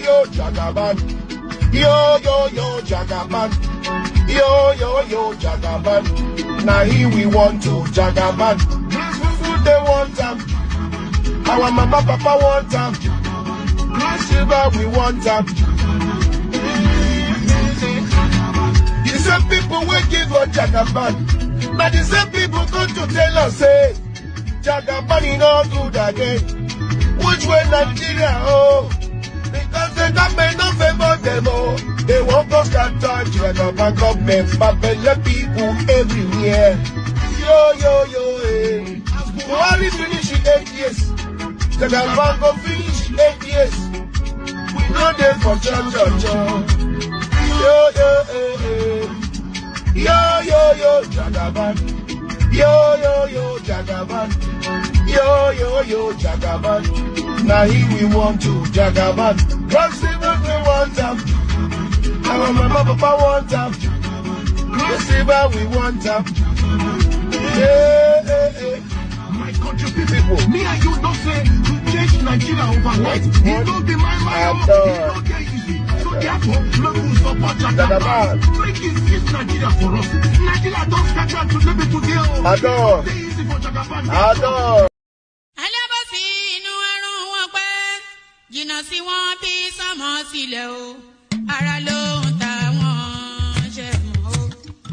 yo, Jagaban. Yo, yo, yo, Jagaban. Yo, yo, yo, Jagaban. Now here we want to Jagaban. Food they want them. Our mama, papa want them. Silver we want them. The same people will give us Jagaban. Now the same people come to tell us, say, Jagaban is not good again. Which way Nigeria, oh? Because the government don't favor them, oh. They won't go scatter Jagaban government, but let people everywhere. Yo, yo, yo, eh. Buhari finish in 8 years. Jagaban go finish 8 years. We know they for church. Yo, yo, eh, eh. Yo, yo, yo, Jagaban. Yo, yo, yo, Jagaban. Yo, yo, yo, Jagaban. Now here we want to Jagaban. Rock silver we want them. Our mama papa want them. The silver we want them. Yeah, yeah, yeah. My country people, me and you don't say to change Nigeria overnight. It don't be my mind. It don't get easy. So therefore, let us support Jagaban. Make it fix Nigeria for us. Nigeria don't start to live it today. Adore. It's easy for Jagaban. Adore. Jìnnà sí wọn bí sọmọ sílẹ̀ o, ara ló ń ta wọ́n ṣe mọ́ o.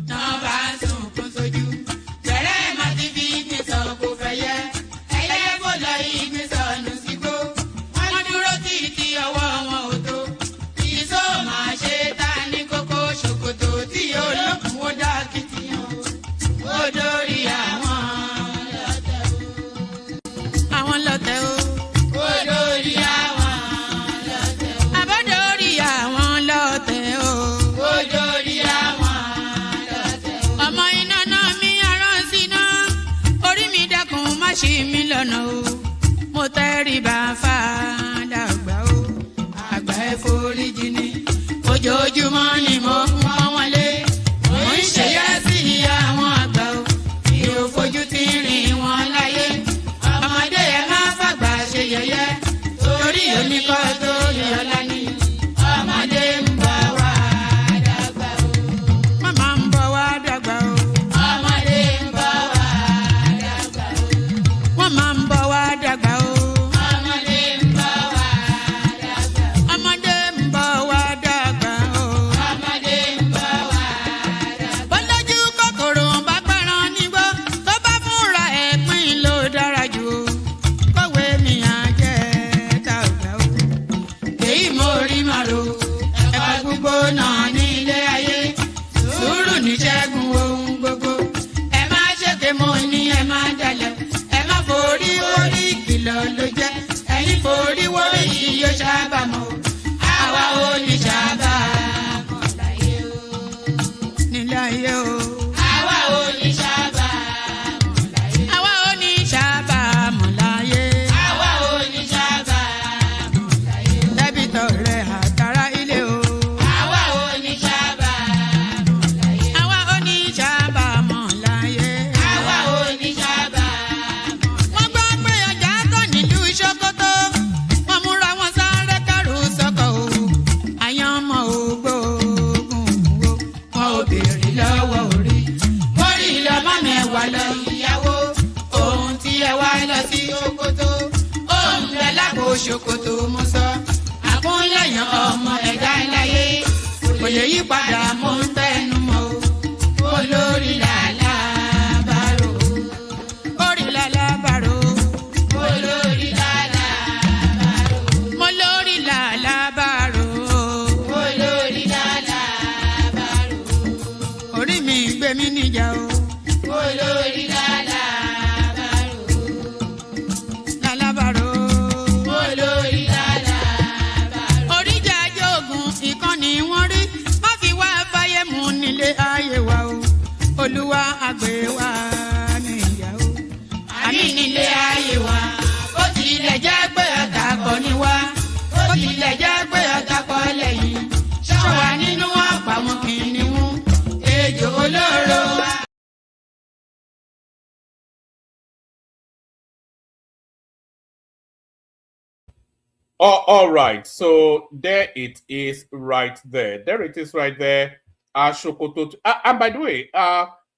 Náà bá ń sunkún sójú, bẹ̀rẹ̀ má ti fi ìgbín sọ kò fẹ́ yẹ. Ẹyẹ kò lọ ìgbín sọnù sígbó, wọ́n dúró títí ọwọ́ wọn ò tó. Ìṣó máa ṣe ta ní kókó ṣòkòtò tí olókùn ó dá kìtìyàn o. Ó dórí àwọn lọ́tẹ̀ o. Àwọn lọ́tẹ̀ o. Ó dórí àwọn. Ṣí mi lọ́nà o, mo tẹríba fàdàgbà o, àgbà ẹ foríjì ni, ojoojúmọ́ ni mo ń pọ́n wọn lé, mo ń ṣèyá sí àwọn àgbà o, mi ò fojú tí ń rìn wọn láyé, ọmọdé ẹ má fàgbà ṣe yẹ̀yẹ́, torí oníkọ́ tó yọ̀ọ́lá ni, ọmọdé ń bọ̀ wá dàgbà o, màmá ń bọ̀ wá dàgbà o. Máa ń bọ̀ wá dàgbà o. Ọmọdé ń bọ̀ wá dàgbà. Ọmọdé ń bọ̀ wá dàgbà o. Ọmọdé ń bọ̀ wá dàgbà. Bọ́lájú kòkòrò bá pẹran nígbó tó bá fúnra ẹ̀ pín ló dára jù o. Kọ̀wé mi á jẹ́ dàgbà o. Èyí mo rí màrò ẹ̀ka gbogbo náà ní ilé ayé. Sùúrù ní ṣẹ́gun ohun gbogbo. Ẹ má ṣèké mo ní ẹ má dalẹ̀. Forí orí kìlọ̀ ló jẹ́, ẹ̀yin forí wọ́rí yóò sábà mọ́, àwa ò ní sábà mọ́ láyé o. Nílé ayé o. Àwa ò ní sábà mọ́ láyé. Àwa ò ní sábà mọ́ láyé. Àwa ò ní sábà mọ́ láyé. Dẹ́bìtọ̀ rẹ̀ àtàrà ilé o. Àwa ò ní sábà mọ́ láyé. Àwa ò ní sábà mọ́ láyé. Àwa ò ní sábà. Ṣòkòtò wọn múra wọn sáré kẹrù sọkọ o, àyàn ọmọ ògbóògùn o, wọn ò béèrè lọ́wọ́ orí, orí lọ́mọ mẹ́wàá lọ ìyàwó, ohun tí ẹ wá lọ sí Ṣòkòtò, ohun rẹ lápò Ṣòkòtò mo sọ, àkúnlẹ̀yàn ọmọ ẹ̀dá láyé, kò lè yí padà mo ń tẹnu mọ́ o, olórí làlá bàrò, orí làlá bàrò, olórí mi níjà o. Olórí lálàbàrò. Lálàbàrò. Olórí lálàbàrò. Oríjà jogun ìkànnì wọn rí. Má fi wá fàyè Oh, all right. So there it is right there. There it is right there. Shokoto. And by the way,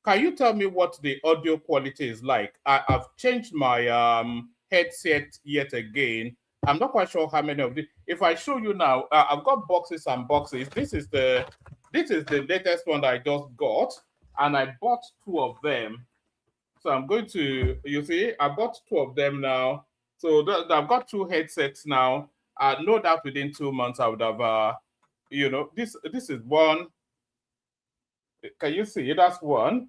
can you tell me what the audio quality is like? I've changed my headset yet again. I'm not quite sure how many of these. If I show you now, I've got boxes and boxes. This is the latest one that I just got, and I bought two of them. So I'm going to, you see, I bought two of them now. So I've got two headsets now. No doubt within 2 months I would have, this is one. Can you see? That's one.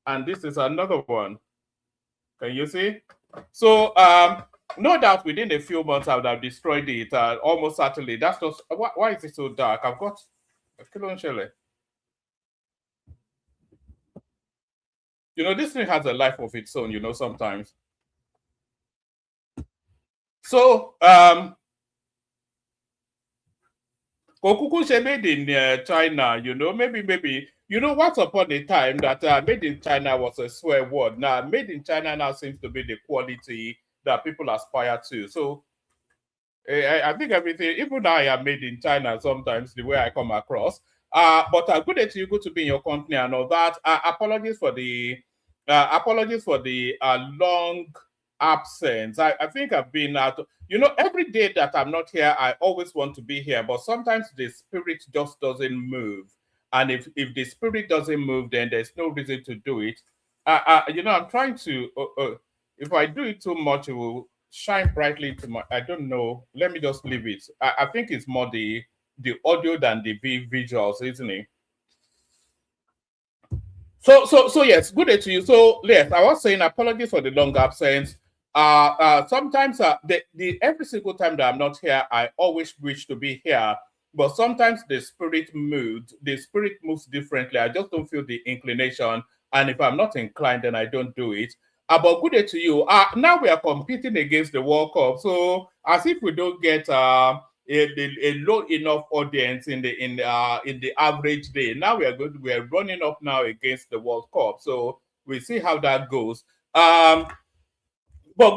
And this is another one. Can you see? So no doubt within a few months I would have destroyed it. Almost certainly. That's just, why is it so dark? I've got, this thing has a life of its own, sometimes. So, Kokuku made in China, maybe, once upon a time that made in China was a swear word. Now, made in China now seems to be the quality that people aspire to. So, I think everything, even I am made in China sometimes, the way I come across. But good day to you, good to be in your company and all that. Apologies for the long absence. I think I've been out. Every day that I'm not here, I always want to be here, but sometimes the spirit just doesn't move. And if the spirit doesn't move, then there's no reason to do it. I'm trying to. If I do it too much, it will shine brightly into my. I don't know. Let me just leave it. I think it's more the audio than the visuals, isn't it? So yes, good day to you. So yes, I was saying apologies for the long absence. Sometimes every single time that I'm not here, I always wish to be here. But sometimes the spirit moves differently. I just don't feel the inclination. And if I'm not inclined, then I don't do it. But good day to you. Now we are competing against the World Cup. So as if we don't get a low enough audience in the average day. Now we are running up now against the World Cup. So we'll see how that goes. But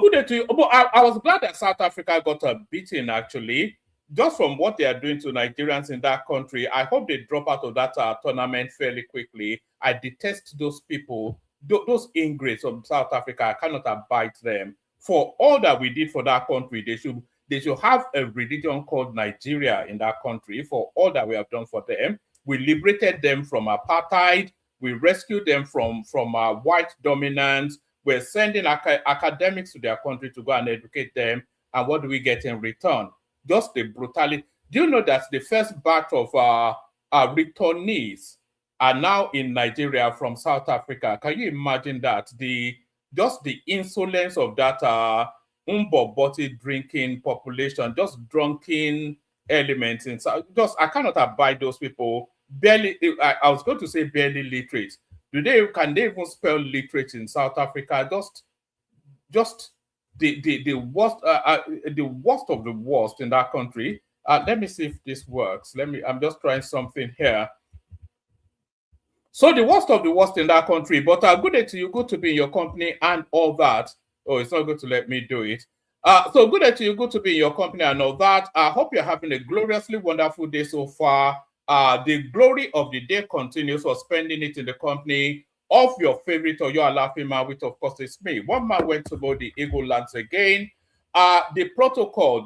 good day to you. But I was glad that South Africa got a beating, actually, just from what they are doing to Nigerians in that country. I hope they drop out of that tournament fairly quickly. I detest those people, those ingrates of South Africa. I cannot abide them. For all that we did for that country, they should have a religion called Nigeria in that country for all that we have done for them. We liberated them from apartheid. We rescued them from white dominance. We're sending academics to their country to go and educate them. And what do we get in return? Just the brutality. Do you know that the first batch of returnees are now in Nigeria from South Africa? Can you imagine that? Just the insolence of that umboboti drinking population, just drunken elements inside. I cannot abide those people. Barely, I was going to say barely literate. Can they even spell literate in South Africa? Just the worst, the worst of the worst in that country. Let me see if this works. I'm just trying something here. So the worst of the worst in that country. But good day to you. Good to be in your company and all that. Oh, it's not good to let me do it. So good day to you. Good to be in your company and all that. I hope you're having a gloriously wonderful day so far. The glory of the day continues for spending it in the company of your favorite Oyo Alaafin man, which of course is me. One man went to go the Eagle Lands again. The protocol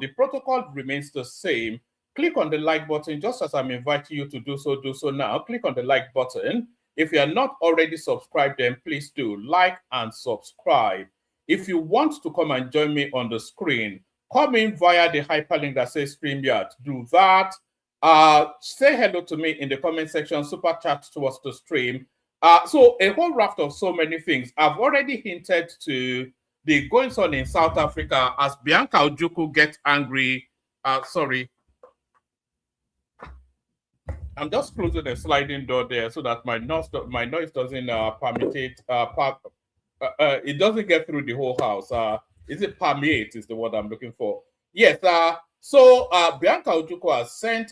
remains the same. Click on the like button, just as I'm inviting you to do so now. Click on the like button. If you are not already subscribed, then please do like and subscribe. If you want to come and join me on the screen, come in via the hyperlink that says StreamYard. Do that. Say hello to me in the comment section, super chat towards the stream. So a whole raft of so many things. I've already hinted to the goings on in South Africa as Bianca Ojukwu gets angry. Sorry. I'm just closing the sliding door there so that my noise doesn't permeate. It doesn't get through the whole house. Is it permeate is the word I'm looking for? Yes. So Bianca Ojukwu has sent,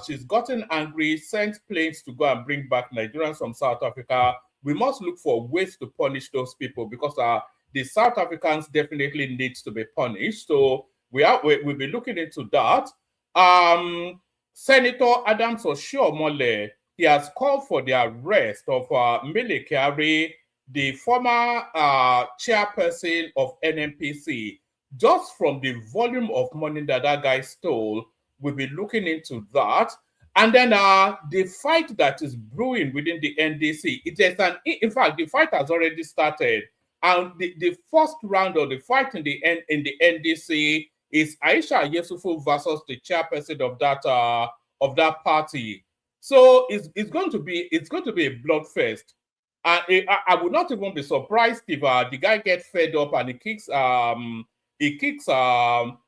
she's gotten angry, sent planes to go and bring back Nigerians from South Africa. We must look for ways to punish those people because the South Africans definitely need to be punished. So We'll be looking into that. Senator Adams Oshiomhole, he has called for the arrest of Mele Kyari, the former chairperson of NNPC, just from the volume of money that guy stole. We'll be looking into that. And then the fight that is brewing within the NDC, in fact, the fight has already started. And the first round of the fight in the NDC is Aisha Yesufu versus the chairperson of that party. So it's going to be a bloodfest. And I would not even be surprised if the guy gets fed up and he kicks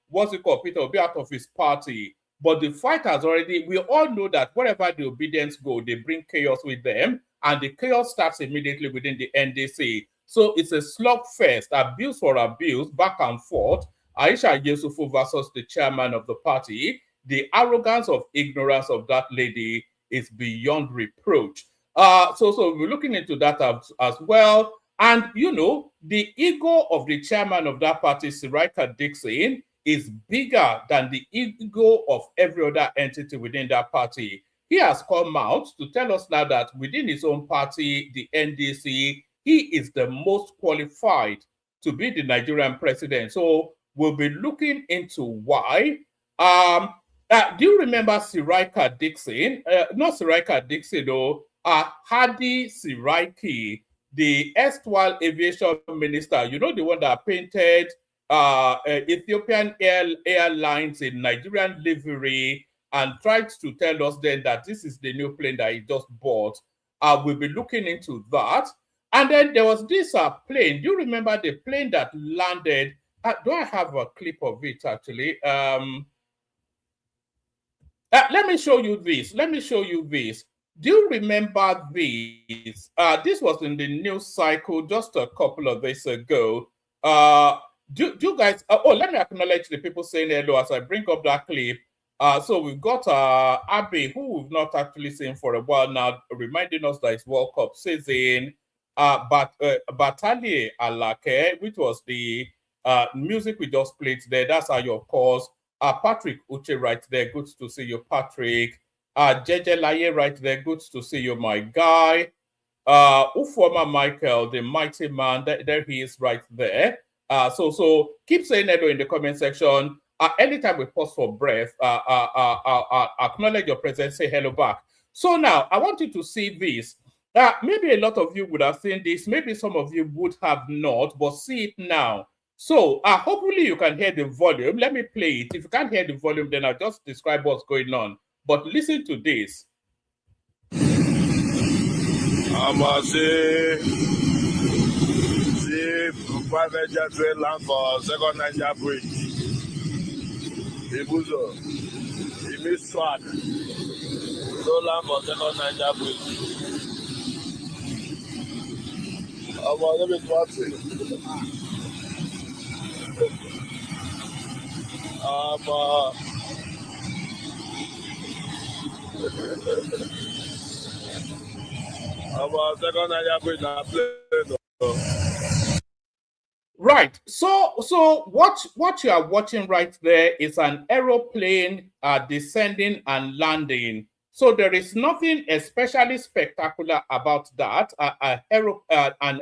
what's it called, Peter Obi out of his party. But the fight has already, we all know that wherever the obedience go, they bring chaos with them, and the chaos starts immediately within the NDC. So it's a slugfest, abuse for abuse, back and forth. Aisha Yesufu versus the chairman of the party. The arrogance of ignorance of that lady is beyond reproach. So we're looking into that as well. And, you know, the ego of the chairman of that party, Seriake Dickson, is bigger than the ego of every other entity within that party. He has come out to tell us now that within his own party, the NDC, he is the most qualified to be the Nigerian president. So we'll be looking into why. Do you remember Seriake Dickson? Not Seriake Dickson, though. Hadi Seriake, the erstwhile aviation minister, you know, the one that painted Ethiopian Airlines in Nigerian livery and tried to tell us then that this is the new plane that he just bought. We'll be looking into that. And then there was this plane. Do you remember the plane that landed? Do I have a clip of it, actually? Let me show you this. Do you remember this? This was in the news cycle just a couple of days ago. Do you guys, let me acknowledge the people saying hello as I bring up that clip. So we've got Abe, who we've not actually seen for a while now, reminding us that it's World Cup season. Batali Alake, which was the music we just played there. That's how you, of course. Patrick Uche right there. Good to see you, Patrick. JJ Laye right there. Good to see you, my guy. Ufoma Michael, the mighty man. There he is right there. So keep saying hello in the comment section. Anytime we pause for breath, acknowledge your presence, say hello back. So now I want you to see this. Maybe a lot of you would have seen this. Maybe some of you would have not, but see it now. So hopefully you can hear the volume. Let me play it. If you can't hear the volume, then I'll just describe what's going on. But listen to this. Private jet train land for second Niger bridge. Ibuzo. He missed track. So land for second Niger bridge. Let me watch it. Second Niger bridge na plane. Right. So what you are watching right there is an aeroplane descending and landing. So there is nothing especially spectacular about that, an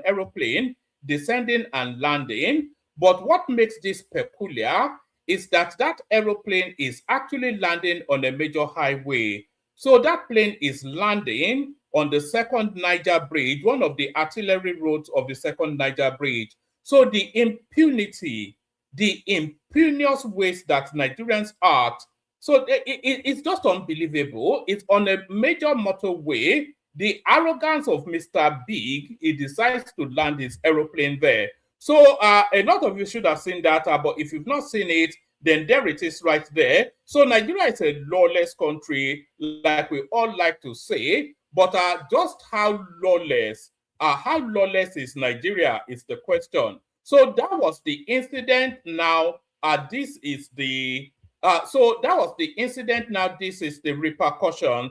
aeroplane descending and landing. But what makes this peculiar is that aeroplane is actually landing on a major highway. So that plane is landing on the second Niger Bridge, one of the artillery roads of the second Niger Bridge. So the impunity, the impunious ways that Nigerians act, so it's just unbelievable. It's on a major motorway. The arrogance of Mr. Big, he decides to land his aeroplane there. So a lot of you should have seen that, but if you've not seen it, then there it is right there. So Nigeria is a lawless country, like we all like to say, but just how lawless is Nigeria is the question. So that was the incident. Now, this is the This is the repercussion.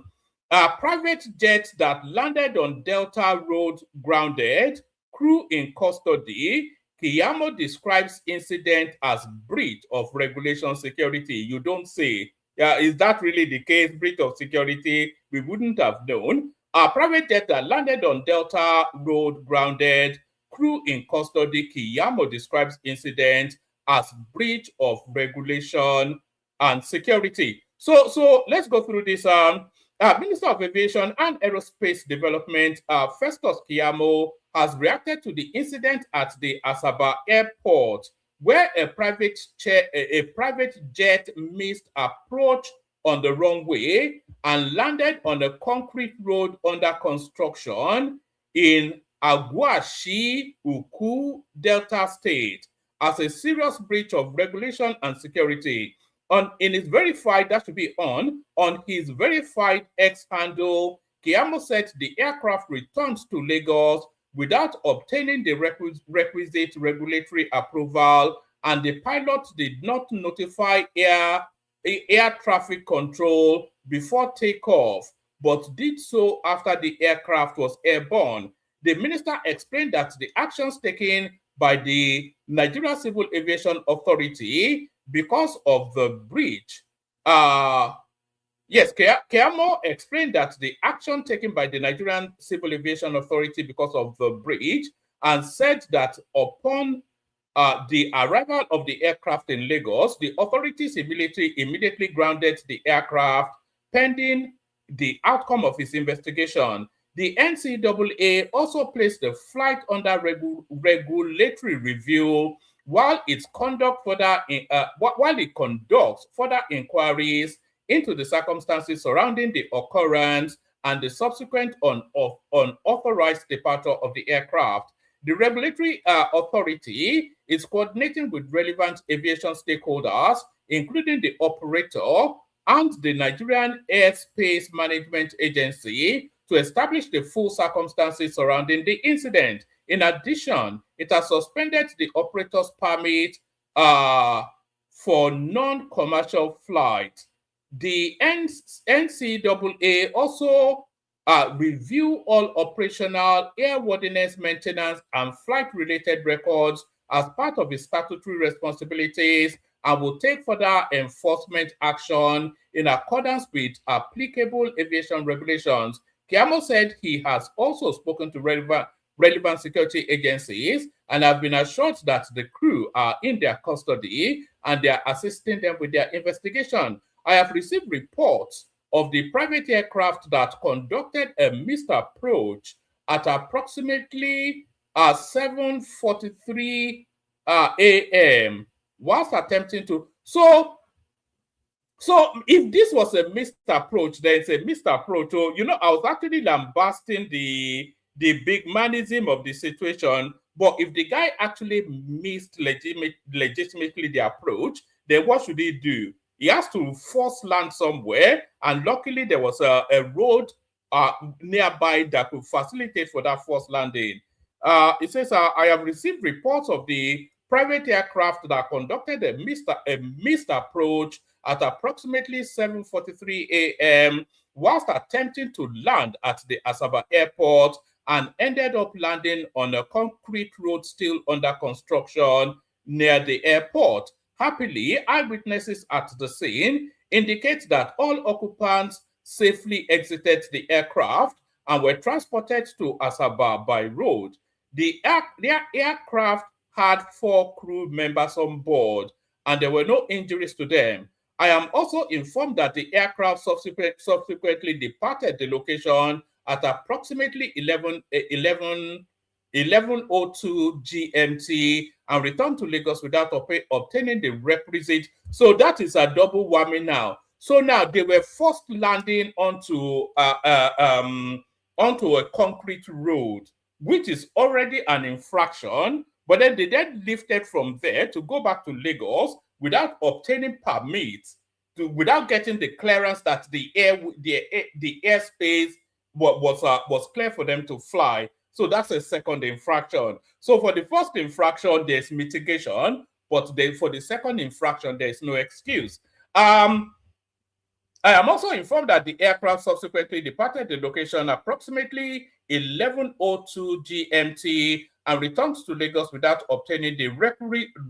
Private jet that landed on Delta Road grounded, crew in custody. Keyamo describes incident as breach of regulation security. You don't say. Yeah, is that really the case? Breach of security? We wouldn't have known. A private jet that landed on Delta Road grounded, crew in custody. Keyamo describes incident as breach of regulation and security. So let's go through this. Minister of Aviation and Aerospace Development, Festus Keyamo, has reacted to the incident at the Asaba Airport, where a private jet missed approach on the runway and landed on a concrete road under construction in Aguashi, Uku, Delta State, as a serious breach of regulation and security. In his verified, that should be on his verified X handle, Keyamo said the aircraft returned to Lagos without obtaining the requisite regulatory approval, and the pilot did not notify air traffic control before takeoff, but did so after the aircraft was airborne. The minister explained that the actions taken by the Nigeria Civil Aviation Authority because of the breach. Yes, Keyamo explained that the action taken by the Nigerian Civil Aviation Authority because of the breach, and said that upon the arrival of the aircraft in Lagos, the authorities immediately grounded the aircraft pending the outcome of its investigation. The NCAA also placed the flight under regulatory review while it conducts further inquiries into the circumstances surrounding the occurrence and the subsequent unauthorized departure of the aircraft. The regulatory authority is coordinating with relevant aviation stakeholders, including the operator and the Nigerian Airspace Management Agency, to establish the full circumstances surrounding the incident. In addition, it has suspended the operator's permit for non-commercial flights. The NCAA also review all operational airworthiness, maintenance, and flight-related records as part of its statutory responsibilities, and will take further enforcement action in accordance with applicable aviation regulations. Keyamo said he has also spoken to relevant security agencies and have been assured that the crew are in their custody and they are assisting them with their investigation. I have received reports of the private aircraft that conducted a missed approach at approximately 7:43 a.m. whilst attempting to. So if this was a missed approach, then it's a missed approach. So, I was actually lambasting the big manism of the situation. But if the guy actually missed legitimately the approach, then what should he do? He has to force land somewhere, and luckily there was a road nearby that could facilitate for that forced landing. It says, I have received reports of the private aircraft that conducted a missed approach at approximately 7:43 a.m. whilst attempting to land at the Asaba Airport, and ended up landing on a concrete road still under construction near the airport. Happily, eyewitnesses at the scene indicate that all occupants safely exited the aircraft and were transported to Asaba by road. Their aircraft had 4 crew members on board, and there were no injuries to them. I am also informed that the aircraft subsequently departed the location at approximately 11:02 GMT and returned to Lagos without obtaining the requisite. So that is a double whammy now. So now they were forced landing onto a concrete road, which is already an infraction. But then they lifted from there to go back to Lagos without obtaining permits, without getting the clearance that the airspace was clear for them to fly. So that's a second infraction. So for the first infraction, there's mitigation, but for the second infraction, there's no excuse. I am also informed that the aircraft subsequently departed the location approximately 11:02 GMT and returned to Lagos without obtaining the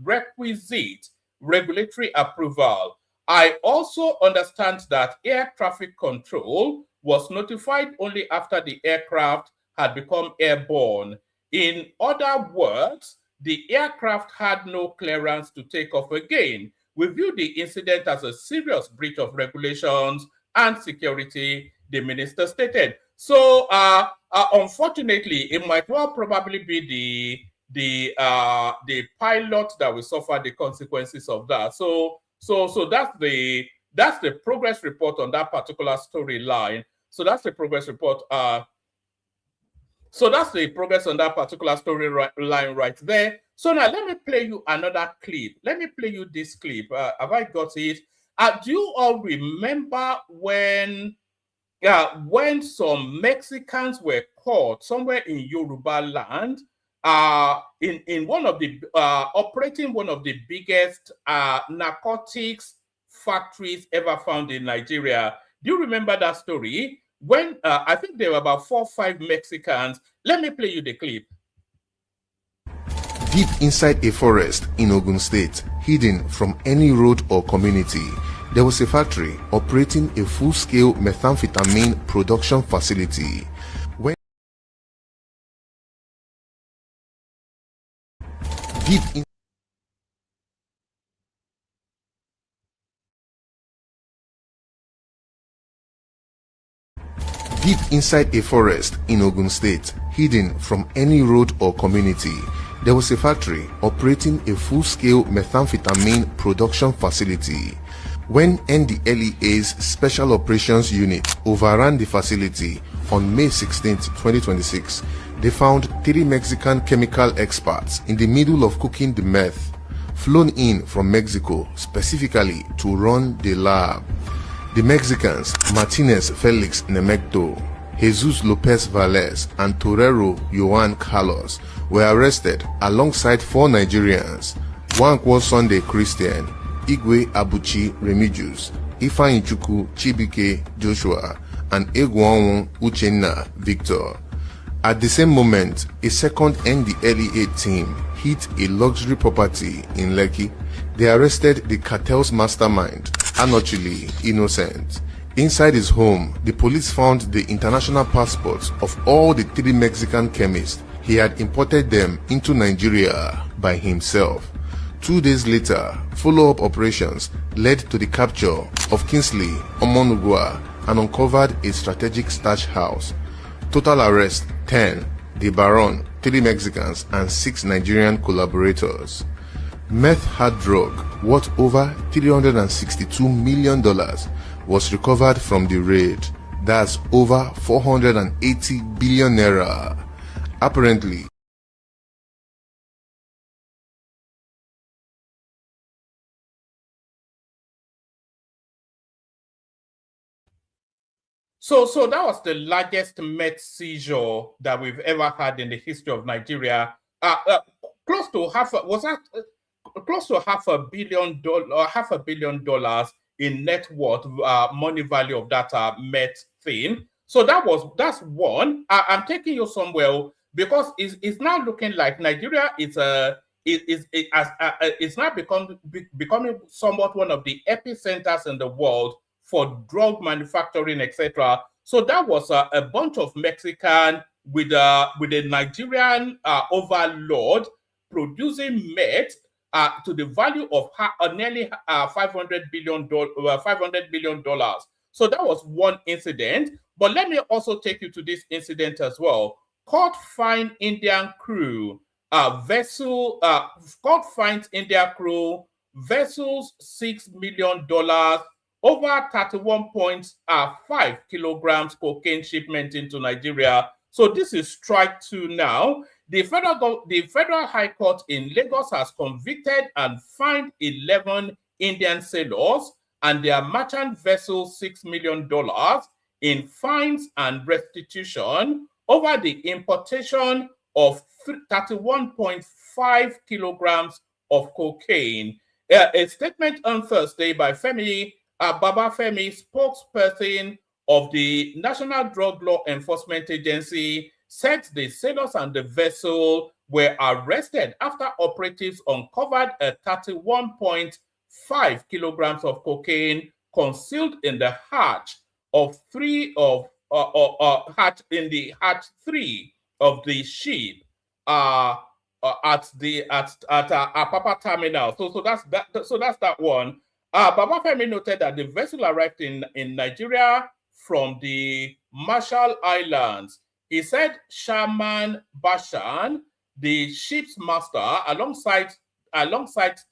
requisite regulatory approval. I also understand that air traffic control was notified only after the aircraft had become airborne. In other words, the aircraft had no clearance to take off again. We view the incident as a serious breach of regulations and security, the minister stated. So, unfortunately, it might well probably be the pilot that will suffer the consequences of that. So that's the progress report on that particular storyline. So that's the progress report. So that's the progress on that particular storyline right there. So now let me play you another clip. Let me play you this clip. Have I got it? Do you all remember when some Mexicans were caught somewhere in Yoruba land, in one of the operating one of the biggest narcotics factories ever found in Nigeria? Do you remember that story? When I think there were about 4 or 5 Mexicans. Let me play you the clip. Deep inside a forest in Ogun State, hidden from any road or community, there was a factory operating a full-scale methamphetamine production facility. When Deep inside a forest in Ogun State, hidden from any road or community, there was a factory operating a full-scale methamphetamine production facility. When NDLEA's Special Operations Unit overran the facility on May 16, 2026, they found 3 Mexican chemical experts in the middle of cooking the meth, flown in from Mexico specifically to run the lab. The Mexicans, Martinez Felix Nemecto, Jesus Lopez Valles, and Torero Joan Carlos, were arrested alongside 4 Nigerians, Kwankwaso Sunday Christian, Igwe Abuchi Remigius, Ifeanyi Chukwu Chibike Joshua, and Egwuonwu Uchenna Victor. At the same moment, a second NDLEA team hit a luxury property in Lekki. They arrested the cartel's mastermind, Anochili Innocent. Inside his home, the police found the international passports of all the 3 Mexican chemists. He had imported them into Nigeria by himself. 2 days later, follow-up operations led to the capture of Kingsley Omonugwa and uncovered a strategic stash house. Total arrest 10, the Baron, 3 Mexicans and 6 Nigerian collaborators. Meth hard drug worth over $362 million was recovered from the raid. That's over 480 billion naira. Apparently, So that was the largest meth seizure that we've ever had in the history of Nigeria. Close to $500 million in net worth, money value of that meth thing. So that's one. I'm taking you somewhere because it's now looking like Nigeria is it's now becoming somewhat one of the epicenters in the world for drug manufacturing, etc. So that was a bunch of Mexican with a Nigerian overlord producing meth to the value of nearly $500 billion. So that was one incident. But let me also take you to this incident as well. Court fined Indian crew court finds Indian crew vessels $6 million over 31.5 kilograms cocaine shipment into Nigeria. So this is strike 2 now. The Federal High Court in Lagos has convicted and fined 11 Indian sailors and their merchant vessels $6 million in fines and restitution over the importation of 31.5 kilograms of cocaine. A statement on Thursday by Femi Babafemi, spokesperson of the National Drug Law Enforcement Agency, said the sailors and the vessel were arrested after operatives uncovered a 31.5 kilograms of cocaine concealed in the hatch of hatch in the hatch 3 of the ship at Apapa terminal. So that's that one. Baba Femi noted that the vessel arrived in Nigeria from the Marshall Islands. He said Shaman Bashan, the ship's master, alongside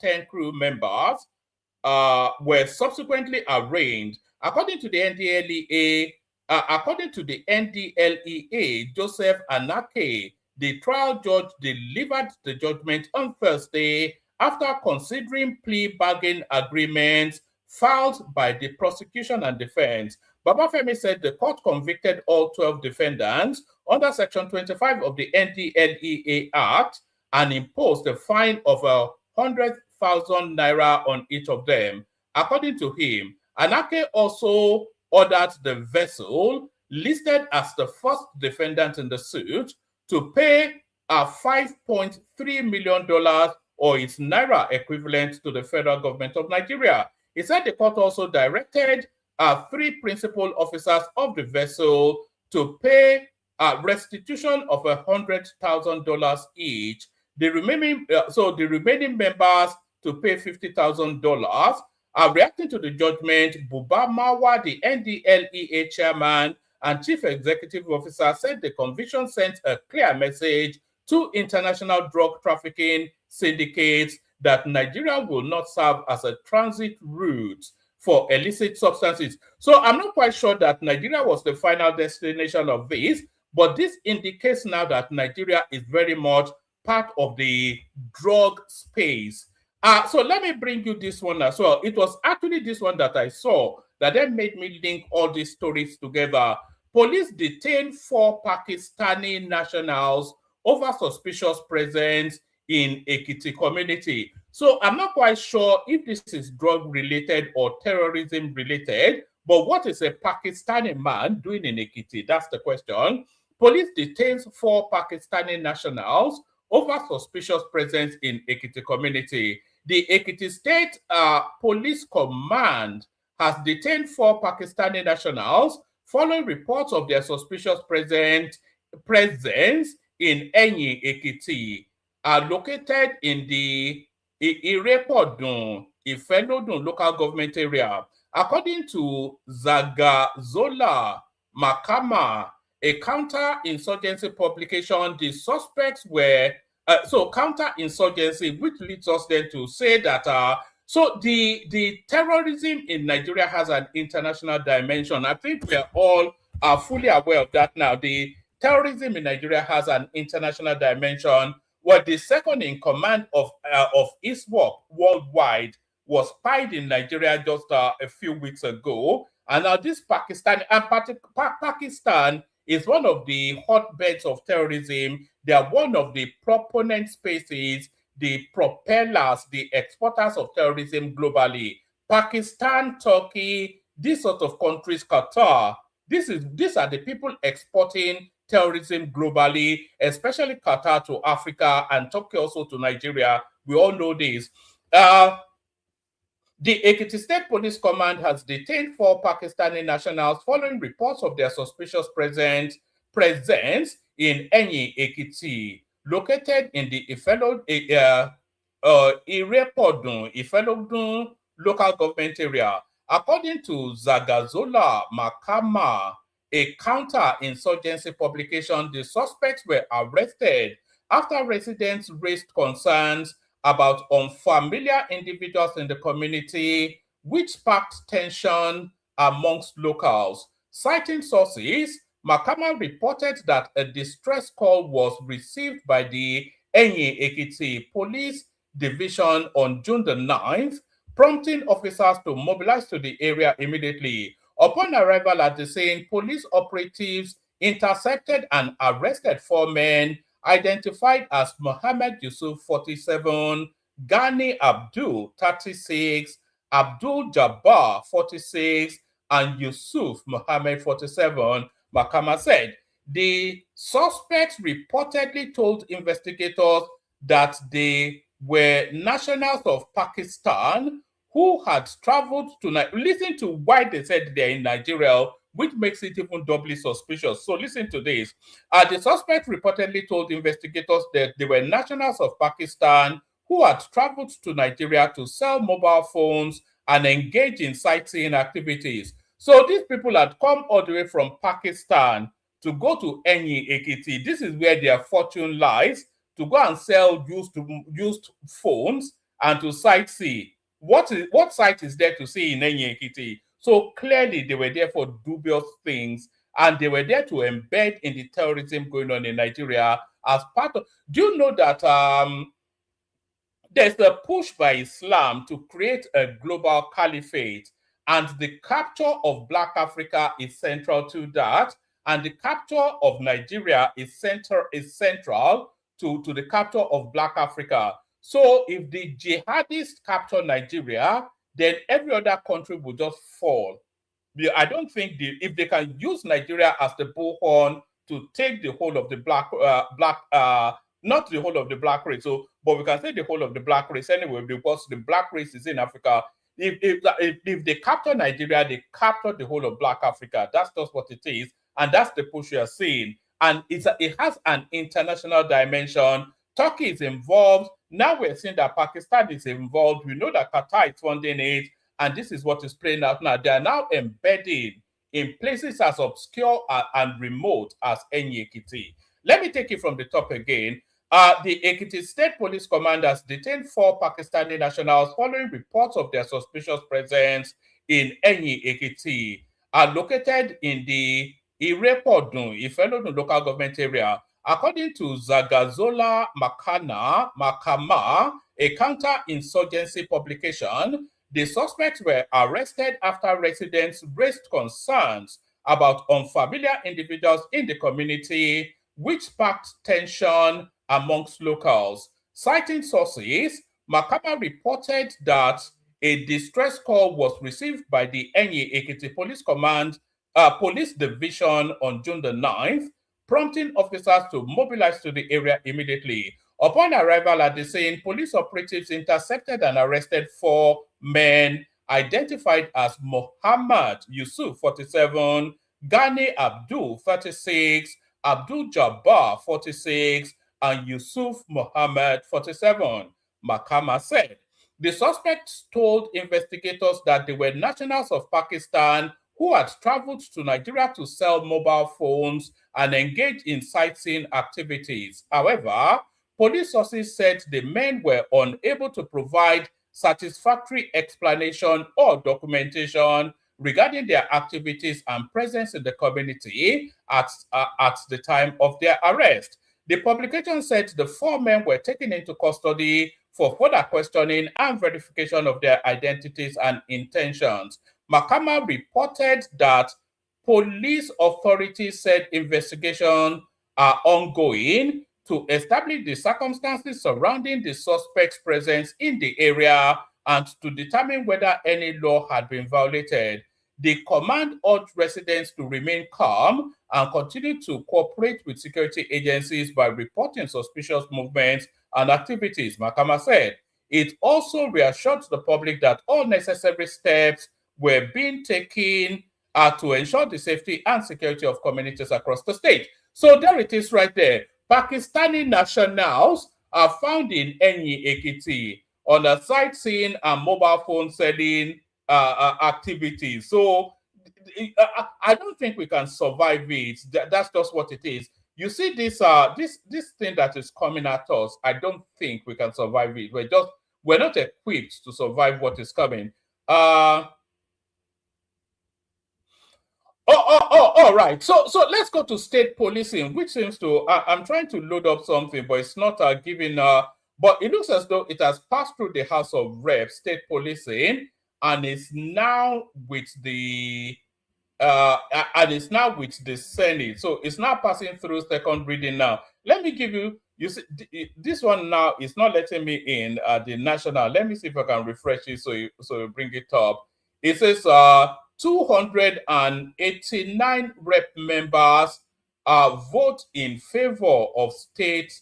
10 crew members, were subsequently arraigned. According to the NDLEA, Joseph Anake, the trial judge, delivered the judgment on Thursday after considering plea bargain agreements filed by the prosecution and defense. Babafemi said the court convicted all 12 defendants under Section 25 of the NDLEA Act and imposed a fine of 100,000 naira on each of them. According to him, Anake also ordered the vessel, listed as the first defendant in the suit, to pay $5.3 million or its naira equivalent to the federal government of Nigeria. He said the court also directed 3 principal officers of the vessel to pay restitution of $100,000 each. The remaining members to pay $50,000. Reacting to the judgment, Buba Mawa, the NDLEA chairman and chief executive officer, said the conviction sent a clear message to international drug trafficking syndicates that Nigeria will not serve as a transit route for illicit substances. So I'm not quite sure that Nigeria was the final destination of this, but this indicates now that Nigeria is very much part of the drug space. So let me bring you this one as well. It was actually this one that I saw that then made me link all these stories together. Police detained 4 Pakistani nationals over suspicious presence in Ekiti community. So I'm not quite sure if this is drug related or terrorism related, but what is a Pakistani man doing in Ekiti? That's the question. Police detains 4 Pakistani nationals over suspicious presence in Ekiti community. The Ekiti State Police Command has detained 4 Pakistani nationals following reports of their suspicious presence in Enyi, Ekiti, located in the Irepodun, Ifenodun local government area. According to Zagazola Makama, a counter-insurgency publication, the suspects were counter-insurgency, which leads us then to say that so the terrorism in Nigeria has an international dimension. I think we are all fully aware of that now. The terrorism in Nigeria has an international dimension. Well, the second in command of ISWAP worldwide was spied in Nigeria just a few weeks ago. And now this Pakistan is one of the hotbeds of terrorism. They are one of the proponent spaces, the propellers, the exporters of terrorism globally. Pakistan, Turkey, these sort of countries, Qatar, these are the people exporting terrorism globally, especially Qatar to Africa and Turkey also to Nigeria. We all know this. The Ekiti State Police Command has detained 4 Pakistani nationals following reports of their suspicious presence in Enyi, Ekiti, located in the Irepodun local government area. According to Zagazola Makama, a counter-insurgency publication, the suspects were arrested after residents raised concerns about unfamiliar individuals in the community, which sparked tension amongst locals. Citing sources, Makama reported that a distress call was received by the Enyi Ekiti Police Division on June the 9th, prompting officers to mobilize to the area immediately. Upon arrival at the scene, police operatives intercepted and arrested 4 men identified as Mohammed Yusuf, 47, Ghani Abdul, 36, Abdul Jabbar, 46, and Yusuf Mohammed, 47, Makama said. The suspects reportedly told investigators that they were nationals of Pakistan who had traveled to Nigeria. Listen to why they said they're in Nigeria, which makes it even doubly suspicious. So listen to this. The suspect reportedly told investigators that they were nationals of Pakistan who had traveled to Nigeria to sell mobile phones and engage in sightseeing activities. So these people had come all the way from Pakistan to go to Enyi Ekiti. This is where their fortune lies, to go and sell used phones and to sightsee. What site is there to see in Enyi Ekiti? So clearly they were there for dubious things, and they were there to embed in the terrorism going on in Nigeria as part of. Do you know that there's a push by Islam to create a global caliphate, and the capture of Black Africa is central to that, and the capture of Nigeria is central to the capture of Black Africa. So if the jihadists capture Nigeria, then every other country will just fall. I don't think if they can use Nigeria as the bullhorn to take the whole of the not the whole of the black race, but we can say the whole of the black race anyway, because the black race is in Africa. If they capture Nigeria, they capture the whole of Black Africa. That's just what it is, and that's the push we are seeing. And it has an international dimension. Turkey is involved. Now we're seeing that Pakistan is involved. We know that Qatar is funding it, and this is what is playing out now. They are now embedding in places as obscure and remote as Enyi Ekiti. Let me take it from the top again. The Ekiti State Police commanders detained 4 Pakistani nationals following reports of their suspicious presence in Enyi Ekiti, located in the Irepodun, Ifelodun local government area. According to Zagazola Makama, a counter-insurgency publication, the suspects were arrested after residents raised concerns about unfamiliar individuals in the community, which sparked tension amongst locals. Citing sources, Makama reported that a distress call was received by the Enyi Ekiti Police Command, Police Division on June the 9th, prompting officers to mobilize to the area immediately. Upon arrival at the scene, police operatives intercepted and arrested 4 men identified as Muhammad Yusuf, 47, Ghani Abdul, 36, Abdul Jabbar, 46, and Yusuf Muhammad, 47, Makama said. The suspects told investigators that they were nationals of Pakistan who had traveled to Nigeria to sell mobile phones and engage in sightseeing activities. However, police sources said the men were unable to provide satisfactory explanation or documentation regarding their activities and presence in the community at the time of their arrest. The publication said the 4 men were taken into custody for further questioning and verification of their identities and intentions. Makama reported that police authorities said investigations are ongoing to establish the circumstances surrounding the suspect's presence in the area and to determine whether any law had been violated. The command urged residents to remain calm and continue to cooperate with security agencies by reporting suspicious movements and activities, Makama said. It also reassured the public that all necessary steps were being taken to ensure the safety and security of communities across the state. So there it is right there. Pakistani nationals are found in Enyi Ekiti on a sightseeing and mobile phone selling activities. So I don't think we can survive it. That's just what it is. You see this this thing that is coming at us. I don't think we can survive it. We're not equipped to survive what is coming. All right. So let's go to state policing, which seems to. I'm trying to load up something, but it's not giving. But it looks as though it has passed through the House of Reps, state policing, and is now with the Senate. So it's now passing through second reading now. Let me give you. You see, this one now is not letting me in the national. Let me see if I can refresh it so you bring it up. It says 289 rep members vote in favor of state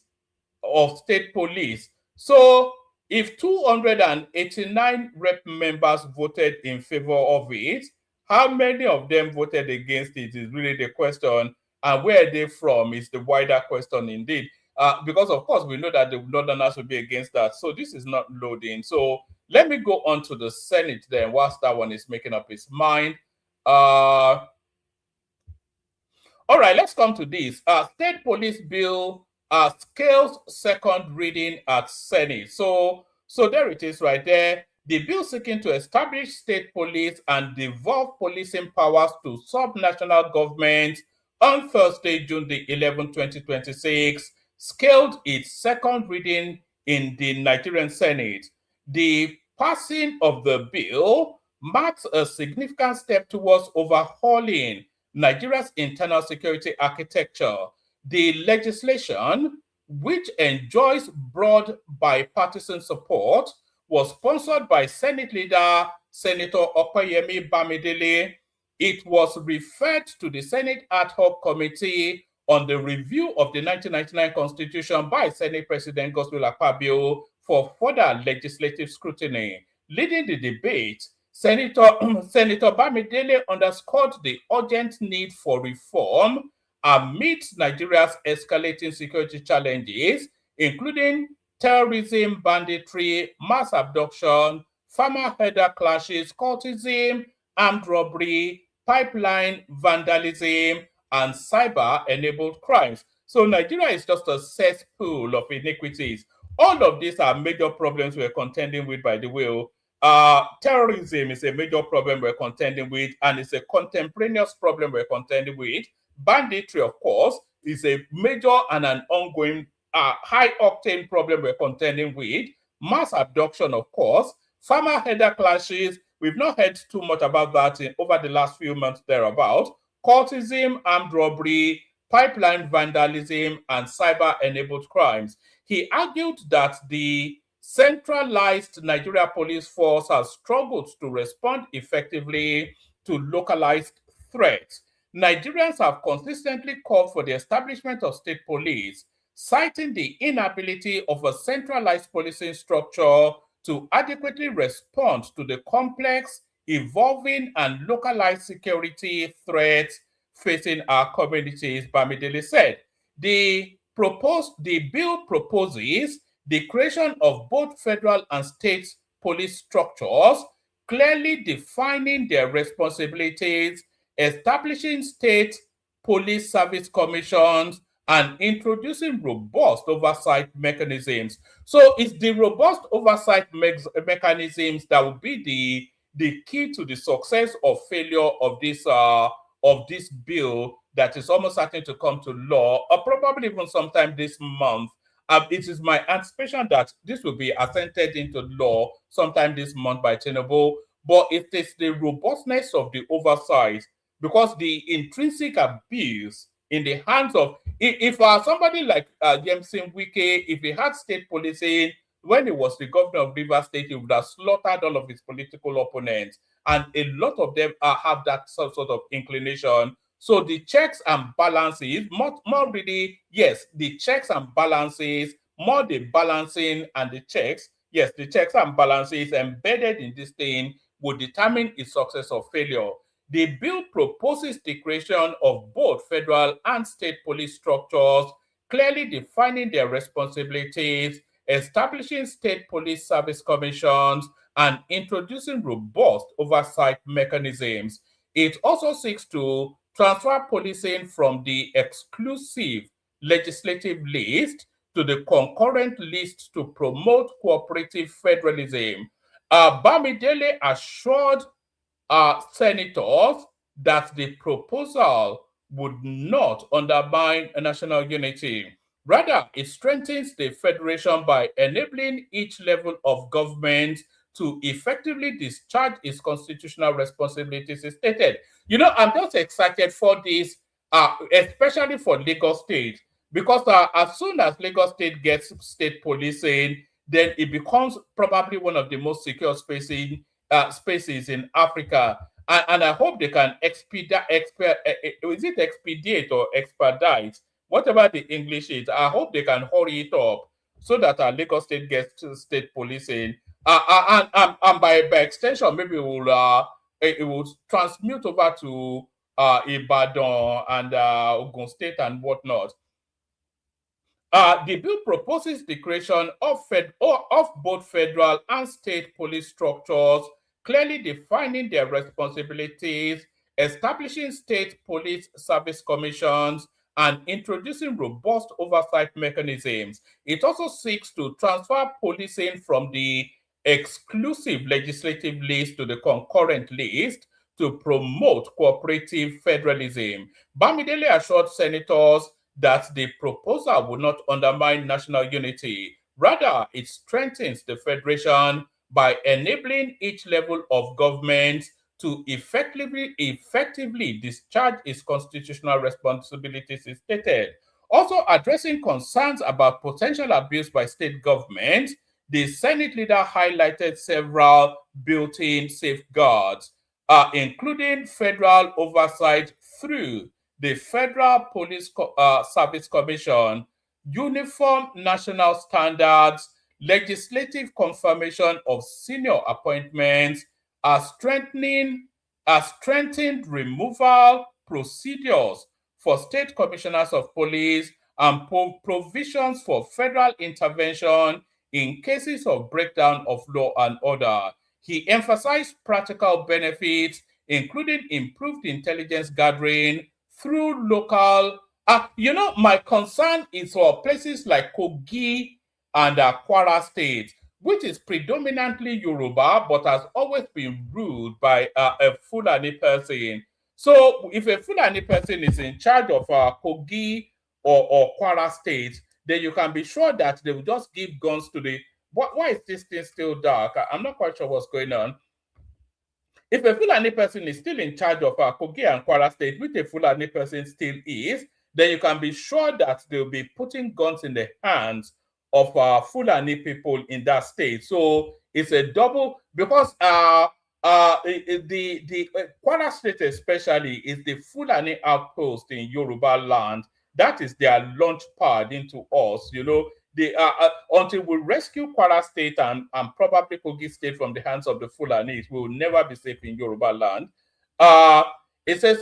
police. So if 289 rep members voted in favor of it, how many of them voted against it is really the question, and where are they from is the wider question indeed. Because of course we know that the Northerners will be against that. So this is not loading. So let me go on to the Senate then, whilst that one is making up its mind. All right, let's come to this. State police bill scales second reading at Senate. So there it is right there. The bill seeking to establish state police and devolve policing powers to subnational governments on Thursday, June the 11th, 2026, scaled its second reading in the Nigerian Senate. The passing of the bill marks a significant step towards overhauling Nigeria's internal security architecture. The legislation, which enjoys broad bipartisan support, was sponsored by Senate leader Senator Okoyemi Bamidele. It was referred to the Senate Ad Hoc Committee on the review of the 1999 Constitution by Senate President Godswill Akpabio for further legislative scrutiny. Leading the debate, Senator Bamidele underscored the urgent need for reform amidst Nigeria's escalating security challenges, including terrorism, banditry, mass abduction, farmer-herder clashes, cultism, armed robbery, pipeline vandalism, and cyber-enabled crimes. So Nigeria is just a cesspool of iniquities. All of these are major problems we're contending with, by the way. Terrorism is a major problem we're contending with, and it's a contemporaneous problem we're contending with. Banditry, of course, is a major and an ongoing high-octane problem we're contending with. Mass abduction, of course. Farmer-herder clashes, we've not heard too much about that over the last few months thereabout. Cultism, armed robbery, pipeline vandalism, and cyber-enabled crimes. He argued that the centralized Nigeria police force has struggled to respond effectively to localized threats. Nigerians have consistently called for the establishment of state police, citing the inability of a centralized policing structure to adequately respond to the complex, evolving, and localized security threats facing our communities, Bamidele said. The bill proposes the creation of both federal and state police structures, clearly defining their responsibilities, establishing state police service commissions, and introducing robust oversight mechanisms. So it's the robust oversight mechanisms that will be the key to the success or failure of this bill that is almost certain to come to law, or probably even sometime this month. It is my anticipation that this will be assented into law sometime this month by Tinubu, but it is the robustness of the oversight, because the intrinsic abuse in the hands of, if somebody like Jameson Wike, if he had state policing when he was the governor of Rivers State, he would have slaughtered all of his political opponents, and a lot of them have that sort of inclination. So the checks and balances, more really, yes, the checks and balances, more the balancing and the checks, yes, the checks and balances embedded in this thing will determine its success or failure. The bill proposes the creation of both federal and state police structures, clearly defining their responsibilities, establishing state police service commissions, and introducing robust oversight mechanisms. It also seeks to transfer policing from the exclusive legislative list to the concurrent list to promote cooperative federalism. Bamidele assured senators that the proposal would not undermine national unity. Rather, it strengthens the federation by enabling each level of government to effectively discharge its constitutional responsibilities, is stated. You know, I'm just excited for this, especially for Lagos State, because as soon as Lagos State gets state policing, then it becomes probably one of the most secure spaces in Africa. and I hope they can expedite or expedite, whatever the English is. I hope they can hurry it up so that our Lagos State gets to state policing. And by extension, maybe it will transmute over to Ibadan and Ogun State and whatnot. The bill proposes the creation of both federal and state police structures, clearly defining their responsibilities, establishing state police service commissions, and introducing robust oversight mechanisms. It also seeks to transfer policing from the exclusive legislative list to the concurrent list to promote cooperative federalism. Bamidele assured senators that the proposal would not undermine national unity. Rather, it strengthens the federation by enabling each level of government to effectively discharge its constitutional responsibilities, is stated. Also addressing concerns about potential abuse by state governments, the Senate leader highlighted several built-in safeguards, including federal oversight through the Federal Police Service Commission, uniform national standards, legislative confirmation of senior appointments, a strengthened removal procedures for state commissioners of police, and provisions for federal intervention in cases of breakdown of law and order. He emphasized practical benefits, including improved intelligence gathering through local. My concern is for places like Kogi and Kwara State, which is predominantly Yoruba, but has always been ruled by a Fulani person. So if a Fulani person is in charge of Kogi or Kwara State, then you can be sure that they will just give guns to the. Why is this thing still dark? I'm not quite sure what's going on. If a Fulani person is still in charge of Kogi and Kwara State, which a Fulani person still is, then you can be sure that they'll be putting guns in the hands of Fulani people in that state. So it's a double, because the Kwara State especially is the Fulani outpost in Yoruba land. That is their launch pad into us, They until we rescue Kwara State and probably Kogi State from the hands of the Fulanis, we will never be safe in Yoruba land. It says,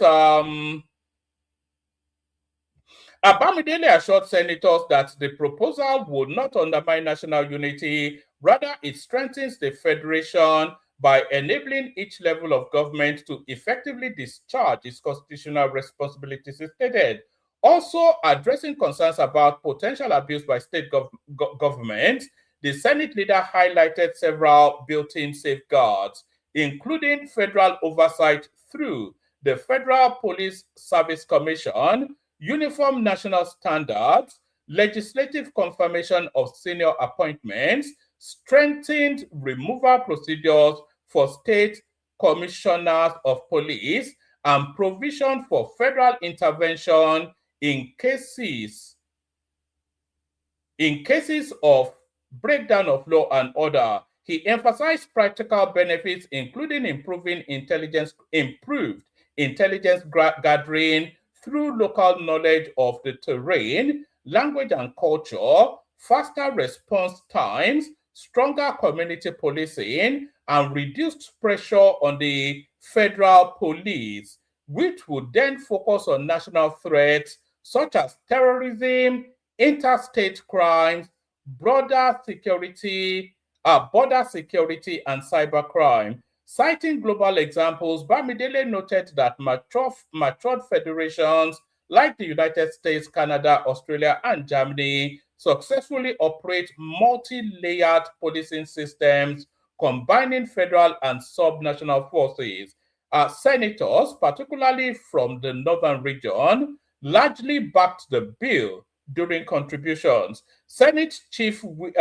Bamidele assured senators that the proposal would not undermine national unity. Rather, it strengthens the federation by enabling each level of government to effectively discharge its constitutional responsibilities, is stated. Also addressing concerns about potential abuse by state governments, the Senate leader highlighted several built-in safeguards, including federal oversight through the Federal Police Service Commission, uniform national standards, legislative confirmation of senior appointments, strengthened removal procedures for state commissioners of police, and provision for federal intervention in cases of breakdown of law and order. He emphasized practical benefits, including improved intelligence gathering through local knowledge of the terrain, language and culture, faster response times, stronger community policing, and reduced pressure on the federal police, which would then focus on national threats such as terrorism, interstate crimes, border security, and cybercrime. Citing global examples, Bamidele noted that matured federations like the United States, Canada, Australia, and Germany successfully operate multi-layered policing systems combining federal and subnational forces. Senators, particularly from the northern region, largely backed the bill during contributions. Senate Chief Whip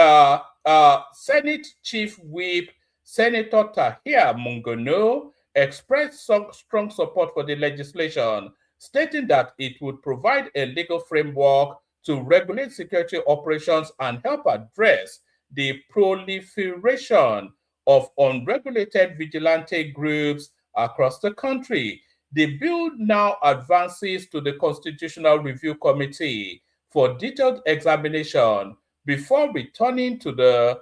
Senator Tahir Mungono expressed strong support for the legislation, stating that it would provide a legal framework to regulate security operations and help address the proliferation of unregulated vigilante groups across the country. The bill now advances to the Constitutional Review Committee for detailed examination before returning to the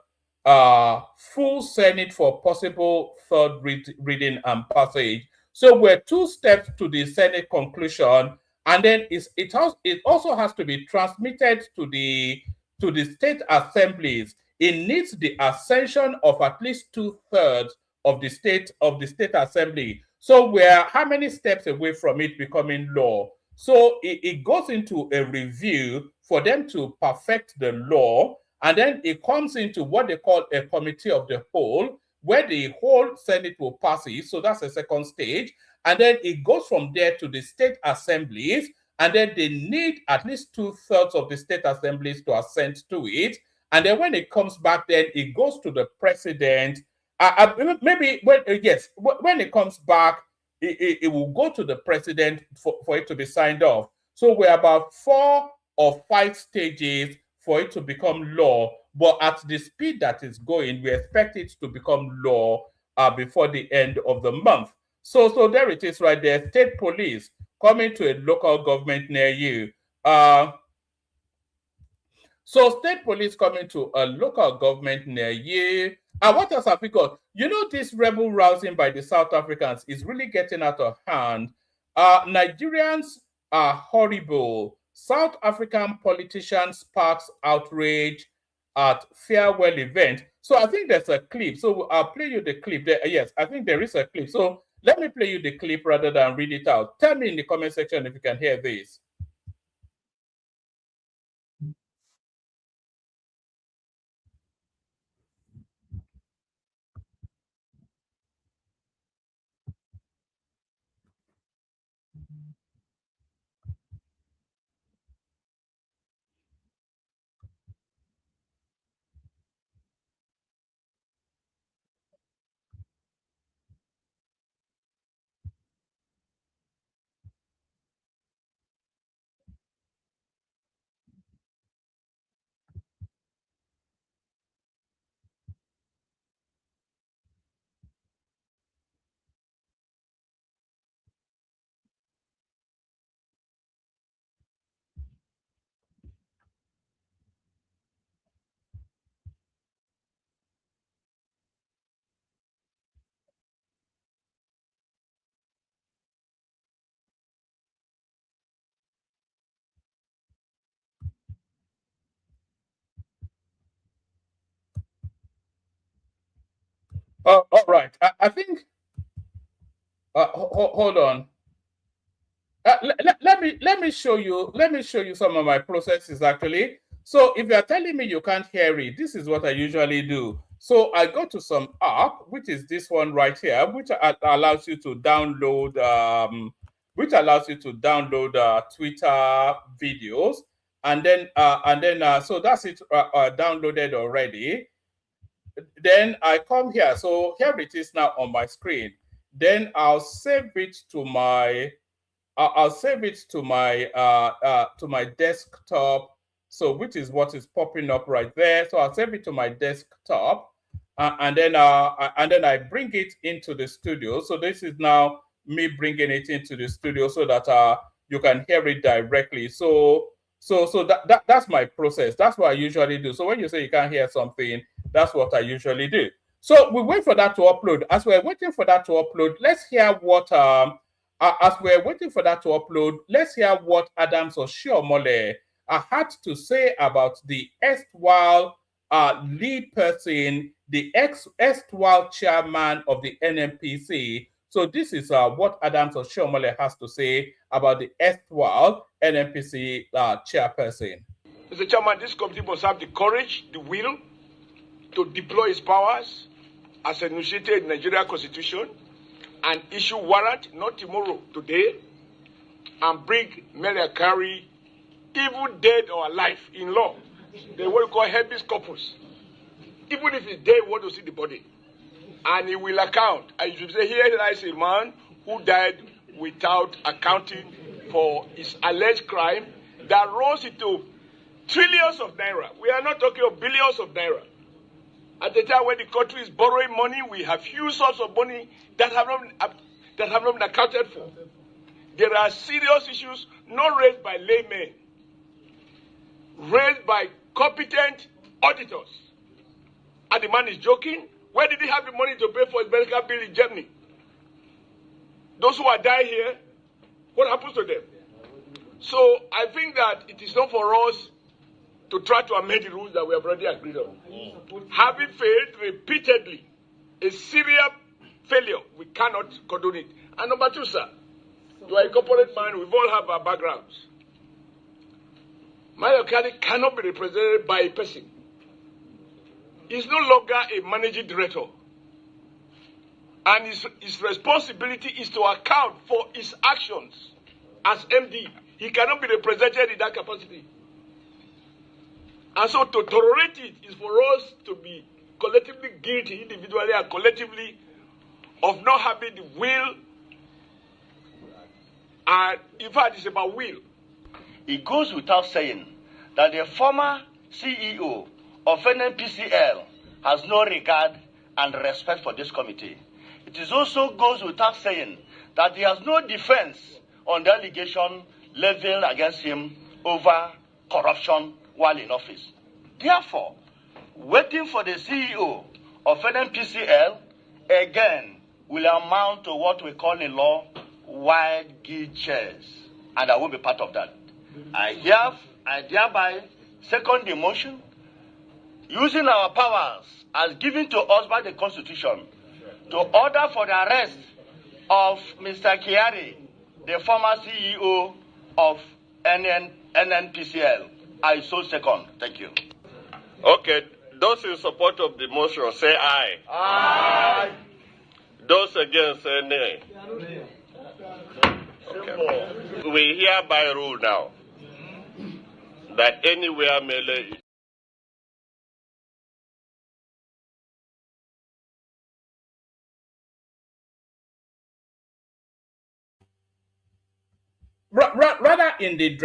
full Senate for possible third reading and passage. So we're 2 steps to the Senate conclusion, and then it also has to be transmitted to the state assemblies. It needs the ascension of at least 2/3 of the state assembly. So we're how many steps away from it becoming law? So it goes into a review for them to perfect the law, and then it comes into what they call a committee of the whole, where the whole Senate will pass it. So that's the second stage. And then it goes from there to the state assemblies, and then they need at least 2/3 of the state assemblies to assent to it. And then when it comes back, then it goes to the president. Maybe when when it comes back, it will go to the president for it to be signed off. So we're about 4 or 5 stages for it to become law. But at the speed that it's going, we expect it to become law before the end of the month. So there it is right there. State police coming to a local government near you. So state police coming to a local government near you. What else have we got? You know, this rebel rousing by the South Africans is really getting out of hand. Nigerians are horrible. South African politician sparks outrage at farewell event. So I think there's a clip. So I'll play you the clip. Yes, I think there is a clip. So let me play you the clip rather than read it out. Tell me in the comment section if you can hear this. All right. I think. Hold on. Let me show you some of my processes actually. So if you're telling me you can't hear it, this is what I usually do. So I go to some app, which is this one right here, which allows you to download Twitter videos, and then so that's it downloaded already. Then I come here. So here it is now on my screen. Then I'll save it to my desktop. So which is what is popping up right there. So I'll save it to my desktop, and then I bring it into the studio. So this is now me bringing it into the studio so that you can hear it directly. So that's my process. That's what I usually do. So when you say you can't hear something, that's what I usually do. So we wait for that to upload. As we're waiting for that to upload, let's hear what as we're waiting for that to upload, let's hear what Adams Oshiomhole had to say about the erstwhile lead person, the erstwhile chairman of the NNPC. So this is what Adams Oshiomhole has to say about the erstwhile NNPC chairperson. Mr. Chairman, this committee must have the courage, the will to deploy its powers as enunciated in the Nigerian Constitution and issue warrant, not tomorrow, today, and bring Mary Akari, even dead or alive, in law. They what we call habeas corpus. Even if he's dead, we want to see the body. And he will account. I should say, here lies a man who died without accounting for his alleged crime that rose into trillions of naira. We are not talking of billions of naira. At the time when the country is borrowing money, we have huge sources of money that have not that have not been accounted for. There are serious issues not raised by laymen, raised by competent auditors. And the man is joking. Where did he have the money to pay for his medical bill in Germany? Those who are dying here, what happens to them? So I think that it is not for us to try to amend the rules that we have already agreed on. Having failed repeatedly, a serious failure, we cannot condone it. And number two, sir, you are a corporate man, we all have our backgrounds. My locality cannot be represented by a person. He's no longer a managing director. And his responsibility is to account for his actions as MD. He cannot be represented in that capacity. And so to tolerate it is for us to be collectively guilty, individually and collectively, of not having the will. And in fact, it's about will. It goes without saying that the former CEO of NNPCL has no regard and respect for this committee. It also goes without saying that he has no defense on the allegation leveled against him over corruption while in office. Therefore, waiting for the CEO of NNPCL again will amount to what we call in law wild geese chairs, and I will be part of that. I thereby second the motion, using our powers as given to us by the Constitution, to order for the arrest of Mr. Kyari, the former CEO of NNPCL. I so second. Thank you. Okay, those in support of the motion say aye. Aye. Those against say nay. Okay. We hereby rule now that anywhere Mele Rather in the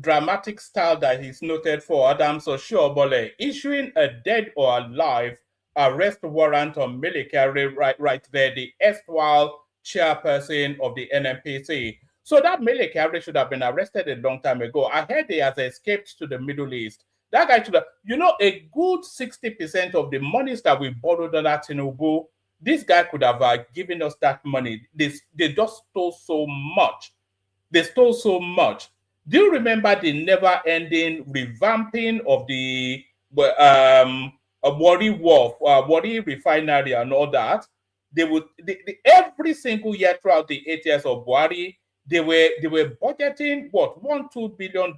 dramatic style that he's noted for, Adams Oshiomhole issuing a dead or alive arrest warrant on Mele Kyari right there, the erstwhile chairperson of the NNPC. So that Mele Kyari should have been arrested a long time ago. I heard he has escaped to the Middle East. That guy should have, a good 60% of the monies that we borrowed on that Tinubu, this guy could have given us that money. They just stole so much. They stole so much. Do you remember the never-ending revamping of the Warri refinery and all that? Every single year throughout the 8 years of Buhari, they were budgeting $1-2 billion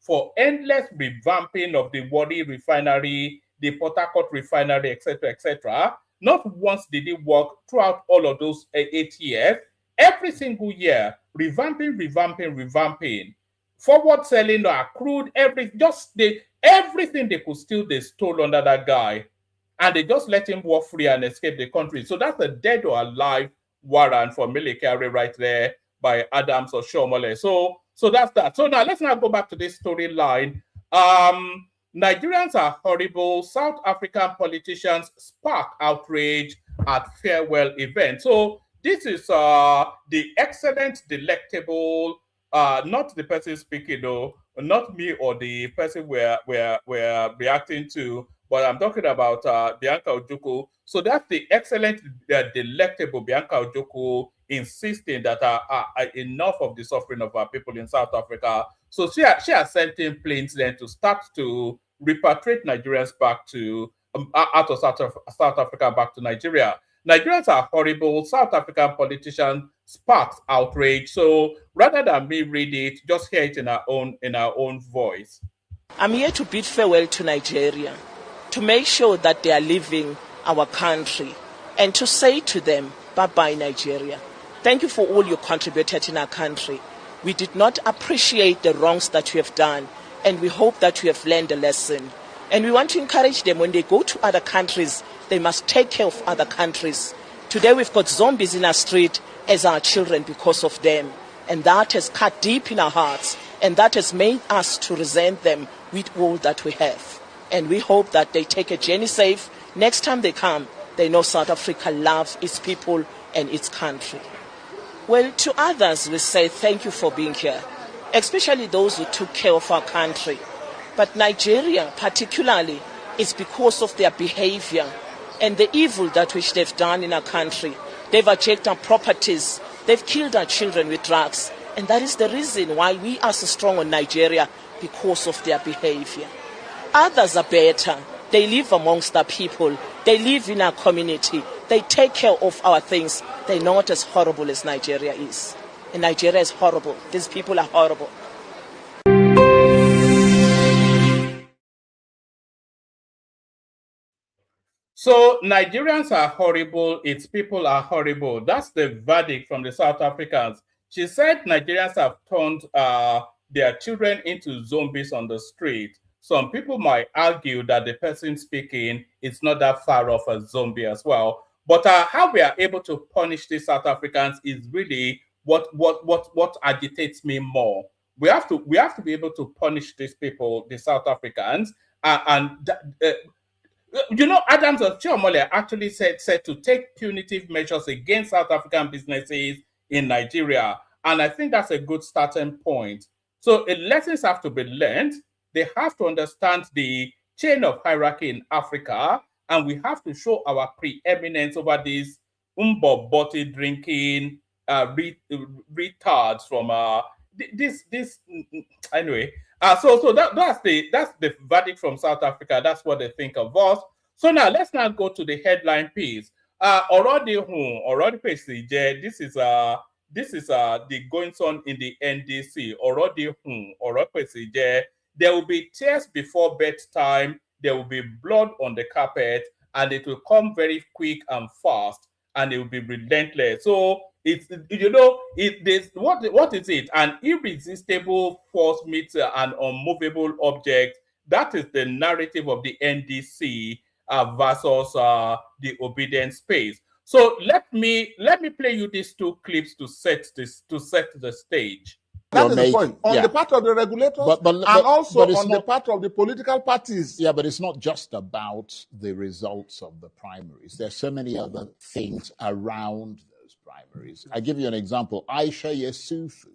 for endless revamping of the Warri refinery, the Port Harcourt refinery, etc., etc. Not once did it work throughout all of those 8 years. Every single year, revamping, forward selling or accrued, everything they could steal, they stole under that guy. And they just let him walk free and escape the country. So that's a dead or alive warrant for Mele Kyari right there by Adams Oshiomhole. So that's that. So now let's go back to this storyline. Nigerians are horrible. South African politicians spark outrage at farewell event. So this is the excellent, delectable, not the person speaking, though, not me or the person we're reacting to, but I'm talking about Bianca Ojukwu. So that's the excellent, delectable Bianca Ojukwu insisting that enough of the suffering of our people in South Africa. So she has sent in planes then to start to repatriate Nigerians back to out of South Africa back to Nigeria. Nigerians are horrible. South African politicians sparks outrage. So rather than me read it, just hear it in our own voice. I'm here to bid farewell to Nigeria, to make sure that they are leaving our country, and to say to them, bye-bye Nigeria. Thank you for all you contributed in our country. We did not appreciate the wrongs that you have done, and we hope that you have learned a lesson. And we want to encourage them when they go to other countries, they must take care of other countries. Today we've got zombies in our street as our children because of them. And that has cut deep in our hearts. And that has made us to resent them with all that we have. And we hope that they take a journey safe. Next time they come, they know South Africa loves its people and its country. Well, to others, we say thank you for being here, especially those who took care of our country. But Nigeria, particularly, is because of their behavior and the evil that which they've done in our country. They've hijacked our properties. They've killed our children with drugs. And that is the reason why we are so strong on Nigeria, because of their behavior. Others are better. They live amongst our people. They live in our community. They take care of our things. They're not as horrible as Nigeria is. And Nigeria is horrible. These people are horrible. So Nigerians are horrible, its people are horrible. That's the verdict from the South Africans. She said Nigerians have turned their children into zombies on the street. Some people might argue that the person speaking is not that far off a zombie as well. But how we are able to punish these South Africans is really what agitates me more. We have to be able to punish these people, the South Africans, you know, Adams of Chiomole actually said to take punitive measures against South African businesses in Nigeria. And I think that's a good starting point. So lessons have to be learned. They have to understand the chain of hierarchy in Africa, and we have to show our preeminence over these bottle drinking retards from this anyway. So that's the verdict from South Africa. That's what they think of us. So now let's now go to the headline piece. Already this is the goings on in the NDC. There will be tears before bedtime. There will be blood on the carpet, and it will come very quick and fast, and it will be relentless. So it's, you know, what is it? An irresistible force meets an unmovable object. That is the narrative of the NDC versus the obedient space. So let me play you these two clips to set the stage. That is the point. On the part of the regulators, and also on the part of the political parties. Yeah, but it's not just about the results of the primaries. There's so many other things around those primaries. I give you an example. Aisha Yesufu,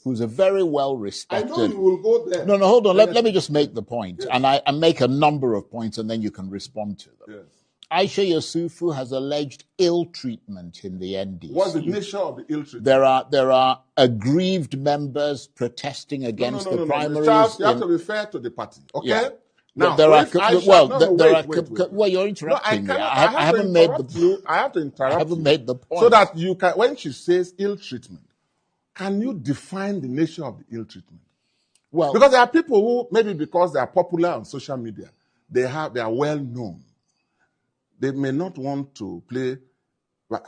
who's a very well-respected... I know you will go there. No, hold on. Let me just make the point. And I make a number of points, and then you can respond to them. Aisha Yesufu has alleged ill treatment in the NDC. What's the nature of the ill treatment? There are aggrieved members protesting against the primaries. Charles, you have to be fair to the party, okay? Yeah. Now, well, you're interrupting me. I haven't made the point. So that you can, when she says ill treatment, can you define the nature of the ill treatment? Well, because there are people who, maybe because they are popular on social media, they are well known. They may not want to play, but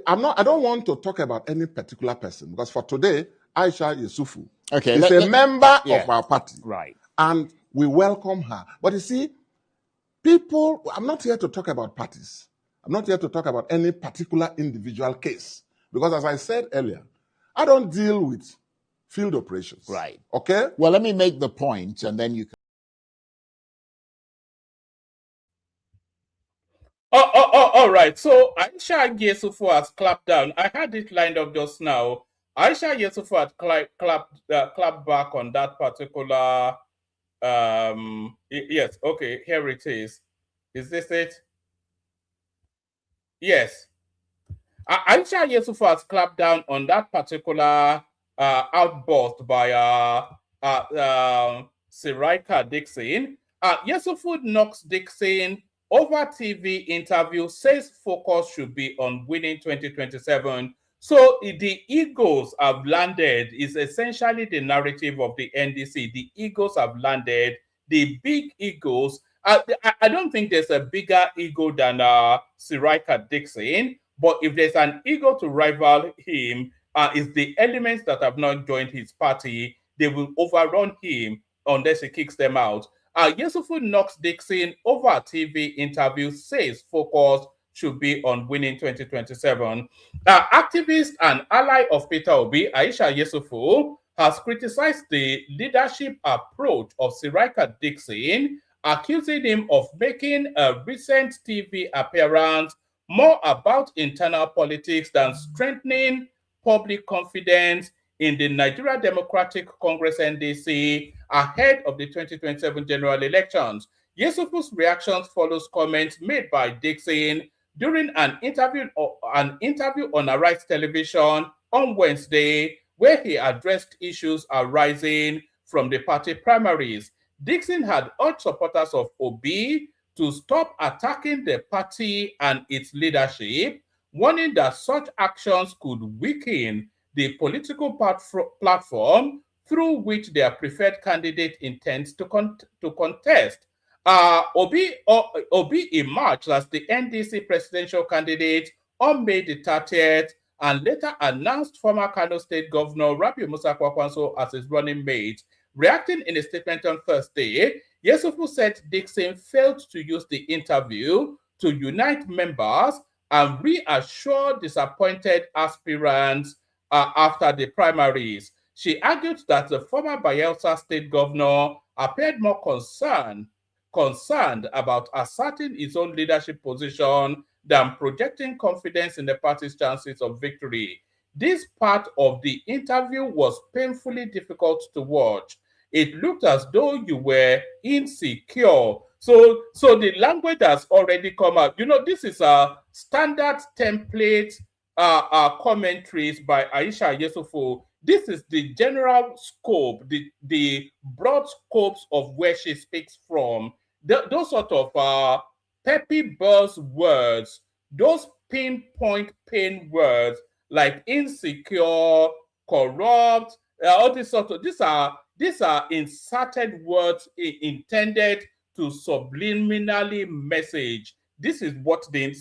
I don't want to talk about any particular person, because for today, Aisha Yesufu is a member of our party. Right. And we welcome her. But you see, people, I'm not here to talk about parties. I'm not here to talk about any particular individual case. Because as I said earlier, I don't deal with field operations. Right. Okay? Well, let me make the point, and then you can. All right. So Aisha Yesufu has clapped down. I had it lined up just now. Aisha Yesufu had clapped back on that particular. Yes. Okay. Here it is. Is this it? Yes. Aisha Yesufu has clapped down on that particular outburst by Seriake Dickson. Yesufu knocks Dickson over TV interview, says focus should be on winning 2027. So the egos have landed is essentially the narrative of the NDC. The egos have landed, the big egos. I don't think there's a bigger ego than Seriake Dickson, but if there's an ego to rival him, it's the elements that have not joined his party. They will overrun him unless he kicks them out. Yesufu knocks Dickson over a TV interview, says focus should be on winning 2027. Activist and ally of Peter Obi, Aisha Yesufu, has criticized the leadership approach of Seriake Dickson, accusing him of making a recent TV appearance more about internal politics than strengthening public confidence in the Nigeria Democratic Congress NDC ahead of the 2027 general elections. Yesufu's reactions follows comments made by Dickson during an interview on Arise Television on Wednesday, where he addressed issues arising from the party primaries. Dickson had urged supporters of Obi to stop attacking the party and its leadership, warning that such actions could weaken the political platform through which their preferred candidate intends to contest. Obi emerged as the NDC presidential candidate on May the 30th and later announced former Kano State Governor Rabiu Musa Kwankwaso as his running mate. Reacting in a statement on Thursday, Yesufu said Dickson failed to use the interview to unite members and reassure disappointed aspirants after the primaries. She argued that the former Bayelsa State Governor appeared more concerned about asserting his own leadership position than projecting confidence in the party's chances of victory. This part of the interview was painfully difficult to watch. It looked as though you were insecure. So the language has already come out. You know, this is a standard template commentaries by Aisha Yesufu. This is the general scope, the broad scopes of where she speaks from. Those sort of peppy buzz words, those pinpoint pain words like insecure, corrupt, all these sort of these are inserted words intended to subliminally message. This is what they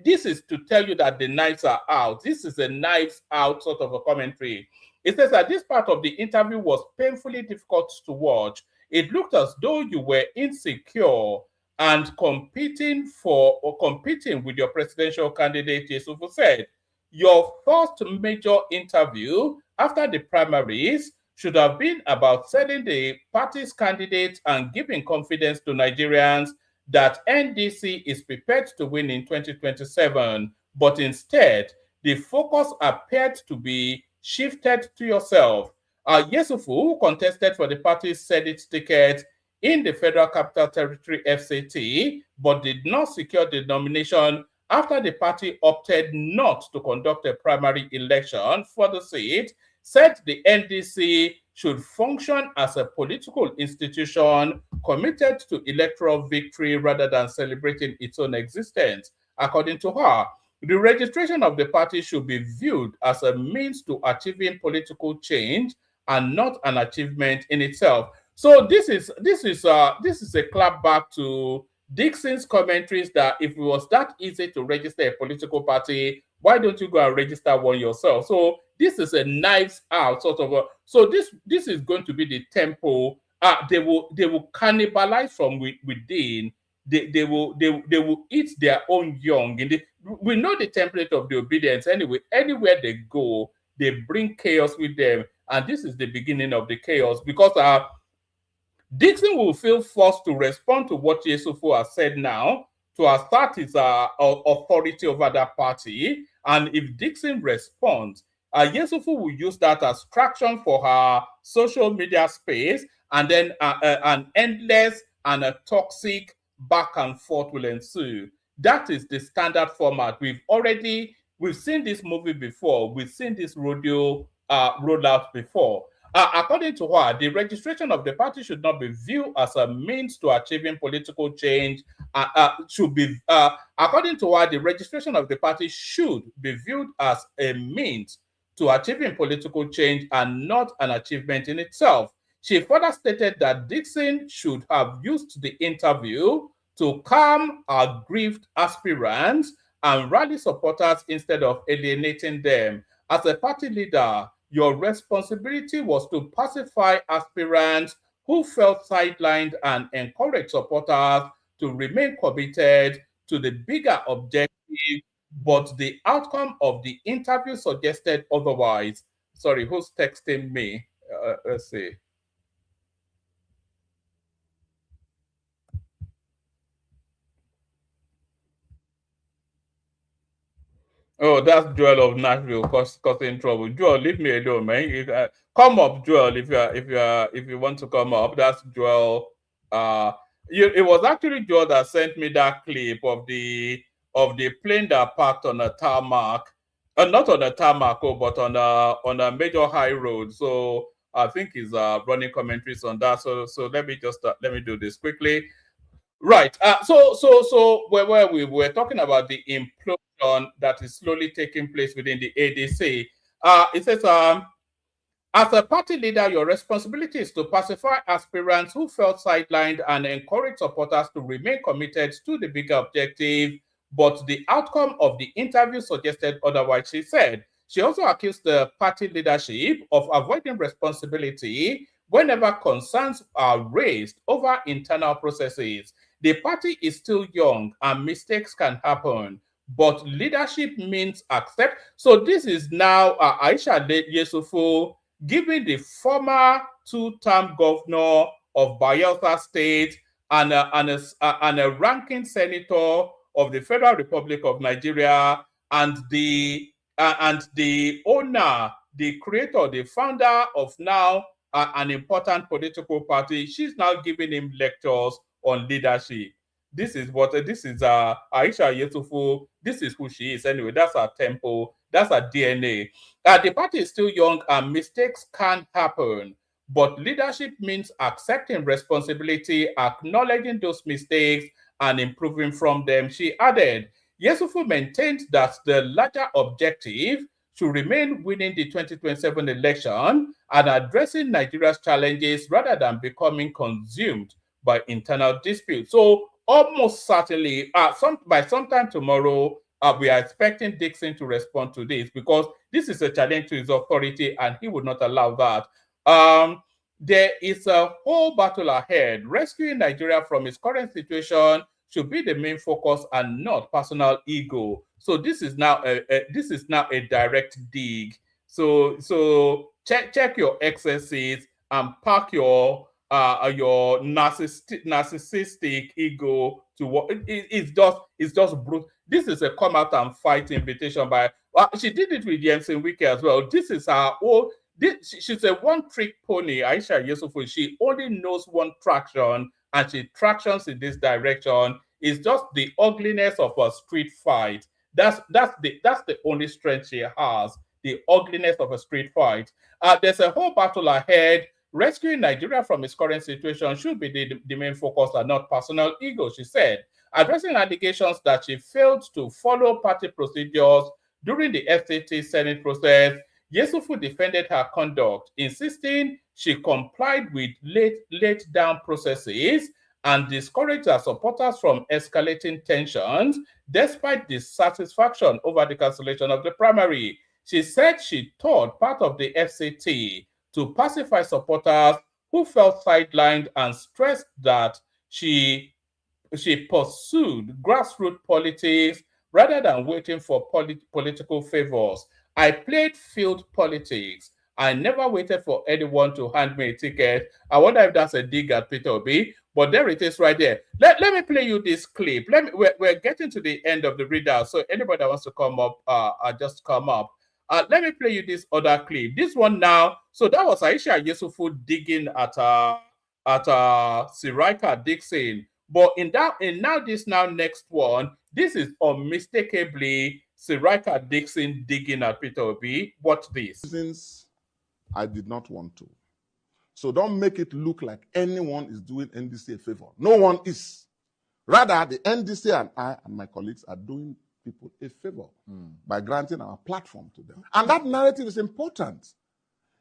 this is to tell you that the knives are out. This is a knives out sort of a commentary. It says that this part of the interview was painfully difficult to watch. It looked as though you were insecure and competing with your presidential candidate, Yesufu said. Your first major interview after the primaries should have been about selling the party's candidates and giving confidence to Nigerians that NDC is prepared to win in 2027. But instead, the focus appeared to be shifted to yourself. Yesufu, who contested for the party's Senate ticket in the Federal Capital Territory FCT, but did not secure the nomination after the party opted not to conduct a primary election for the seat, said the NDC should function as a political institution committed to electoral victory rather than celebrating its own existence. According to her, the registration of the party should be viewed as a means to achieving political change and not an achievement in itself. So this is a clap back to Dickson's commentaries that if it was that easy to register a political party, why don't you go and register one yourself? So this is a knives out sort of so this is going to be the tempo. They will cannibalize from within. They will eat their own young. We know the template of the obedience anyway. Anywhere they go, they bring chaos with them, and this is the beginning of the chaos because Dickson will feel forced to respond to what Yesufu has said now to assert his authority over that party. And if Dickson responds, Yesufu will use that as traction for her social media space, and then an endless and a toxic back and forth will ensue. That is the standard format. We've seen this movie before. We've seen this rodeo rollout before. According to her, the registration of the party should not be viewed as a means to achieving political change. According to her, the registration of the party should be viewed as a means to achieving political change and not an achievement in itself. She further stated that Dickson should have used the interview to calm aggrieved aspirants and rally supporters instead of alienating them. As a party leader, your responsibility was to pacify aspirants who felt sidelined and encourage supporters to remain committed to the bigger objective, but the outcome of the interview suggested otherwise. Sorry, who's texting me? Let's see. Oh, that's Joel of Nashville causing trouble. Joel, leave me alone, man. Come up, Joel, if you want to come up. That's Joel. It was actually Joel that sent me that clip of the plane that parked on a tarmac, not on a tarmac, but on a major high road. So I think he's running commentaries on that. So let me just let me do this quickly. Right. So where we were talking about the implosion that is slowly taking place within the ADC. It says, as a party leader, your responsibility is to pacify aspirants who felt sidelined and encourage supporters to remain committed to the bigger objective. But the outcome of the interview suggested otherwise, she said. She also accused the party leadership of avoiding responsibility whenever concerns are raised over internal processes. The party is still young and mistakes can happen, but leadership means accept. So this is now Aisha Yesufu giving the former two-term governor of Bayelsa State and a ranking senator of the Federal Republic of Nigeria and the owner, the creator, the founder of now an important political party. She's now giving him lectures on leadership. This is Aisha Yesufu. This is who she is anyway. That's her tempo. That's her DNA. The party is still young and mistakes can happen. But leadership means accepting responsibility, acknowledging those mistakes, and improving from them. She added, Yesufu maintained that the larger objective should remain winning the 2027 election and addressing Nigeria's challenges rather than becoming consumed by internal disputes. So almost certainly, by sometime tomorrow, we are expecting Dickson to respond to this because this is a challenge to his authority and he would not allow that. There is a whole battle ahead. Rescuing Nigeria from its current situation should be the main focus and not personal ego. So this is now a direct dig. So check your excesses and park your narcissistic ego to what it's just brutal. This is a come out and fight invitation by she did it with Jensen Wike as well. This is her own. She's a one-trick pony, Aisha Yesufu. She only knows one traction, and she tractions in this direction. It's just the ugliness of a street fight. That's the only strength she has. The ugliness of a street fight. There's a whole battle ahead. Rescuing Nigeria from its current situation should be the main focus and not personal ego, she said. Addressing allegations that she failed to follow party procedures during the FCT Senate process, Yesufu defended her conduct, insisting she complied with laid down processes and discouraged her supporters from escalating tensions despite dissatisfaction over the cancellation of the primary. She said she taught part of the FCT to pacify supporters who felt sidelined and stressed that she pursued grassroots politics rather than waiting for political favors. I played field politics. I never waited for anyone to hand me a ticket. I wonder if that's a dig at Peter Obi, but there it is right there. Let me play you this clip. We're getting to the end of the readout, so anybody that wants to come up, just come up. Let me play you this other clip. This one now. So that was Aisha Yesufu digging at Seriake Dickson. But in this next one, this is unmistakably Seriake Dickson digging at Peter Obi. Watch this. Since I did not want to. So don't make it look like anyone is doing NDC a favor. No one is. Rather, the NDC and I and my colleagues are doing people a favor by granting our platform to them. And that narrative is important.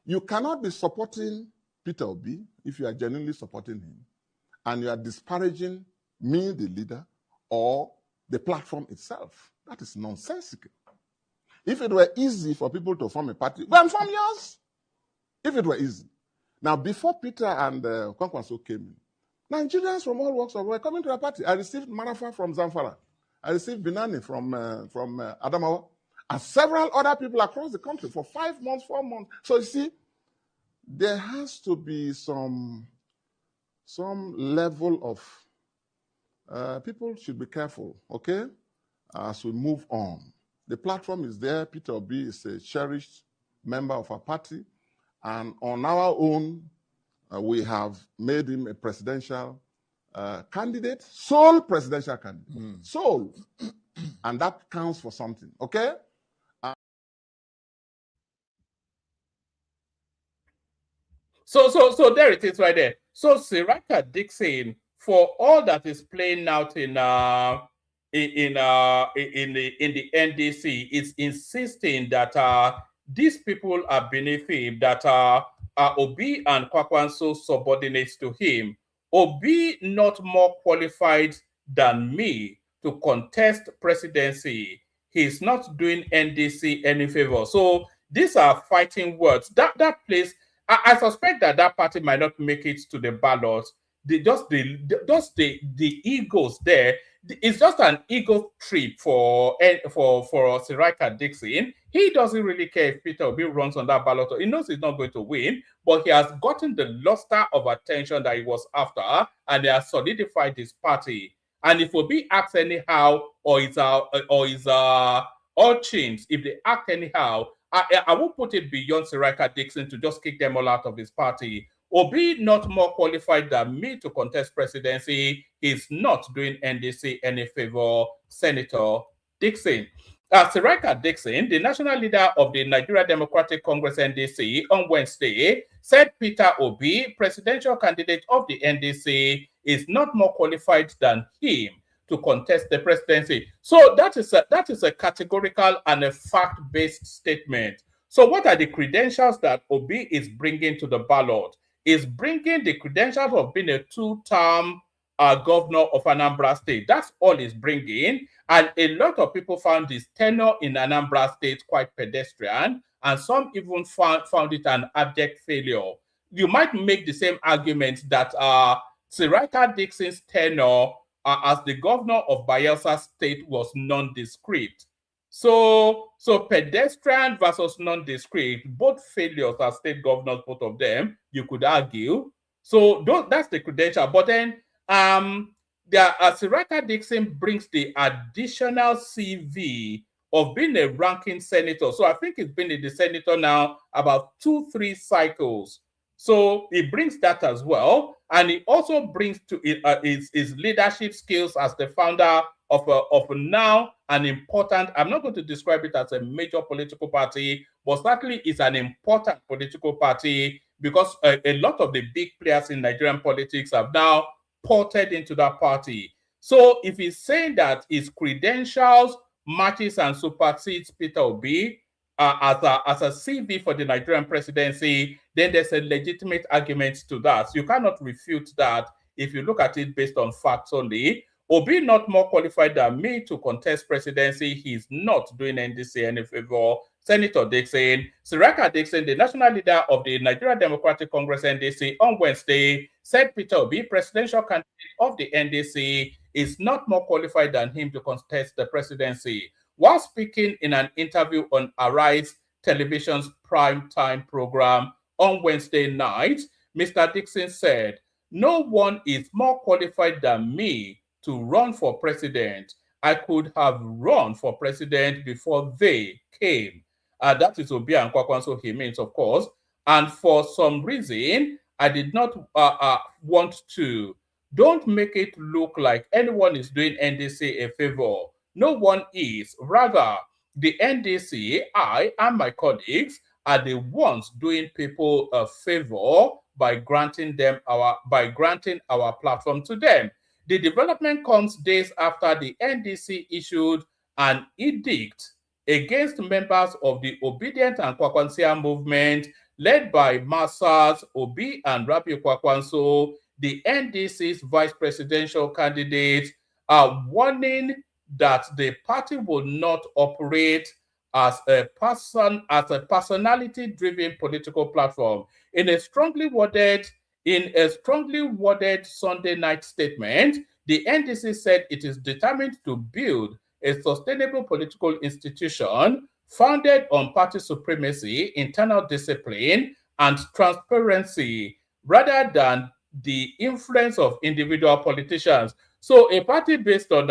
You cannot be supporting Peter Obi if you are genuinely supporting him and you are disparaging me, the leader, or the platform itself. That is nonsensical. If it were easy for people to form a party, well, form yours. If it were easy. Now, before Peter and Kwankwaso came in, Nigerians from all walks of life were coming to the party. I received Marafa from Zamfara. I received Binani from Adamawa, and several other people across the country for 5 months, 4 months. So you see, there has to be some level of people should be careful, okay, as we move on. The platform is there. Peter Obi is a cherished member of our party. And on our own, we have made him a presidential candidate, sole presidential candidate, sole. And that counts for something, okay? So there it is right there. So Seriake Dickson, for all that is playing out in the NDC, is insisting that these people are beneath him, that Obi and Kwankwaso subordinates to him. Obi not more qualified than me to contest presidency. He's not doing NDC any favor. So these are fighting words. That place, I suspect that party might not make it to the ballot. The egos there. It's just an ego trip for Seriake Dickson. He doesn't really care if Peter Obi runs on that ballot. He knows he's not going to win, but he has gotten the luster of attention that he was after, and he has solidified his party. And if Obi acts anyhow, or is all changed, if they act anyhow, I won't put it beyond Seriake Dickson to just kick them all out of his party. Obi not more qualified than me to contest presidency. He's not doing NDC any favor. Senator Dickson. Seriake Dickson, the national leader of the Nigeria Democratic Congress NDC, on Wednesday said Peter Obi, presidential candidate of the NDC, is not more qualified than him to contest the presidency. So that is a categorical and a fact-based statement. So what are the credentials that Obi is bringing to the ballot? Is bringing the credentials of being a two-term governor of Anambra State. That's all he's bringing. And a lot of people found his tenure in Anambra State quite pedestrian, and some even found it an abject failure. You might make the same argument that Seriake Dickson's tenure as the governor of Bayelsa State was nondescript. So pedestrian versus nondescript, both failures as state governors, both of them, you could argue. So that's the credential. But then Seriake Dickson brings the additional CV of being a ranking senator. So I think he's been in the senator now about 2-3 cycles. So he brings that as well. And he also brings to his leadership skills as the founder of now an important, I'm not going to describe it as a major political party, but certainly it's an important political party, because a lot of the big players in Nigerian politics have now ported into that party. So if he's saying that his credentials matches and supersedes Peter Obi as a CV for the Nigerian presidency, then there's a legitimate argument to that. So you cannot refute that if you look at it based on facts only. Obi not more qualified than me to contest presidency. He's not doing NDC any favor. Senator Dickson, Seriake Dickson, the national leader of the Nigeria Democratic Congress NDC, on Wednesday said Peter Obi, presidential candidate of the NDC, is not more qualified than him to contest the presidency. While speaking in an interview on Arise Television's prime time program on Wednesday night, Mr. Dickson said, "No one is more qualified than me to run for president. I could have run for president before they came." That is Obi and Kwankwaso, he means, of course. And for some reason, I did not want to. Don't make it look like anyone is doing NDC a favor. No one is. Rather, the NDC, I and my colleagues, are the ones doing people a favor by granting our platform to them. The development comes days after the NDC issued an edict against members of the Obedient and Kwankwasia movement led by Masas Obi and Rabi Kwankwaso. The NDC's vice presidential candidates are warning that the party will not operate as a personality-driven political platform. In a strongly worded Sunday night statement, the NDC said it is determined to build a sustainable political institution founded on party supremacy, internal discipline, and transparency, rather than the influence of individual politicians. So a party based on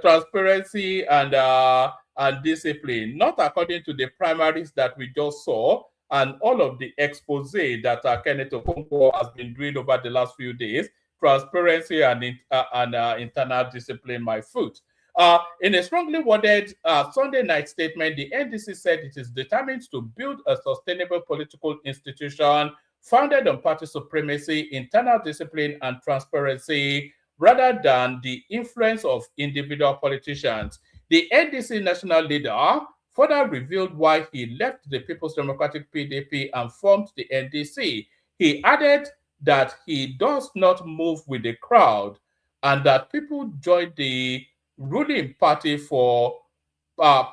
transparency and and discipline, not according to the primaries that we just saw and all of the expose that Kenneth Okonkwo has been doing over the last few days. Transparency and internal discipline, my foot. In a strongly worded Sunday night statement, the NDC said it is determined to build a sustainable political institution founded on party supremacy, internal discipline, and transparency, rather than the influence of individual politicians. The NDC national leader further revealed why he left the People's Democratic PDP and formed the NDC. He added that he does not move with the crowd and that people join the ruling party for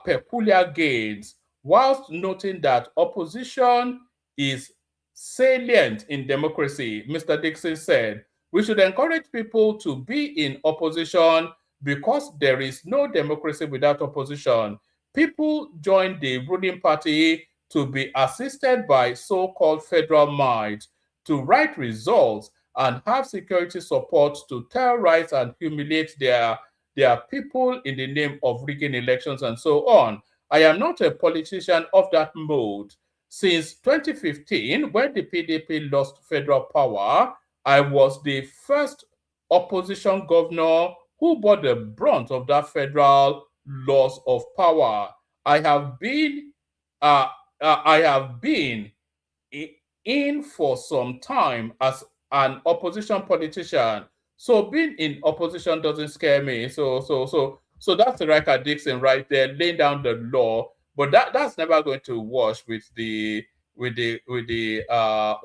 peculiar gains, whilst noting that opposition is salient in democracy. Mr. Dickson said, "We should encourage people to be in opposition because there is no democracy without opposition. People join the ruling party to be assisted by so-called federal might, to write results and have security support to terrorize and humiliate their people in the name of rigging elections and so on. I am not a politician of that mode. Since 2015, when the PDP lost federal power, I was the first opposition governor who bore the brunt of that federal loss of power. I have been in for some time as an opposition politician, so being in opposition doesn't scare me. So that's Seriake Dickson right there, laying down the law. But that's never going to wash with the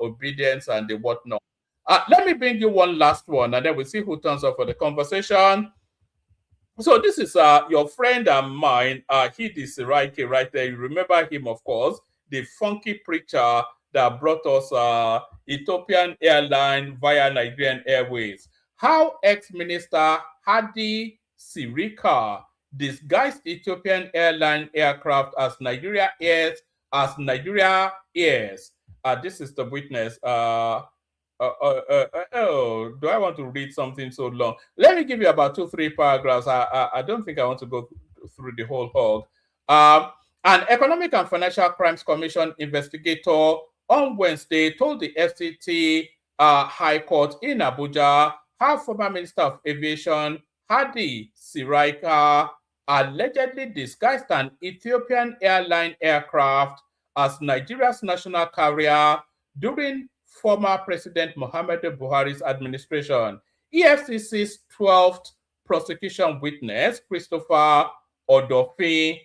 obedience and the whatnot. Let me bring you one last one, and then we'll see who turns up for the conversation. So this is your friend and mine, Hidi Seriake right there. You remember him, of course, the funky preacher that brought us Ethiopian airline via Nigerian Airways. How ex-minister Hadi Seriake disguised Ethiopian airline aircraft as Nigeria Airs. This is the witness. Do I want to read something so long? Let me give you about 2-3 paragraphs. I don't think I want to go through the whole hog. An Economic and Financial Crimes Commission investigator on Wednesday told the FCT High Court in Abuja how former Minister of Aviation Hadi Seriake allegedly disguised an Ethiopian airline aircraft as Nigeria's national carrier during former President Muhammadu Buhari's administration. EFCC's 12th prosecution witness, Christopher Odofin,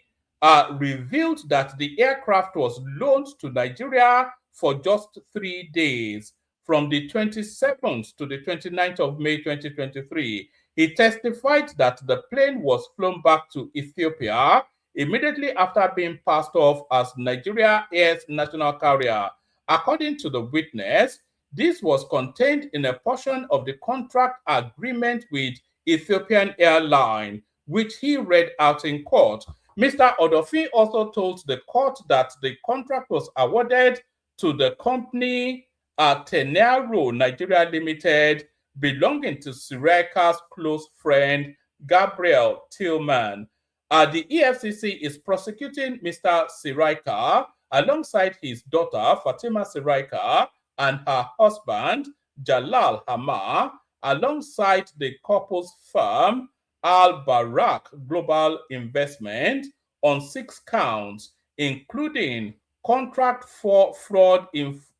revealed that the aircraft was loaned to Nigeria for just 3 days, from the 27th to the 29th of May 2023. He testified that the plane was flown back to Ethiopia immediately after being passed off as Nigeria Air's national carrier. According to the witness, this was contained in a portion of the contract agreement with Ethiopian Airline, which he read out in court. Mr. Odofin also told the court that the contract was awarded to the company Tenero Nigeria Limited, belonging to Seriake's close friend Gabriel Tillman. The EFCC is prosecuting Mr. Seriake alongside his daughter Fatima Seriake and her husband Jalal Hamma, alongside the couple's firm Al Barak Global Investment, on 6 counts, including contract for fraud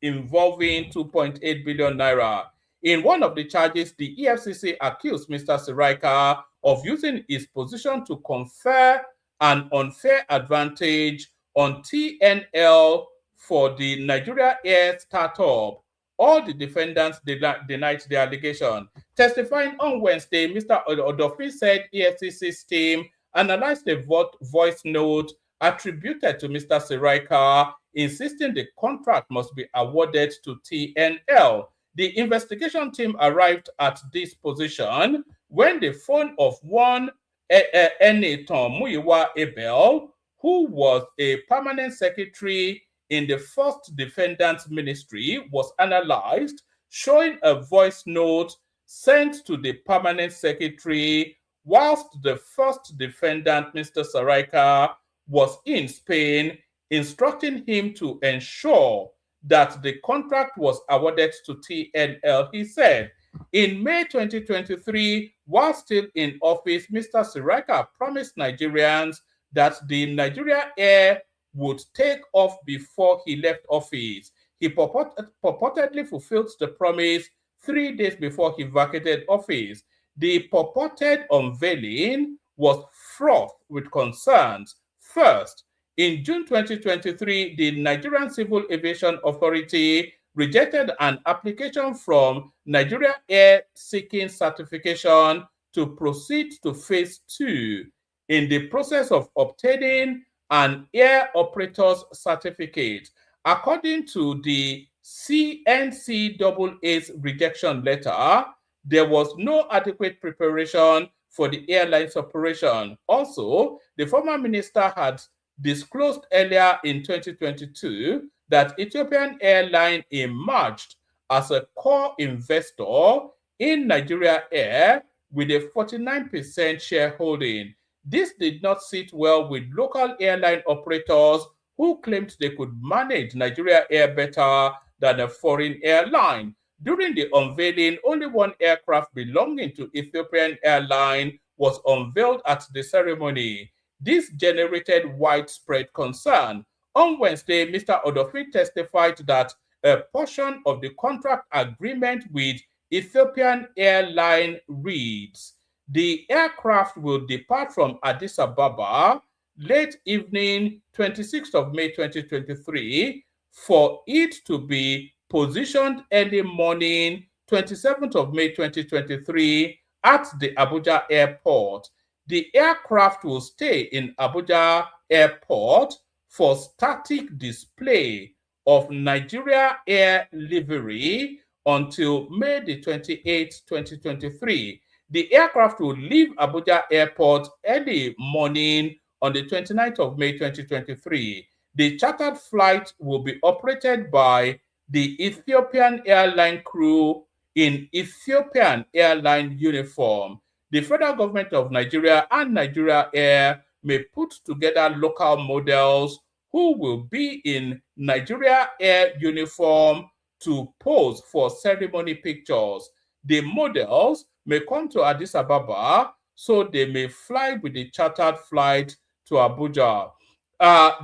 involving 2.8 billion naira. In one of the charges, the EFCC accused Mr. Seriake of using his position to confer an unfair advantage on TNL for the Nigeria Air startup. All the defendants denied the allegation. Testifying on Wednesday, Mr. Odofin said EFCC's team analyzed a voice note attributed to Mr. Seriake, insisting the contract must be awarded to TNL. The investigation team arrived at this position when the phone of one Eniton Muyiwa Abel, who was a permanent secretary in the first defendant's ministry, was analyzed, showing a voice note sent to the permanent secretary, whilst the first defendant, Mr. Seriake, was in Spain, instructing him to ensure that the contract was awarded to TNL. He said, in May 2023, while still in office, Mr. Seriake promised Nigerians that the Nigeria Air would take off before he left office. He purportedly fulfilled the promise 3 days before he vacated office. The purported unveiling was fraught with concerns. First, in June 2023, the Nigerian Civil Aviation Authority rejected an application from Nigeria Air seeking certification to proceed to phase 2 in the process of obtaining an air operator's certificate. According to the CNCAA's rejection letter, there was no adequate preparation for the airline's operation. Also, the former minister had disclosed earlier in 2022 that Ethiopian Airline emerged as a core investor in Nigeria Air with a 49% shareholding. This did not sit well with local airline operators who claimed they could manage Nigeria Air better than a foreign airline. During the unveiling, only one aircraft belonging to Ethiopian Airline was unveiled at the ceremony. This generated widespread concern. On Wednesday, Mr. Odofin testified that a portion of the contract agreement with Ethiopian Airline reads, the aircraft will depart from Addis Ababa late evening 26th of May 2023 for it to be positioned early morning 27th of May 2023 at the Abuja airport. The aircraft will stay in Abuja airport for static display of Nigeria Air livery until May the 28th, 2023. The aircraft will leave Abuja airport early morning on the 29th of May 2023. The chartered flight will be operated by the Ethiopian Airline crew in Ethiopian Airline uniform. The federal government of Nigeria and Nigeria Air may put together local models who will be in Nigeria Air uniform to pose for ceremony pictures. The models may come to Addis Ababa so they may fly with the chartered flight to Abuja.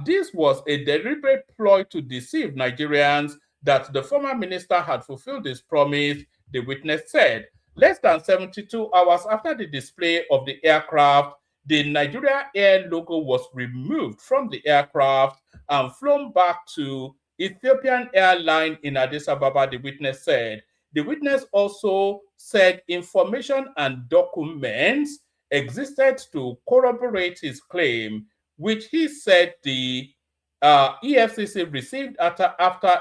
This was a deliberate ploy to deceive Nigerians that the former minister had fulfilled his promise, the witness said. Less than 72 hours after the display of the aircraft, the Nigeria Air logo was removed from the aircraft and flown back to Ethiopian Airline in Addis Ababa, the witness said. The witness also said information and documents existed to corroborate his claim, which he said the EFCC received after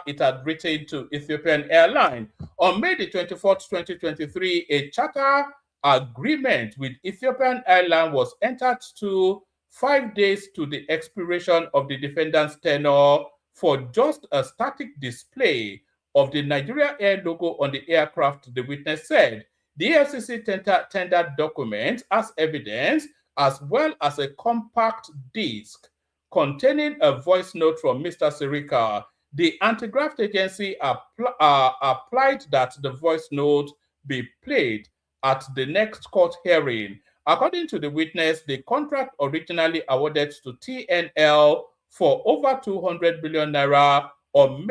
it had written to Ethiopian Airline. On May the 24th, 2023, a charter agreement with Ethiopian Airline was entered to 5 days to the expiration of the defendant's tenure for just a static display of the Nigeria Air logo on the aircraft, the witness said. The EFCC tendered documents as evidence, as well as a compact disc containing a voice note from Mr. Seriake. The anti-graft agency applied that the voice note be played at the next court hearing. According to the witness, the contract originally awarded to TNL for over 200 billion naira on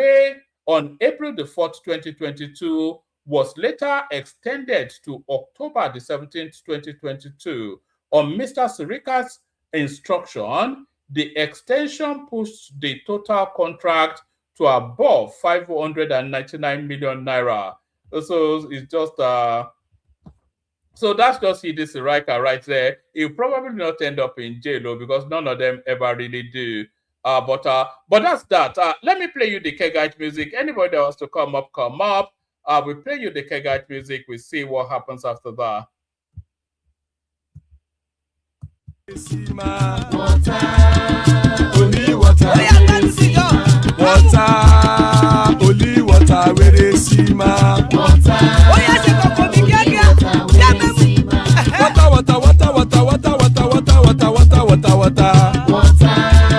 April the 4th, 2022, was later extended to October the 17th, 2022. On Mr. Seriake's instruction, the extension pushed the total contract to above 599 million naira. So it's just so that's just Hidi Seriake right there. He'll probably not end up in jail because none of them ever really do. But that's that. Let me play you the Kegite music. Anybody that wants to come up, come up. We play you the Kegite music. We see what happens after that. Water, only water, only water, where they see ma. Water, water, water, water, water, water, water, water, water, water, water, water.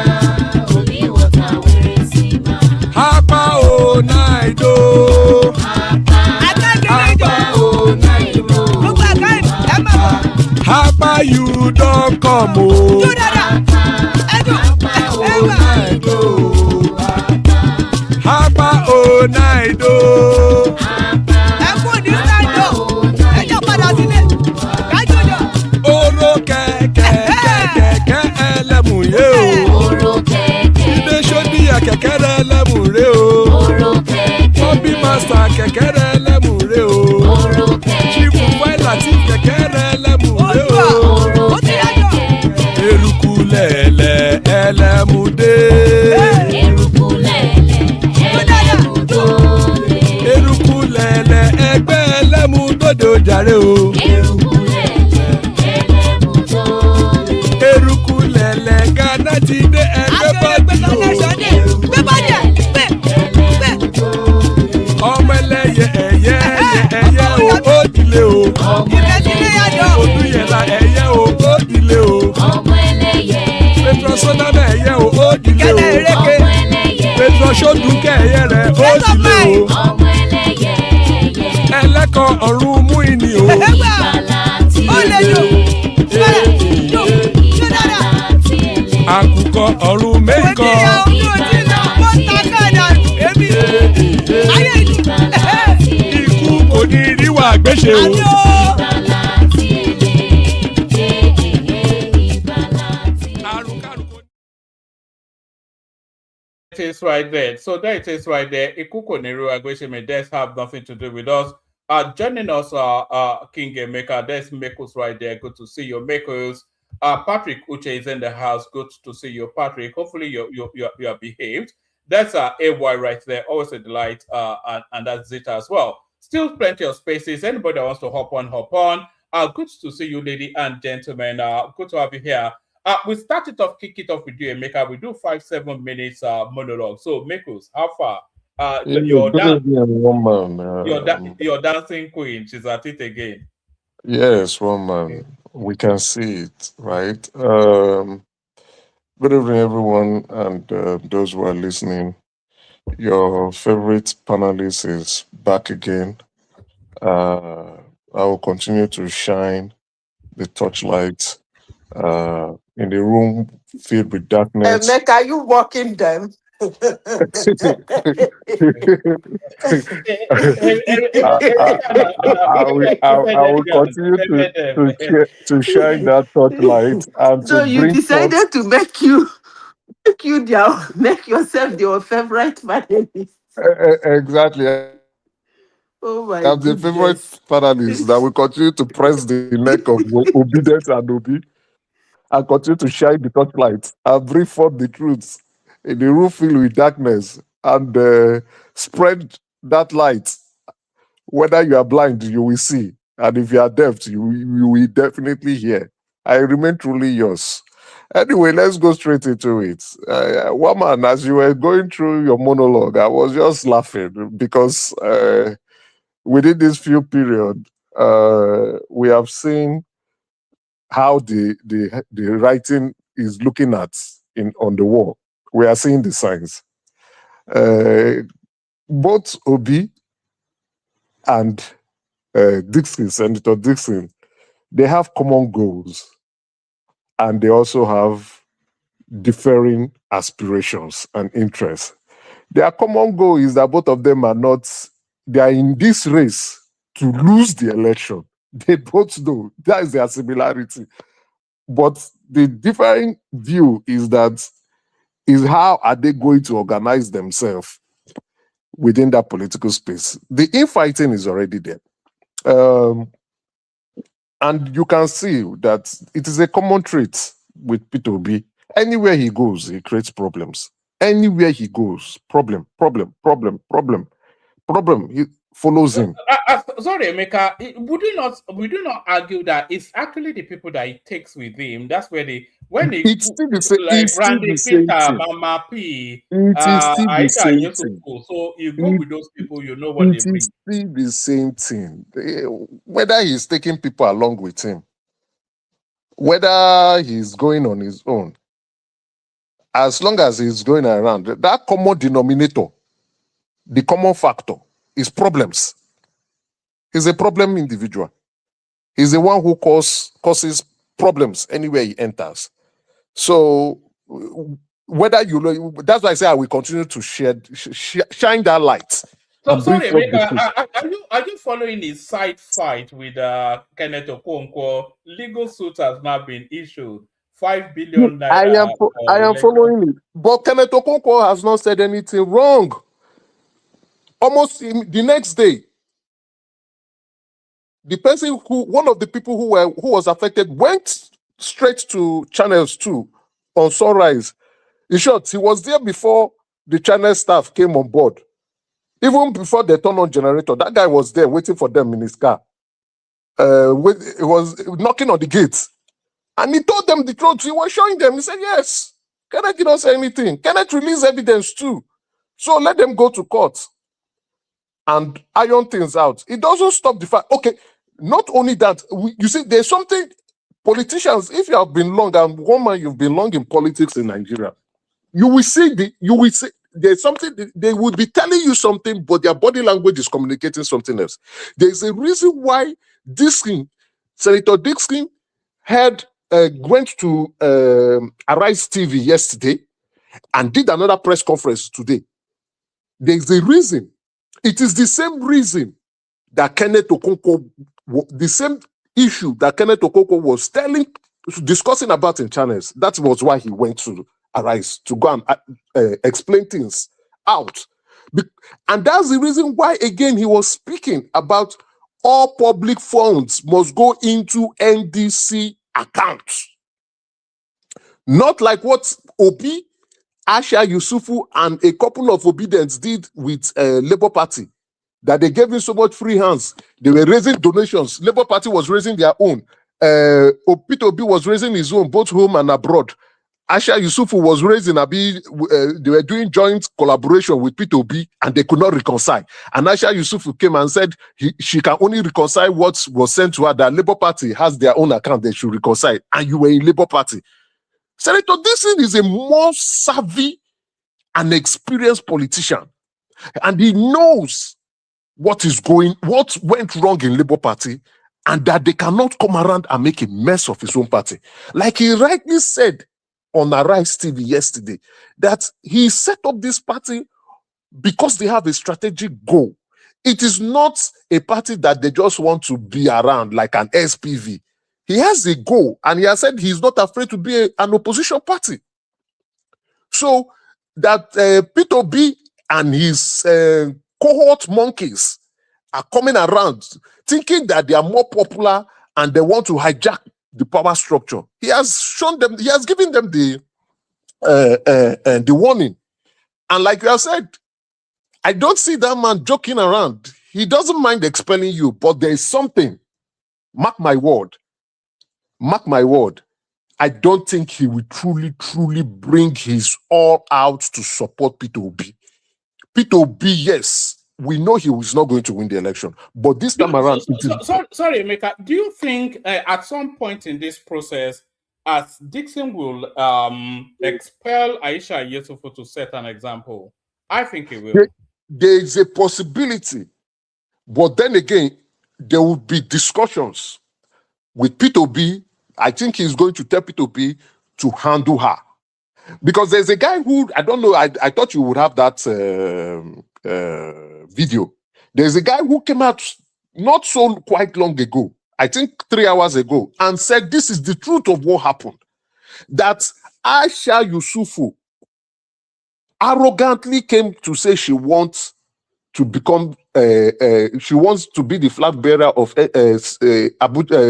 Apa, you don't come. Oh. Apa, oh, Naido. Oro kẹ̀kẹ́ ẹlẹ́mù yé o. Ilé sọ́dí àkẹ́kẹ́ rẹ̀ ẹlẹ́mù rẹ̀ o. Bọ́bí màsà kẹ̀kẹ́ rẹ̀ ẹlẹ́mù rẹ̀ o. Chifu Fáìlà tí kẹ̀kẹ́ rẹ̀ ẹlẹ́mù rẹ̀ o. Eruku lẹ̀lẹ̀ ẹlẹ́mù dé. Eruku lẹ̀lẹ̀ ẹgbẹ́ ẹlẹ́mù dòde ojàre o. Eruku lẹ̀lẹ̀ Ghana ti dé ẹgbẹ́ bọ́ọ̀dì o. Ọmọ ẹlẹ́yẹ ẹyẹ o ó dilé o. Olúyẹ̀lá ẹyẹ o ó dilé o. Petrosoname ẹyẹ o ó dilé o. Petrosodunke ẹyẹ rẹ̀ ó dilé o. Ẹlẹ́kọ̀ ọ̀run mú ìní o. Àkùkọ ọ̀run mẹ́kọ̀. Ikú kò ní ríwà gbéṣe o. It is right there. So there it is right there. Ikuko Neru Agweshime does have nothing to do with us. Joining us, King Emeka, there's Mekos right there. Good to see you, Mekos. Patrick Uche is in the house. Good to see you, Patrick. Hopefully you are behaved. That's AY right there. Always a delight. And that's Zita as well. Still plenty of spaces. Anybody that wants to hop on. Good to see you, lady and gentlemen. Good to have you here. We started off, kick it off with you, Emeka. We do 5-7 minutes monologue. So, Mekos, how far? Your dancing queen. She's at it again. Yes, woman. We can see it, right? Good evening, everyone, and those who are listening. Your favorite panelist is back again. I will continue to shine the torchlight in the room filled with darkness. Emeka, you walking them? I will continue to shine that torchlight and So to you bring decided forth. to make yourself your favorite panelist. Exactly. Oh my I'm the favorite goodness. panelist that will continue to press the neck of obedient and Obi and continue to shine the torchlight and bring forth the truth in the room filled with darkness and spread that light. Whether you are blind, you will see. And if you are deaf, you will definitely hear. I remain truly yours. Anyway, let's go straight into it. Woman, as you were going through your monologue, I was just laughing because within this few period, we have seen how the writing is looking at on the wall. We are seeing the signs. Both Obi and Dickson, Senator Dickson, they have common goals and they also have differing aspirations and interests. Their common goal is that both of them they are in this race to lose the election. They both know that is their similarity. But the differing view is how are they going to organize themselves within that political space. The infighting is already there. And you can see that it is a common trait with Peter Obi. Anywhere he goes, he creates problems. Anywhere he goes, problem. He follows him. Sorry, Emeka. We do not argue that it's actually the people that he takes with him. That's where It's still the same. like It's still Randy the same Peter, thing. Mama P, It is still the Aisha same Yusuf. thing. So you go with those people, you know what It they bring. is still the same thing. Whether he's taking people along with him, whether he's going on his own, as long as he's going around, that common denominator, the common factor, is problems. He's a problem individual. He's the one who causes problems anywhere he enters. So whether you that's why I say I will continue to shine that light. So sorry, Emeka, are you following his side fight with Kenneth Okonkwo? Legal suit has now been issued. 5 billion naira. I am following it. But Kenneth Okonkwo has not said anything wrong. Almost the next day, the person one of the people who was affected went straight to Channels 2 on Sunrise. In short, he was there before the channel staff came on board. Even before they turned on generator, that guy was there waiting for them in his car. He was knocking on the gate. And he told them the truth. He was showing them. He said, yes, Kenneth did not say anything. Kenneth released evidence too. So let them go to court and iron things out. It doesn't stop the fact. Okay, not only that, you see, there's something, politicians, if you have been long, and woman, you've been long in politics in Nigeria, you will see there's something, they will be telling you something, but their body language is communicating something else. There's a reason why Dickson, Senator Dickson, went to Arise TV yesterday and did another press conference today. There's a reason. It is the same reason that Kenneth Okonkwo, the same issue that Kenneth Okonkwo was discussing about in channels. That was why he went to Arise, to go and explain things out. And that's the reason why, again, he was speaking about all public funds must go into NDC accounts. Not like what Obi, Asha Yusufu, and a couple of obedients did with Labour Party, that they gave him so much free hands. They were raising donations. Labour Party was raising their own. Peter Obi was raising his own, both home and abroad. Asha Yusufu was raising they were doing joint collaboration with Peter Obi, and they could not reconcile. And Asha Yusufu came and said she can only reconcile what was sent to her, that Labour Party has their own account, they should reconcile. And you were in Labour Party. Senator Dickson is a more savvy and experienced politician, and he knows what went wrong in Labour Party, and that they cannot come around and make a mess of his own party. Like he rightly said on Arise TV yesterday, that he set up this party because they have a strategic goal. It is not a party that they just want to be around like an SPV. He has a goal, and he has said he's not afraid to be an opposition party. So that Peter Obi and his cohort monkeys are coming around thinking that they are more popular and they want to hijack the power structure. He has shown them, he has given them the warning. And like you have said, I don't see that man joking around. He doesn't mind expelling you, but there is something. Mark my word. Mark my word. I don't think he will truly bring his all out to support Peter Obi. Peter Obi, yes, we know he was not going to win the election, but this time around... Sorry, Emeka, do you think at some point in this process, as Dickson will expel Aisha Yesufu to set an example? I think he will. There is a possibility, but then again, there will be discussions with Peter Obi. I think he's going to tell Peter Obi to handle her. Because there's a guy who, I don't know, I thought you would have that video. There's a guy who came out not so quite long ago, I think 3 hours ago, and said this is the truth of what happened. That Aisha Yusufu arrogantly came to say she wants to become, she wants to be the flag bearer of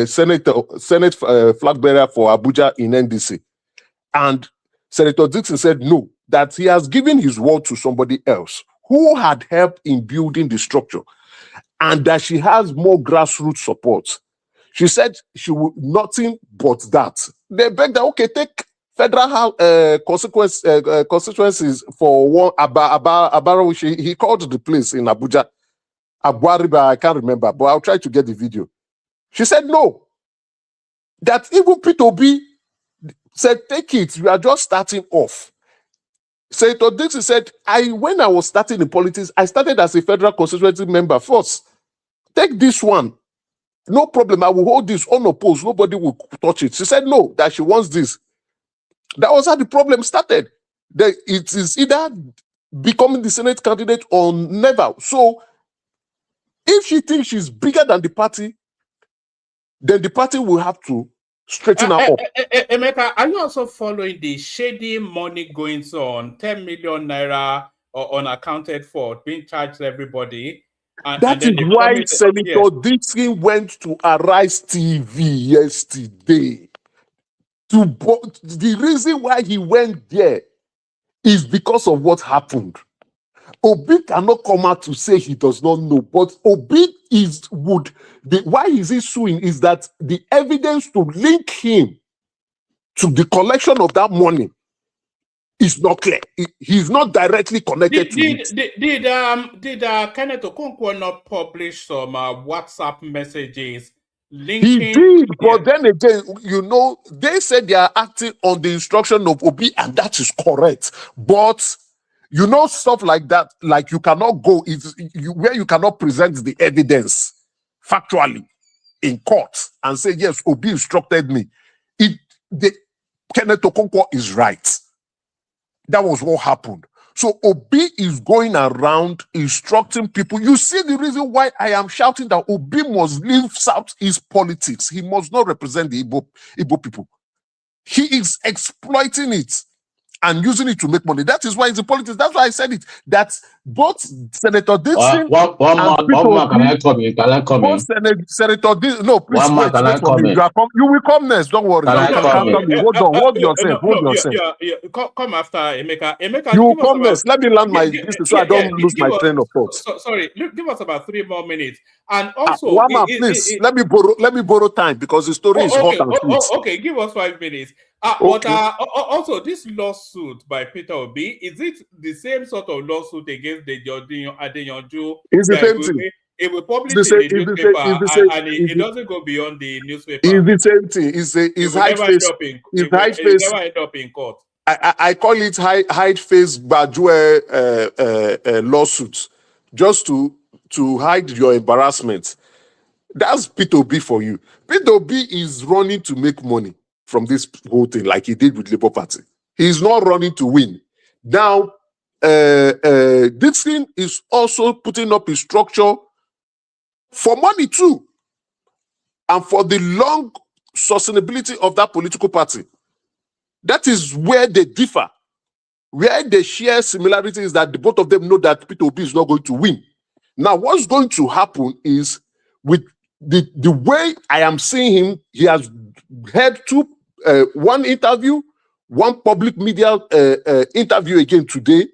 Senate flag bearer for Abuja in NDC. And Senator Dickson said no, that he has given his word to somebody else who had helped in building the structure, and that she has more grassroots support. She said she would nothing but that. They begged that, okay, take federal consequences for one Abara, which he called the place in Abuja. Abuariba, I can't remember, but I'll try to get the video. She said no. That even Peter Obi said, take it, you are just starting off. Senator Dickson said, when I was starting in politics, I started as a federal constituency member first. Take this one. no problem, I will hold this unopposed, nobody will touch it. She said no, that she wants this. That was how the problem started. It is either becoming the Senate candidate or never. So if she thinks she's bigger than the party, then the party will have to straighten her up. Emeka, are you also following the shady money going on, 10 million naira or unaccounted for, being charged to everybody? That is why Senator Dickson went to Arise TV yesterday. The reason why he went there is because of what happened. Obi cannot come out to say he does not know, but Obi why is he suing is that the evidence to link him to the collection of that money is not clear. He's not directly connected to it. Did Kenneth Okonkwo not publish some WhatsApp messages linking? He did, but then again, they said they are acting on the instruction of Obi, and that is correct. But stuff like that, like you cannot go where you cannot present the evidence factually in court and say, yes, Obi instructed me. Kenneth Okonkwo is right. That was what happened. So Obi is going around instructing people. You see the reason why I am shouting that Obi must leave Southeast politics. He must not represent the Igbo people. He is exploiting it and using it to make money. That is why it's in politics. That's why I said it. That both Senator Dickson Senator Dickson. No, please wait for me. You will come next. Don't worry. Hold yourself. Come after Emeka. You will come next. Let me land my business so I don't lose my train of thought. Sorry, give us about 3 more minutes. And also, please let me borrow time because the story is hot and sweet. Okay, give us 5 minutes. But also, this lawsuit by Peter Obi, is it the same sort of lawsuit against the Adeyanju? It's the same thing. It will publish in the newspaper, and it doesn't go beyond the newspaper. It's the same thing. It's hide face. Never end up in court. I call it hide face Bajue lawsuit, just to hide your embarrassment. That's Peter Obi for you. Peter Obi is running to make money from this whole thing, like he did with Labour Party. He's not running to win. Now, Dickson is also putting up his structure for money too, and for the long sustainability of that political party. That is where they differ. Where they share similarities is that the both of them know that Peter Obi is not going to win. Now, what's going to happen is with the way I am seeing him, he has had one interview, one public media interview again today.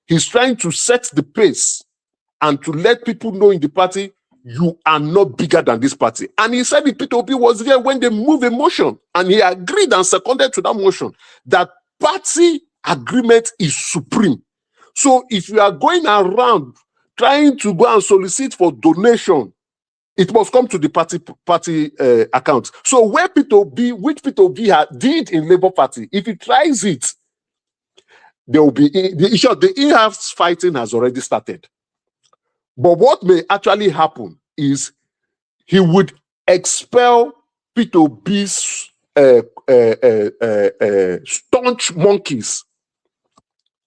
He's trying to set the pace and to let people know in the party, you are not bigger than this party. And he said that Peter Obi was there when they moved a motion, and he agreed and seconded to that motion that party agreement is supreme. So if you are going around trying to go and solicit for donation, it must come to the party account. So where which Peter Obi did in Labour Party, if he tries it, there will be the in-house fighting has already started. But what may actually happen is he would expel Peter Obi's staunch monkeys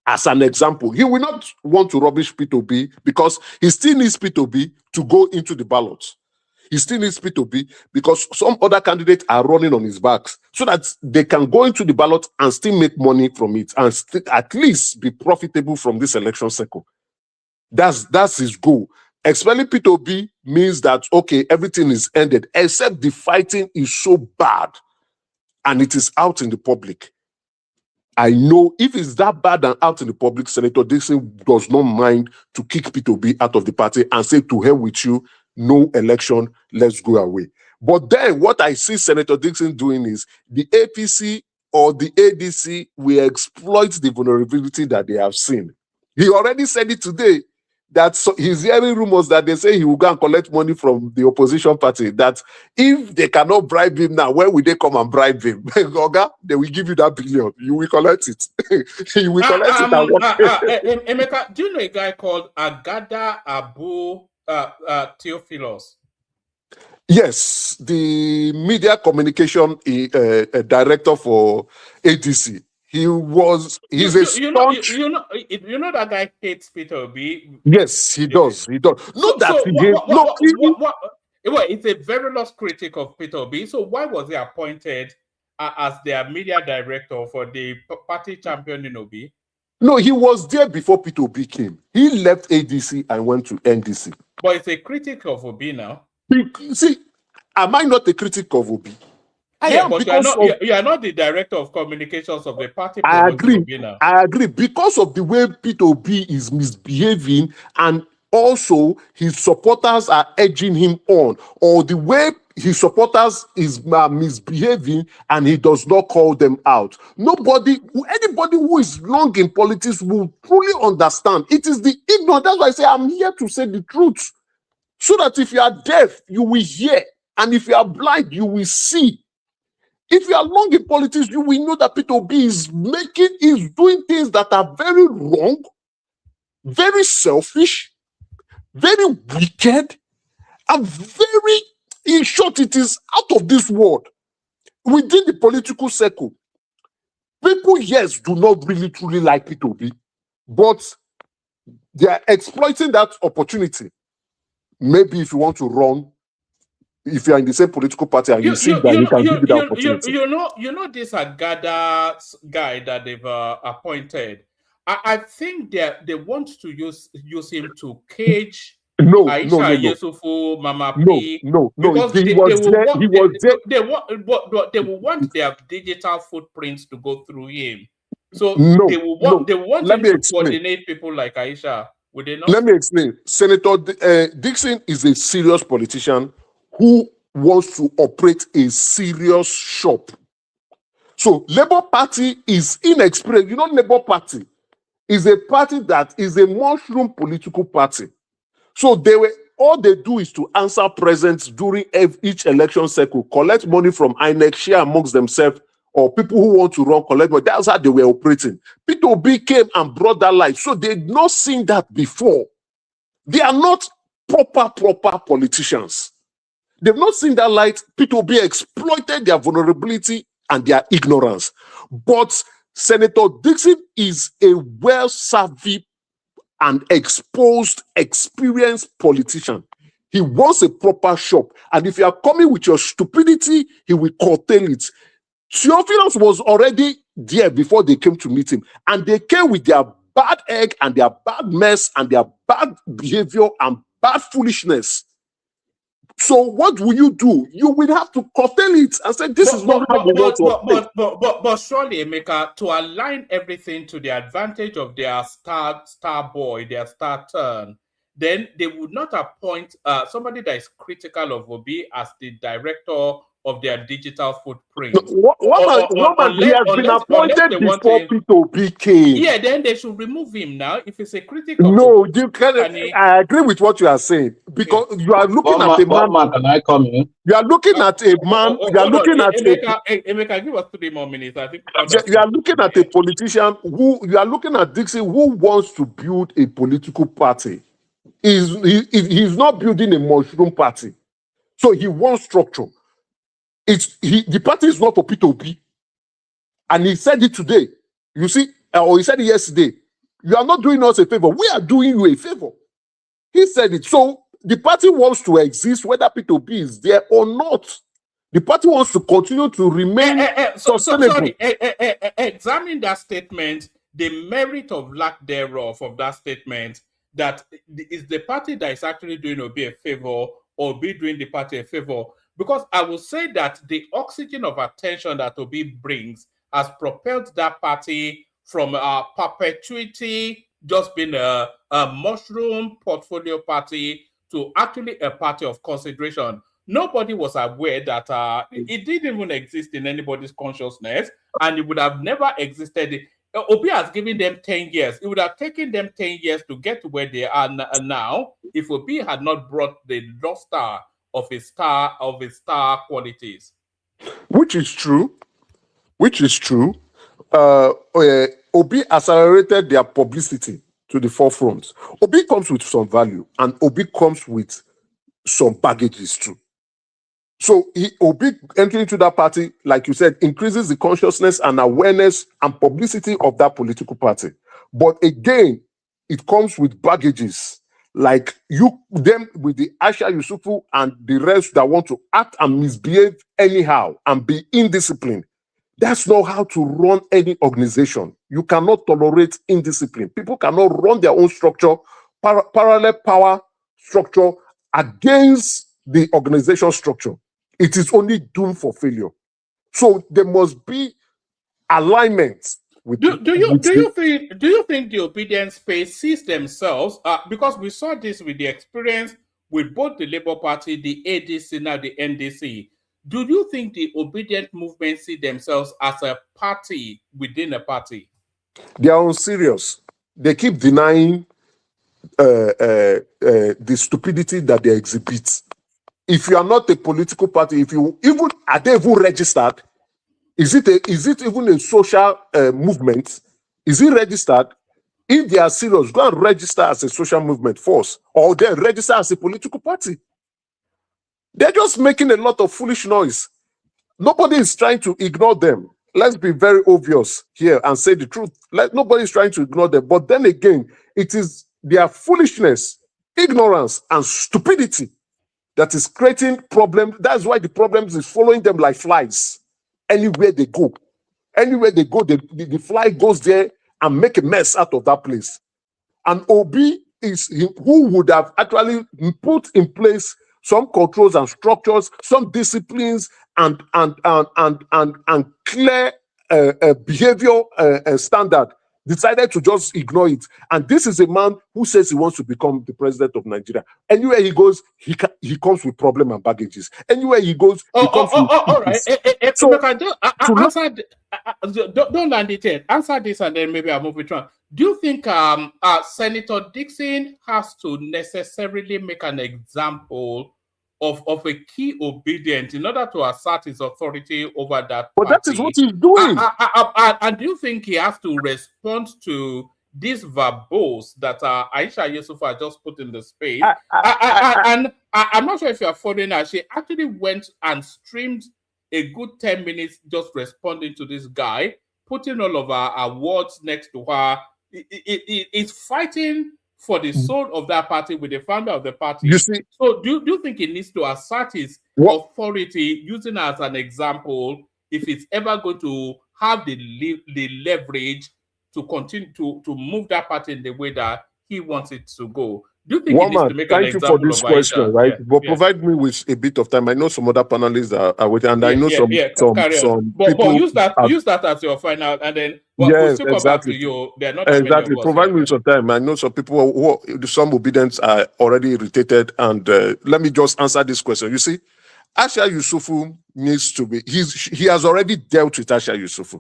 as an example. He will not want to rubbish Peter Obi because he still needs Peter Obi to go into the ballots. He still needs Peter Obi because some other candidates are running on his backs so that they can go into the ballot and still make money from it and at least be profitable from this election cycle. That's his goal. Expelling Peter Obi means that, okay, everything is ended, except the fighting is so bad and it is out in the public. I know if it's that bad and out in the public, Senator Dickson does not mind to kick Peter Obi out of the party and say, to hell with you, no election, let's go away. But then what I see Senator Dickson doing is the APC or the ADC will exploit the vulnerability that they have seen. He already said it today, that he's hearing rumors that they say he will go and collect money from the opposition party, that if they cannot bribe him now, where will they come and bribe him? Oga, they will give you that billion. You will collect it. You will collect it. Emeka, do you know a guy called Agada Abu Theophilus? Yes, the media communication director for ADC. He's a staunch. You know that guy hates Peter Obi. Yes, he does. He does. Not that he hates. No, well, it's a very lost critic of Peter Obi. So why was he appointed as their media director for the party champion in Obi? No, he was there before Peter Obi came. He left ADC and went to NDC. But it's a critic of Obi now. See, am I not a critic of Obi? But you are not the director of communications of the party. I agree. I agree because of the way Peter Obi is misbehaving, and also his supporters are edging him on, or the way his supporters is misbehaving and he does not call them out. Anybody who is long in politics will truly understand. It is the ignorant. That's why I say I'm here to say the truth, so that if you are deaf, you will hear, and if you are blind, you will see. If you are long in politics, you will know that Peter Obi is doing things that are very wrong, very selfish, very wicked, and very, in short, it is out of this world. Within the political circle, people, yes, do not really truly like Peter Obi, but they are exploiting that opportunity. Maybe if you want to run, if you are in the same political party and you see that you can give you that opportunity. You know this Agada guy that they've appointed. I think they want to use him to cage Aisha Yesufu, Mama P. No. Because they will want their digital footprints to go through him. So they will want him to coordinate people like Aisha. Would they not? Let me explain. Senator Dickson is a serious politician who wants to operate a serious shop. So Labour Party is inexperienced. You know, Labour Party is a party that is a mushroom political party. So all they do is to answer presents during each election cycle, collect money from INEC, share amongst themselves, or people who want to run, collect money. That's how they were operating. Peter Obi came and brought that light. So they'd not seen that before. They are not proper politicians. They've not seen that light. Peter Obi exploited their vulnerability and their ignorance. But Senator Dickson is a well-savvy and exposed, experienced politician. He wants a proper shop. And if you are coming with your stupidity, he will curtail it. Theophilus was already there before they came to meet him. And they came with their bad egg and their bad mess and their bad behavior and bad foolishness. So what will you do? You will have to curtail it and say, this is not how we want to. But surely, Emeka, to align everything to the advantage of their star boy, their star turn, then they would not appoint somebody that is critical of Obi as the director of their digital footprint. He has been appointed before Peter Obi came. Yeah, then they should remove him now. If it's a critic. No, you can. I agree with what you are saying, because you are looking at a man. Can I come in? You are looking at a man. You are looking at Emeka, give us 3 more minutes. I think you are looking at a politician you are looking at Dickson, who wants to build a political party. He's not building a mushroom party, so he wants structure. The party is not for Peter Obi, and he said it today. You see, or he said it yesterday. You are not doing us a favor. We are doing you a favor. He said it. So the party wants to exist whether Peter Obi is there or not. The party wants to continue to remain sustainable. Examine that statement, the merit of lack thereof of that statement. That is the party that is actually doing Obi a favor, or be doing the party a favor. Because I will say that the oxygen of attention that Obi brings has propelled that party from perpetuity, just being a mushroom portfolio party, to actually a party of consideration. Nobody was aware that it didn't even exist in anybody's consciousness, and it would have never existed. Obi has given them 10 years. It would have taken them 10 years to get to where they are now if Obi had not brought the luster of his star qualities. Which is true. Obi accelerated their publicity to the forefront. Obi comes with some value, and Obi comes with some baggages too. So Obi entering into that party, like you said, increases the consciousness and awareness and publicity of that political party. But again, it comes with baggages. Like them with the Aisha Yusufu and the rest that want to act and misbehave anyhow and be indisciplined. That's not how to run any organization. You cannot tolerate indiscipline. People cannot run their own structure, parallel power structure against the organization structure. It is only doomed for failure. So there must be alignment. Do you think the obedience space sees themselves because we saw this with the experience with both the Labour Party, the ADC, now the NDC. Do you think the obedient movement see themselves as a party within a party? They are unserious. They keep denying the stupidity that they exhibit. If you are not a political party, are they even registered? Is it even a social movement? Is it registered? If they are serious, go and register as a social movement first, or then register as a political party. They're just making a lot of foolish noise. Nobody is trying to ignore them. Let's be very obvious here and say the truth. Nobody is trying to ignore them. But then again, it is their foolishness, ignorance, and stupidity that is creating problems. That's why the problems is following them like flies. Anywhere they go, the fly goes there and make a mess out of that place. And Obi is who would have actually put in place some controls and structures, some disciplines, and clear behavior standard. Decided to just ignore it. And this is a man who says he wants to become the president of Nigeria. Anywhere he goes, he comes with problem and baggages. Anywhere he goes, he comes with all right. So, don't land it yet. Answer this and then maybe I'll move it on. Do you think Senator Dickson has to necessarily make an example of a key obedient in order to assert his authority over that but party? That is what he's doing. And do you think he has to respond to these verbose that Aisha Yusufa just put in the space? And I'm not sure if you're following her. She actually went and streamed a good 10 minutes just responding to this guy, putting all of her words next to her. It's fighting for the soul of that party with the founder of the party. You see, so do you think he needs to assert his authority using her as an example if it's ever going to have the leverage to continue to move that party in the way that he wants it to go? Do you think he needs to make an example? Thank you for this question, right? Yeah, but provide me with a bit of time. I know some other panelists are waiting, and I know some people. But use that as your final, and then we'll still come back to you. They're not exactly. Provide me with some time. I know some people some obedience are already irritated, and let me just answer this question. You see, Aisha Yusufu needs to be. He has already dealt with Aisha Yusufu.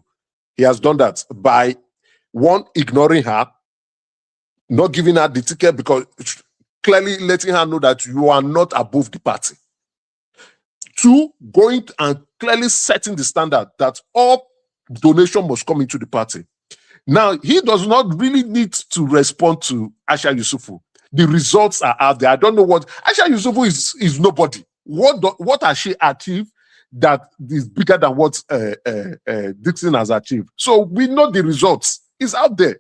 He has done that by one, ignoring her, not giving her the ticket because clearly letting her know that you are not above the party. Two, going and clearly setting the standard that all donation must come into the party. Now, he does not really need to respond to Aisha Yusufu. The results are out there. I don't know what Aisha Yusufu is nobody. What has she achieved that is bigger than what Dickson has achieved? So we know the results. It's out there.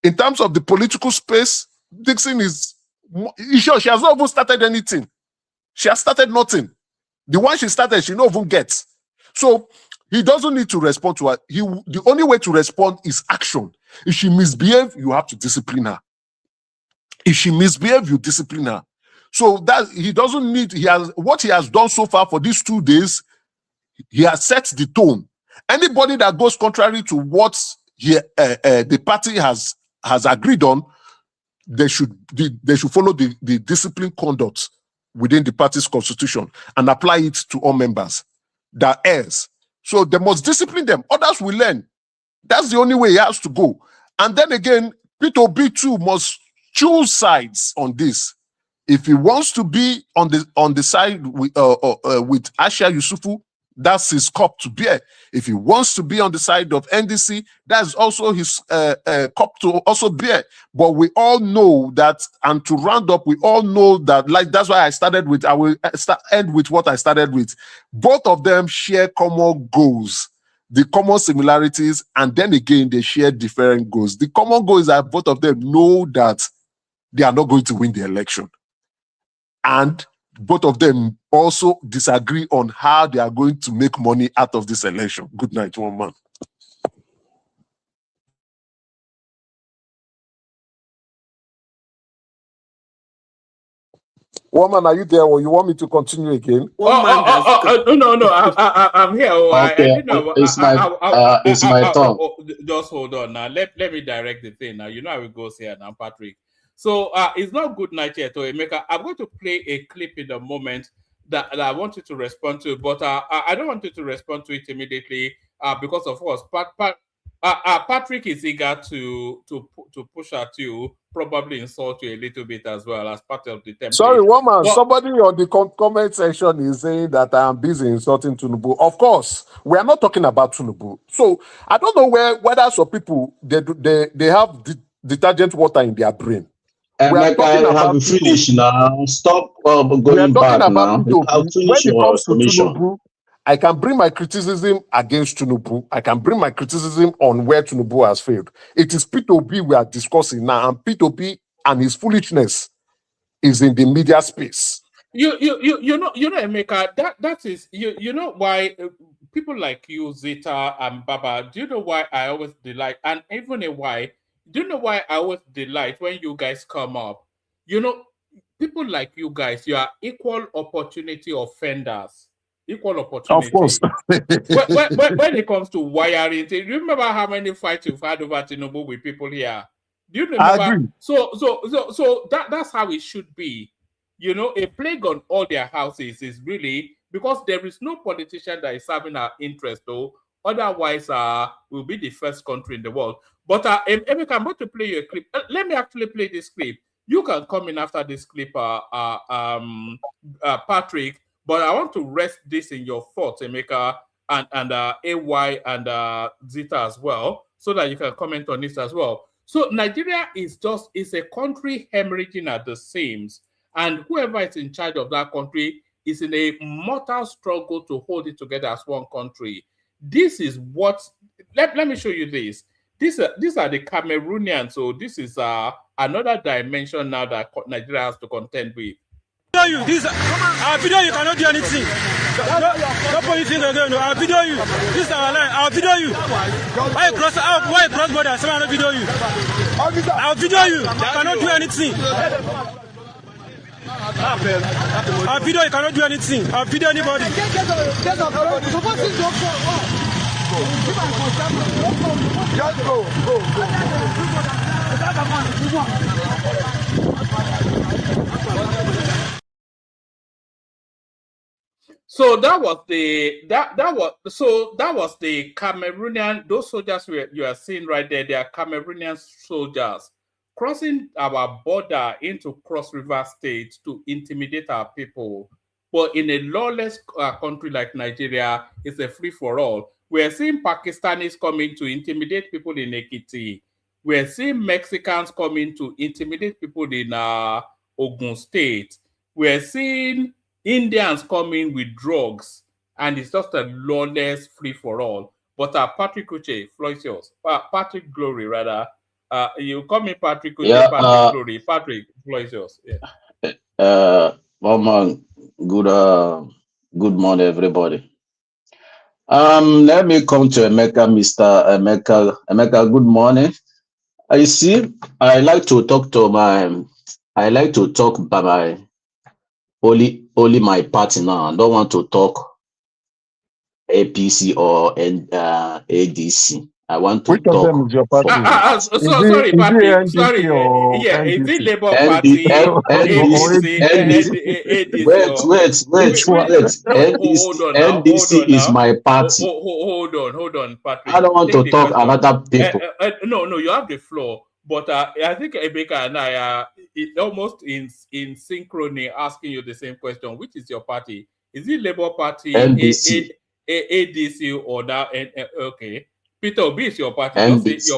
In terms of the political space, Dickson is sure she has not even started anything. She has started nothing. The one she started, she not even gets. So he doesn't need to respond to her. The only way to respond is action. If she misbehaves, you have to discipline her. If she misbehaves, you discipline her. So that he doesn't need. What he has done so far for these 2 days, he has set the tone. Anybody that goes contrary to what the party has agreed on, they should follow the discipline conduct within the party's constitution and apply it to all members that heirs. So they must discipline them. Others will learn. That's the only way he has to go. And then again, P2B too must choose sides on this. If he wants to be on the side with Aisha Yusufu, That's his cup to bear. If he wants to be on the side of NDC, that's also his cup to also bear. But we all know that, and to round up, we all know that, like, that's why I started with, I will end with what I started with. Both of them share common goals, the common similarities, and then again, they share different goals. The common goal is that both of them know that they are not going to win the election. And both of them also disagree on how they are going to make money out of this election. Good night, one man. Woman, are you there, or you want me to continue again? No. I'm here. Okay, it's my turn. Just hold on now. Let me direct the thing now. You know how it goes here now, Patrick. So it's not good night yet, Emeka. I'm going to play a clip in the moment that I want you to respond to, but I don't want you to respond to it immediately because, of course, Patrick is eager to push at you, probably insult you a little bit as well as part of the template. Sorry, woman, somebody on the comment section is saying that I am busy insulting Tinubu. Of course, we are not talking about Tinubu. So I don't know whether some people they have detergent water in their brain. Like I have finished now. Stop going back now. When it comes to Tinubu, I can bring my criticism against Tinubu. I can bring my criticism on where Tinubu has failed. It is P2B we are discussing now, and P2B and his foolishness is in the media space. You know, Emeka, that is you know why people like you, Zita and Baba. Do you know why I always delight, and even why? Do you know why I always delight when you guys come up? You know, people like you guys, you are equal opportunity offenders. Equal opportunity. Of course. when it comes to wiring, do you remember how many fights you've had over Tinubu with people here? Do you remember? I agree. So that's how it should be. You know, a plague on all their houses is really because there is no politician that is serving our interest, though. Otherwise, we'll be the first country in the world. But Emeka, I'm going to play you a clip. Let me actually play this clip. You can come in after this clip, Patrick. But I want to rest this in your thoughts, Emeka, and AY and Zita as well, so that you can comment on this as well. So Nigeria is a country hemorrhaging at the seams, and whoever is in charge of that country is in a mortal struggle to hold it together as one country. This is what. Let me show you this. These are the Cameroonians. So this is another dimension now that Nigeria has to contend with. You this our video, you cannot do anything. No anything again. I'll video you. This is our line. I'll video you. Why cross border? Someone will video you. I'll video you. You cannot do anything. Our video, you cannot do anything. I'll video anybody. Just go. So that was the Cameroonian. Those soldiers you are seeing right there, they are Cameroonian soldiers crossing our border into Cross River State to intimidate our people. But in a lawless country like Nigeria, it's a free for all. We're seeing Pakistanis coming to intimidate people in Ekiti. We're seeing Mexicans coming to intimidate people in Ogun State. We're seeing Indians coming with drugs, and it's just a lawless free-for-all. But Patrick Uche, floor is yours. Patrick Glory, rather. You call me Patrick Uche, yeah, Patrick Glory. Patrick, floor is yours. Yeah. Mama, good morning, everybody. Let me come to Emeka, Mr. Emeka, good morning. I see, I like to talk by my only my party now. I don't want to talk APC or ADC. I want to talk. Which of them is your party? Sorry, Patrick. Sorry. Yeah, is it Labour Party? NDC is my party. Hold on, Patrick. I don't want to talk another people. No, you have the floor. But I think Emeka and I are almost in synchrony asking you the same question. Which is your party? Is it Labour Party, NDC. ADC or that. Okay, Peter Obi is your party. NDC,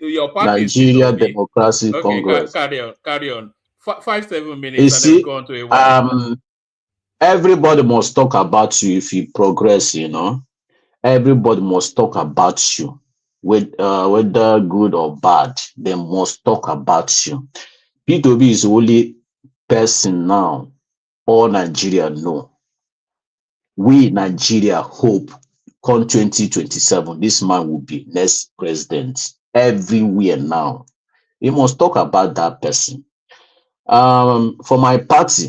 Your party Nigeria is Peter Obi. Democratic Congress. Carry on. 5-7 minutes, You and see, then go on to a one. everybody must talk about you if you progress. Everybody must talk about you, whether good or bad. They must talk about you. P2B is the only person now all Nigeria know. We Nigeria hope come 2027, this man will be next president everywhere now. You must talk about that person. For my party,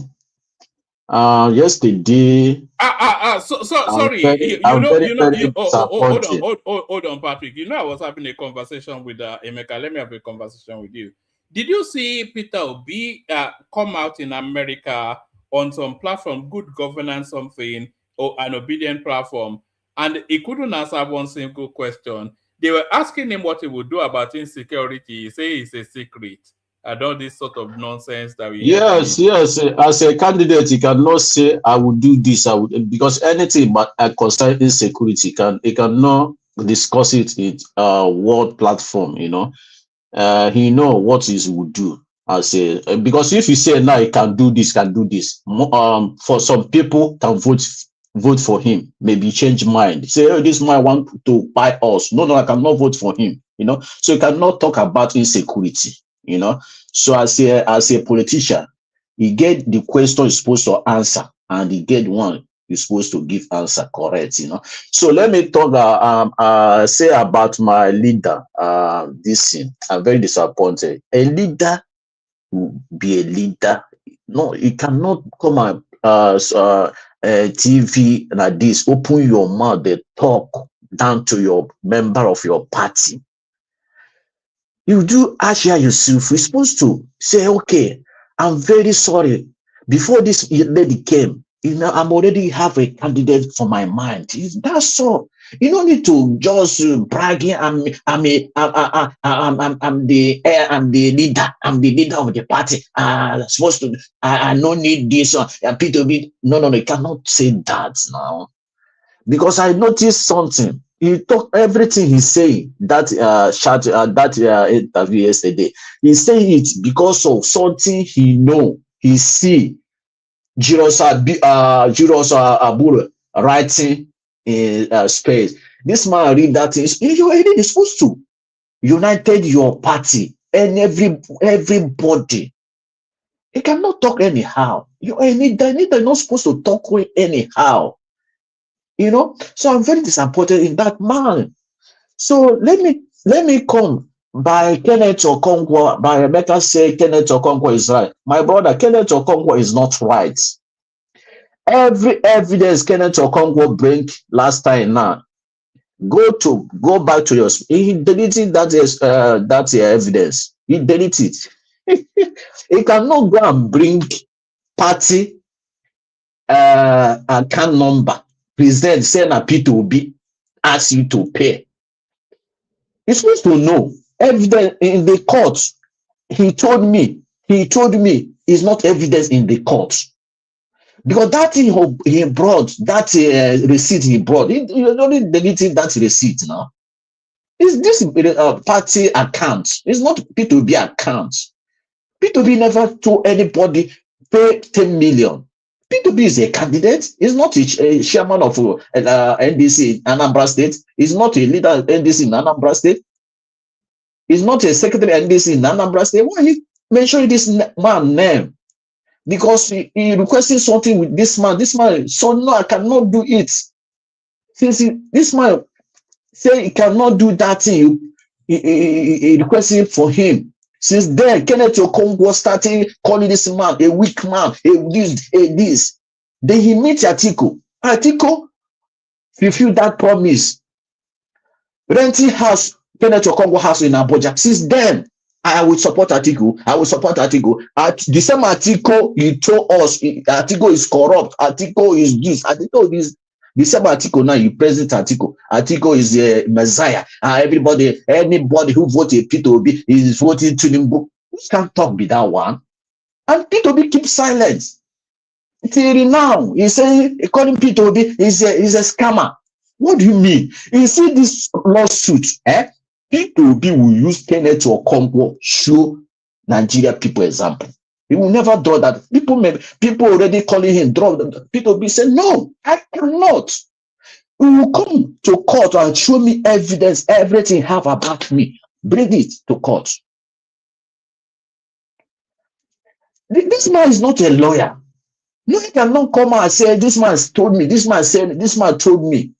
yesterday. Sorry. I'm very disappointed. Hold on, Patrick. I was having a conversation with Emeka. Let me have a conversation with you. Did you see Peter Obi come out in America on some platform, Good Governance something, or an obedient platform, and he couldn't answer one simple question? They were asking him what he would do about insecurity. He said it's a secret. And all this sort of nonsense that we Yes. As a candidate, you cannot say I will do this. I would, because anything but concern insecurity cannot discuss it in world platform. He know what he would do. Because if you say now he can do this, for some people can vote for him, maybe change mind. Say, oh, this man want to buy us. No, I cannot vote for him. So you cannot talk about insecurity. So as a politician, you get the question you're supposed to answer, and you get one you're supposed to give answer correct. So let me talk say about my leader. Dickson. I'm very disappointed. A leader will be a leader. No, you cannot come on TV like this, open your mouth, they talk down to your member of your party. You do Asha yourself. We're supposed to say, okay, I'm very sorry. Before this lady came, I'm already have a candidate for my mind. That's all. You don't need to just bragging. I'm the leader. I'm the leader of the party. Supposed to. I don't need this. P2B. No. You cannot say that now, because I noticed something. He talk everything he's saying that interview yesterday. He saying it because of something he know, he see. Jiros Abura writing in space. This man read that thing. You already supposed to united your party and everybody. You cannot talk anyhow. They're not supposed to talk anyhow. So I'm very disappointed in that man. So let me come by Kenneth Okonkwo. By Rebecca say Kenneth Okonkwo is right. My brother, Kenneth Okonkwo is not right. Every evidence Kenneth Okonkwo bring last time now, go back to your. He deleted that evidence. He deleted it. He cannot go and bring party account number. Present saying a P2B ask you to pay. You're supposed to know. Evidence in the court. He told me is not evidence in the court. Because that thing he brought, that receipt he brought, he only deleted that receipt now. Is this party account? It's not P2B account. P2B never told anybody pay 10 million. P2B is a candidate. He's not a chairman of NDC in Anambra State. He's not a leader of NDC in Anambra State. He's not a secretary of NDC in Anambra State. Why are you mentioning this man's name? Because he requested something with this man. This man, so no, I cannot do it. Since this man say he cannot do that thing, he requested for him. Since then, Kenneth Okonkwo started calling this man a weak man, this. Then he meet Atiku. Atiku fulfilled that promise. Renting house, Kenneth Okonkwo house in Abuja. Since then, I will support Atiku. The same Atiku you told us, Atiku is corrupt. Atiku is this. Atiku is the same Atiku now. You present Atiku. Atiku is a messiah. Anybody who voted P2B is voting to him. Who can't talk with that one? And P2B keep silence. Till now, he's saying, calling P2B is a scammer. What do you mean? You see this lawsuit, P2B will use Kenneth or Congo show Nigeria people example. He will never draw that. People already calling him draw. P2B said, no, I cannot. You will come to court and show me evidence, everything you have about me. Bring it to court. This man is not a lawyer. No, he cannot come out and say, this man told me, this man said, this man told me.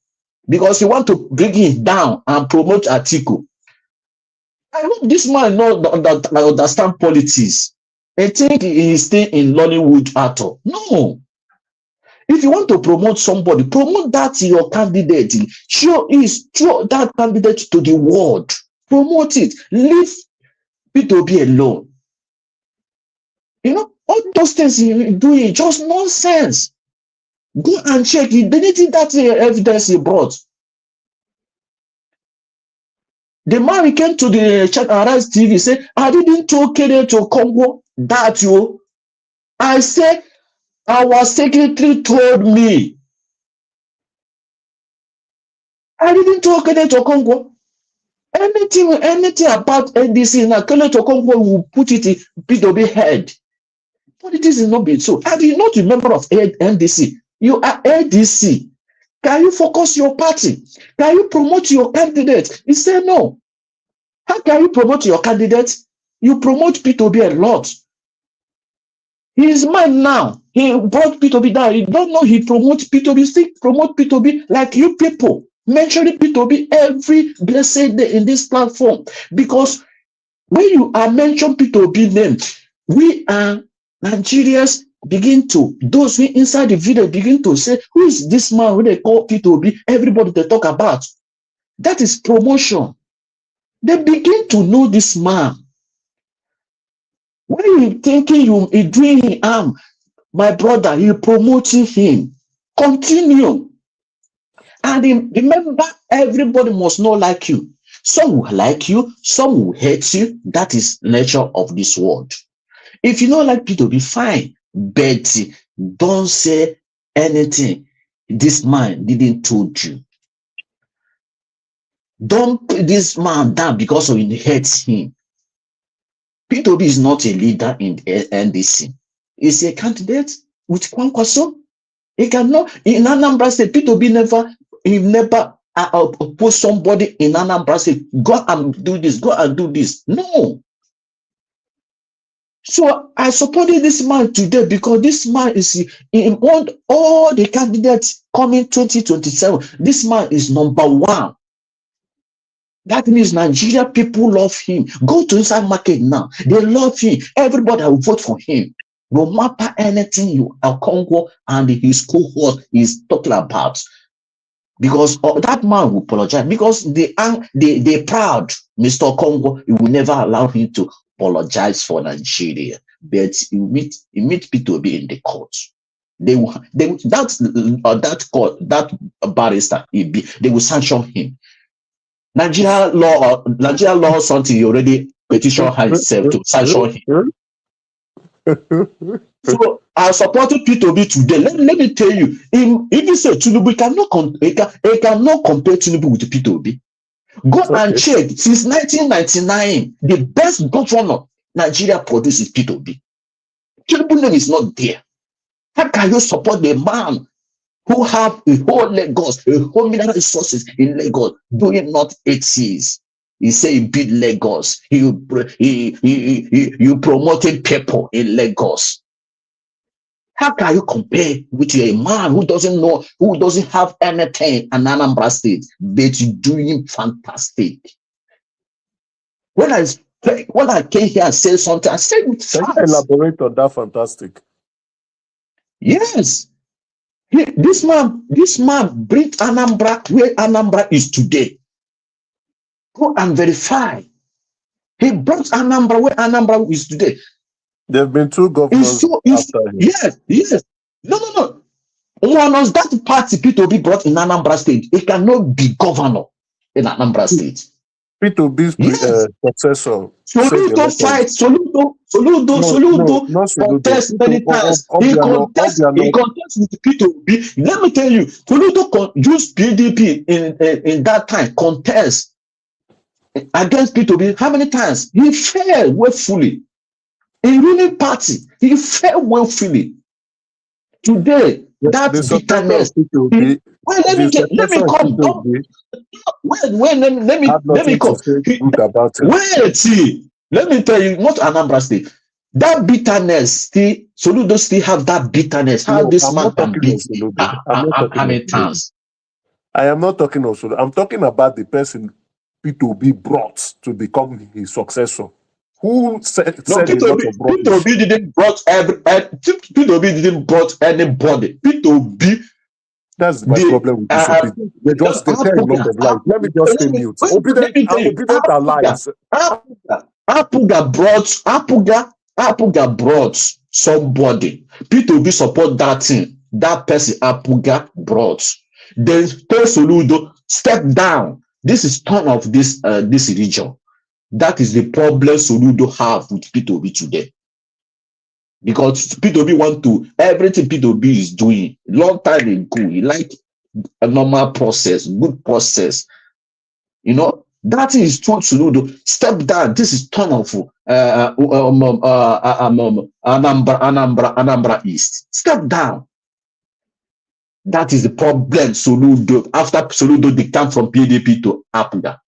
Because he want to bring him down and promote Atiku. I hope this man understand politics. I think he is still in Lollywood actor. No. If you want to promote somebody, promote that your candidate. Show that candidate to the world. Promote it. Leave P2B alone. You know, all those things he's doing, just nonsense. Go and check. He deleted that evidence he brought. The man came to the Check and Rise TV, said, I didn't talk to Congo that you. I said, our secretary told me. I didn't talk to Congo. Anything about NDC now, to Congo will put it in P2B head. But it is not been so. Are you not a member of NDC? You are ADC. Can you focus your party? Can you promote your candidate? He said no. How can you promote your candidate? You promote P2B a lot. He is mine now. He brought P2B down. You don't know he promotes P2B. Still promote P2B like you people. Mentioning P2B every blessed day in this platform. Because when you are mentioning P2B name, we are Nigerians those who inside the video begin to say, who is this man when they call P2B? Everybody they talk about. That is promotion. They begin to know this man. When you thinking you doing him my brother, you promoting him. Continue. And remember, everybody must not like you. Some will like you, some will hate you. That is nature of this world. If you don't like P2B, fine. But don't say anything this man didn't told you. Don't put this man down because of it hurts him. P2B is not a leader in NDC. He's a candidate with Kwankwaso. He cannot, in Anambra State, P2B never put somebody in Anambra State, go and do this, go and do this. No. So I supported this man today because this man is in all the candidates coming 2027. This man is number one. That means Nigeria people love him. Go to inside market now. They love him. Everybody will vote for him. No matter anything you are Congo and his cohort is talking about. Because that man will apologize. Because they proud, Mr. Congo, he will never allow him to apologize for Nigeria. But he meet P2B in the court. That court, that barrister, they will sanction him. Nigeria law something he already petition himself to sanction him. So I supported P2B today. Let me tell you, if you say Tinubu, he cannot compare Tinubu with P2B. Go and check. Since 1999, the best governor Nigeria produces P2B. Tinubu name is not there. How can you support the man who have a whole Lagos, a whole mineral resources in Lagos, doing not 80s? He say he beat Lagos. You promoted people in Lagos. How can you compare with a man who doesn't know, who doesn't have anything in Anambra State, but you doing fantastic? When I came here and said something, I said with facts. Elaborate on that fantastic. Yes. This man bring Anambra where Anambra is today. Go and verify. He brought Anambra where Anambra is today. There have been two governors after him. Yes. No. One was that party P2B brought in Anambra State. It cannot be governor in Anambra State. P2B's successor said a Soludo lot of fight, Soludo contest many times. He contests with P2B. Let me tell you, Soludo used PDP in that time, contest against P2B. How many times? He failed willfully. In ruling party, he failed willfully. Today, that bitterness. Let me come. Let me come. Wait, let me tell you, not Anambra State. That bitterness, Soludo still have that bitterness. How this man can beat how many times? I am not talking of Soludo. I'm talking about the person P2B brought to become his successor. Who said P2B didn't brought P2B didn't brought anybody. P2B. That's my problem with this. They just tell a lot of lies. Let me just stay mute. Obedient are lies. Apuga brought somebody. P2B support that thing. That person Apuga brought. Then Soludo step down. This is turn of this region. That is the problem Soludo have with P2B today. Because P2B want to, everything P2B is doing, long time ago, he like a normal process, good process. You know, that is told Soludo, step down. This is turn of Anambra East. Step down. That is the problem Soludo, after Soludo decamp from PDP to Apuga.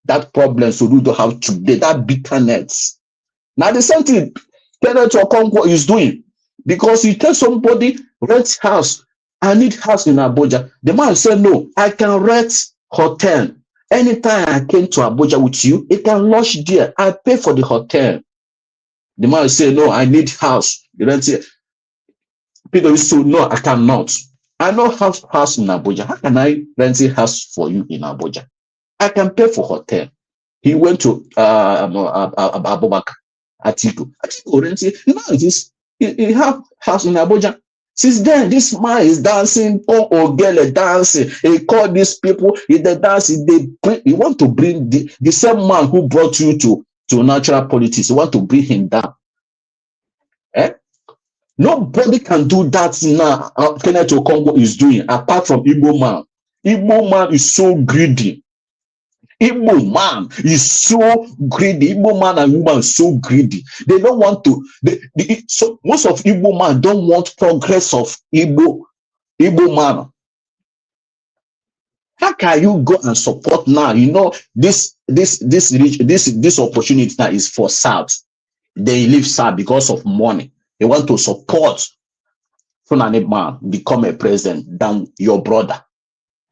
That problem Soludo have today, that bitterness. Now the same thing Kenneth Okonkwo is doing, because he tells somebody rent house, I need house in Abuja. The man said, no, I can rent hotel. Anytime I came to Abuja with you, it can lodge there. I pay for the hotel. The man said, no, I need house. You rent it. People said, no, I cannot. I know house in Abuja. How can I rent a house for you in Abuja? I can pay for hotel. He went to Abubakar Atiku. Atiku rented. Now he have house in Abuja. Since then, this man is dancing. Oh, girl, dancing. He called these people. He dance. He want to bring the same man who brought you to natural politics. He want to bring him down. Nobody can do that now. Kenneth Okonkwo is doing, apart from Igbo man. Igbo man is so greedy. Igbo man is so greedy. Igbo man and woman is so greedy. They don't want to. So most of Igbo man don't want progress of Igbo man. How can you go and support now? You know this opportunity now is for South. They leave South because of money. They want to support Fulani man become a president than your brother.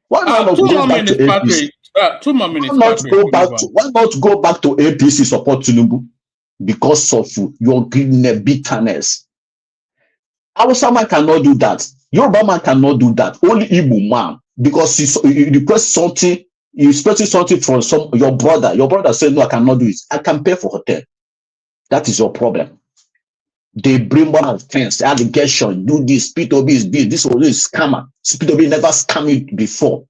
Why not go back to APC? 2 more minutes. Why not go back to APC support Tinubu? Because of your bitterness. Hausa man cannot do that. Yoruba man cannot do that. Only Igbo man, because you request something, you expecting something from your brother. Your brother said, no, I cannot do it. I can pay for hotel. That is your problem. They bring one of things, allegation, do this, P2B is this was a scammer. P2B never scammed it before.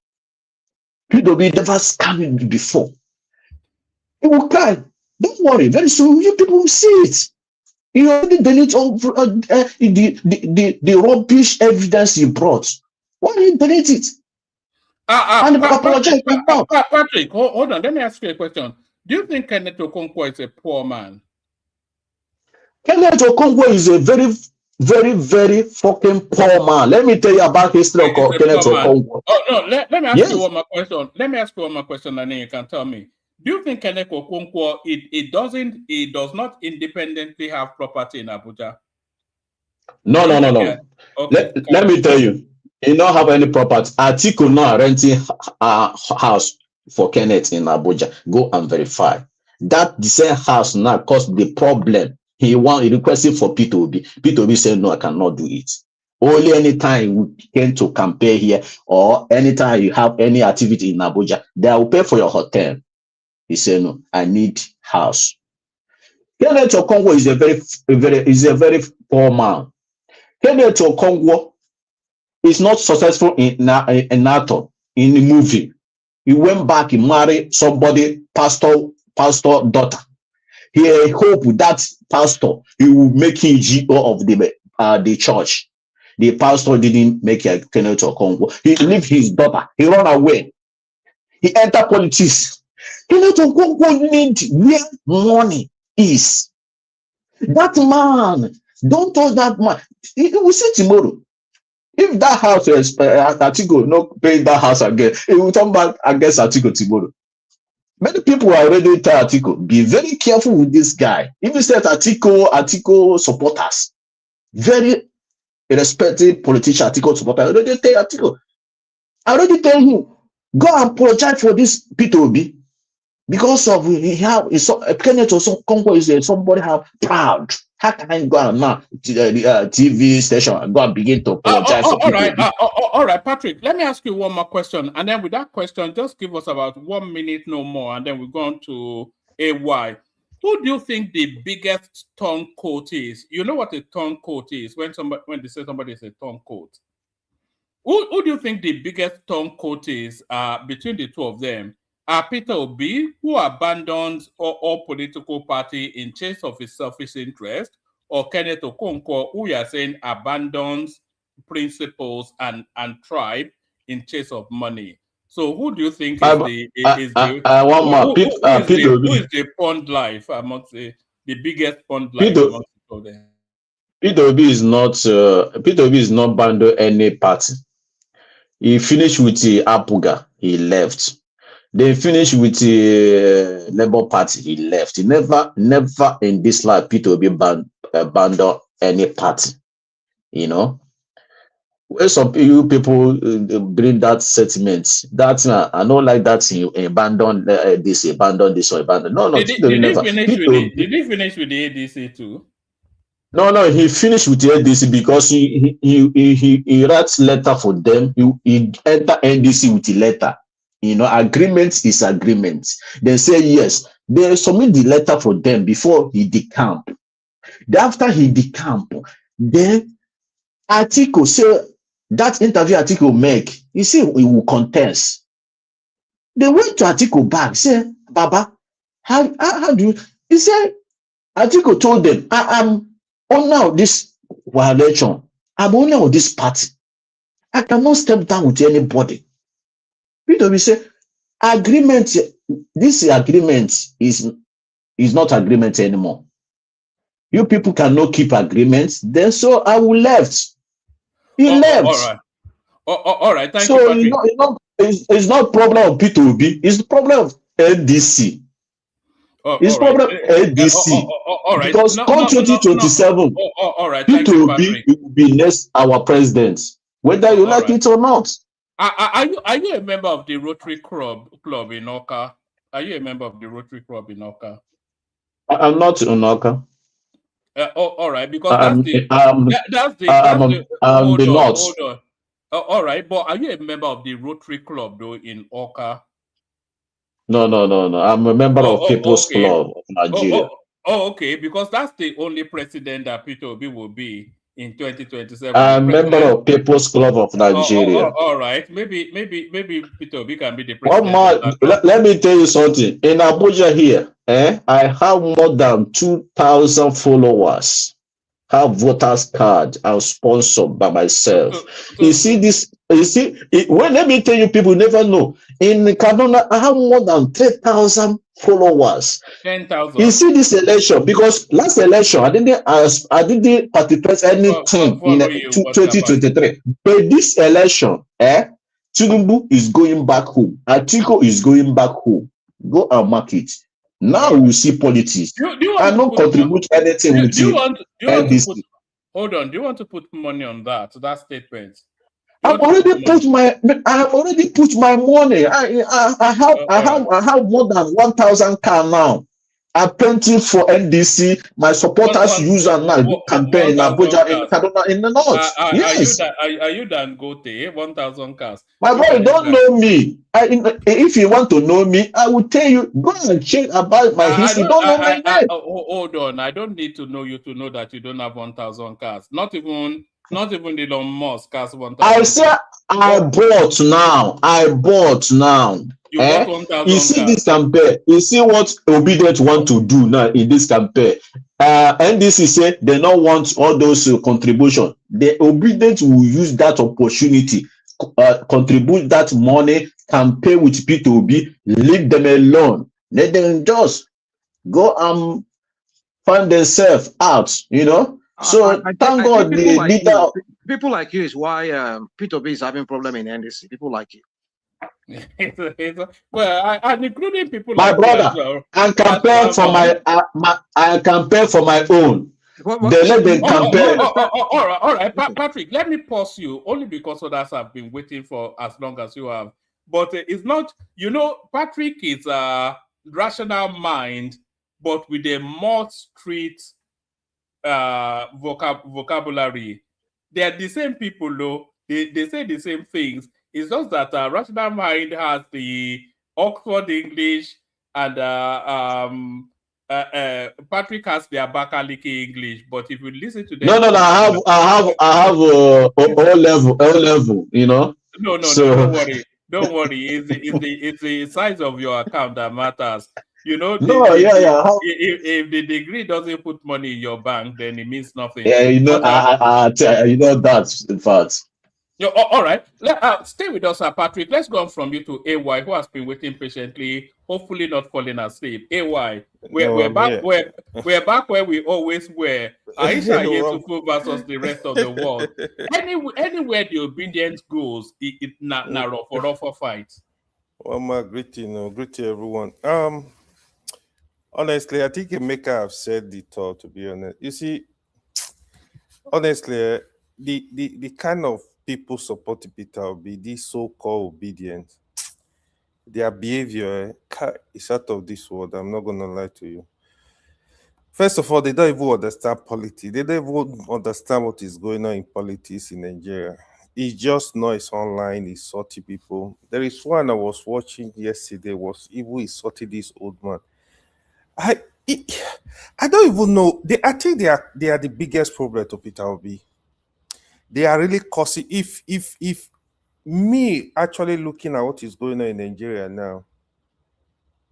P2B never scammed it before. He will cry. Don't worry, very soon you people will see it. You already delete all the rubbish evidence you brought. Why did you delete it? Patrick, hold on. Let me ask you a question. Do you think Kenneth Okonkwo is a poor man? Kenneth Okonkwo is a very, very, very fucking poor man. Let me tell you about history of Kenneth Okonkwo. Oh no, let me ask you one more question. Let me ask you one more question, and then you can tell me. Do you think Kenneth Okonkwo it does not independently have property in Abuja? No. Okay. Let me tell you. He don't have any property. Atiku now renting a house for Kenneth in Abuja. Go and verify. That the same house now caused the problem. He requested for P2B. P2B said, no, I cannot do it. Only anytime we came to campaign here, or anytime you have any activity in Abuja, they will pay for your hotel. He said, no, I need house. Kenneth Okonkwo is a very poor man. Kenneth Okonkwo is not successful in NATO, in the movie. He went back, he married somebody pastor daughter. He hope that pastor he will make him GO of the church. The pastor didn't make a Kenneth Okonkwo. He left his daughter. He run away. He entered politics. Kenneth Okonkwo need where money is. That man, don't touch that man. He will see tomorrow. If that house is Atiku not paying that house again, he will come back against Atiku tomorrow. Many people are already telling Atiku, be very careful with this guy. If you said Atiku supporters, very respected politician, Atiku supporters, I already tell Atiku. I already tell him, go and apologize for this P2B because of Kenneth Okonkwo is somebody how proud. How can I go and now to the TV station and go and begin to apologize for P2B? All right, Patrick, let me ask you one more question. And then with that question, just give us about 1 minute, no more. And then we're going to AY. Who do you think the biggest turncoat is? You know what a turncoat is when they say somebody is a turncoat. Who do you think the biggest turncoat is between the two of them? Peter Obi, who abandons all political party in chase of his selfish interest, or Kenneth Okonkwo, who you are saying abandons principles and tribe in chase of money. So who do you think is the pond life amongst the biggest pond life amongst all them? Peter Obi is not bando any party. He finished with the Apuga, he left. They finished with the Labour Party, he left. He never in this life Peter Obi abandoned any party. You know, where some people bring that sentiment, that I don't like that you abandon this, or abandon. No. Did he finish with the ADC too? No, he finished with the ADC because he writes letter for them. He enter NDC with the letter. You know, agreement is agreement. They say yes. They submit the letter for them before he decamp. After he decamp, then Atiku say that interview Atiku make, he say he will contest. They went to Atiku back, say, Baba, how do you? He said, Atiku told them, I am owner of this election. I'm owner of this party. I cannot step down with anybody. Peter say, agreement, this agreement is not agreement anymore. You people cannot keep agreements. Then so I will left. He left. All right. Thank you, Patrick. It's not problem of P2B. It's the problem of NDC. It's problem of NDC. All right. Because come 2027, all right. P2B will be next our president, whether you like it or not. Are you a member of the Rotary Club in Oka? Are you a member of the Rotary Club in Oka? I'm not in Oka. All right, because hold on. All right, but are you a member of the Rotary Club though in Oka? No. I'm a member of People's Club of Nigeria. Okay, because that's the only president that Peter Obi will be in 2027. I'm a member of People's Club of Nigeria. All right, maybe Peter Obi can be the president. Let me tell you something. In Abuja here, I have more than 2,000 followers. Have voters card. I'm sponsored by myself. Let me tell you, people never know. In Kaduna, I have more than 3,000 followers. 10,000. You see this election, because last election I didn't participate anything in 2023. But this election, Tinubu is going back home. Atiku is going back home. Go and mark it. Now we see politics. I don't contribute anything with you. Hold on. Do you want to put money on that statement? I've already put my money. I have more than 1,000 car now. I'm printing for NDC. My supporters use and now do campaign in Abuja, in Kaduna, in the north. Yes. Are you Dangote? 1,000 cars. My boy, don't know me. If you want to know me, I will tell you. Go and check about my history. Don't know my name. Hold on. I don't need to know you to know that you don't have 1,000 cars. Not even Elon Musk has 1,000. I said I bought now. You bought 1,000 You see cars. this campaign. You see what Obedient want to do now in this campaign. NDC say they don't want all those contribution. The Obedient will use that opportunity, contribute that money, campaign with P2B, leave them alone. Let them just go and find themselves out, you know. So I thank think God the leader. people like you is why P2B is having problem in NDC. People like you. Well, and including people My like you as brother, well. I campaign for I campaign for my own. They let them campaign. All right, Patrick. Let me pause you only because others have been waiting for as long as you have. But it's not. You know, Patrick is a rational mind, but with a more street vocabulary. They are the same people, though. They say the same things. It's just that rational mind has the Oxford English and Patrick has the Abakaliki English. But if you listen to them, No. I have O level. You know. No. So, Don't worry. It's the size of your account that matters. You know, if the degree doesn't put money in your bank, then it means nothing. Yeah, you know, you know that in fact. All right. Stay with us, Patrick. Let's go on from you to AY, who has been waiting patiently, hopefully not falling asleep. AY, we're back where we always were. Aisha Yesufu versus the rest of the world. Anywhere the obedience goes, it's not rough fight. Well, my greeting everyone. Honestly, I think Emeka have said it all, to be honest. You see, honestly, the kind of people supporting Peter Obi, these so-called obedient, their behavior is out of this world. I'm not gonna lie to you. First of all, they don't even understand politics. They don't even understand what is going on in politics in Nigeria. It's just noise online, insulting people. There is one I was watching yesterday, was even insulting this old man. I don't even know. I think they are the biggest problem to Peter Obi. They are really causing. If me actually looking at what is going on in Nigeria now,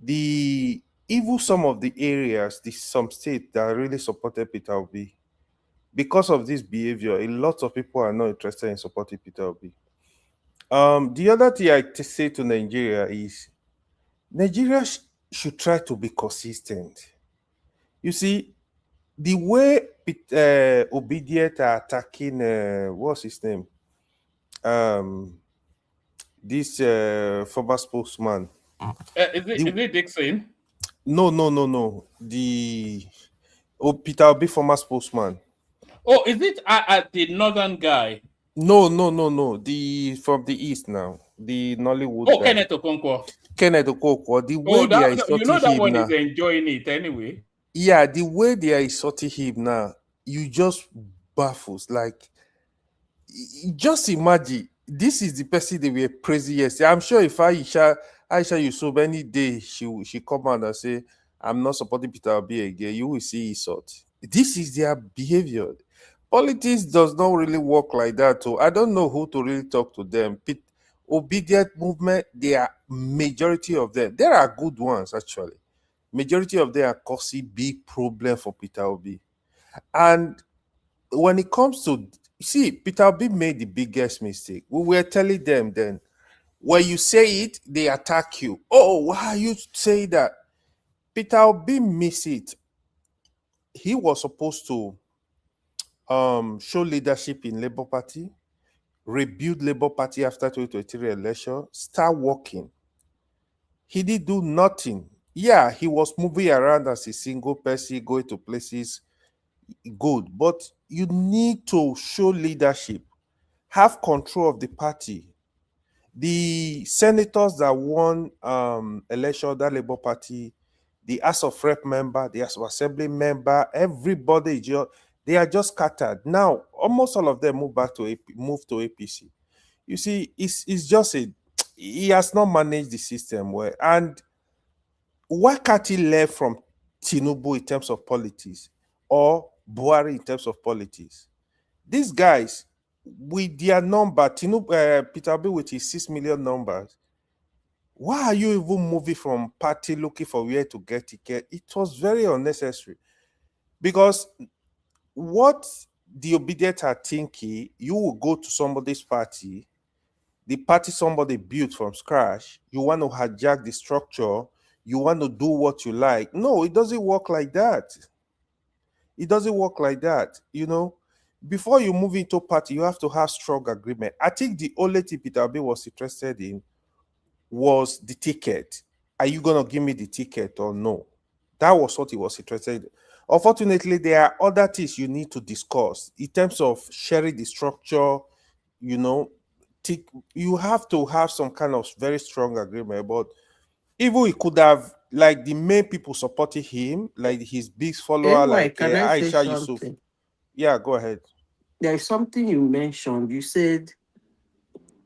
even some of the areas, some states that really supported Peter Obi, because of this behavior, a lot of people are not interested in supporting Peter Obi. The other thing I say to Nigeria is Nigeria should try to be consistent. You see, the way Obedient are attacking, what's his name? This former spokesman. Is it Dickson? No. Peter Obi, former spokesman. Oh, is it the northern guy? No. The from the east now. The Nollywood guy. Kenneth Okonkwo. The way they are insulting you know that him one now. is enjoying it anyway. Yeah, the way they are insulting him now, you just baffles. Like, just imagine, this is the person they were praising yesterday. I'm sure if Aisha Yusuf any day she come out and say, I'm not supporting Peter Obi again, you will see insult. This is their behavior. Politics does not really work like that. So I don't know who to really talk to them. Obedient movement, they are majority of them. There are good ones actually. Majority of them are causing big problem for Peter Obi. And when it comes to, see, Peter Obi made the biggest mistake. We were telling them then, when you say it, they attack you. Oh, why you say that? Peter Obi missed it. He was supposed to show leadership in Labour Party, rebuild Labour Party after 2023 election, start working. He did do nothing. Yeah, he was moving around as a single person, going to places, good. But you need to show leadership, have control of the party. The senators that won election, that Labour Party, the House of Rep member, the House of Assembly member, everybody, they are just scattered. Now, almost all of them moved to APC. You see, it's just he has not managed the system well. And why can't he learn from Tinubu in terms of politics or Buhari in terms of politics? These guys, with their number, Peter Obi with his 6 million numbers, Why are you even moving from party looking for where to get ticket? It was very unnecessary. Because what the obedient are thinking, you will go to somebody's party, the party somebody built from scratch, you want to hijack the structure, you want to do what you like. No, it doesn't work like that. It doesn't work like that. Before you move into party, you have to have strong agreement. I think the only thing Peter Obi was interested in was the ticket. Are you gonna give me the ticket or no? That was what he was interested in. Unfortunately, there are other things you need to discuss in terms of sharing the structure. You know, you have to have some kind of very strong agreement. But even he could have, like, the main people supporting him, like his big follower, Anyway, like can I say Aisha Yusuf. something? Yeah, go ahead. There is something you mentioned. You said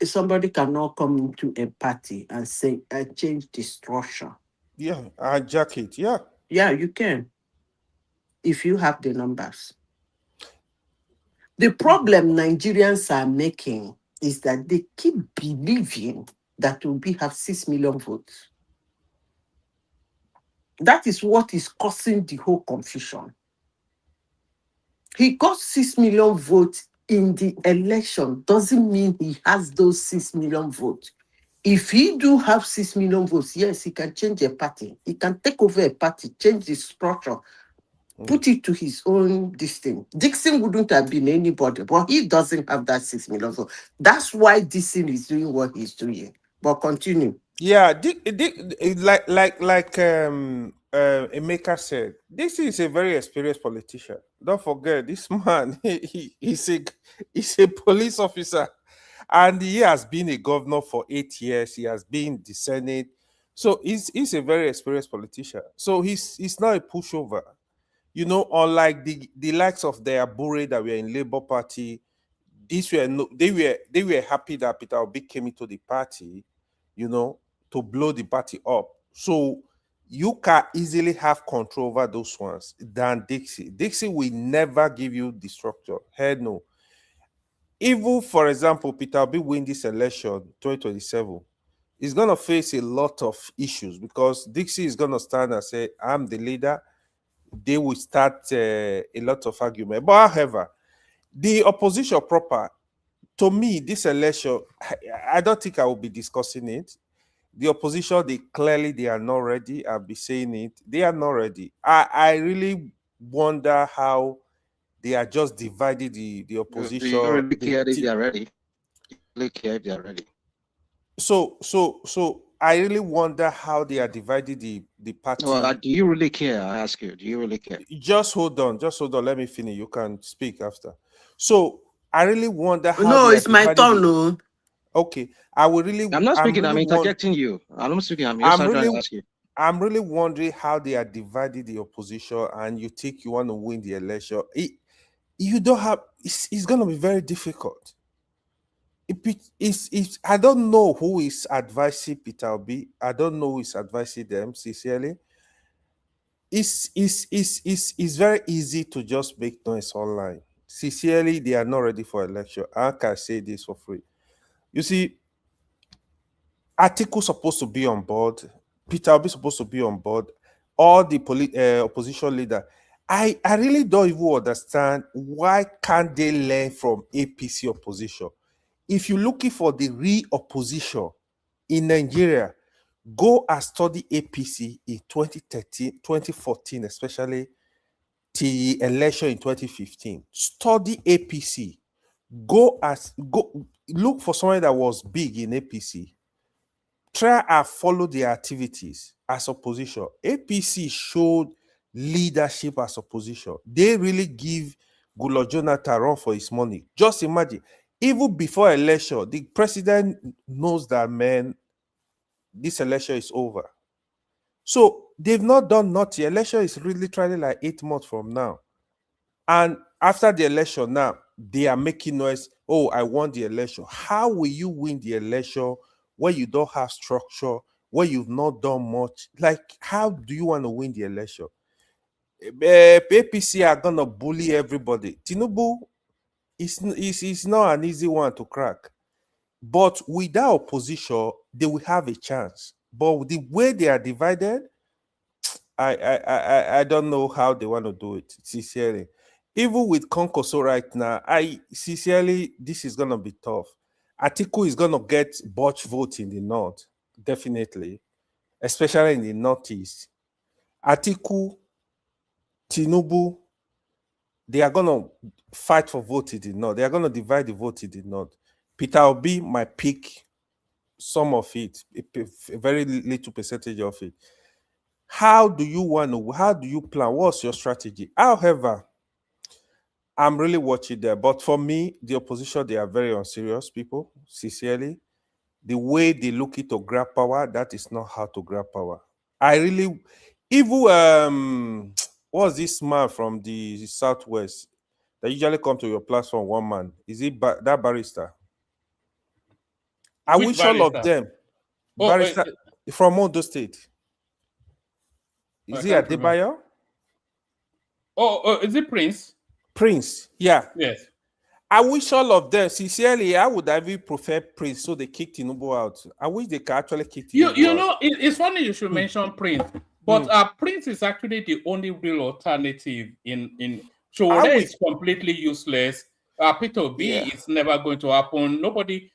somebody cannot come into a party and say, I change the structure. Yeah, hijack it. Yeah. Yeah, you can. If you have the numbers. The problem Nigerians are making is that they keep believing that we have 6 million votes. That is what is causing the whole confusion. He got 6 million votes in the election, doesn't mean he has those 6 million votes. If he do have 6 million votes, yes, he can change a party. He can take over a party, change the structure, put it to his own thing. Dickson wouldn't have been anybody, but he doesn't have that 6 million votes. That's why Dickson is doing what he's doing. But continue. Yeah, like Emeka said, this is a very experienced politician. Don't forget, this man, he's a police officer, and he has been a governor for 8 years. He has been the Senate, so he's a very experienced politician. So he's not a pushover, unlike the likes of the Abure that were in Labour Party. They were happy that Peter Obi came into the party, to blow the party up. So you can easily have control over those ones than Dixie. Dixie will never give you the structure. Hell no. Even, for example, Peter Obi win this election 2027, he's going to face a lot of issues because Dixie is going to stand and say, I'm the leader. They will start a lot of argument. But however, the opposition proper, to me, this election, I don't think I will be discussing it. The opposition, they are not ready. I'll be saying it. They are not ready. I really wonder how they are just dividing the opposition. Do you really care if they are ready? You really care if they are ready? So I really wonder how they are dividing the party. Well, do you really care? I ask you, do you really care? Just hold on. Let me finish. You can speak after. So I really wonder how. No, it's my turn. No. Okay, I will really. I'm not speaking. I'm interjecting you. I'm not speaking. I'm just trying to ask you. I'm really wondering how they are dividing the opposition, and you think you want to win the election. You don't have. It's going to be very difficult. I don't know who is advising Peter Obi. I don't know who is advising them. Sincerely, it's very easy to just make noise online. Sincerely, they are not ready for election. I can say this for free. You see, Atiku supposed to be on board. Peter Obi supposed to be on board. All the opposition leader. I really don't even understand why can't they learn from APC opposition. If you're looking for the real opposition in Nigeria, go and study APC in 2013, 2014, especially the election in 2015. Study APC. Go look for someone that was big in APC. Try and follow their activities as opposition. APC showed leadership as opposition. They really give Goodluck Jonathan run for his money. Just imagine, even before election, the president knows that, man, this election is over. So they've not done nothing. Election is really trying like 8 months from now. And after the election now, they are making noise. Oh, I won the election. How will you win the election when you don't have structure, when you've not done much? Like, how do you want to win the election? APC are going to bully everybody. Tinubu is not an easy one to crack. But without opposition, they will have a chance. But the way they are divided, I don't know how they want to do it, sincerely. Even with Kwankwaso right now, I sincerely, this is gonna be tough. Atiku is gonna get botch vote in the north, definitely, especially in the northeast. Atiku, Tinubu, they are gonna fight for vote in the north. They are gonna divide the vote in the north. Peter Obi might pick some of it, a very little percentage of it. How do you want to? How do you plan? What's your strategy? However, I'm really watching there. But for me, the opposition, they are very unserious people, sincerely. The way they look to grab power, that is not how to grab power. I really, even what's this man from the southwest that usually come to your platform? One man, is it that barrister? I Which wish all of barrister? them, Oh, barrister from Ondo State. I Is he can't remember. Adebayo? Oh, is it Prince? Prince, yeah. Yes. I wish all of them, sincerely, I would have even prefer Prince, so they kicked Tinubu out. I wish they could actually kick Tinubu You out. know, it's funny you should mention Prince, but Prince is actually the only real alternative in Shore is completely useless. Peter B is never going to happen. Nobody.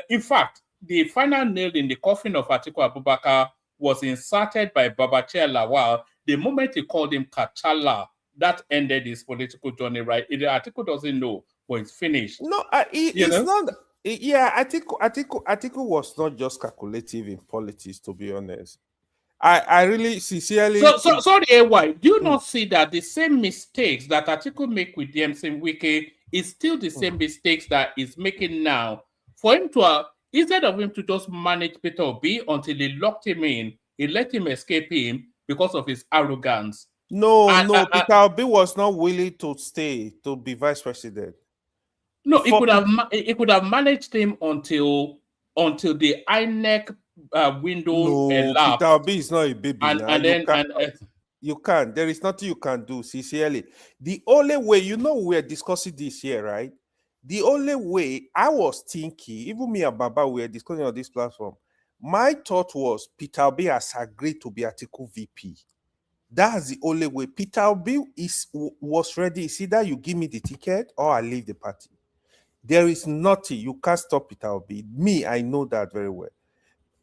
In fact, the final nail in the coffin of Atiku Abubakar was inserted by Babachir Lawal the moment he called him Kachala. That ended his political journey, right? The article doesn't know, but it's finished. No, it's not. Yeah, Atiku was not just calculative in politics, to be honest. I really sincerely. So sorry, AY. Do you not see that the same mistakes that Atiku make with DMC Wiki is still the same mistakes that he's making now? For him to instead of him to just manage Peter Obi until he locked him in, he let him escape him because of his arrogance. No, Peter Obi was not willing to stay to be vice president. No, he could have managed him until the INEC window elapsed. Peter Obi is not a baby now. You can't. There is nothing you can do, sincerely. The only way, we're discussing this here, right? The only way I was thinking, even me and Baba were discussing on this platform, my thought was Peter Obi has agreed to be Atiku VP. That's the only way. Peter Obi was ready. It's either you give me the ticket or I leave the party. There is nothing. You can't stop Peter Obi. Me, I know that very well.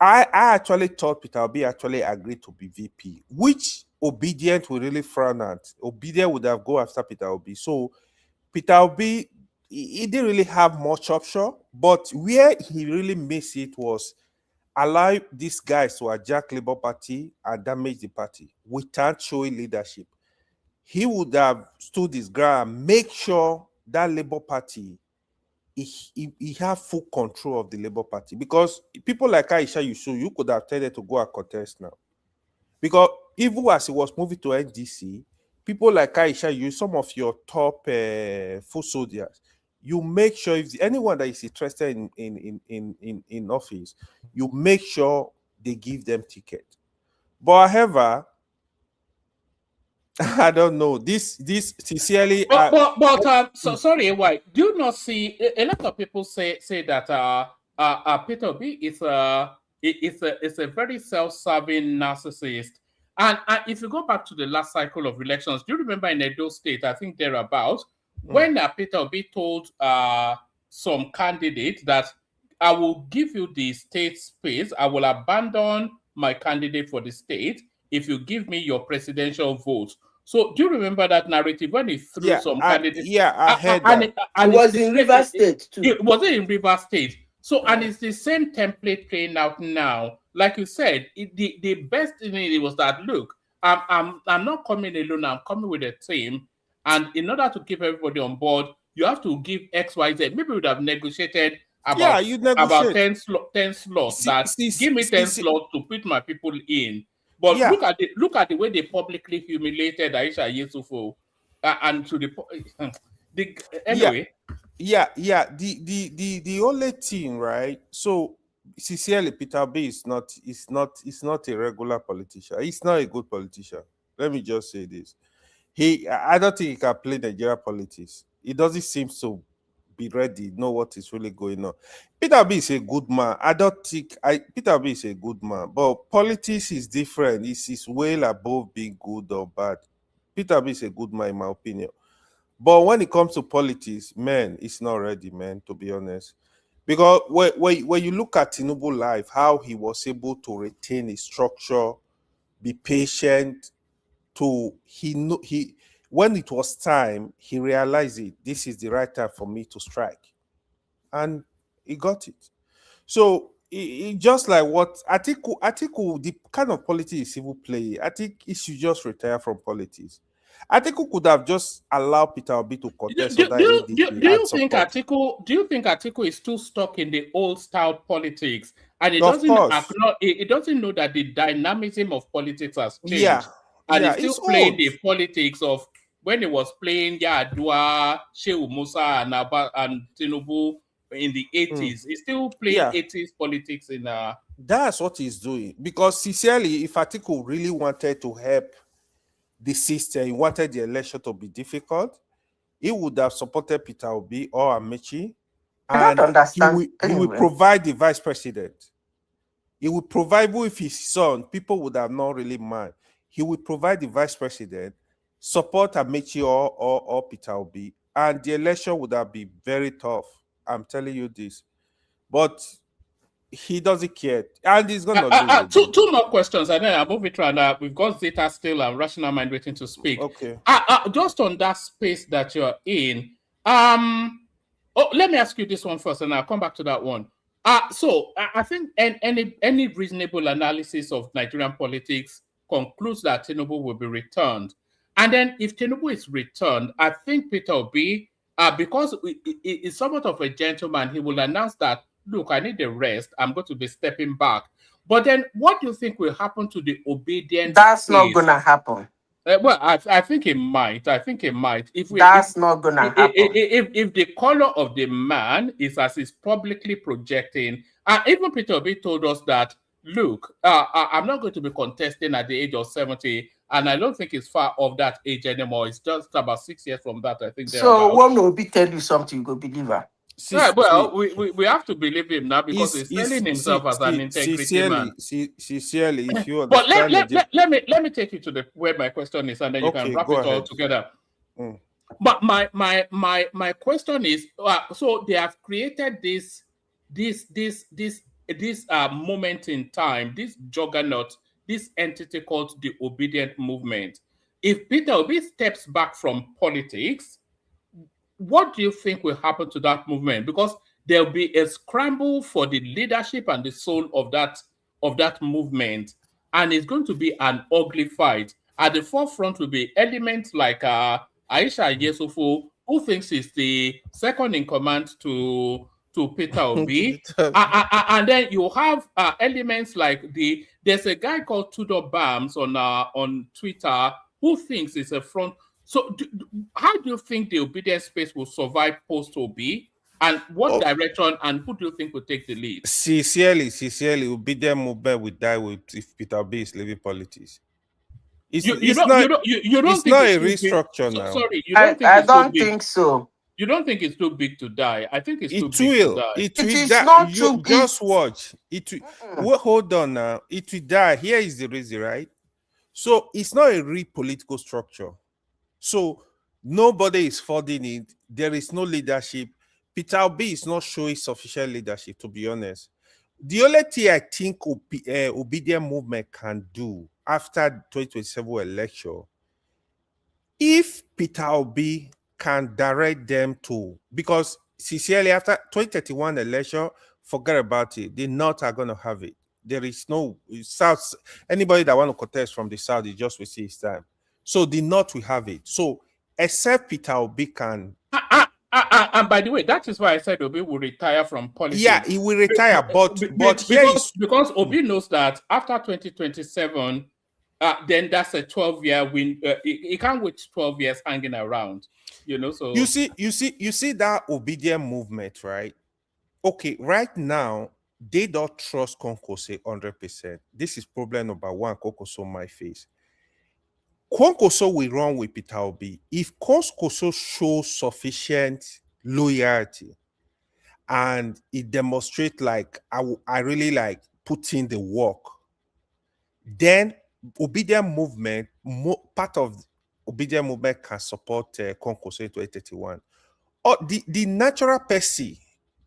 I actually thought Peter Obi actually agreed to be VP, which Obedient will really frown at. Obedient would have go after Peter Obi. So Peter Obi, he didn't really have much option, but where he really missed it was allow these guys to hijack Labour Party and damage the party without showing leadership. He would have stood his ground, make sure that Labour Party, he have full control of the Labour Party. Because people like Aisha Yusuf, you could have tended to go and contest now. Because even as he was moving to NDC, people like Aisha Yusuf, some of your top foot soldiers, you make sure if anyone that is interested in office, you make sure they give them ticket. But however, I don't know. This sincerely. So sorry, why do you not see a lot of people say that Peter Obi is a very self-serving narcissist. And if you go back to the last cycle of elections, do you remember in Edo State, I think thereabouts, when Peter Obi told some candidate that I will give you the state space, I will abandon my candidate for the state if you give me your presidential vote. So do you remember that narrative when he threw some candidates? I heard that. It was in River State too. It was in River State. So and it's the same template playing out now. Like you said, the best thing it was that look, I'm not coming alone. I'm coming with a team, and in order to keep everybody on board, you have to give X, Y, Z. Maybe we would have negotiated about 10 slots. Give me 10 slots to put my people in. But look at the way they publicly humiliated Aisha Yesufu, and to the anyway. The only thing, right? So sincerely, Peter B is not a regular politician. He's not a good politician. Let me just say this. I don't think he can play Nigeria politics. It doesn't seem so be ready, know what is really going on. Peter B is a good man. I don't think Peter B is a good man, but politics is different. It's well above being good or bad. Peter B is a good man, in my opinion. But when it comes to politics, man, it's not ready, man, to be honest. Because when you look at Tinubu life, how he was able to retain his structure, be patient, he when it was time, he realized it. This is the right time for me to strike, and he got it. So it just like what Atiku, the kind of politics he will play, I think he should just retire from politics. Atiku could have just allowed Peter Obi to contest other ADC Do and you think support. Atiku is too stuck in the old style politics, and it Of doesn't course. it doesn't know that the dynamism of politics has Yeah, changed, and yeah, it's still it's playing old. the politics of when it was playing Yadua, Shehu Musa, and Tinubu in the 80s. It's still playing Yeah. 80s politics in That's what he's doing. Because sincerely, if Atiku really wanted to help the system, he wanted the election to be difficult, he would have supported Peter Obi or Amechi, I don't and understand. he will Anyway, provide the vice president. He will provide, even if his son, people would have not really mind. He will provide the vice president, support Amechi or Peter Obi, and the election would have been very tough. I'm telling you this. But he doesn't care, and he's gonna lose again. two more questions, and then I'll move it around. We've got Zeta still and Rational Mind waiting to speak. Okay. Just on that space that you're in, let me ask you this one first, and I'll come back to that one. So I think any reasonable analysis of Nigerian politics concludes that Tinubu will be returned, and then if Tinubu is returned, I think Peter Obi, because he's somewhat of a gentleman, he will announce that, look, I need a rest. I'm going to be stepping back. But then what do you think will happen to the obedient that's space? not gonna happen. Well, I think it might. I think it might. That's not gonna happen. If the color of the man is as he's publicly projecting, even Peter Obi told us that, look, I'm not going to be contesting at the age of 70, and I don't think it's far off that age anymore. It's just about 6 years from that, I think. So when Obi tell you something, you go believe her. Right, well, we have to believe him now because he's selling himself as an integrity man. Sincerely, if you But understand let me take you to where my question is, and then you can wrap it all together. But my question is, so they have created this moment in time, this juggernaut, this entity called the Obedient Movement. If Peter Obi steps back from politics, what do you think will happen to that movement? Because there'll be a scramble for the leadership and the soul of that movement, and it's going to be an ugly fight. At the forefront will be elements like Aisha Yesufu, who thinks he's the second in command to Peter Obi, and then you have elements like there's a guy called Tudor Bams on Twitter who thinks it's a front. So how do you think the obedient space will survive post-Obi? And what direction and who do you think will take the lead? Sincerely, obedient movement will die if Peter Obi is leaving politics. It's not a restructure now. Sorry, I don't think so. You don't think it's too big to die? I think it's too big to die. It is not too big. Just watch. Hold on now. It will die. Here is the reason, right? So it's not a real political structure. So nobody is funding it. There is no leadership. Peter Obi is not showing sufficient leadership, to be honest. The only thing I think obedient movement can do after 2027 election, if Peter Obi can direct them to, because sincerely after 2031 election, forget about it. The North are going to have it. There is no South. Anybody that want to contest from the South is just wasting his time. So the North will have it. So except Peter Obi can. And by the way, that is why I said Obi will retire from politics. Yeah, he will retire, because Obi knows that after 2027, then that's a 12-year win. He can't wait 12 years hanging around. So you see that obedient movement, right? Okay, right now they don't trust Kwankwaso 100%. This is problem number one. Kwankwaso might face. Kwankwaso will run with Peter Obi. If Kwankwaso shows sufficient loyalty, and it demonstrates like I really like put in the work. Then obedient movement, part of obedient movement can support Kwankwaso in 2031. Or the natural person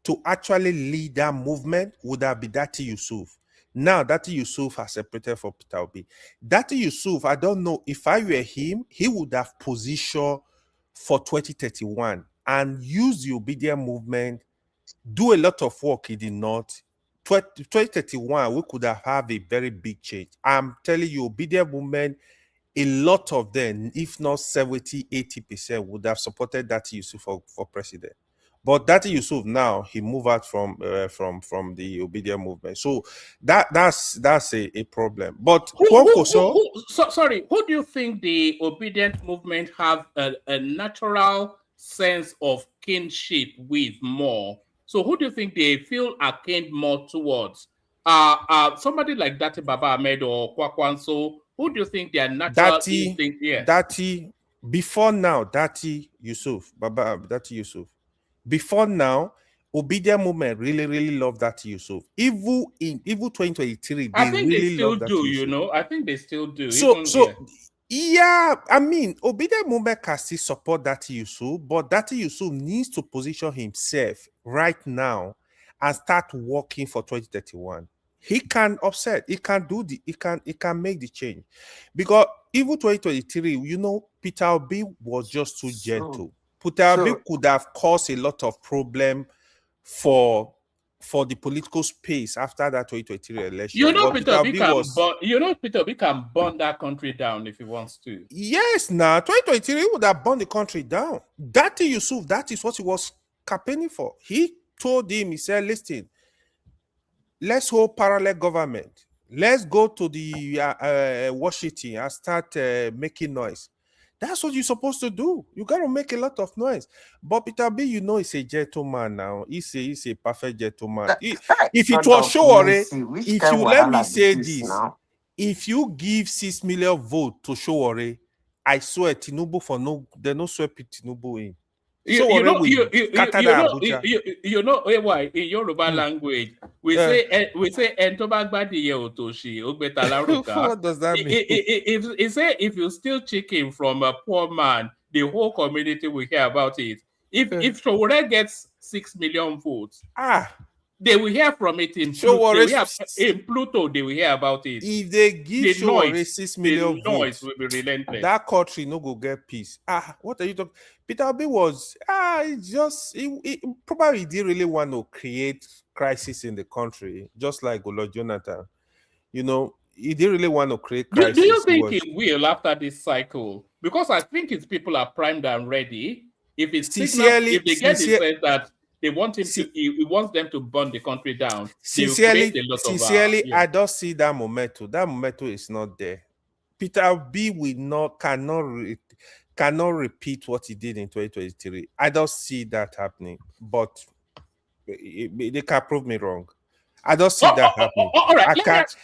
to actually lead that movement would have been Dati Yusuf. Now Dati Yusuf has separated from Peter Obi. Dati Yusuf, I don't know, if I were him, he would have positioned for 2031 and use the obedient movement, do a lot of work in the north. 2031, we could have a very big change. I'm telling you, obedient movement, a lot of them, if not 70-80%, would have supported Dati Yusuf for president. But Dati Yusuf now, he moved out from the obedient movement. So that's a problem. But sorry, who do you think the obedient movement have a natural sense of kinship with more? So who do you think they feel akin more towards? Somebody like Dati Baba Ahmed or Kwankwaso, who do you think their natural instinct? Yeah. Dati, before now, Dati Yusuf, Dati Yusuf. Before now, obedient movement really love Dati Yusuf. Even 2023, they I think really they still love do, Dati Yusuf. I think they still do. Yeah, I mean, obedient movement can still support Dati Yusuf, but Dati Yusuf needs to position himself right now and start working for 2031. He can offset, he can make the change. Because even 2023, Peter Obi was just too gentle. Peter Obi could have caused a lot of problem for the political space after that 2023 election. Peter Obi can burn that country down if he wants to. Yes, now 2023 would have burned the country down. Dati Yusuf, that is what he was campaigning for. He told him, he said, listen, let's hold parallel government. Let's go to the Washington and start making noise. That's what you're supposed to do. You got to make a lot of noise. But Peter B, he's a gentleman now. He's a perfect gentleman. If it was Showore, if you let me say this, if you give 6 million votes to Showore, I swear Tinubu they no swear Tinubu in. You know why in Yoruba language we say otoshi what does that mean? If you steal chicken from a poor man, the whole community will hear about it. If Showore gets 6 million votes, they will hear from it in Pluto. In Pluto, they will hear about it. If they give Showore 6 million votes, noise will be relentless. That country no go get peace. What are you talking? Peter Obi was he probably didn't really want to create crisis in the country, just like Olo Jonathan. He didn't really want to create crisis. Do you think he will after this cycle? Because I think his people are primed and ready. If it's if they get the sense that they want him he wants them to burn the country down. Sincerely, I don't see that momentum. That momentum is not there. Peter B cannot repeat what he did in 2023. I don't see that happening. But they can prove me wrong. I don't see that happening. All right.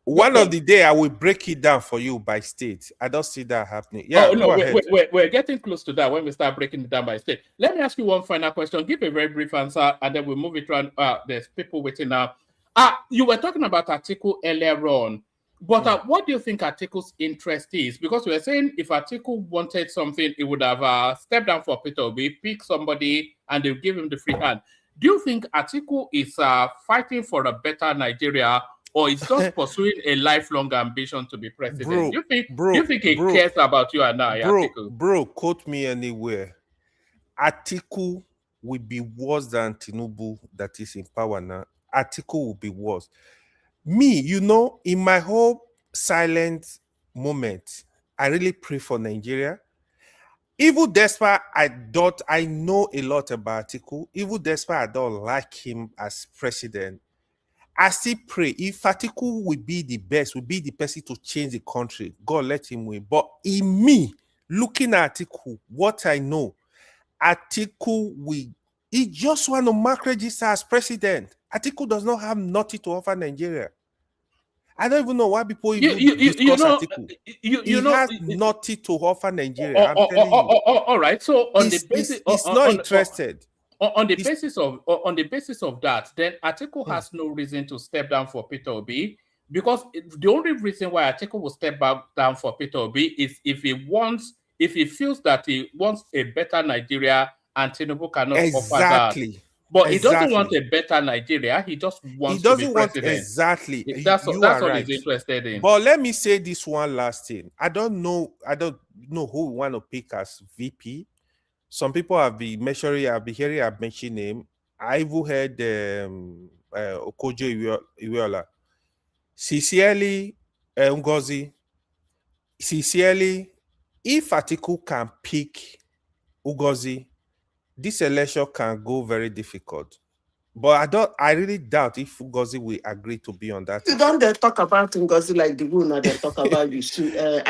One of the day I will break it down for you by state. I don't see that happening. We're getting close to that when we start breaking it down by state. Let me ask you one final question. Give a very brief answer, and then we'll move it around. There's people waiting now. You were talking about Atiku earlier on, but what do you think Atiku's interest is? Because we were saying if Atiku wanted something, he would have stepped down for Peter Obi, pick somebody, and they'll give him the free hand. Do you think Atiku is fighting for a better Nigeria, or is just pursuing a lifelong ambition to be president? Do you think he cares about you and I, Atiku? Bro, quote me anywhere. Atiku will be worse than Tinubu that is in power now. Atiku will be worse. Me, in my whole silent moment, I really pray for Nigeria. Even despite I know a lot about Atiku, even despite I don't like him as president, I still pray if Atiku will be the best, will be the person to change the country, God let him win. But in me, looking at Atiku, what I know, Atiku he just want to mark register as president. Atiku does not have nothing to offer Nigeria. I don't even know why people even discuss Atiku. He has nothing to offer Nigeria. I'm telling you. All right. So on the basis, he's not interested. On the basis of that, then Atiku has no reason to step down for Peter Obi, because the only reason why Atiku will step down for Peter Obi is if he feels that he wants a better Nigeria and Tinubu cannot offer that. But he doesn't want a better Nigeria. He just wants to be president. Exactly. That's all he's interested in. But let me say this one last thing. I don't know who we want to pick as VP. Some people have been hearing I've mentioned name. I even heard Okojo Iweola. Sincerely, Ngozi. Sincerely, if Atiku can pick Ugozi, this election can go very difficult. But I really doubt if Ngozi will agree to be on that. You don't talk about Ngozi like the one that they talk about Aisha.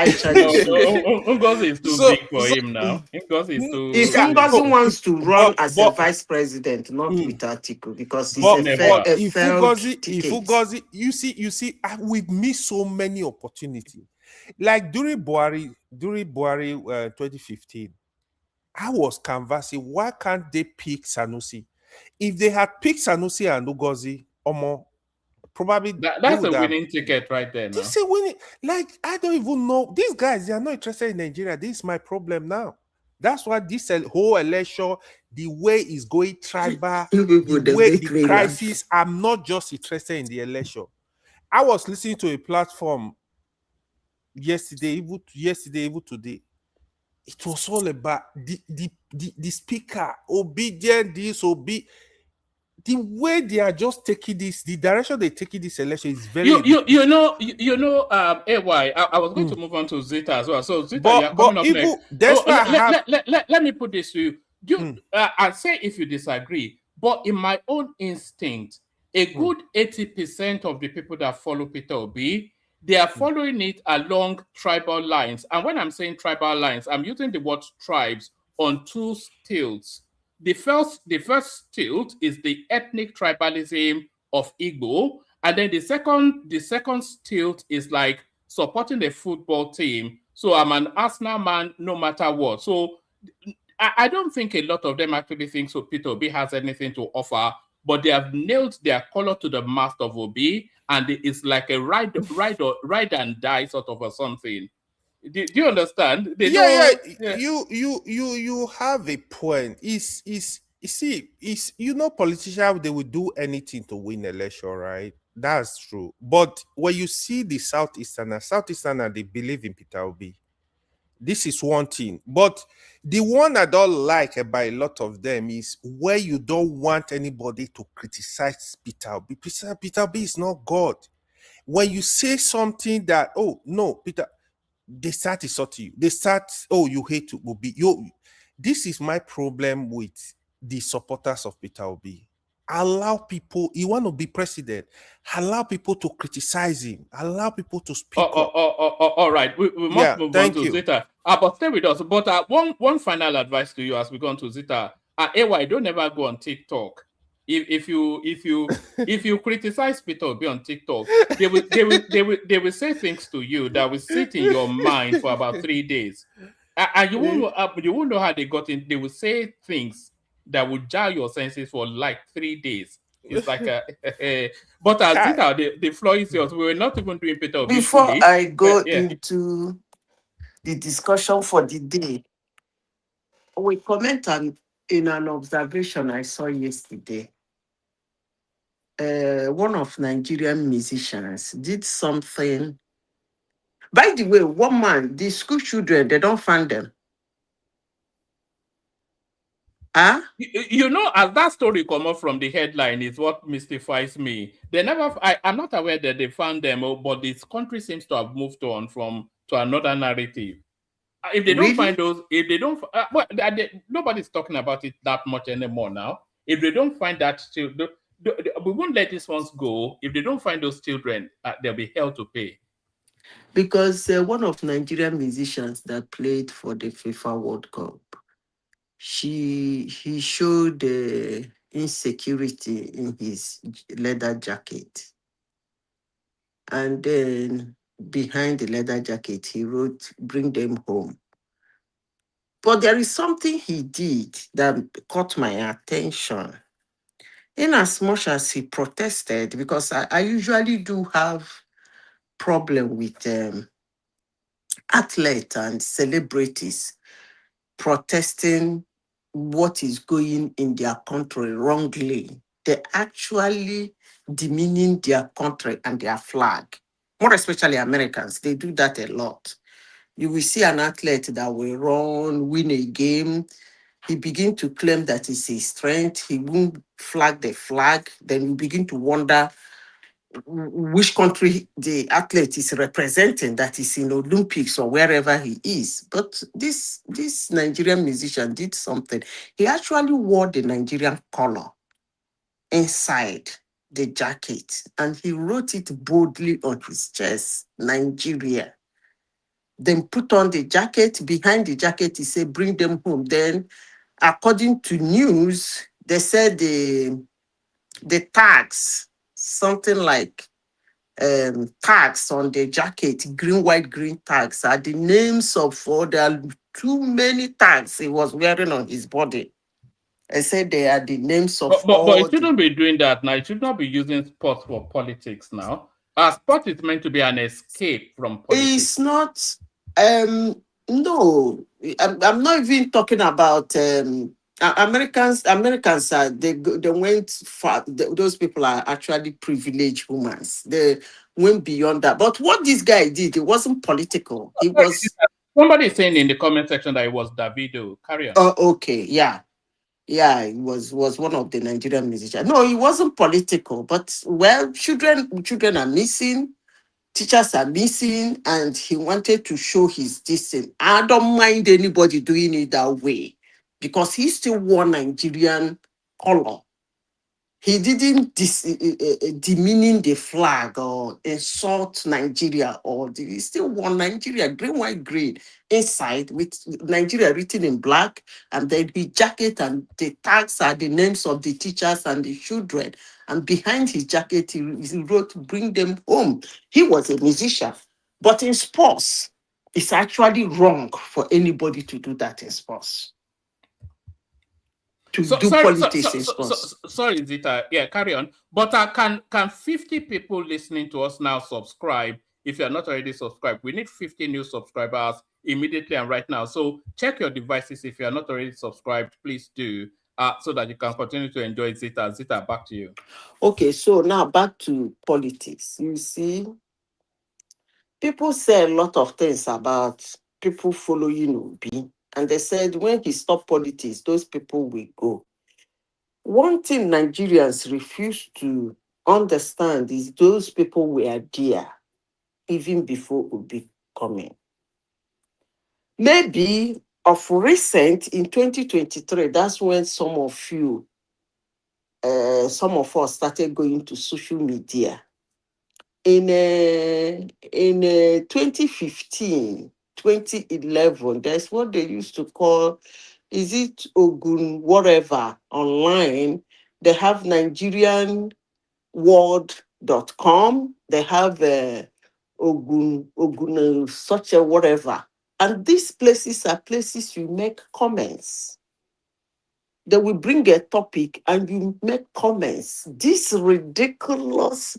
Ngozi is too big for him now. Ngozi is too. If Ngozi wants to run as a vice president, not with Atiku, because he's if Ngozi, you see, we've missed so many opportunities. Like during Buhari 2015, I was canvassing, why can't they pick Sanusi? If they had picked Sanusi and Ugozi, probably that's a winning ticket right there. This is winning. Like, I don't even know. These guys, they are not interested in Nigeria. This is my problem now. That's why this whole election, the way is going tribal, the crisis, I'm not just interested in the election. I was listening to a platform yesterday, even today. It was all about the speaker, obedient, the way they are just taking this, the direction they're taking this election is very. AY. I was going to move on to Zita as well. So Zita, you're coming up next. Let me put this to you. I say if you disagree, but in my own instinct, a good 80% of the people that follow Peter Obi, they are following it along tribal lines. And when I'm saying tribal lines, I'm using the word tribes on two stilts. The first tilt is the ethnic tribalism of Igbo, and then the second tilt is like supporting the football team. So I'm an Arsenal man no matter what. So I don't think a lot of them actually think so Peter Obi has anything to offer, but they have nailed their color to the mast of Obi, and it's like a ride and die sort of or something. Do you understand? You have a point. Politicians, they will do anything to win election, right? That's true. But when you see the Southeasterners, they believe in Peter Obi. This is one thing. But the one I don't like about a lot of them is where you don't want anybody to criticize Peter Obi. Peter Obi is not God. When you say something that, oh no, Peter, they start insulting you. They start, oh, you hate Obi. This is my problem with the supporters of Peter Obi. Allow people, you want to be president, allow people to criticize him, allow people to speak up. All right, we must move on to Zita. But stay with us. But one final advice to you as we go on to Zita. AY, don't ever go on TikTok. If you criticize Peter Obi on TikTok, they will say things to you that will sit in your mind for about 3 days, and you won't know how they got in. They will say things that will jar your senses for like 3 days. It's like but Zita, the floor is yours. We were not even doing Peter Obi. Before I go into the discussion for the day, we comment in an observation I saw yesterday. One of Nigerian musicians did something. By the way, one man, the school children, they don't fund them. As that story come up from the headline is what mystifies me. I'm not aware that they found them, but this country seems to have moved on to another narrative. If they don't find those, nobody's talking about it that much anymore now. If they don't find that children, we won't let these ones go. If they don't find those children, they'll be held to pay. Because one of Nigerian musicians that played for the FIFA World Cup, he showed insecurity in his leather jacket. And then behind the leather jacket, he wrote, "Bring them home." But there is something he did that caught my attention. In as much as he protested, because I usually do have problem with athletes and celebrities protesting what is going in their country wrongly. They actually demeaning their country and their flag. More especially Americans, they do that a lot. You will see an athlete that will run, win a game. He begin to claim that it's his strength. He won't flag the flag. Then you begin to wonder which country the athlete is representing, that is in Olympics or wherever he is. But this Nigerian musician did something. He actually wore the Nigerian color inside the jacket and he wrote it boldly on his chest, Nigeria. Then put on the jacket. Behind the jacket, he said, "Bring them home." Then, according to news, they said the tags, something like tags on the jacket, green, white, green tags, are the names of all. There are too many tags he was wearing on his body. I said they are the names of But all it the. shouldn't be doing that now. It should not be using sports for politics now. Sport is meant to be an escape from politics. It's not. No, I'm not even talking about Americans. Americans are they went far. Those people are actually privileged humans. They went beyond that. But what this guy did, it wasn't political. It was. Somebody is saying in the comment section that it was Davido. Carry on. Okay, yeah. Yeah, it was one of the Nigerian musicians. No, it wasn't political, but well, children are missing, teachers are missing, and he wanted to show his distance. I don't mind anybody doing it that way because he still wore Nigerian color. He didn't demeaning the flag or insult Nigeria he still wore Nigeria, green, white, green inside with Nigeria written in black, and then the jacket and the tags are the names of the teachers and the children. And behind his jacket, he wrote, "Bring them home." He was a musician, but in sports, it's actually wrong for anybody to do that in sports. To do politics in sports. Sorry, Zita. Yeah, carry on. But can 50 people listening to us now subscribe? If you're not already subscribed, we need 50 new subscribers immediately and right now. So check your devices. If you're not already subscribed, please do, so that you can continue to enjoy Zita. Zita, back to you. Okay, so now back to politics. You see, people say a lot of things about people following Obi, and they said when he stopped politics, those people will go. One thing Nigerians refuse to understand is those people were there even before Obi coming. Maybe of recent in 2023, that's when some of us started going to social media. In 2015, 2011, there's what they used to call, is it Ogun whatever online? They have NigerianWorld.com. They have Ogun such a whatever. And these places are places you make comments. They will bring a topic and you make comments. This ridiculous,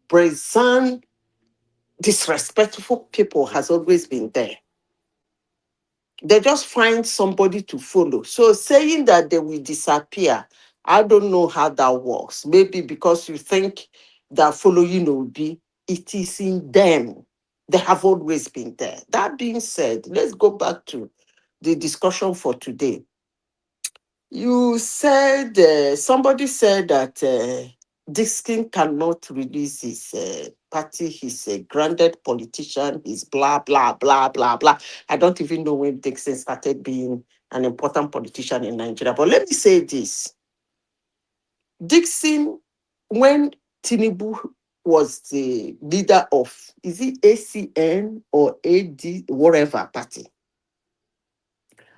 brazen, disrespectful people has always been there. They just find somebody to follow. So saying that they will disappear, I don't know how that works. Maybe because you think that following Obi, it is in them. They have always been there. That being said, let's go back to the discussion for today. You said, somebody said that Dickson cannot release his party. He's a grounded politician. He's blah, blah, blah, blah, blah. I don't even know when Dickson started being an important politician in Nigeria. But let me say this. Dickson, when Tinubu was the leader of, is it ACN or AD, whatever party?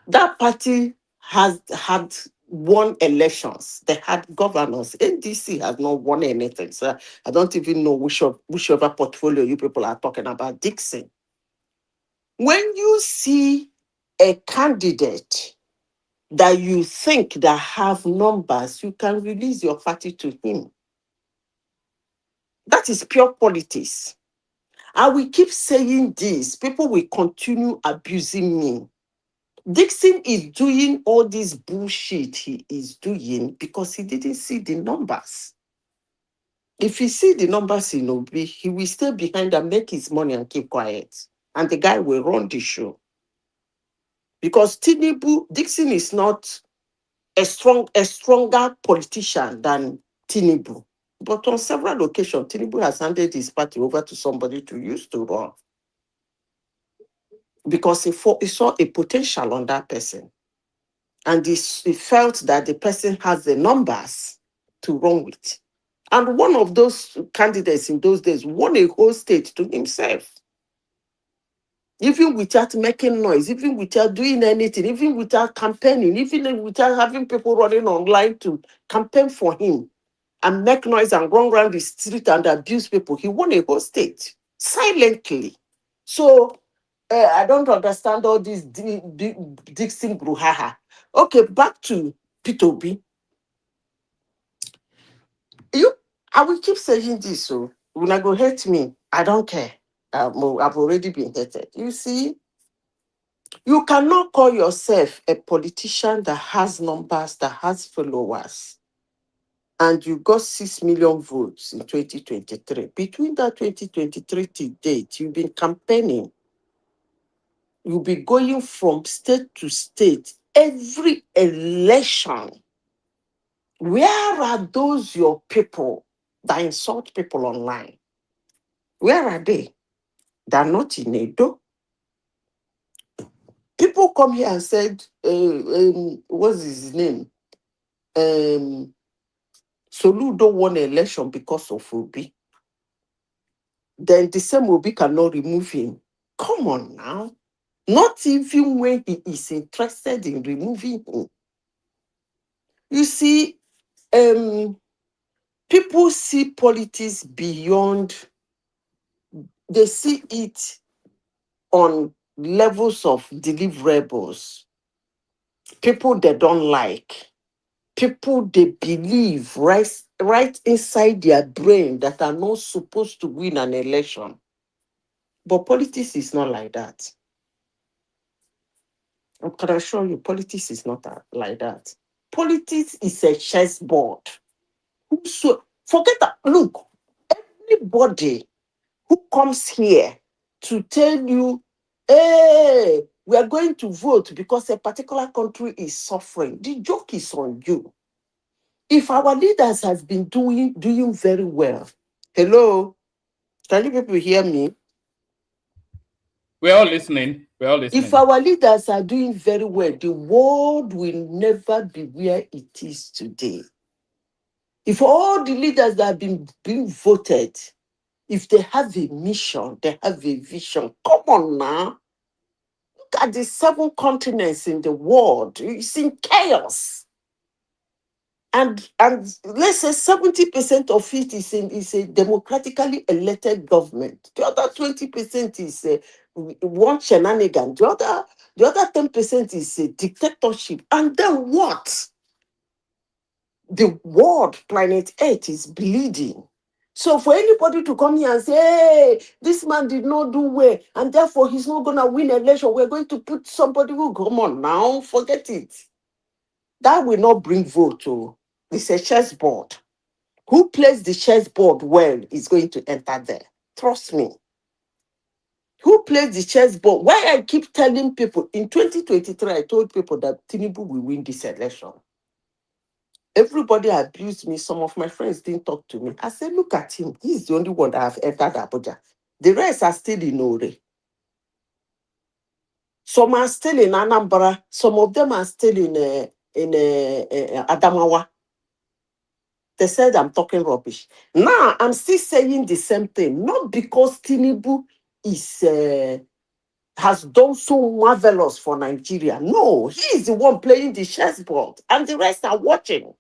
That party has had won elections. They had governors. NDC has not won anything. So I don't even know whichever portfolio you people are talking about. Dickson. When you see a candidate that you think that have numbers, you can release your party to him. That is pure politics. I will keep saying this. People will continue abusing me. Dickson is doing all this bullshit he is doing because he didn't see the numbers. If he see the numbers in Obi, he will stay behind and make his money and keep quiet. And the guy will run the show. Because Dickson is not a stronger politician than Tinubu. But on several occasions, Tinubu has handed his party over to somebody to use to run. Because he saw a potential on that person. And he felt that the person has the numbers to run with. And one of those candidates in those days won a whole state to himself. Even without making noise, even without doing anything, even without campaigning, even without having people running online to campaign for him and make noise and run around the street and abuse people, he won a whole state silently. So I don't understand all this Dixon brouhaha. Okay, back to P2B. I will keep saying this, so when I go hate me, I don't care. I've already been hated. You see, you cannot call yourself a politician that has numbers, that has followers, and you got 6 million votes in 2023. Between that 2023 to date, you've been campaigning. You'll be going from state to state every election. Where are those your people that insult people online? Where are they? They're not in Edo. People come here and said, what's his name? Soludo won an election because of Obi. Then the same Obi cannot remove him. Come on now. Not even when he is interested in removing him. You see, people see politics beyond, they see it on levels of deliverables. People they don't like. People they believe right inside their brain that are not supposed to win an election. But politics is not like that. I can assure you, politics is not like that. Politics is a chessboard. So forget that. Look, anybody who comes here to tell you, hey, we are going to vote because a particular country is suffering, the joke is on you. If our leaders have been doing very well, hello, can you people hear me? We're all listening. We're all listening. If our leaders are doing very well, the world will never be where it is today. If all the leaders that have been being voted, if they have a mission, they have a vision, come on now. Look at the 7 continents in the world. It's in chaos. And let's say 70% of it is a democratically elected government. The other 20% is one shenanigan. The other 10% is a dictatorship. And then what? The world, planet Earth, is bleeding. So for anybody to come here and say, hey, this man did not do well, and therefore he's not going to win election, we're going to put somebody who, come on now, forget it. That will not bring vote to. It's a chessboard. Who plays the chessboard well is going to enter there. Trust me. Who plays the chessboard? Why I keep telling people, in 2023, I told people that Tinubu will win this election. Everybody abused me. Some of my friends didn't talk to me. I said, look at him. He's the only one that have entered Abuja. The rest are still in Ore. Some are still in Anambra. Some of them are still in Adamawa. They said I'm talking rubbish. Now, I'm still saying the same thing. Not because Tinubu is has done so marvelous for Nigeria. No, he is the one playing the chessboard, and the rest are watching.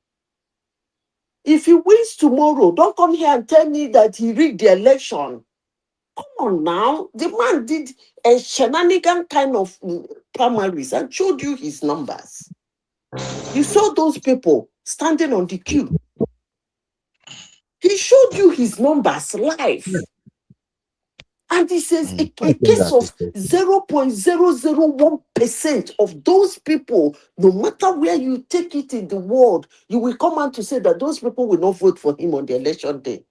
If he wins tomorrow, don't come here and tell me that he rigged the election. Come on now. The man did a shenanigan kind of primaries and showed you his numbers. You saw those people standing on the queue. He showed you his numbers live. And he says a case of 0.001% of those people, no matter where you take it in the world, you will come out to say that those people will not vote for him on the election day.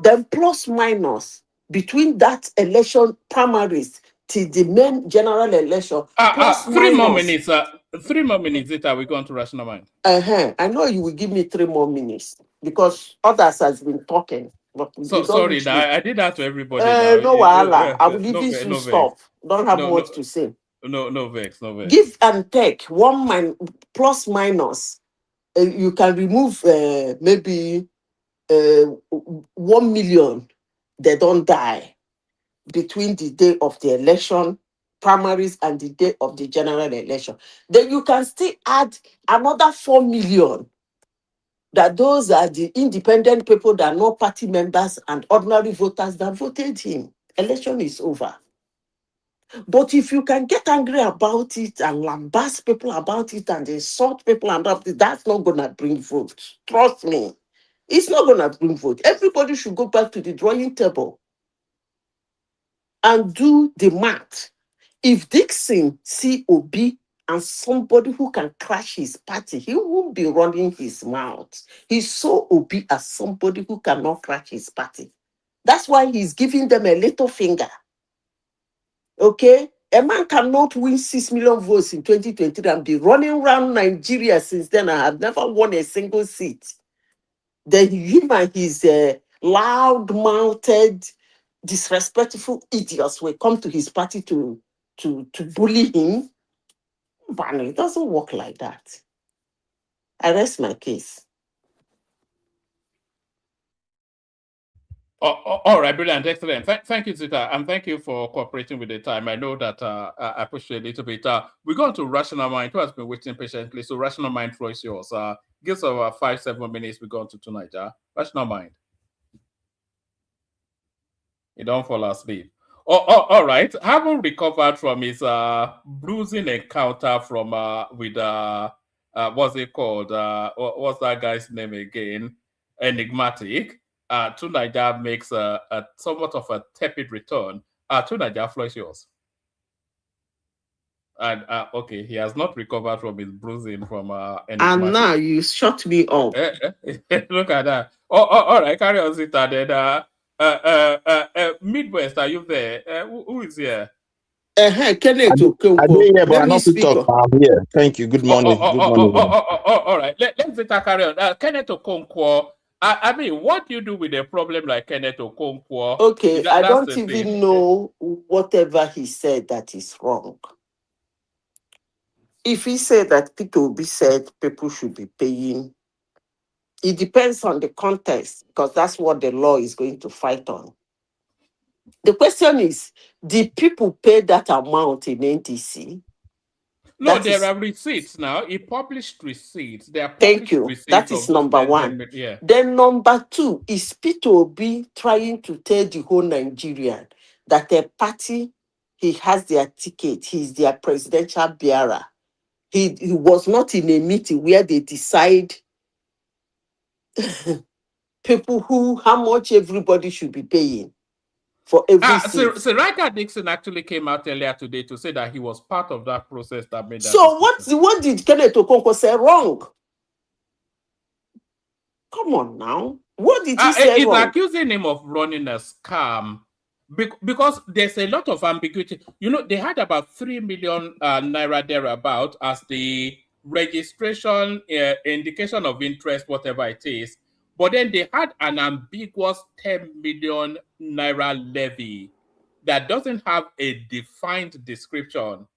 Then plus minus between that election primaries to the main general election. Plus 3 more minus. minutes. 3 more minutes later, we're going to Rational Mind. I know you will give me 3 more minutes because others has been talking. But So sorry, I did that to everybody. No, I will leave you to stop. Don't have much to say. No vex. Give and take plus minus. You can remove maybe 1 million. They don't die between the day of the election primaries and the day of the general election. Then you can still add another 4 million. That those are the independent people that are not party members and ordinary voters that voted him. Election is over. But if you can get angry about it and lambast people about it and insult people about it, that's not going to bring votes. Trust me. It's not going to bring vote. Everybody should go back to the drawing table and do the math. If Dickson see Obi and somebody who can crash his party, he won't be running his mouth. He saw Obi as somebody who cannot crash his party. That's why he's giving them a little finger. Okay? A man cannot win 6 million votes in 2023 and be running around Nigeria since then. I have never won a single seat. Then him and his loud-mouthed, disrespectful idiots will come to his party to bully him. But it doesn't work like that. I rest my case. All right, brilliant, excellent. Thank you, Zita, and thank you for cooperating with the time. I know that I pushed you a little bit. We're going to Rational Mind, who has been waiting patiently. So, Rational Mind, floor is yours. Give us 5-7 minutes. We're going to tonight. Rational Mind. You don't fall asleep. All right. Haven't recovered from his bruising encounter from with what's it called? What's that guy's name again? Enigmatic. Tunaja makes a somewhat of a tepid return. Tunaja, floor is yours. And okay, he has not recovered from his bruising from Enigmatic. And now you shut me up. Look at that. All right, carry on, Zita. Then Midwest, are you there? Who is here? Kenneth I didn't hear, but I know to talk. I'm here. Thank you. Good morning. Good morning. All right. Let's carry on. Kenneth Okonkwo. I mean, what do you do with a problem like Kenneth Okonkwo? Okay, I don't even know whatever he said that is wrong. If he said that P2B said people should be paying, it depends on the context because that's what the law is going to fight on. The question is, did people pay that amount in NTC? No, there are receipts now. He published receipts. There are published Thank you. Receipts that is number one. Yeah. Then number two is P2B trying to tell the whole Nigerian that a party, he has their ticket, he's their presidential bearer. He was not in a meeting where they decide how much everybody should be paying for every seat. Seriake Dickson actually came out earlier today to say that he was part of that process that made that. So what did Kenneth Okonkwo say wrong? Come on now. What did he say wrong? He's accusing him of running a scam. Because there's a lot of ambiguity. You know, they had about 3 million naira thereabout as the registration indication of interest, whatever it is. But then they had an ambiguous 10 million naira levy that doesn't have a defined description.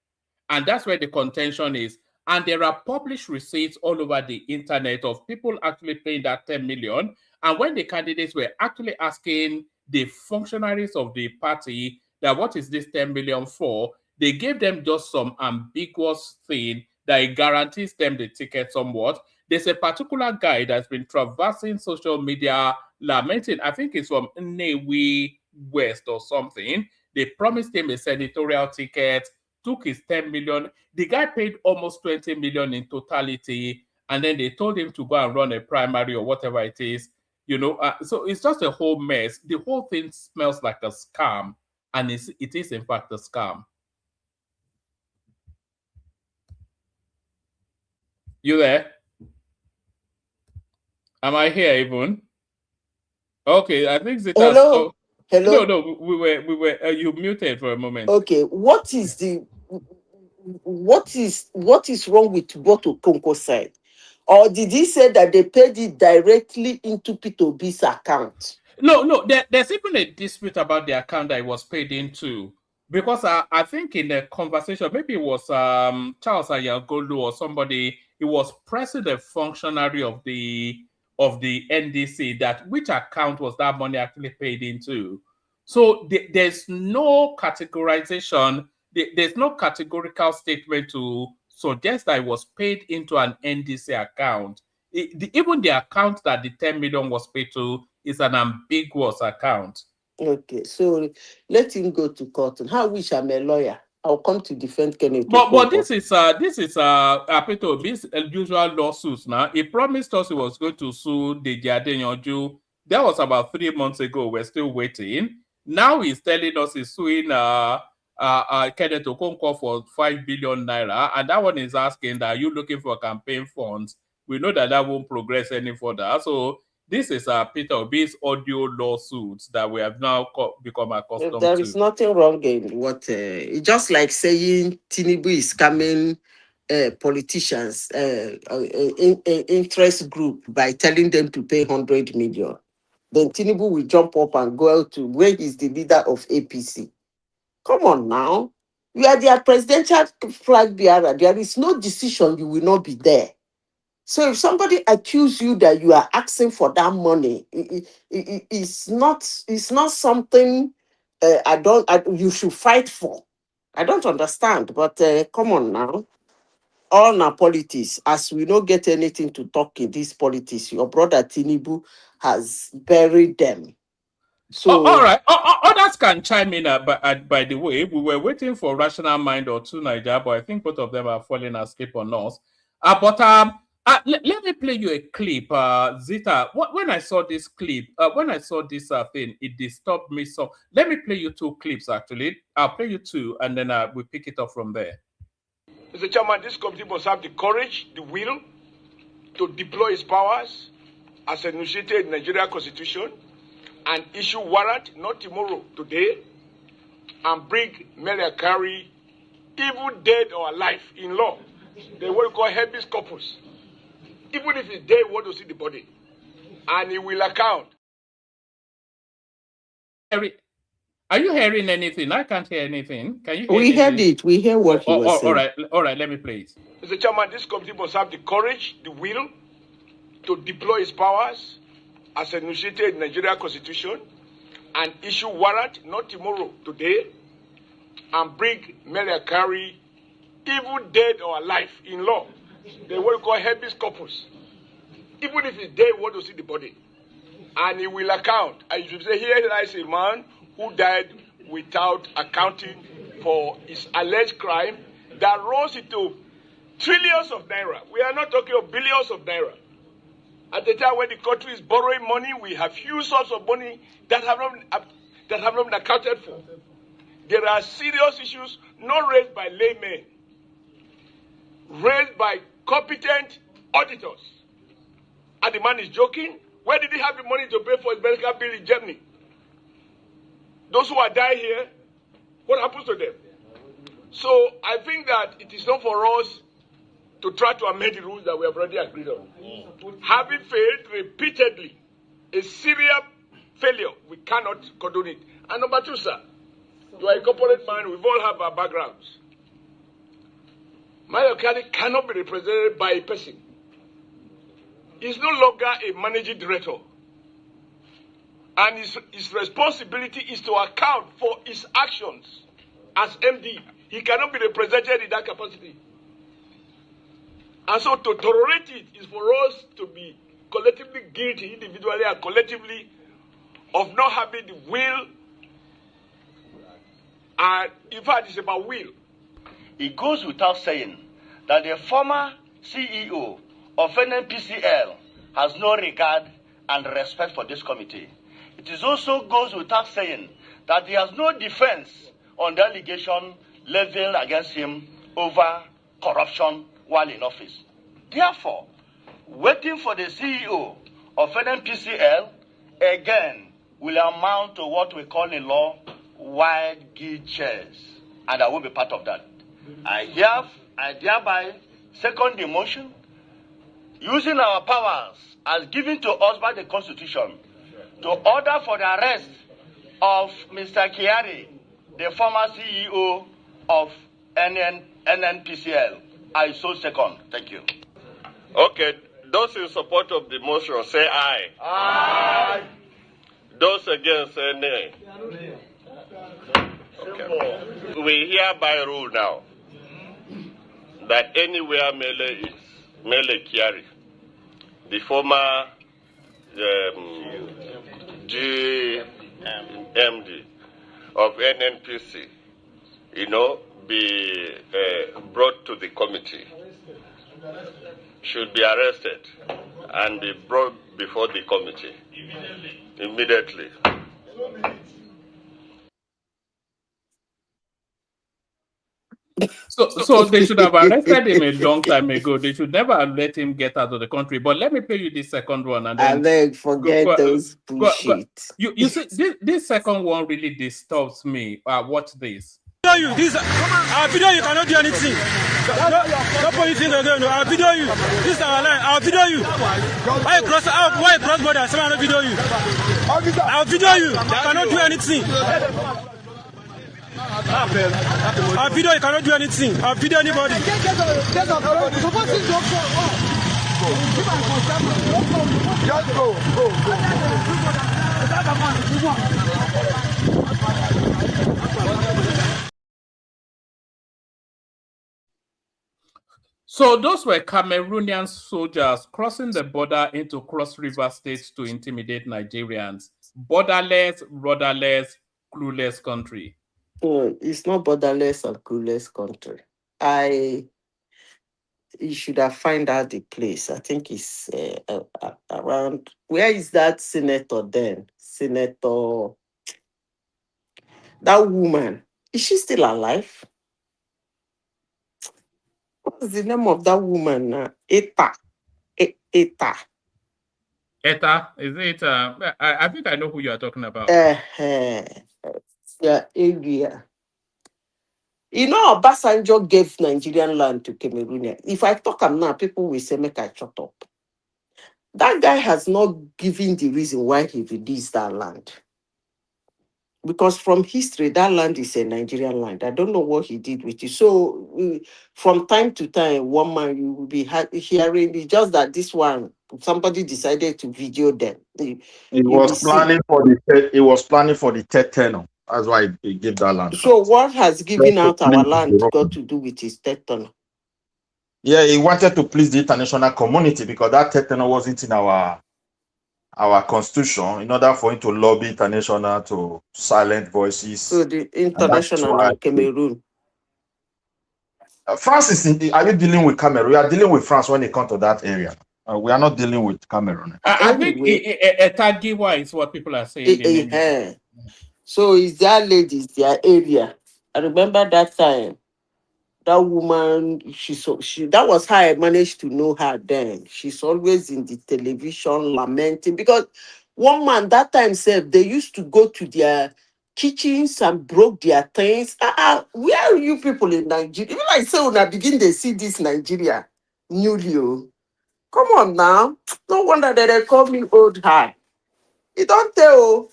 And that's where the contention is. And there are published receipts all over the internet of people actually paying that 10 million. And when the candidates were actually asking the functionaries of the party that what is this 10 million for? They gave them just some ambiguous thing that it guarantees them the ticket somewhat. There's a particular guy that's been traversing social media lamenting, I think it's from Nnewi West or something. They promised him a senatorial ticket, took his 10 million. The guy paid almost 20 million in totality, and then they told him to go and run a primary or whatever it is. So it's just a whole mess. The whole thing smells like a scam, and it is in fact a scam. You there? Am I here even? Okay, I think Zita's. Hello? Hello? No, we were. You muted for a moment. Okay, what is wrong with what Okonkwo said? Or did he say that they paid it directly into P2B's account? No, there's even a dispute about the account that it was paid into. Because I think in the conversation, maybe it was Charles Ayagolu or somebody, he was pressing the functionary of the NDC that which account was that money actually paid into. So there's no categorization, there's no categorical statement to suggest that it was paid into an NDC account. Even the account that the 10 million was paid to is an ambiguous account. Okay, so let him go to court. How I wish I'm a lawyer. I'll come to defend Kenneth. But this is Peter Obi's usual lawsuits now. He promised us he was going to sue Deji Adeyanju. That was about 3 months ago. We're still waiting. Now he's telling us he's suing Kenneth Okonkwo for 5 billion naira, and that one is asking that, are you looking for campaign funds? We know that won't progress any further. So this is Peter Obi's audio lawsuits that we have now become accustomed to. There is nothing wrong in what, it's just like saying Tinubu is scamming politicians, interest group by telling them to pay 100 million. Then Tinubu will jump up and go out to where he's the leader of APC. Come on now. You are their presidential flag bearer. There is no decision you will not be there. So if somebody accuses you that you are asking for that money, it's not something you should fight for. I don't understand, but come on now. All na politics. As we don't get anything to talk in this politics, your brother Tinubu has buried them. So all right, others can chime in. By the way, we were waiting for Rational Mind or Two Niger, but I think both of them are falling asleep on us. Let me play you a clip, Zita. When I saw this clip, thing, it disturbed me. So let me play you 2 clips. Actually, I'll play you 2, and then we pick it up from there. Mr. Chairman, this committee must have the courage, the will to deploy its powers as enunciated in the Nigerian Constitution and issue warrant, not tomorrow, today, and bring Mary Akari, even dead or alive, in law. They what we call habeas corpus. Even if he's dead, we want to see the body. And he will account. Are you hearing anything? I can't hear anything. Can you hear we heard it. We hear what he was saying. All right, let me play it. Mr. Chairman, this committee must have the courage, the will to deploy its powers as enunciated in the Nigerian Constitution and issue warrant, not tomorrow, today, and bring Mary Akari, even dead or alive, in law. They what we call habeas corpus. Even if he's dead, we want to see the body. And he will account. And you should say, here lies a man who died without accounting for his alleged crime that rose into trillions of naira. We are not talking of billions of naira. At the time when the country is borrowing money, we have huge sums of money that have not been accounted for. There are serious issues not raised by laymen, raised by competent auditors. And the man is joking. Where did he have the money to pay for his medical bill in Germany? Those who are dying here, what happens to them? So I think that it is not for us to try to amend the rules that we have already agreed on. Having failed repeatedly, a serious failure, we cannot condone it. And number 2, sir, you are a corporate man, we've all have our backgrounds. My locality cannot be represented by a person. He's no longer a managing director. And his responsibility is to account for his actions as MD. He cannot be represented in that capacity. And so to tolerate it is for us to be collectively guilty, individually and collectively, of not having the will. And in fact, it's about will. It goes without saying that the former CEO of NNPCL has no regard and respect for this committee. It is also goes without saying that he has no defense on the allegation leveled against him over corruption while in office. Therefore, waiting for the CEO of NNPCL again will amount to what we call in law wild geese chairs, and I will be part of that. I thereby second the motion, using our powers as given to us by the Constitution, to order for the arrest of Mr. Kyari, the former CEO of NNPCL. I so second. Thank you. Okay, those in support of the motion say aye. Aye. Those against say nay. Okay. We hereby rule now that anywhere Mele Kyari, the former GMD of NNPC, be brought to the committee, should be arrested and be brought before the committee immediately. So they should have arrested him a long time ago. They should never have let him get out of the country. But let me play you this second one, and then I beg, forget those bullshit. You see, this second one really disturbs me. Watch this. You this our video, you cannot do anything. Don't put anything again. I'll video you. This is our line. I'll video you. Why cross border? Someone will video you. I'll video you. You cannot do anything. Our video, you cannot do anything. I'll video anybody. Just go. So those were Cameroonian soldiers crossing the border into Cross River State to intimidate Nigerians. Borderless, rudderless, clueless country. It's not borderless or clueless country. You should have found out the place. I think it's around. Where is that senator then? Senator. That woman. Is she still alive? What's the name of that woman? Eta. Eta. Eta? Is it? I think I know who you are talking about. Yeah, area. Obasanjo gave Nigerian land to Cameroon. If I talk now, people will say, make I shut up. That guy has not given the reason why he released that land. Because from history, that land is a Nigerian land. I don't know what he did with it. So from time to time, one man you will be hearing, it's just that this one, somebody decided to video them. He was planning for the third tenure. That's why he gave that land. So what has given out our land got to do with his third tenure? Yeah, he wanted to please the international community because that third tenure wasn't in our constitution in order for him to lobby international to silent voices. So the international and Cameroon. France is are you dealing with Cameroon? We are dealing with France when it comes to that area. We are not dealing with Cameroon. I think Etagiwa is what people are saying. So is that ladies their area? I remember that time. That woman, that was how I managed to know her then. She's always in the television lamenting because one man that time said they used to go to their kitchens and broke their things. Where are you people in Nigeria? Even I say when I begin to see this Nigeria newly. Come on now. No wonder that they call me old high. You don't tell.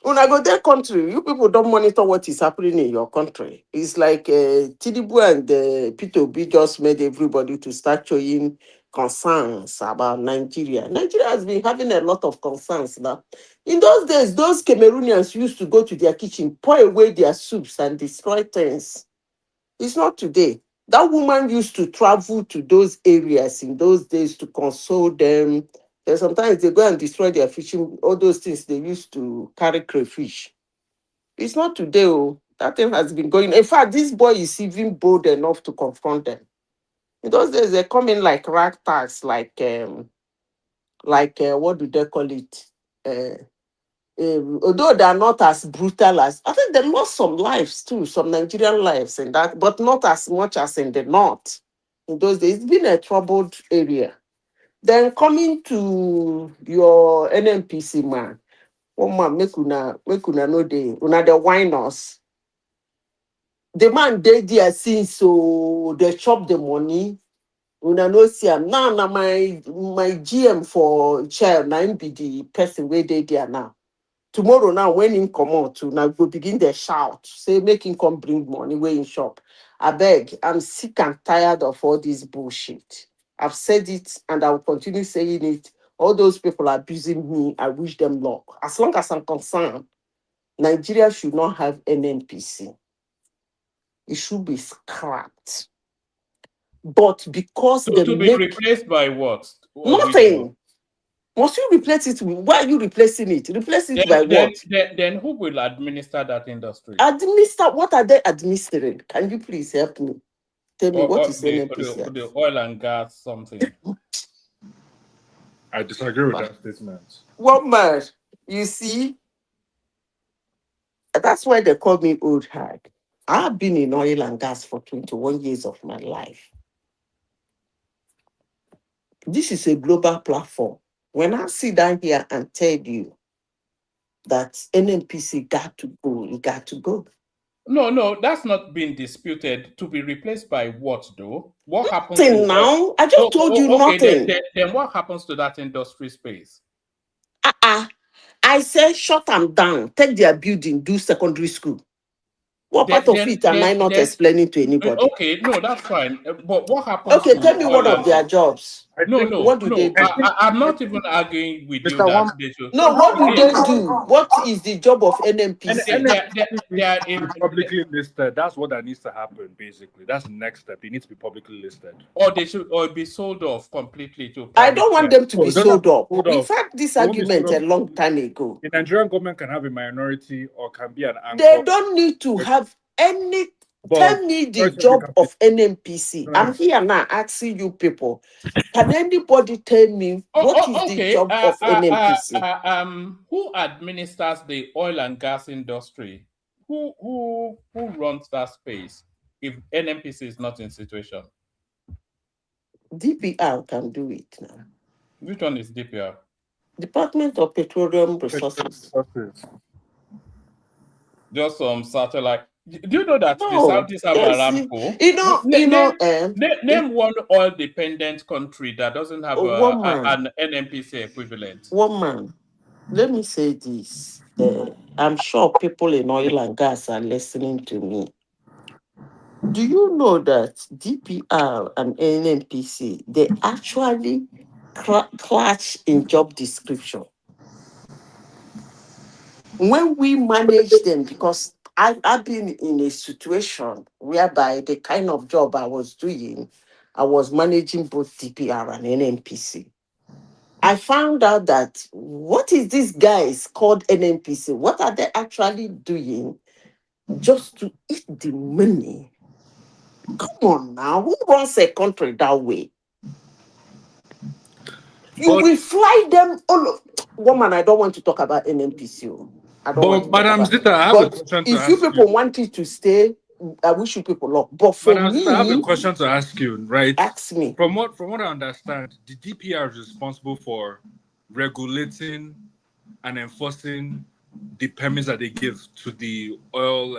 When I go their country, you people don't monitor what is happening in your country. It's like Tidibu and Peter B just made everybody to start showing concerns about Nigeria. Nigeria has been having a lot of concerns now. In those days, those Cameroonians used to go to their kitchen, pour away their soups and destroy things. It's not today. That woman used to travel to those areas in those days to console them. And sometimes they go and destroy their fishing, all those things they used to carry crayfish. It's not today. Oh, that thing has been going. In fact, this boy is even bold enough to confront them. In those days, they come in like ragtags, what do they call it? Although they are not as brutal as, I think they lost some lives too, some Nigerian lives in that, but not as much as in the north. In those days, it's been a troubled area. Then coming to your NNPC man, one man make una know the whiners. The man they there since so they chop the money. Una no see am now. Na my GM for chair na him be the person where they there now. Tomorrow now when him come out to now go begin the shout say make him come bring money where in shop. I beg, I'm sick and tired of all this bullshit. I've said it and I will continue saying it. All those people abusing me, I wish them luck. As long as I'm concerned, Nigeria should not have an NPC. It should be scrapped. But because So they to be make replaced by what? Or which one? nothing, must you replace it with? Why are you replacing it? Replace it by what? Then who will administer that industry? Administer. What are they administering? Can you please help me? Tell me what is NNPC? The oil and gas something. I disagree with that statement. What man? You see, that's why they call me old hag. I've been in oil and gas for 21 years of my life. This is a global platform. When I sit down here and tell you that NNPC got to go, it got to go. No, that's not been disputed. To be replaced by what though? What happens to now? I just told you okay, nothing. Then what happens to that industry space? I said shut them down, take their building, do secondary school. What part of it am I not explaining to anybody? Okay, no, that's fine. But what happens? Okay, tell me one of their jobs. What do they do? I'm not even arguing with you that they should. No, what do they do? What is the job of NNPC? They are publicly listed. That's what that needs to happen, basically. That's the next step. They need to be publicly listed. Or they should be sold off completely to I don't want them to be sold off. In off. fact, this argument a long time ago. The Nigerian government can have a minority or can be an anchor. They don't need to have any. Tell me the job of NNPC. I'm here now asking you people. Can anybody tell me what is the job of NNPC? Who administers the oil and gas industry? Who runs that space if NNPC is not in situation? DPR can do it now. Which one is DPR? Department of Petroleum Resources. Just some satellite. Do you know that the Saudis have Aramco? Name one oil-dependent country that doesn't have an NNPC equivalent. One man. Let me say this. I'm sure people in oil and gas are listening to me. Do you know that DPR and NNPC, they actually clash in job description? When we manage them, because I've been in a situation whereby the kind of job I was doing, I was managing both DPR and NNPC. I found out that what is these guys called NNPC? What are they actually doing just to eat the money? Come on now, who runs a country that way? You will fly them all over. Woman, I don't want to talk about NNPC. I don't want to Madam Zita, I have a question to ask you. If you people wanted to stay, I wish you people luck. But for me, I have a question to ask you, right? Ask me. From what I understand, the DPR is responsible for regulating and enforcing the permits that they give to the oil,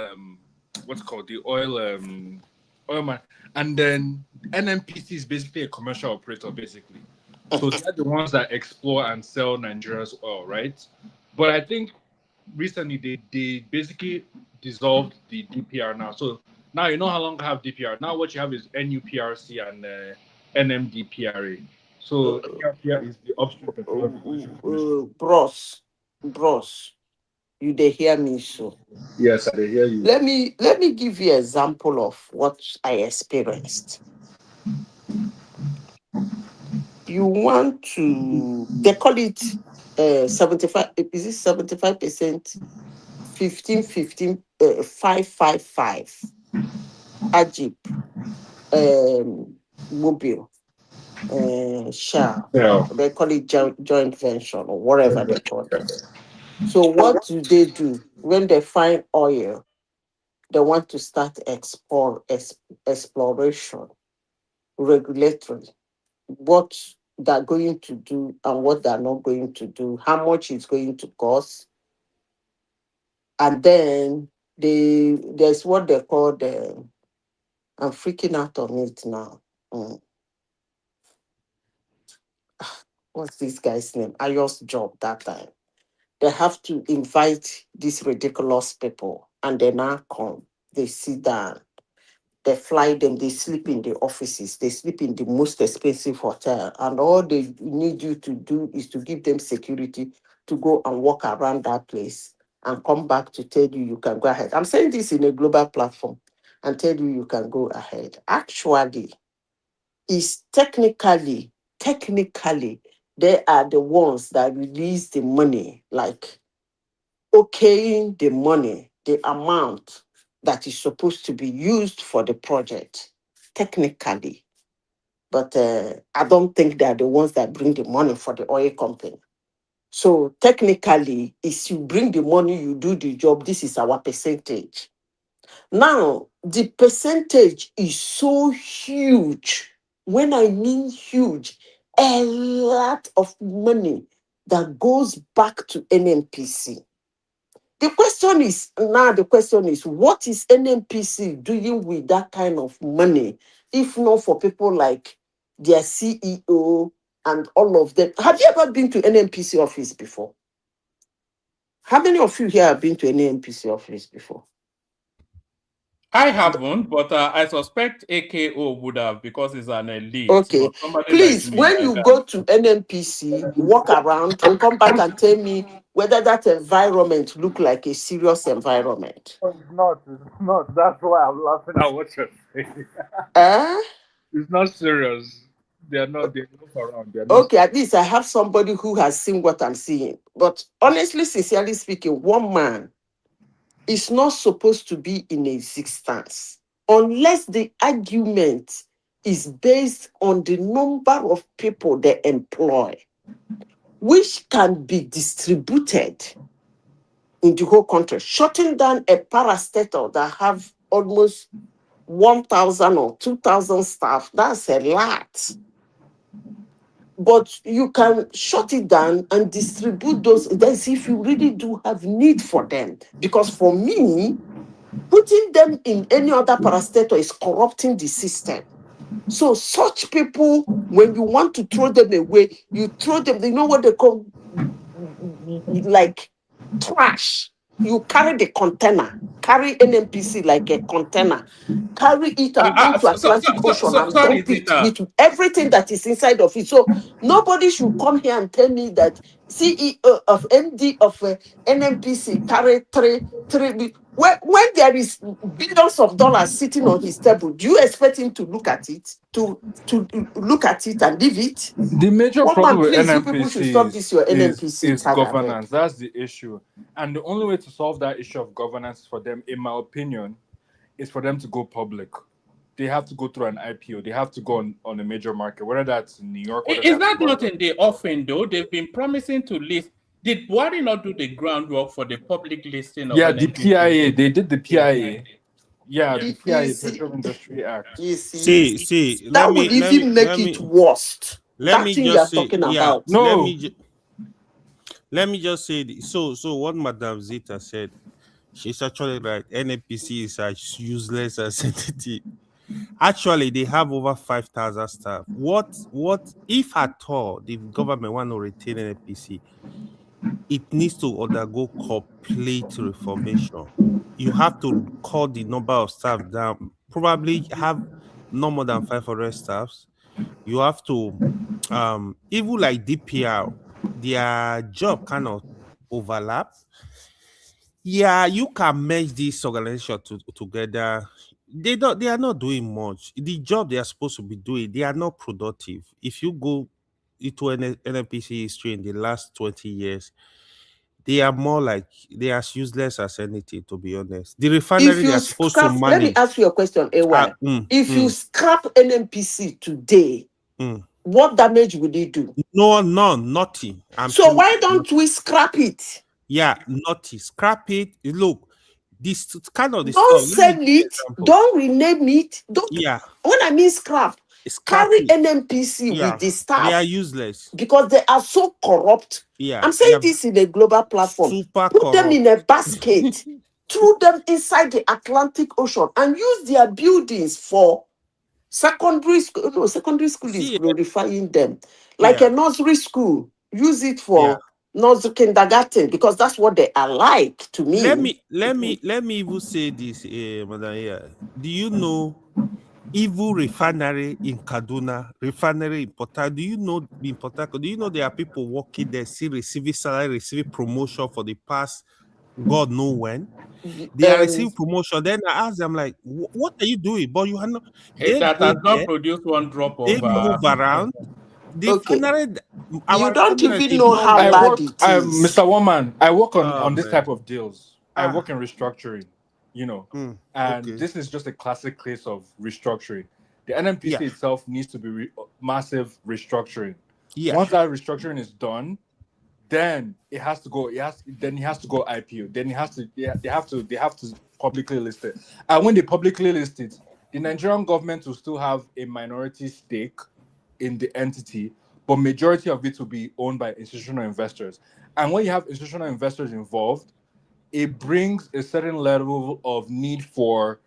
oil man, and then NNPC is basically a commercial operator, basically. So they're the ones that explore and sell Nigeria's oil, right? But I think recently they basically dissolved the DPR now. So now you no longer have DPR. Now what you have is NUPRC and NMDPRA. So here is the upstream petroleum production. Bros, you dey hear me so? Yes, I hear you. Let me give you example of what I experienced. You want to, they call it 75, is it 75%, 15, 15, 555, Ajib, Mobile, Shell. Yeah. They call it joint venture or whatever they call it. So what do they do when they find oil? They want to start exploration, regulatory, what they're going to do and what they're not going to do, how much it's going to cost. And then there's what they call the, I'm freaking out on it now. What's this guy's name? Ayo's job that time. They have to invite these ridiculous people and they now come. They sit down. They fly them, they sleep in the offices, they sleep in the most expensive hotel, and all they need you to do is to give them security to go and walk around that place and come back to tell you can go ahead. I'm saying this in a global platform and tell you can go ahead. Actually, is technically, they are the ones that release the money, like okaying the money, the amount that is supposed to be used for the project, technically. But I don't think they're the ones that bring the money for the oil company. So technically, if you bring the money, you do the job, this is our percentage. Now, the percentage is so huge. When I mean huge, a lot of money that goes back to NNPC. The question is, what is NNPC doing with that kind of money, if not for people like their CEO and all of them? Have you ever been to NNPC office before? How many of you here have been to NNPC office before? I haven't, but I suspect AKO would have because he's an elite. Okay. But somebody like Please, me, when I you got. go to NNPC, walk around, come back and tell me whether that environment look like a serious environment. It's not. It's not. That's why I'm laughing at what you're saying. Eh? It's not serious. They're not. They move around. They're not. Okay, at least I have somebody who has seen what I'm seeing. But honestly, sincerely speaking, one man is not supposed to be in existence unless the argument is based on the number of people they employ, which can be distributed in the whole country. Shutting down a parastatal that have almost 1,000 or 2,000 staff, that's a lot. But you can shut it down and distribute those. That's if you really do have need for them. Because for me, putting them in any other parastatal is corrupting the system. So such people, when you want to throw them away, you throw them, they know what they call like trash. You carry the container, carry NMPC like a container, carry it and go to Atlantic Ocean and Sorry, dump it Zita. with everything that is inside of it. So nobody should come here and tell me that CEO of MD of NMPC carry three. When there is billions of dollars sitting on his table, do you expect him to look at it, to look at it and leave it? The major One man, problem with please, you people should stop NNPC this your NNPC is saga, abeg. governance. That's the issue. And the only way to solve that issue of governance for them, in my opinion, is for them to go public. They have to go through an IPO. They have to go on a major market, whether that's in New York, whether Is that's that not London. in the offing, though? They've been promising to list. Did Buhari not do the groundwork for the public listing of Yeah, the NNPC? PIA. They did the PIA. Yeah, the You PIA, see, Petroleum Industry Act. you see, See, that will even make it worst. let That me thing you are just say, talking yeah, about. No, let me just say, so what Madame Zita said, she's actually right. NAPC is as useless as entity. Actually, they have over 5,000 staff. What if at all the government want to retain NAPC? It needs to undergo complete reformation. You have to cut the number of staff down. Probably have no more than 500 staffs. You have to even like DPR, their job kind of overlap. Yeah, you can merge these organizations together. They are not doing much. The job they are supposed to be doing, they are not productive. If you go into an NNPC history in the last 20 years, they are more like they are as useless as anything, to be honest. The refinery If they you are supposed to scrap, let me manage. ask you a question, AY. If you scrap NNPC today, what damage will it do? No, nothing. I'm So telling why you, don't we scrap it? yeah, nothing. Scrap it. Look, this kind of the Don't stuff. Let me sell give you an it. example. Don't rename it. Don't. Yeah, When I mean scrap, scrap carry it. NNPC Yeah, with the they are staff useless. because they are so corrupt. Yeah, I'm they saying are this in a global platform. super Put them corrupt. in a basket, throw them inside the Atlantic Ocean, and use their buildings for secondary school. No, secondary school is See, glorifying them. Like yeah, a nursery school, use it yeah. for nursery kindergarten because that's what they are like to Let me. me even say this, Madam. Yeah. Do you know evil refinery in Kaduna, refinery in Port Harcourt? Do you know in Port Harcourt? Do you know there are people working there, still receiving salary, receiving promotion for the past God know when? They are receiving promotion. Then I ask them like, what are you doing? But you are not. They That go has not there. produced one drop They of. move around. The Okay. refinery, You our don't refinery even is know not how I well. bad work, it is. Mr. Woman. I work Oh on this man. type of deals. I work in restructuring, and Okay. this is just a classic case of restructuring. The NMPC Yeah. itself needs to be massive restructuring. Yeah. Once that restructuring is done, then it has to go. Then it has to go IPO. Then it has to. They have to publicly list it. And when they publicly list it, the Nigerian government will still have a minority stake in the entity, but majority of it will be owned by institutional investors. And when you have institutional investors involved, it brings a certain level of need for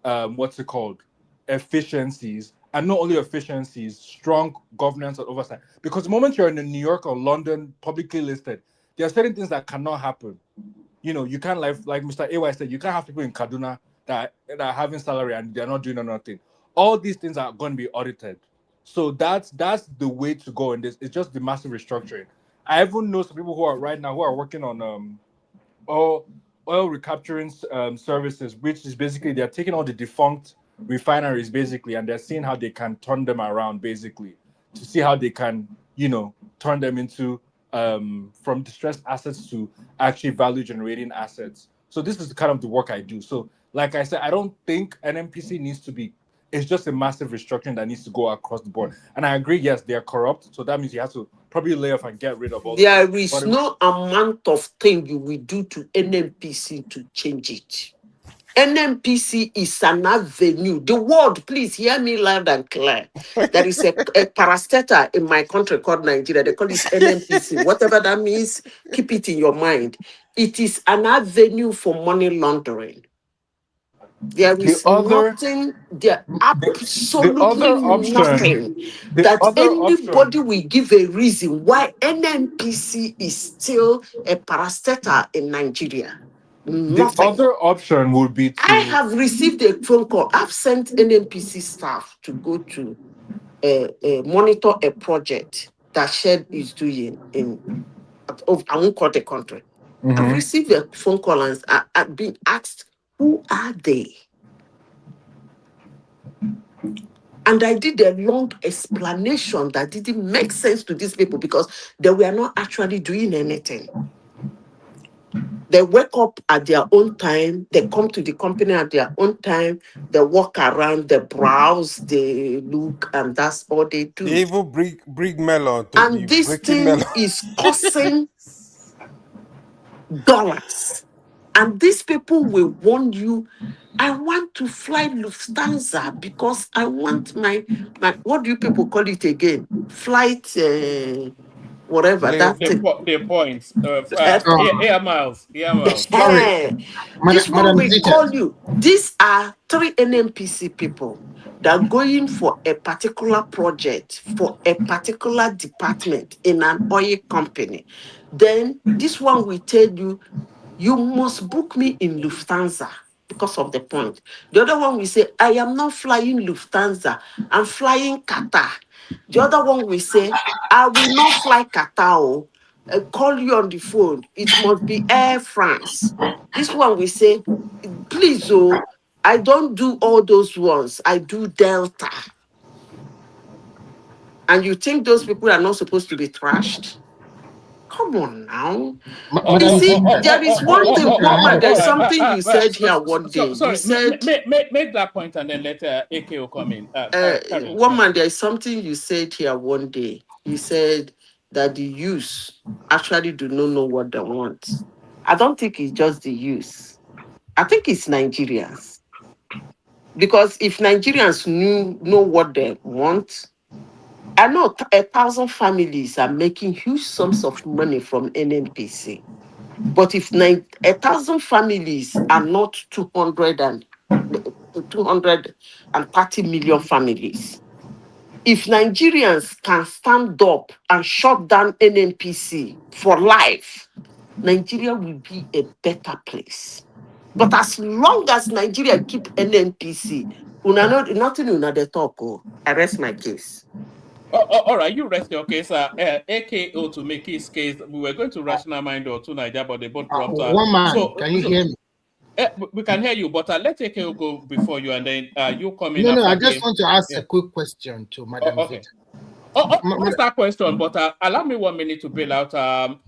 what's it called, efficiencies, and not only efficiencies, strong governance and oversight. Because the moment you're in New York or London, publicly listed, there are certain things that cannot happen. You can't like Mr. AY said, you can't have people in Kaduna that are having salary and they're not doing nothing. All these things are going to be audited. So that's the way to go in this. It's just the massive restructuring. I even know some people who are right now who are working on oil recapturing services, which is basically they're taking all the defunct refineries basically, and they're seeing how they can turn them around basically to see how they can turn them into from distressed assets to actually value generating assets. So this is kind of the work I do. So like I said, I don't think NMPC needs to be. It's just a massive restructuring that needs to go across the board. And I agree, yes, they're corrupt. So that means you have to probably lay off and get rid of all of There them. is But no amount of thing you will do to NNPC to change it. NNPC is an avenue. The word, please hear me loud and clear. There is a parastatal in my country called Nigeria. They call it NNPC. Whatever that means, keep it in your mind. It is an avenue for money laundering. There the is other nothing, there the absolutely other option nothing the that other option anybody will give a reason why NNPC is still a parastatal in Nigeria. the Nothing. other option would be I to have received a phone call. I've sent NNPC staff to go to monitor a project that Shed is doing I won't call the country. I've received a phone call and I've been asked, who are they? And I did a long explanation that didn't make sense to these people because they were not actually doing anything. They wake up at their own time, they come to the company at their own time, they walk around, they browse, they look, and that's all they do. They even bring melon to be And this breaking thing melon. is costing dollars. And these people will warn you, I want to fly Lufthansa because I want my what do you people call it again? Flight, whatever that thing. The points. Air miles. Air miles. Sorry, This one Madam will Zita. call you. These are 3 NNPC people that are going for a particular project, for a particular department in an oil company. Then this one will tell you, you must book me in Lufthansa because of the point. The other one will say, I am not flying Lufthansa, I'm flying Qatar. The other one will say, I will not fly Qatar. Call you on the phone. It must be Air France. This one will say, please, oh, I don't do all those ones. I do Delta. And you think those people are not supposed to be trashed? Come on now. You see, there is one thing, woman, there's something you said here one day. You Sorry, said, make that point and then let AKO come in. Carry on. woman, there's something you said here one day. You said that the youth actually do not know what they want. I don't think it's just the youth. I think it's Nigerians. Because if Nigerians know what they want, I know 1,000 families are making huge sums of money from NNPC. But if 1,000 families are not 230 million families, if Nigerians can stand up and shut down NNPC for life, Nigeria will be a better place. But as long as Nigeria keep NNPC, nothing una dey talk. Oh, I rest my case. All right, you rest your case. AKO to make his case. We were going to Rational Mind or to Nigeria, but they both dropped. One man, can you hear me? We can hear you, but let AKO go before you, and then you come in. No, I just want to ask a quick question to Madam okay. Zita. Ask that question, but allow me 1 minute to bail out.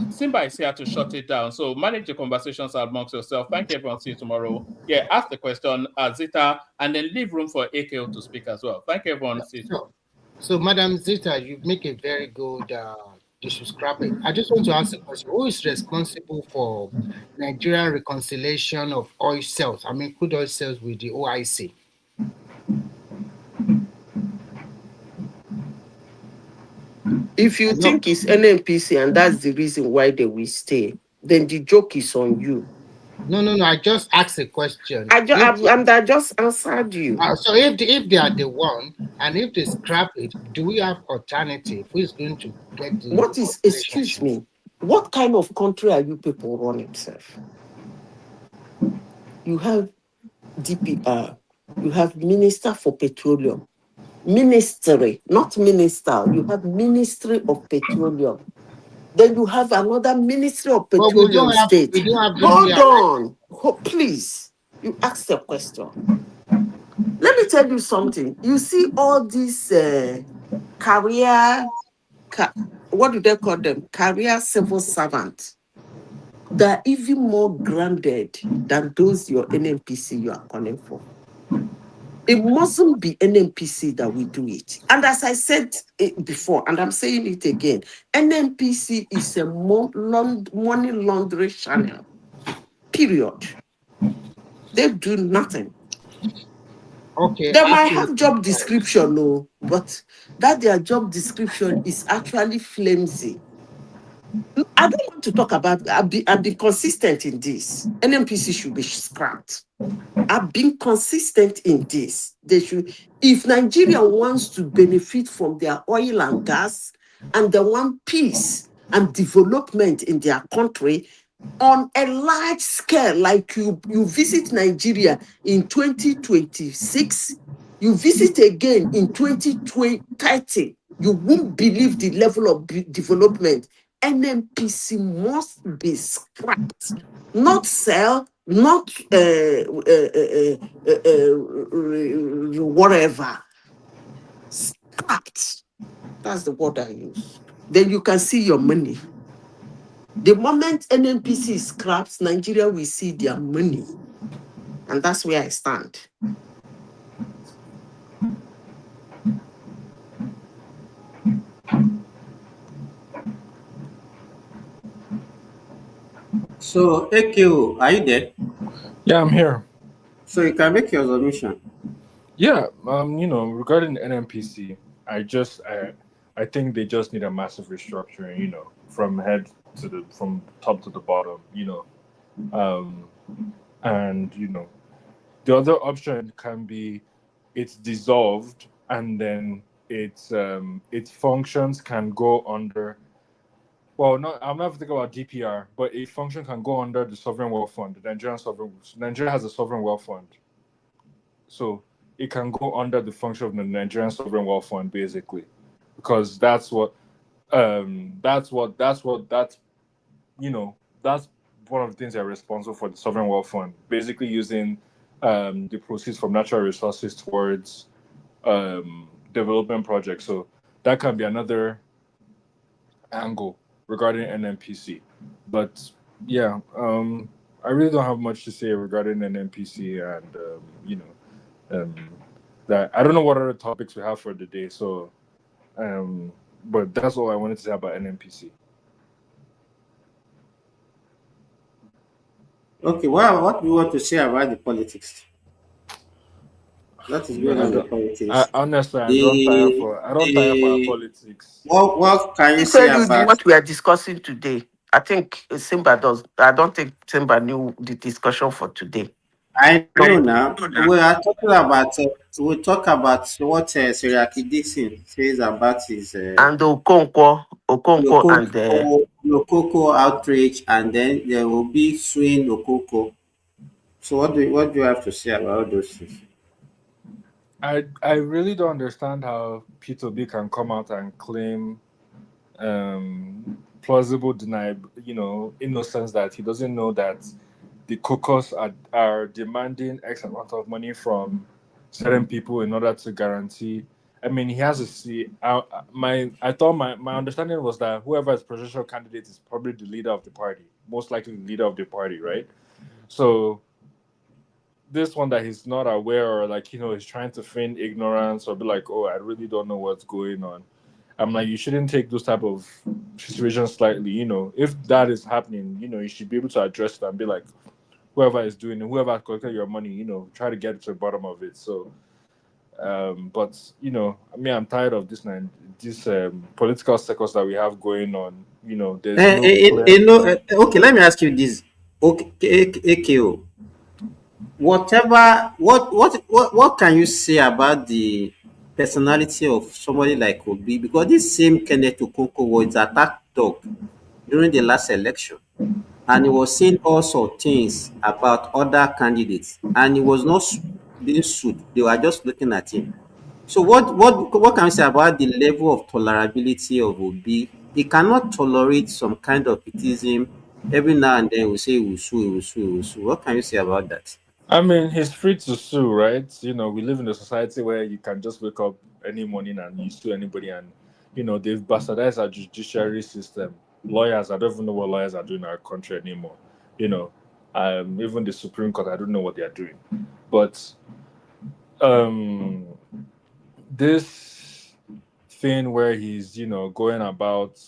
Simba is here to shut it down. So manage the conversations amongst yourself. Thank you, everyone. See you tomorrow. Yeah, ask the question, Zita, and then leave room for AKO to speak as well. Thank you, everyone. See you tomorrow. So, Madam Zita, you make a very good issue scrapping. I just want to ask a question. Who is responsible for Nigerian reconciliation of oil sales? I mean, crude oil sales with the OIC? If you think it's NNPC and that's the reason why they will stay, then the joke is on you. No. I just asked a question. I just answered you. So if they are the one, and if they scrap it, do we have alternative? Who is going to get the? What is? Excuse me. What kind of country are you people running, self? You have DPR. You have Minister for Petroleum. Ministry, not minister. You have Ministry of Petroleum. Then you have another Ministry of Petroleum state. Hold on. Please. You ask the question. Let me tell you something. You see all these what do they call them? Career civil servants. They're even more grounded than those your NNPC you are calling for. It mustn't be NNPC that we do it. And as I said it before, and I'm saying it again, NNPC is a money laundering channel. Period. They do nothing. Okay. They might have job description, no, but that their job description is actually flimsy. I don't want to talk about. I've been consistent in this. NNPC should be scrapped. I've been consistent in this. They should. If Nigeria wants to benefit from their oil and gas, and they want peace and development in their country on a large scale, like you visit Nigeria in 2026, you visit again in 2030, you won't believe the level of development. NNPC must be scrapped, not sell, not whatever. Scrapped. That's the word I use. Then you can see your money. The moment NNPC scraps, Nigeria will see their money. And that's where I stand. So, AKO, are you there? Yeah, I'm here. So you can make your submission. Yeah, regarding NNPC, I think they just need a massive restructuring, from top to the bottom, and the other option can be it's dissolved and then its functions can go under. Well, I'm not thinking about DPR, but a function can go under the Sovereign Wealth Fund, the Nigeria has a Sovereign Wealth Fund. So it can go under the function of the Nigerian Sovereign Wealth Fund, basically, because that's that's one of the things they're responsible for, the Sovereign Wealth Fund, basically using the proceeds from natural resources towards development projects. So that can be another angle regarding NNPC. But yeah, I really don't have much to say regarding NNPC, and that I don't know what other topics we have for the day. So, but that's all I wanted to say about NNPC. Okay, well, what do you want to say about the politics? That is going Man, on the politics. honestly, The I don't tire for our the politics. what can you me say tell you about? what we are discussing today. I think Simba does. I don't think Simba knew the discussion for today. I know now. We are talking about. We talk about what Seriake Dickson says about his And Okonkwo, and Lokoko outrage, and then there will be suing Lokoko. So what do you have to say about all those things? I really don't understand how P2B can come out and claim plausible innocence, that he doesn't know that the caucus are demanding X amount of money from certain people in order to guarantee. I mean, he has to see. I thought my understanding was that whoever is presidential candidate is probably the leader of the party, most likely the leader of the party, right? So this one that he's not aware, or he's trying to feign ignorance or be like, oh, I really don't know what's going on. I'm like, you shouldn't take those type of situations slightly. If that is happening, you should be able to address it and be like, whoever is doing it, whoever has collected your money, try to get to the bottom of it. So, but I mean, I'm tired of this political circles that we have going on. There's no clear. Okay, let me ask you this. Okay, AKO. What can you say about the personality of somebody like Obi? Because this same Kenneth Okonkwo was attacked dog during the last election, and he was saying all sorts of things about other candidates, and he was not being sued. They were just looking at him. So what can you say about the level of tolerability of Obi? He cannot tolerate some kind of criticism. Every now and then we say we will sue, we will sue, we will sue. What can you say about that? I mean, he's free to sue, right? We live in a society where you can just wake up any morning and you sue anybody, and they've bastardized our judiciary system. Lawyers, I don't even know what lawyers are doing in our country anymore. Even the Supreme Court, I don't know what they are doing. But this thing where he's going about,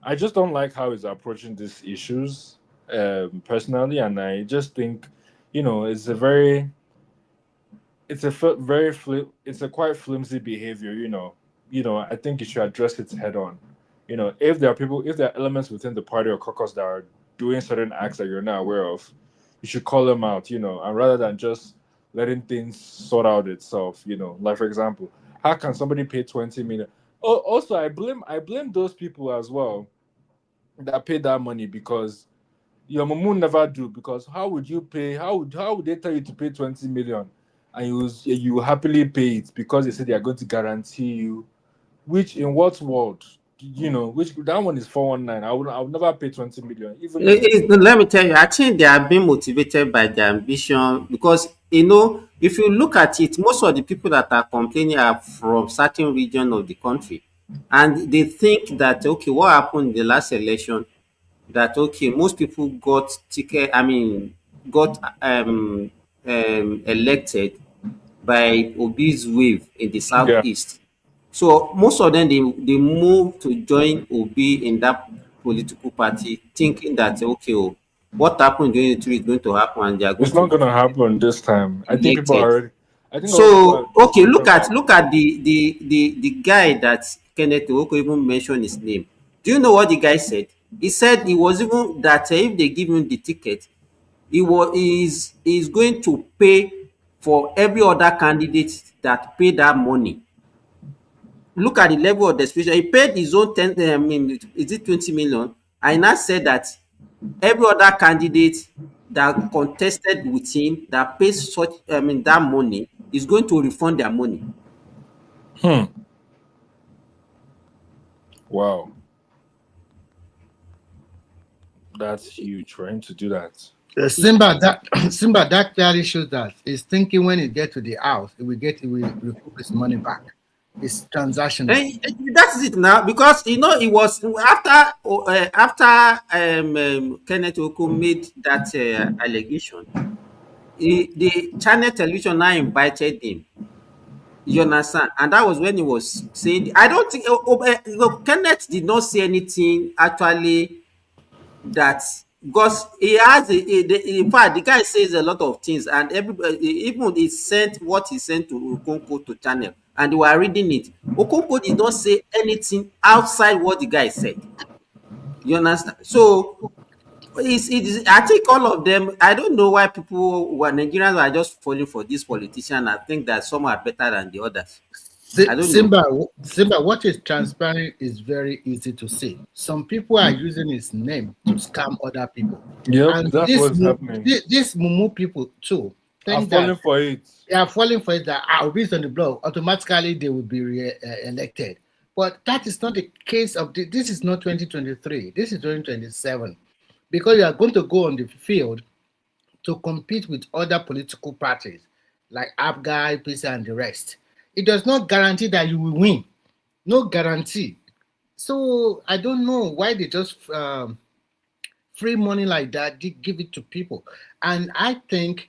I just don't like how he's approaching these issues personally, and I just think it's a very it's a it's a quite flimsy behavior. I think you should address it head on. If there are elements within the party or caucus that are doing certain acts that you're not aware of, you should call them out. And rather than just letting things sort out itself. Like, for example, how can somebody pay 20 million? Oh, also, I blame those people as well that paid that money, because your mamun never do. Because how would you pay? How would they tell you to pay 20 million, and you happily pay it because they said they are going to guarantee you? Which, in what world? Which, that one is 419. I would never pay 20 million, even if Let me tell you, I think they are being motivated by their ambition because if you look at it, most of the people that are complaining are from certain region of the country, and they think that okay, what happened in the last election? That okay, most people got ticket. I mean, got elected by Obi's wave in the yeah. southeast. So most of them they move to join Obi in that political party, thinking that okay, oh, what happened during the two is going to happen, and they are going It's not to gonna happen this time. I think people are elected. already. I think a lot of people are So okay, sleeping on. look at the guy that Kenneth Oko even mentioned his name. Do you know what the guy said? He said he was even that if they give him the ticket, is going to pay for every other candidate that pay that money. Look at the level of desperation. He paid his own 10, I mean, is it 20 million? I now said that every other candidate that contested with him that pays such that money is going to refund their money. Wow. That's huge for him to do that. Simba, that clearly shows that he's thinking when he get to the house, he will recoup his money back. It's transactional. That's it now, because it was after Kenneth Oko made that allegation. The channel television now invited him. You understand? And that was when he was saying, I don't think Kenneth did not say anything actually that, because he has in fact the guy says a lot of things, and everybody, even he sent what he sent to Okonkwo to channel and they were reading it. Okonkwo did not say anything outside what the guy said. You understand? So I think all of them, I don't know why people who are Nigerians are just falling for this politician. I think that some are better than the others. I don't know. Simba, what is transparent is very easy to see. Some people are using his name to scam other people. Yep, and that's what's happening. These Mumu people too. Are falling for it. They are falling for it that based on the blog, automatically they will be elected. But that is not the case of this is not 2023. This is 2027. Because you are going to go on the field to compete with other political parties like APGA, PC, and the rest. It does not guarantee that you will win. No guarantee. So I don't know why they just free money like that, they give it to people. And I think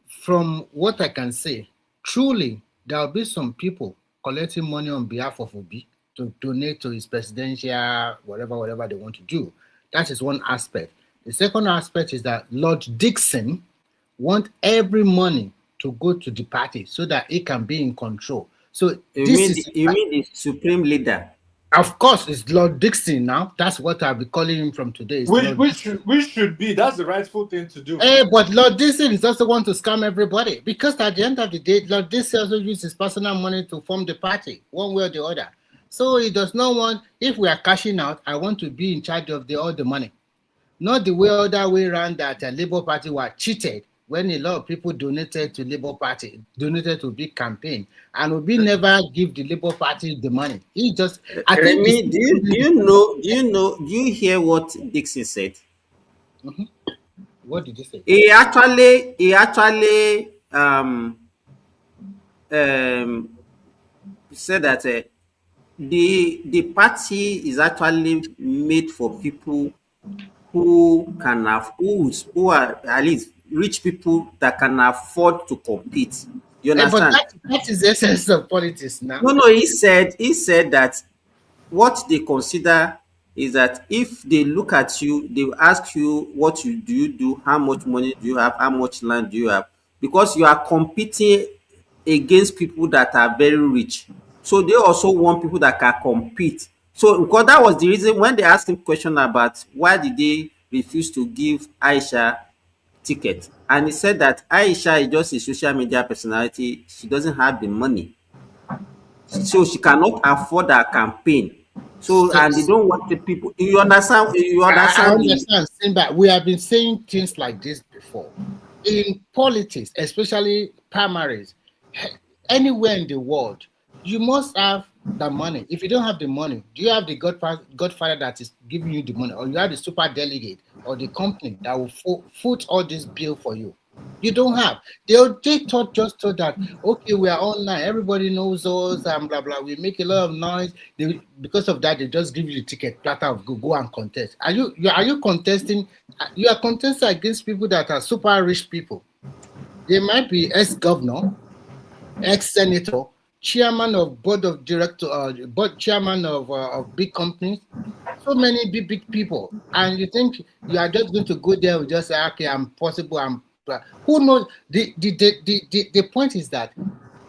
from what I can say, truly there will be some people collecting money on behalf of Obi to donate to his presidential, whatever they want to do. That is one aspect. The second aspect is that Lord Dickson wants every money to go to the party so that he can be in control. So you mean the supreme leader? Of course, it's Lord Dickson now. That's what I'll be calling him from today. Which should be. That's the rightful thing to do. But Lord Dickson is also want to scam everybody, because at the end of the day, Lord Dickson also uses his personal money to form the party, one way or the other. So he does not want, if we are cashing out, I want to be in charge of all the money. Not the other way around that Labour Party were cheated when a lot of people donated to Labour Party, donated to big campaign, and Obi never give the Labour Party the money. He just. Do you hear what Dickson said? Mm-hmm. What did he say? He actually said that the party is actually made for people who can have who are at least rich people that can afford to compete. You understand? But that is the essence of politics now. No, he said that what they consider is that if they look at you, they will ask you what you do, how much money do you have, how much land do you have, because you are competing against people that are very rich. So they also want people that can compete. So because that was the reason when they asked him question about why did they refuse to give Aisha ticket, and he said that Aisha is just a social media personality. She doesn't have the money, so she cannot afford her campaign. So and they don't want the people. You understand? I understand. But we have been saying things like this before. In politics, especially primaries, anywhere in the world, you must have the money. If you don't have the money, do you have the godfather that is giving you the money, or you have the super delegate or the company that will foot all this bill for you? You don't have. They thought that okay, we are online, everybody knows us, and blah blah. We make a lot of noise. Because of that, they just give you the ticket, platter of go and contest. Are you contesting? You are contesting against people that are super rich people. They might be ex-governor, ex-senator, chairman of board of director, chairman of big companies. So many big people, and you think you are just going to go there and just say, okay, I'm possible. Who knows? The point is that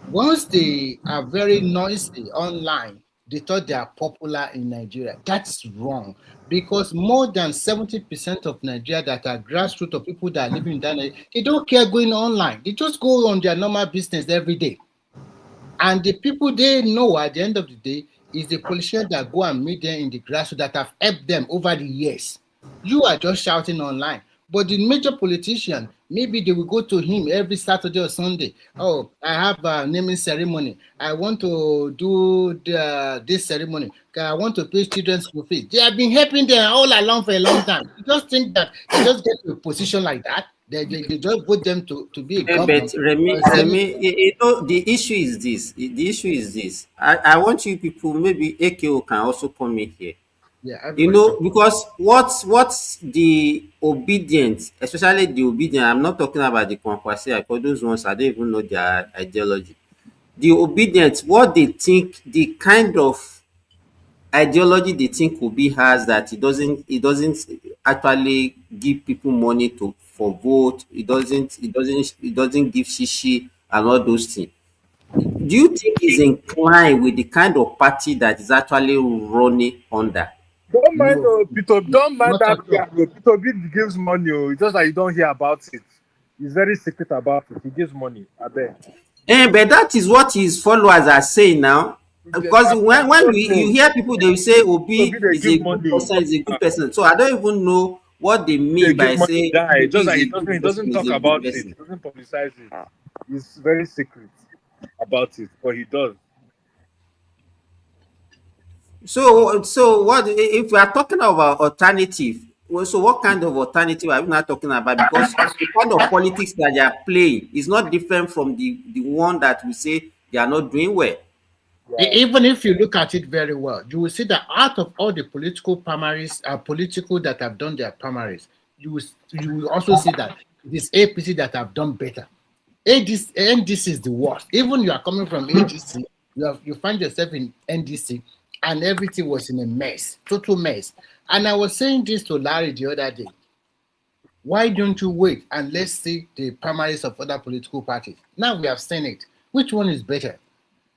once they are very noisy online, they thought they are popular in Nigeria. That's wrong, because more than 70% of Nigeria that are grassroots of people that are living in that, they don't care going online. They just go on their normal business every day. And the people they know at the end of the day is the politicians that go and meet them in the grassroots that have helped them over the years. You are just shouting online. But the major politician, maybe they will go to him every Saturday or Sunday. Oh, I have a naming ceremony. I want to do this ceremony. I want to pay children's school fees. They have been helping them all along for a long time. You just think that they just get to a position like that. They just put them to be a governor. But the issue is this. The issue is this. I want you people, maybe AKO can also come in here. Yeah, You everybody know, talk. because what's the obedient, especially the obedient, I'm not talking about the Kwankwaso, because those ones I don't even know their ideology. The obedient, what they think, the kind of ideology they think Obi has, that it doesn't actually give people money to for vote, it doesn't give shishi and all those things. Do you think he's inclined with the kind of party that is actually running under? Don't mind No, Peter. Don't mind not that at guy. all. Peter B gives money. It's just that you don't hear about it. He's very secret about it. He gives money. I bet. But that is what his followers are saying now. Because when you hear people, they will say Peter B Obi they is a give good money. person, is a good person. So I don't even know what they They mean give by money, saying guy. Obi Just is like a he good doesn't person, is talk a good about it. person. He doesn't publicize it. He's very secret about it, but he does. So what if we are talking about alternative? Well, so what kind of alternative are we not talking about? Because the kind of politics that they are playing is not different from the one that we say they are not doing well. Even if you look at it very well, you will see that out of all the political primaries, political that have done their primaries, you will also see that it is APC that have done better. NDC is the worst. Even you are coming from AGC, you find yourself in NDC, and everything was in a mess, total mess. And I was saying this to Larry the other day. Why don't you wait and let's see the primaries of other political parties? Now we have seen it. Which one is better?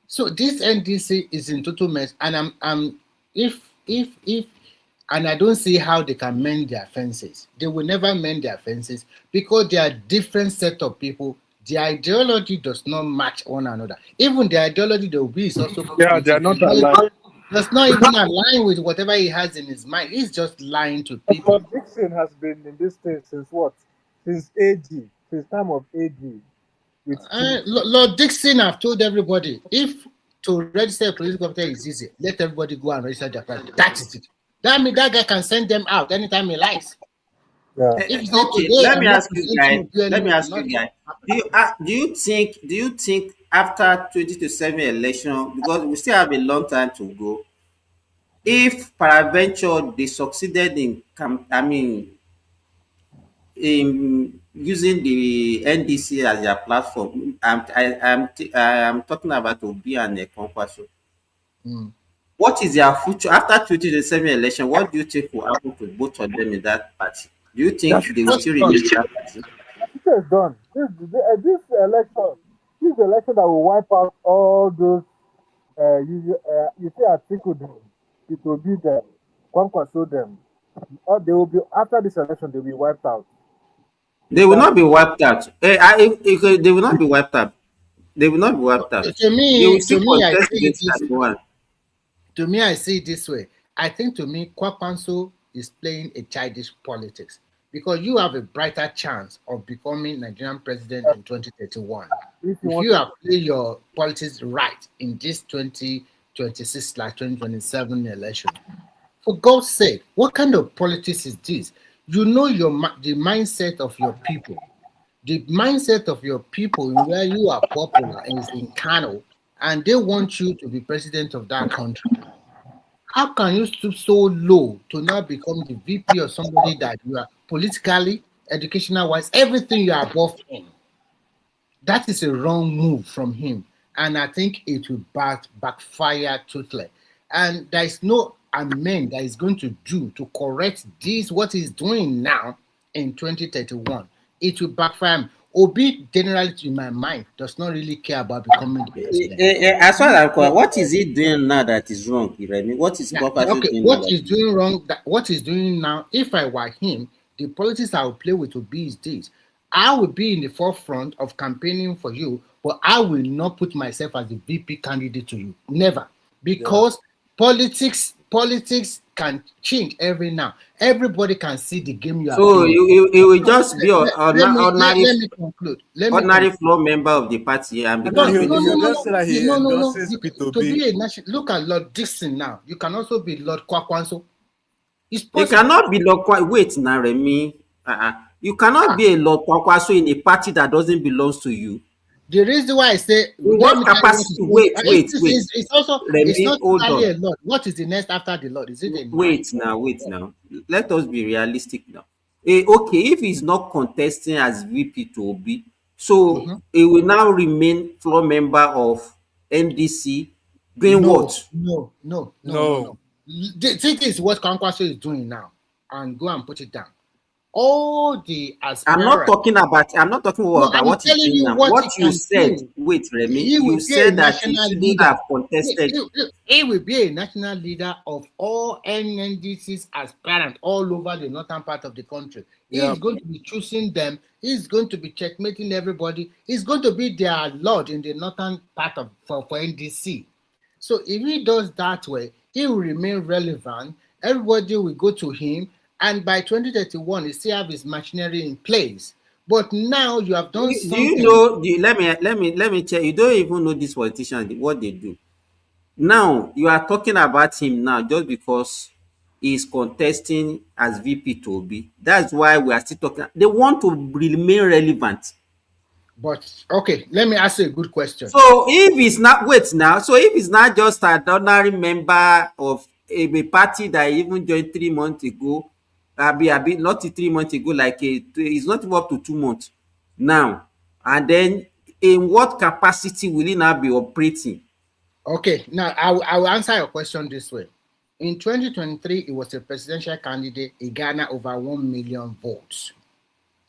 So this NDC is in total mess, and if and I don't see how they can mend their fences. They will never mend their fences because they are different set of people. Their ideology does not match one another. Even the ideology the Obi is also Yeah, they are pushing not alive. does not even align with whatever he has in his mind. He's just lying to people. But Dickson has been in this thing since what? Since AG, since time of AG. With Lord Dixon have told everybody if to register a political party is easy, let everybody go and register their party. That is it. That means that guy can send them out anytime he likes. Yeah. If he Okay, today let I'm me not ask you presenting guys. you Let me anymore, ask you not guys. Do you think after 2027 election, because we still have a long time to go, if peradventure they succeeded in using the NDC as their platform, I'm talking about Obi and Kwankwaso. Mm. What is their future after 2027 election? What do you think will happen to both of them in that party? Do you think they will still remain in that party? The future is done. This election that will wipe out all those. You see, Atiku them, it will be them, Kwankwaso them. They will be after this election. They will be wiped out. They will not be wiped out. They will not be wiped out. They will not be wiped out. To They will me, still I contest see it against this that one. to me, I see it this way. I think to me, Kwankwaso is playing a childish politics because you have a brighter chance of becoming Nigerian president in 2031 if you have played your politics right in this 2026/2027 election. For God's sake, what kind of politics is this? You know the mindset of your people. The mindset of your people in where you are popular is in Kano, and they want you to be president of that country. How can you stoop so low to now become the VP of somebody that you are politically, educational wise, everything you are above him? That is a wrong move from him, and I think it will backfire totally. And there is no amend that is going to do to correct this what he's doing now in 2031. It will backfire him. Obi, generally, in my mind, does not really care about becoming the president. As far as I'm concerned, what is he doing now that is wrong, Iremi? What is Yeah, Kwankwaso okay. doing now What that he's is wrong? doing wrong, what he's doing now, if I were him, the politics I would play with would be this. I will be in the forefront of campaigning for you, but I will not put myself as the VP candidate to you. Never. Because politics can change every now. Everybody can see the game you are So playing. you will just be an Let me conclude. ordinary floor member of the party and No, become no, no, no, president. no, no. To be a national, look at Lord Dickson now. You can also be Lord Kwankwaso. It's You possible. cannot be wait now, Remy. You cannot be a Lord Kwankwaso in a party that doesn't belong to you. The reason why I say In what capacity? Wait. It's also it's Remy, not hold totally a on. Lord. What is the next after the Lord? Is it a man? Wait now. Let us be realistic now. Okay, if he's not contesting as VP to Obi, so he will now remain floor member of NDC doing what? No. This is what Kwankwaso is doing now, and go and put it down. All the aspirants. I'm not talking about what he's doing now. What you said, wait, Remy, you said that he shouldn't have contested. He will be a national leader of all NNDC's aspirants all over the northern part of the country. He's going to be choosing them. He's going to be checkmating everybody. He's going to be their lord in the northern part of for NDC. So if he does that way, he will remain relevant. Everybody will go to him. And by 2031, he still have his machinery in place. But now you have done something. Do you know? Let me tell you. You don't even know these politicians what they do. Now you are talking about him now just because he's contesting as VP to Obi. That's why we are still talking. They want to remain relevant. But okay, let me ask you a good question. So if it's not so if it's not just an ordinary member of a party that even joined 3 months ago. Not 3 months ago, it's not even up to 2 months now. And then in what capacity will he now be operating? Okay, now I will answer your question this way. In 2023, he was a presidential candidate. He garnered over 1 million votes.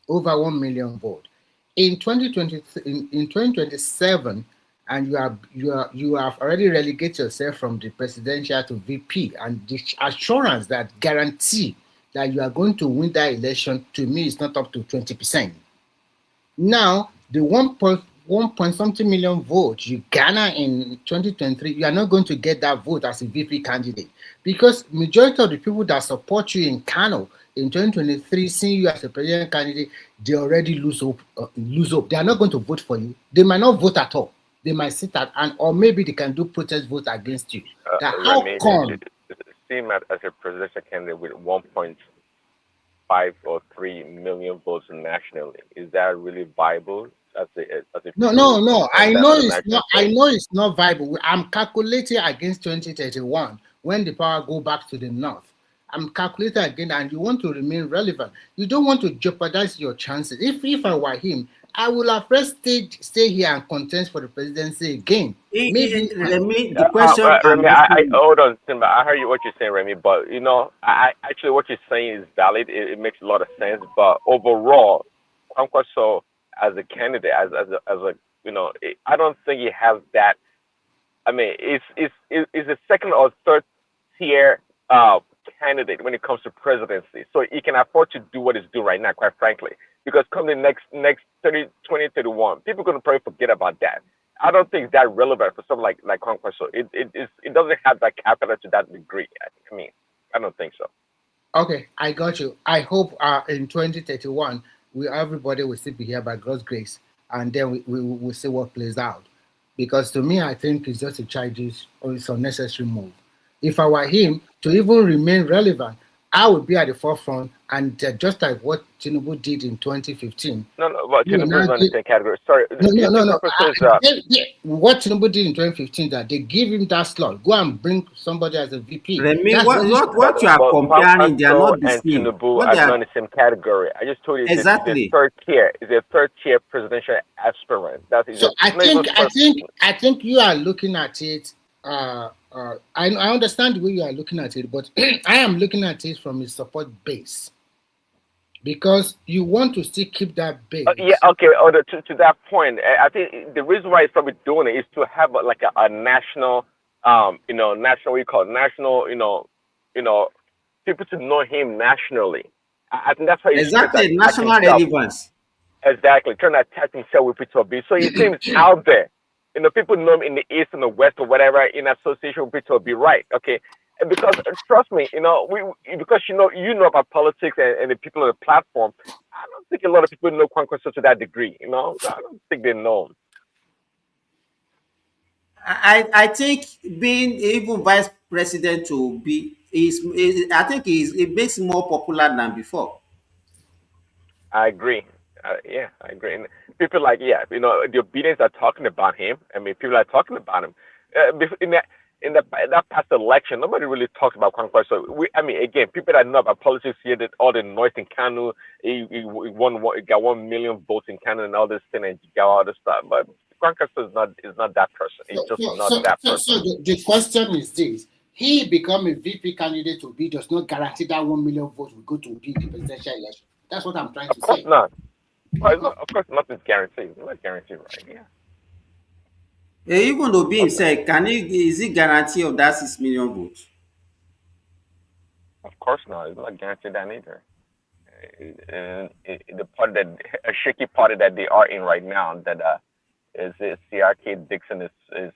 Over 1 million votes. In 2027, and you have already relegated yourself from the presidential to VP, and the assurance that guarantee that you are going to win that election, to me, is not up to 20%. Now, the 1 point something million votes you garner in 2023, you are not going to get that vote as a VP candidate, because majority of the people that support you in Kano in 2023, seeing you as a president candidate, they already lose hope. They are not going to vote for you. They might not vote at all. They might sit at, or maybe they can do protest vote against you. How come? Seeing as a presidential candidate with 1.5 or 3 million votes nationally, is that really viable? No. I know it's not. I know it's not viable. I'm calculating against 2031 when the power go back to the north. I'm calculating again, and you want to remain relevant. You don't want to jeopardize your chances. If I were him, I would have first stay here and contest for the presidency again. Maybe Remy, the question. Remy, hold on, Simba. I heard what you're saying, Remy, but I actually what you're saying is valid. It makes a lot of sense. But overall, Kwankwaso as a candidate, as a I don't think he has that. I mean, it's a second or third tier candidate when it comes to presidency. So he can afford to do what he's doing right now, quite frankly. Because come the next 2031, people are going to probably forget about that. I don't think it's that relevant for someone like Kwankwaso. It doesn't have that capital to that degree. I mean, I don't think so. Okay, I got you. I hope in 2031, everybody will still be here by God's grace, and then we will see what plays out. Because to me, I think it's just a childish or it's unnecessary move. If I were him, to even remain relevant, I would be at the forefront, and just like what Tinubu did in 2015. No, but Tinubu is not in the same category. Sorry. No. What Tinubu did in 2015, that they give him that slot, go and bring somebody as a VP. Remy, what you are comparing, they are not the same. Tinubu are not in the same category. I just told you exactly. It's a third tier presidential aspirant. I think you are looking at it. I understand the way you are looking at it, but I am looking at it from a support base, because you want to still keep that base. Yeah, okay. To that point, I think the reason why he's probably doing it is to have a national, national, people to know him nationally. I think that's why he's exactly national relevance. Exactly, trying to attach himself with Peter B. So he seems out there. People know him in the East and the West or whatever in association with Peter B. Right? Okay. Because trust me, because you know about politics and the people on the platform. I don't think a lot of people know Kwankwaso to that degree. I don't think they know him. I think being even vice president to be is I think it makes him more popular than before. I agree. Yeah, I agree. And people the obedience are talking about him. I mean, people are talking about him. In that past election, nobody really talks about Kwankwaso. So again, people that know about politics hear that all the noise in Kanu, he got 1 million votes in Kanu and all this thing, and he got all this stuff. But Kwankwaso is not that person. He's just not that person. So the question is this: he become a VP candidate to be does not guarantee that 1 million votes will go to be the presidential election. That's what I'm trying to say. Of course not. Of course, nothing's guaranteed. It's not guaranteed, right? Yeah. Even Obi himself, is he guarantee of that 6 million votes? Of course not. It's not guaranteed that either. The part that a shaky party that they are in right now that is Seriake Dickson is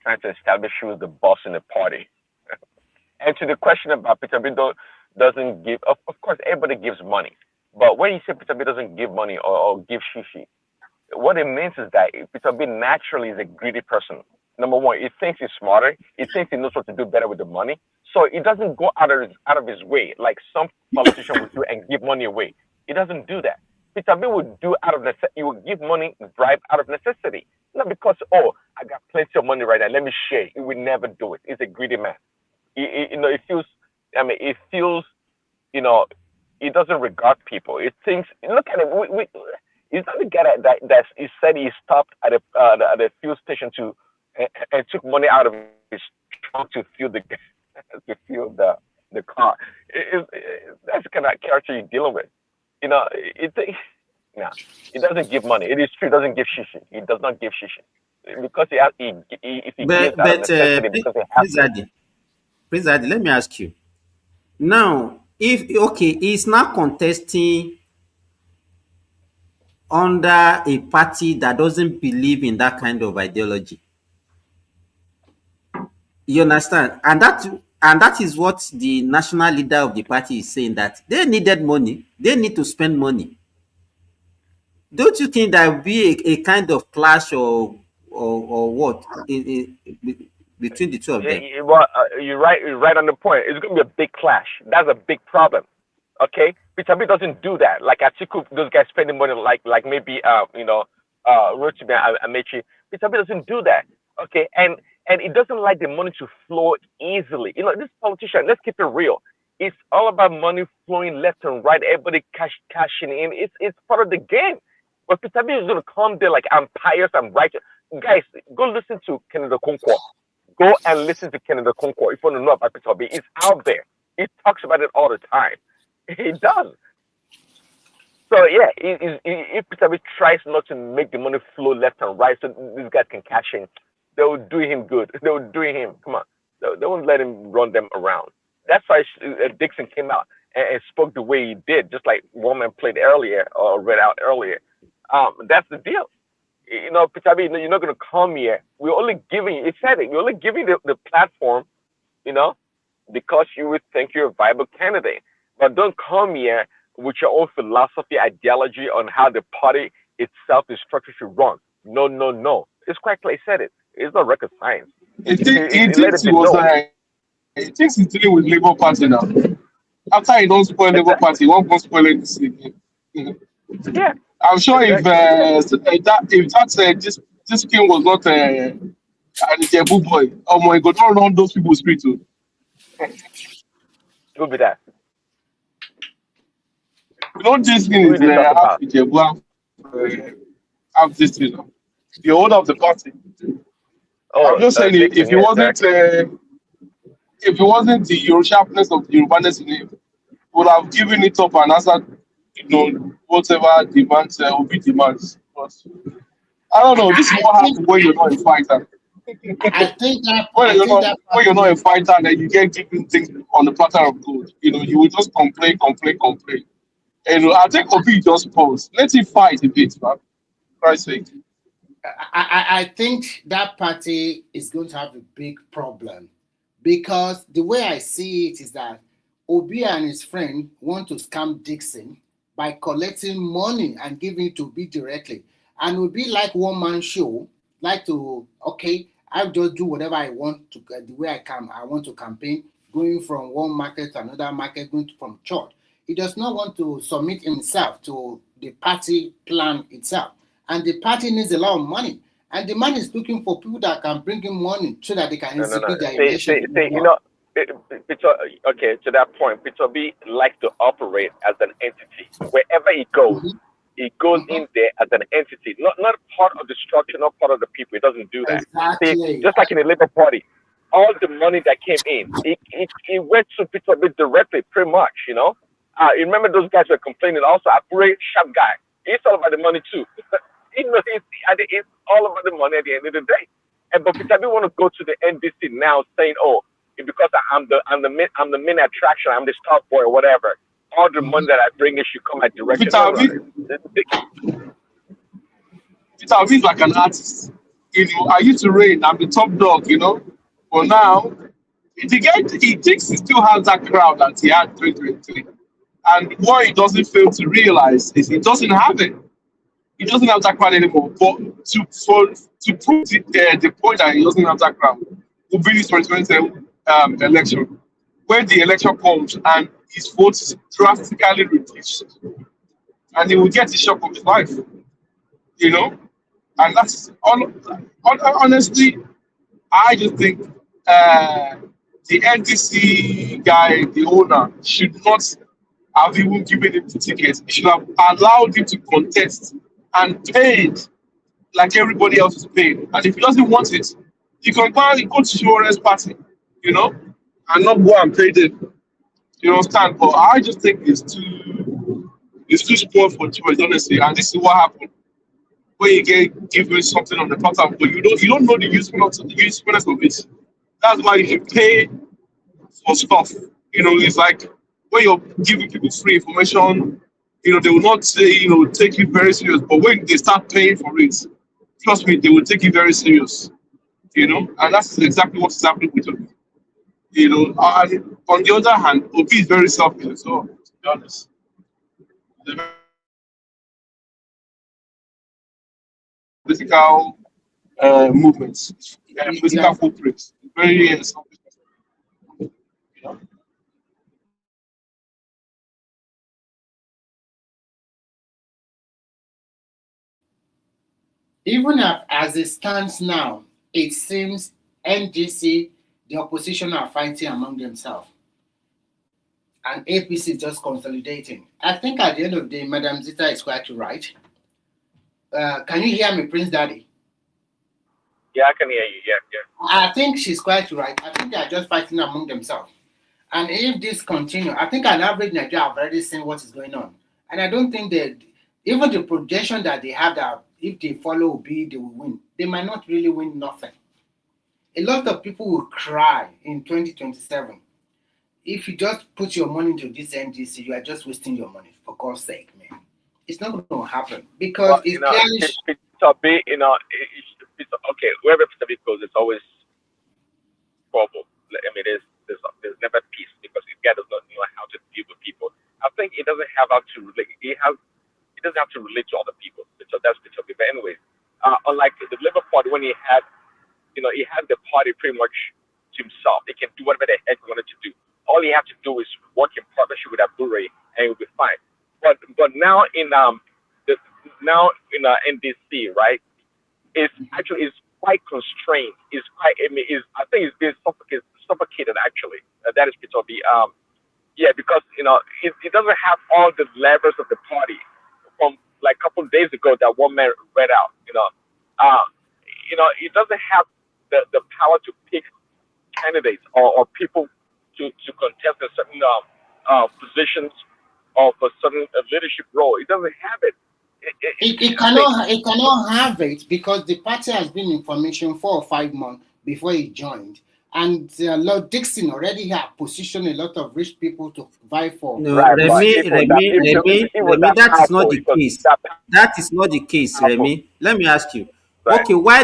trying to establish who is the boss in the party. And to the question about Peter B doesn't give, of course everybody gives money, but when you say Peter B doesn't give money or give shishi, what it means is that Peter B naturally is a greedy person. Number one, he thinks he's smarter. He thinks he knows what to do better with the money. So he doesn't go out of his way like some politician would do and give money away. He doesn't do that. Peter B would do out of necessity. He would give money, bribe out of necessity, not because I got plenty of money right now. Let me share. He would never do it. He's a greedy man. He feels. He doesn't regard people. He thinks. Look at him. He's not the guy that he said he stopped at a fuel station and took money out of his trunk to fuel the car. That's the kind of character you're dealing with. He doesn't give money. It is true. He doesn't give shishi. He does not give shishi because if he gives out of necessity because he has to. Please, Adi, let me ask you. Now, he's not contesting under a party that doesn't believe in that kind of ideology. You understand? And that is what the national leader of the party is saying, that they needed money. They need to spend money. Don't you think there will be a kind of clash or what between the two of them? Well, you're right on the point. It's going to be a big clash. That's a big problem. Okay, Peter B doesn't do that. Like Atiku, those guys spending money like maybe Rotimi Amechi. Peter B doesn't do that. Okay, and it doesn't like the money to flow easily. This politician. Let's keep it real. It's all about money flowing left and right. Everybody cashing in. It's part of the game. But Peter B is going to come there like I'm pious, I'm righteous. Guys, go listen to Kennedy Okonkwo. Go and listen to Kennedy Okonkwo if you want to know about Peter B. It's out there. He talks about it all the time. He does. So yeah, if Peter B tries not to make the money flow left and right so these guys can cash in, they will do him good. They will do him. Come on. They won't let him run them around. That's why Dickson came out and spoke the way he did, just like Woman played earlier or read out earlier. That's the deal. Peter B, you're not going to come here. We're only giving you, it said it, we're only giving the platform, because you would think you're a viable candidate. But don't come here with your own philosophy, ideology on how the party itself is structured to run. No. It's quite clear. He said it. It's not rocket science. He thinks he's dealing with Labour Party now. After he don't spoil Labour Party, he won't go spoil it again. Yeah. I'm sure if this king was not an Ijebu boy, oh my God, don't run those people's street too. Who be that? This thing is half Ijebu, half this thing. The owner of the party. I'm just saying, if it wasn't the sharpness of the Yorubaness in him, would have given it up and answered, whatever demands Obi demands. But I don't know. This is what happens when you're not a fighter. I think that when you're not a fighter, then you get given things on the platter of gold. You will just complain. And I think Obi just pause. Let him fight a bit, man. Christ's sake. I think that party is going to have a big problem Because the way I see it is that Obi and his friend want to scam Dickson by collecting money and giving it to Obi directly. And it would be like one man show, like to, okay, I'll just do whatever I want to, the way I can. I want to campaign, going from one market to another market, from church. He does not want to submit himself to the party plan itself. And the party needs a lot of money. And the man is looking for people that can bring him money so that they can No. execute their See, election. Peter, okay, to that point, Peter B likes to operate as an entity. Wherever he goes in there as an entity, not part of the structure, not part of the people. He doesn't do that. Exactly. See, just like in the Labour Party, all the money that came in, it went to Peter B directly, pretty much, you know. You remember those guys were complaining also, a very sharp guy. It's all about the money too. It's all about the money at the end of the day. But Peter B want to go to the NDC now saying, oh, because I'm the main attraction, I'm the star boy or whatever. All the money that I bring, it should come at direction. Peter B is like an artist. You know, I used to reign, I'm the top dog, you know. But now, he thinks he still has that crowd that he had 2023. And what he doesn't fail to realize is he doesn't have it. He doesn't have that crowd anymore. But to prove the point that he doesn't have that crowd, will be this 2027 election. When the election comes and his vote is drastically reduced, and he will get the shock of his life, you know. And that's honestly, I just think the NDC guy, the owner, should not have even given him the tickets. He should have allowed him to contest and paid like everybody else is paid. And if he doesn't want it, he can go to Shore's party, you know, and not go and pay them. You understand? But I just think it's too spoiled for choice, honestly. And this is what happened. When you get given something on the platform, but you don't know the usefulness of it. That's why you pay for stuff. You know, it's like when you're giving people free information, you know, they will not say, you know, take you very serious. But when they start paying for it, trust me, they will take you very serious. You know, and that's exactly what's happening with Obi. You know, and on the other hand, Obi is very selfish as well, to be honest. Political movements, political footprints, very selfish. You know? Even as it stands now, it seems NDC, the opposition are fighting among themselves. And APC is just consolidating. I think at the end of the day, Madam Zita is quite right. Can you hear me, Prince Daddy? Yeah, I can hear you. Yeah. I think she's quite right. I think they are just fighting among themselves. And if this continues, I think an average Nigeria have already seen what is going on. And I don't think that even the projection that they have that if they follow Obi, they will win. They might not really win nothing. A lot of people will cry in 2027. If you just put your money into this NDC, you are just wasting your money, for God's sake, man. It's not going to happen because it's clearly... okay, wherever Peter B goes, it's always trouble. I mean, there's never peace because this guy does not know how to deal with people. I think he doesn't have how to relate. He doesn't have to relate to other people. So that's Peter B. But anyway, unlike the Labour Party, when he had the party pretty much to himself. He can do whatever the heck he wanted to do. All he had to do is work in partnership with Abure, and it would be fine. But now in NDC, right? It's quite constrained. I think it's being suffocated actually. That is Peter B. Yeah, because it doesn't have all the levers of the party from like a couple of days ago that one man read out. It doesn't have the power to pick candidates or people to contest in certain positions or for certain leadership role. It doesn't have it. It cannot have it because the party has been in formation 4 or 5 months before he joined. And Lord Dickson already had positioned a lot of rich people to vie for. No, Remy, that is not the case. That is not the case, Remy. Let me ask you. side. Okay, why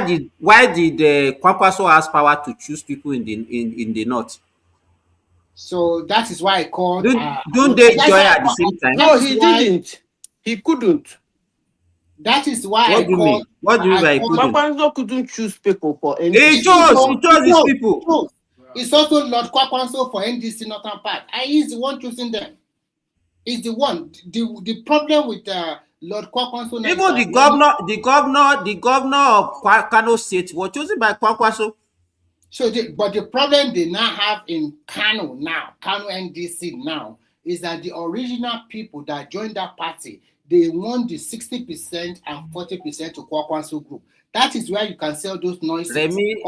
did Kwankwaso has power to choose people in the north? So that is why I called. Don't they join at the same time? No, he didn't. He couldn't. That is why What I do you called. mean? What do you mean by he couldn't? Kwankwaso couldn't choose people for He NDC. chose his people. It's also Lord Kwankwaso for NDC Northern Part. He's the one choosing them. He's the one. The problem with Lord Kwankwaso now Even the governor of Kano State was chosen by Kwankwaso. So, but the problem they now have in Kano NDC now, is that the original people that joined that party, they won the 60% and 40% to Kwankwaso group. That is where you can sell those noises. Remy,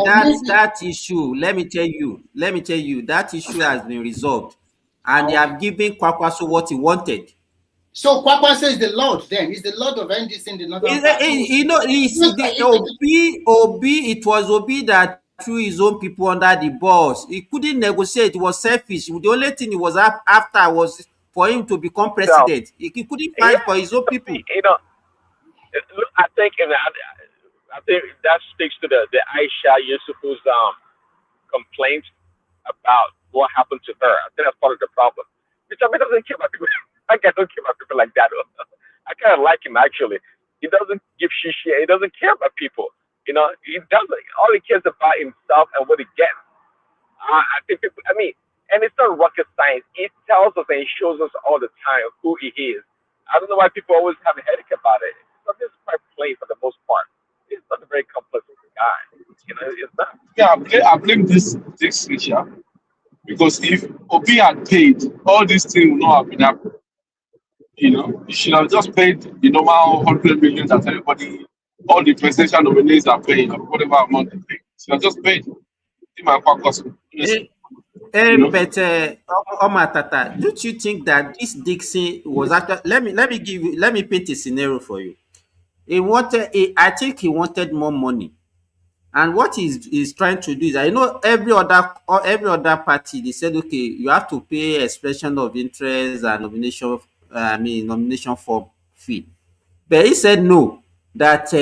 that issue, let me tell you, that issue has been resolved, and they have given Kwankwaso what he wanted. So Kwankwaso is the Lord then. He's the Lord of NDC in the northern part. Obi, it was Obi that threw his own people under the bus. He couldn't negotiate. It was selfish. The only thing he was after was for him to become president. He couldn't fight for his own people. I think that speaks to the Aisha Yusufu's complaint about what happened to her. I think that's part of the problem. Which I mean, doesn't care about people. I don't care about people like that. I kind of like him actually. He doesn't give shishi. He doesn't care about people. He doesn't. All he cares about himself and what he gets. I think people. I mean, and it's not rocket science. It tells us and it shows us all the time who he is. I don't know why people always have a headache about it. It's quite plain for the most part. He's not a very complex guy. It's not. Yeah, I blame this issue because if Obi had paid, all these things would not have been happening. You should have just paid the normal 100 million that everybody, all the presidential nominees are paying, or whatever amount they pay. So I just paid him and Kwankwaso. But Omar Tata, don't you think that this Dickson was actually? Let me paint a scenario for you. I think he wanted more money, and what he's trying to do is, I know every other party, they said, okay, you have to pay expression of interest and nomination form fee, but he said no, that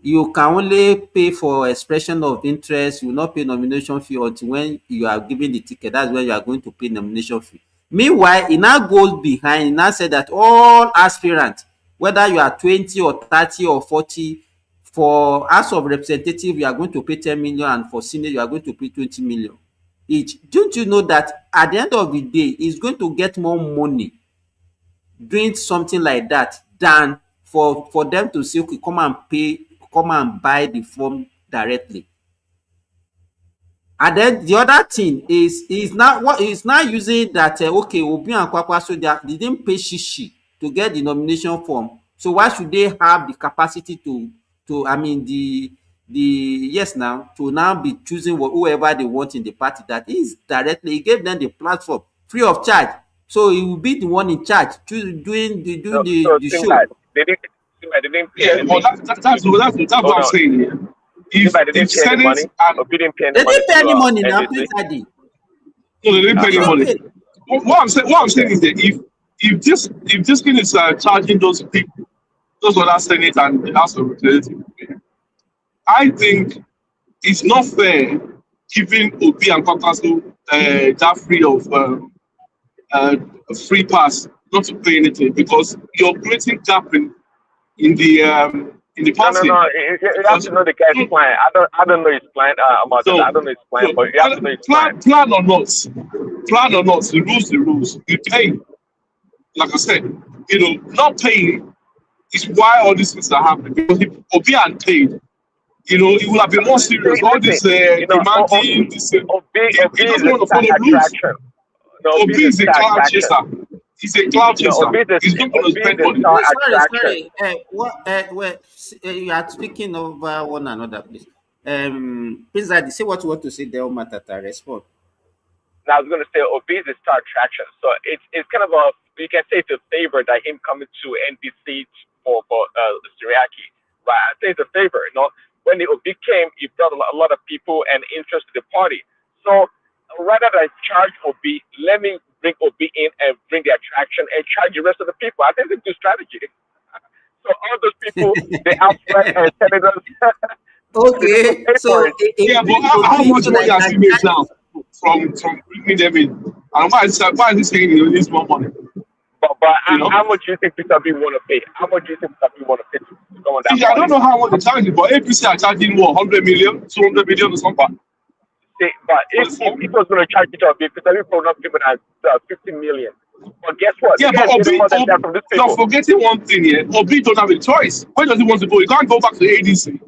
you can only pay for expression of interest. You will not pay nomination fee until when you are given the ticket. That's when you are going to pay nomination fee. Meanwhile, he now goes behind, he now said that all aspirants, whether you are 20 or 30 or 40, for House of Representatives, you are going to pay 10 million, and for Senate, you are going to pay 20 million each. Don't you know that at the end of the day, he's going to get more money doing something like that than for them to say, okay, come and buy the form directly. And then the other thing is he's now using that okay, Obi and Kwankwaso, they didn't pay shishi to get the nomination form, so why should they have the capacity to now be choosing whoever they want in the party? That is directly, he gave them the platform free of charge, so he will be the one in charge doing the show. They didn't pay Yeah, well, that's what I'm saying here. If Senate and They didn't pay any money now, please, Adi. no, they didn't pay any money. What I'm saying is that if this thing is charging those people, those other Senate and the House of Representatives, I think it's not fair giving Obi and Kwankwaso that free pass not to pay anything, because you're creating gap in the party. No. You have to know the guy's plan. I don't know his plan. I don't know his plan, but you have to know his plan. Plan or not, the rules. You pay. Like I said, not paying is why all these things are happening. Because if Obi had paid, it would have been more serious. All this demanding, he doesn't want to follow rules. Obi is a cloud chaser. He's a cloud chaser. He's not going to spend money. Sorry. You are speaking over one another, please. Please, Adi, say what you want to say there, Omar Tata. Respond. Now I was going to say Obi is a star attraction, so it's kind of you can say it's a favor that him coming to NBC for Seriake, right? I say it's a favor. When the Obi came, he brought a lot of people and interest to the party. So rather than charge Obi, let me bring Obi in and bring the attraction and charge the rest of the people. I think it's a good strategy. So all those people, they outspread and senators, they don't Okay, pay so for it. Yeah, but how much money has he made now from bringing them in? And why is he saying he needs more money? But You know? how much do you think Peter B want to pay? How much do you think Peter B want to pay to go on that See, I don't party? know how much they're charging, but APC are charging what, 100 million, 200 million or something? See, but if people was going to charge Peter B, Peter B probably not giving us 50 million. But guess what? Yeah, The but guys getting more than that from these you're people. forgetting one thing here. Obi don't have a choice. Where does he want to go? He can't go back to the ADC.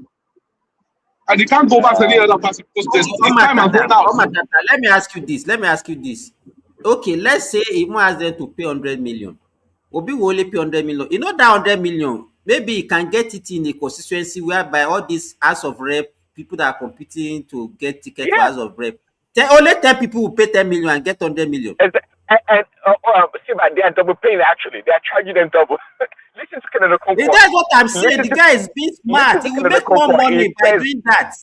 And he can't go back to any other party because his time has run out. Let me ask you this. Okay, let's say he wants them to pay 100 million. Obi will only pay 100 million. You know that 100 million, maybe he can get it in a constituency whereby all these House of Rep, people that are competing to get tickets for House of Rep, only 10 people will pay 10 million and get 100 million. See, but they are double paying actually. They are charging them double. Listen to Canada Concord. That's what I'm saying. The guy is being smart. He will make more money by doing that.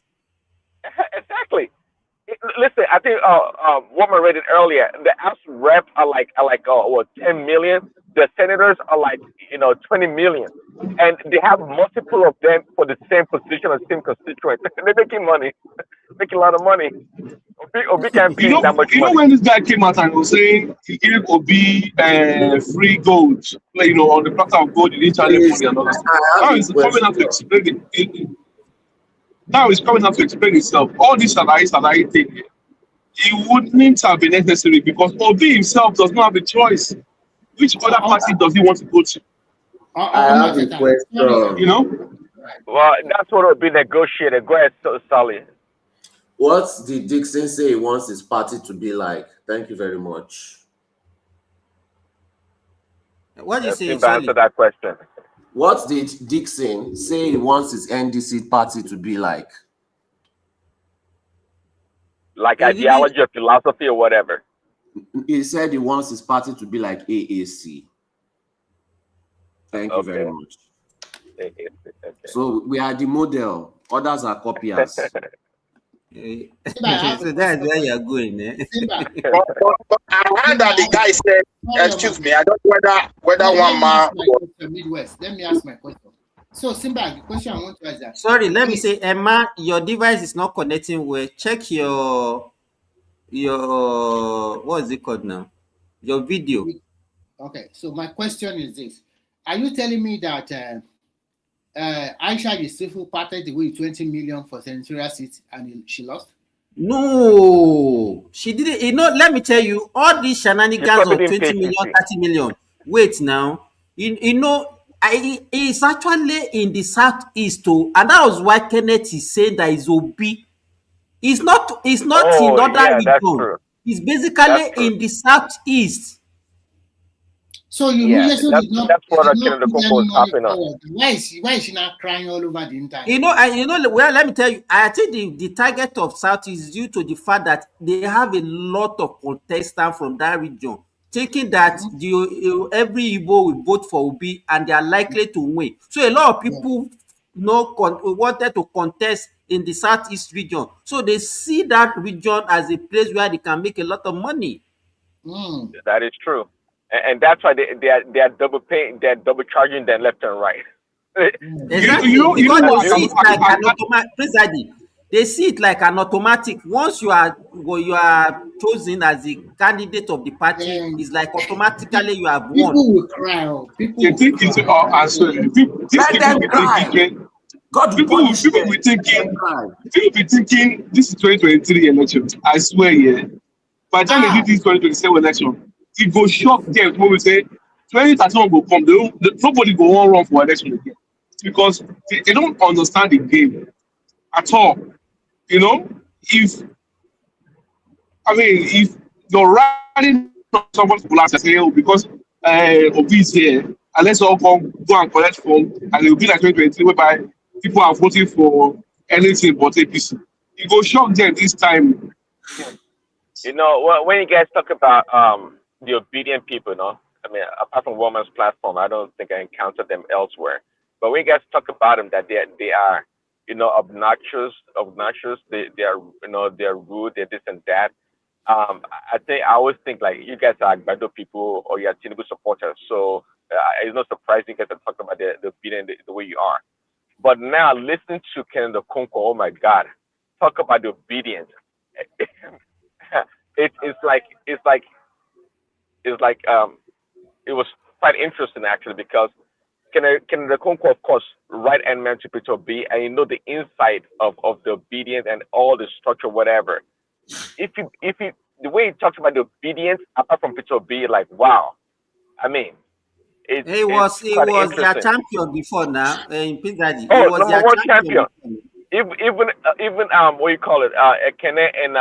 Exactly. Listen, I think woman read it earlier. The House rep are like 10 million. The senators are like 20 million, and they have multiple of them for the same position or same constituent. They're making money, making a lot of money. Obi can't pay that much You know money. when this guy came out and was saying he gave Obi free gold, on the platter of gold, he didn't charge him money and all that stuff. Now he's coming out to explain it. Now he's coming out to explain himself. All this Salai thing, it wouldn't have been necessary because Obi himself does not have a choice. Which other party does he want to go to? I have a question. You know? Well, that's what will be negotiated. Go ahead, Sally. What did Dickson say he wants his party to be like? Thank you very much. What did you say? Simba, answer that question. What did Dickson say he wants his NDC party to be like? Like ideology or philosophy or whatever. He said he wants his party to be like AAC. Thank you very much. Okay. So we are the model. Others are copiers. So that's where you're going, eh? But I heard that the guy said, excuse me, I don't know whether one man. Midwest. Let me ask my question. So, Simba, the question I want to ask that. Sorry, let me say, Emma, your device is not connecting well. Check your what is it called now? Your video. Okay, so my question is this: are you telling me that Aisha Yusufu parted with 20 million for senatorial seats and she lost? No, she didn't. Let me tell you, all these shenanigans of 20 million, 30 million. Wait now, it's actually in the southeast too, and that was why Kenneth is saying that is Obi. It's not in other region. It's basically in the southeast. So you that's what Canada Concord is happening on. Why is she not crying all over the internet? Well, let me tell you, I think the target of South is due to the fact that they have a lot of contestants from that region, thinking that every Igbo will vote for Obi and they are likely to win. So a lot of people wanted to contest in the southeast region. So they see that region as a place where they can make a lot of money. That is true. And that's why they are double paying, they're double charging them left and right. Exactly. They see it like an automatic. Once you are chosen as the candidate of the party, it's like automatically you have won. People will cry. People will thinking. People be thinking this is 2023 election. I swear, yeah. By the time they do this 2027 election, it go shock them when we say 2031 will come. Nobody go on run for election again because they don't understand the game at all. If you're riding on someone's policy, say, because Obi is here, and let's all go and collect form, and it will be like 2023 whereby people are voting for anything but APC. It go shock them this time. When you guys talk about the obedient people, apart from Woman's platform, I don't think I encountered them elsewhere. But when you guys talk about them, that they are, obnoxious, they are, they're rude, they're this and that. I always think like you guys are Agbado people or you're Tinubu supporters. So it's not surprising because I talk about the obedient the way you are. But now listen to Kenneth Okonkwo. Oh my God, talk about the obedience. It's like it was quite interesting actually because Kenneth Okonkwo, of course, right hand man to Peter B, and you know the inside of the obedience and all the structure, whatever. If he the way he talks about the obedience apart from Peter B, like wow. I mean, He it's was quite their interesting. champion before now in Pizzaji. He Oh, was number their one champion champion. before. Even what you call it, Ekene and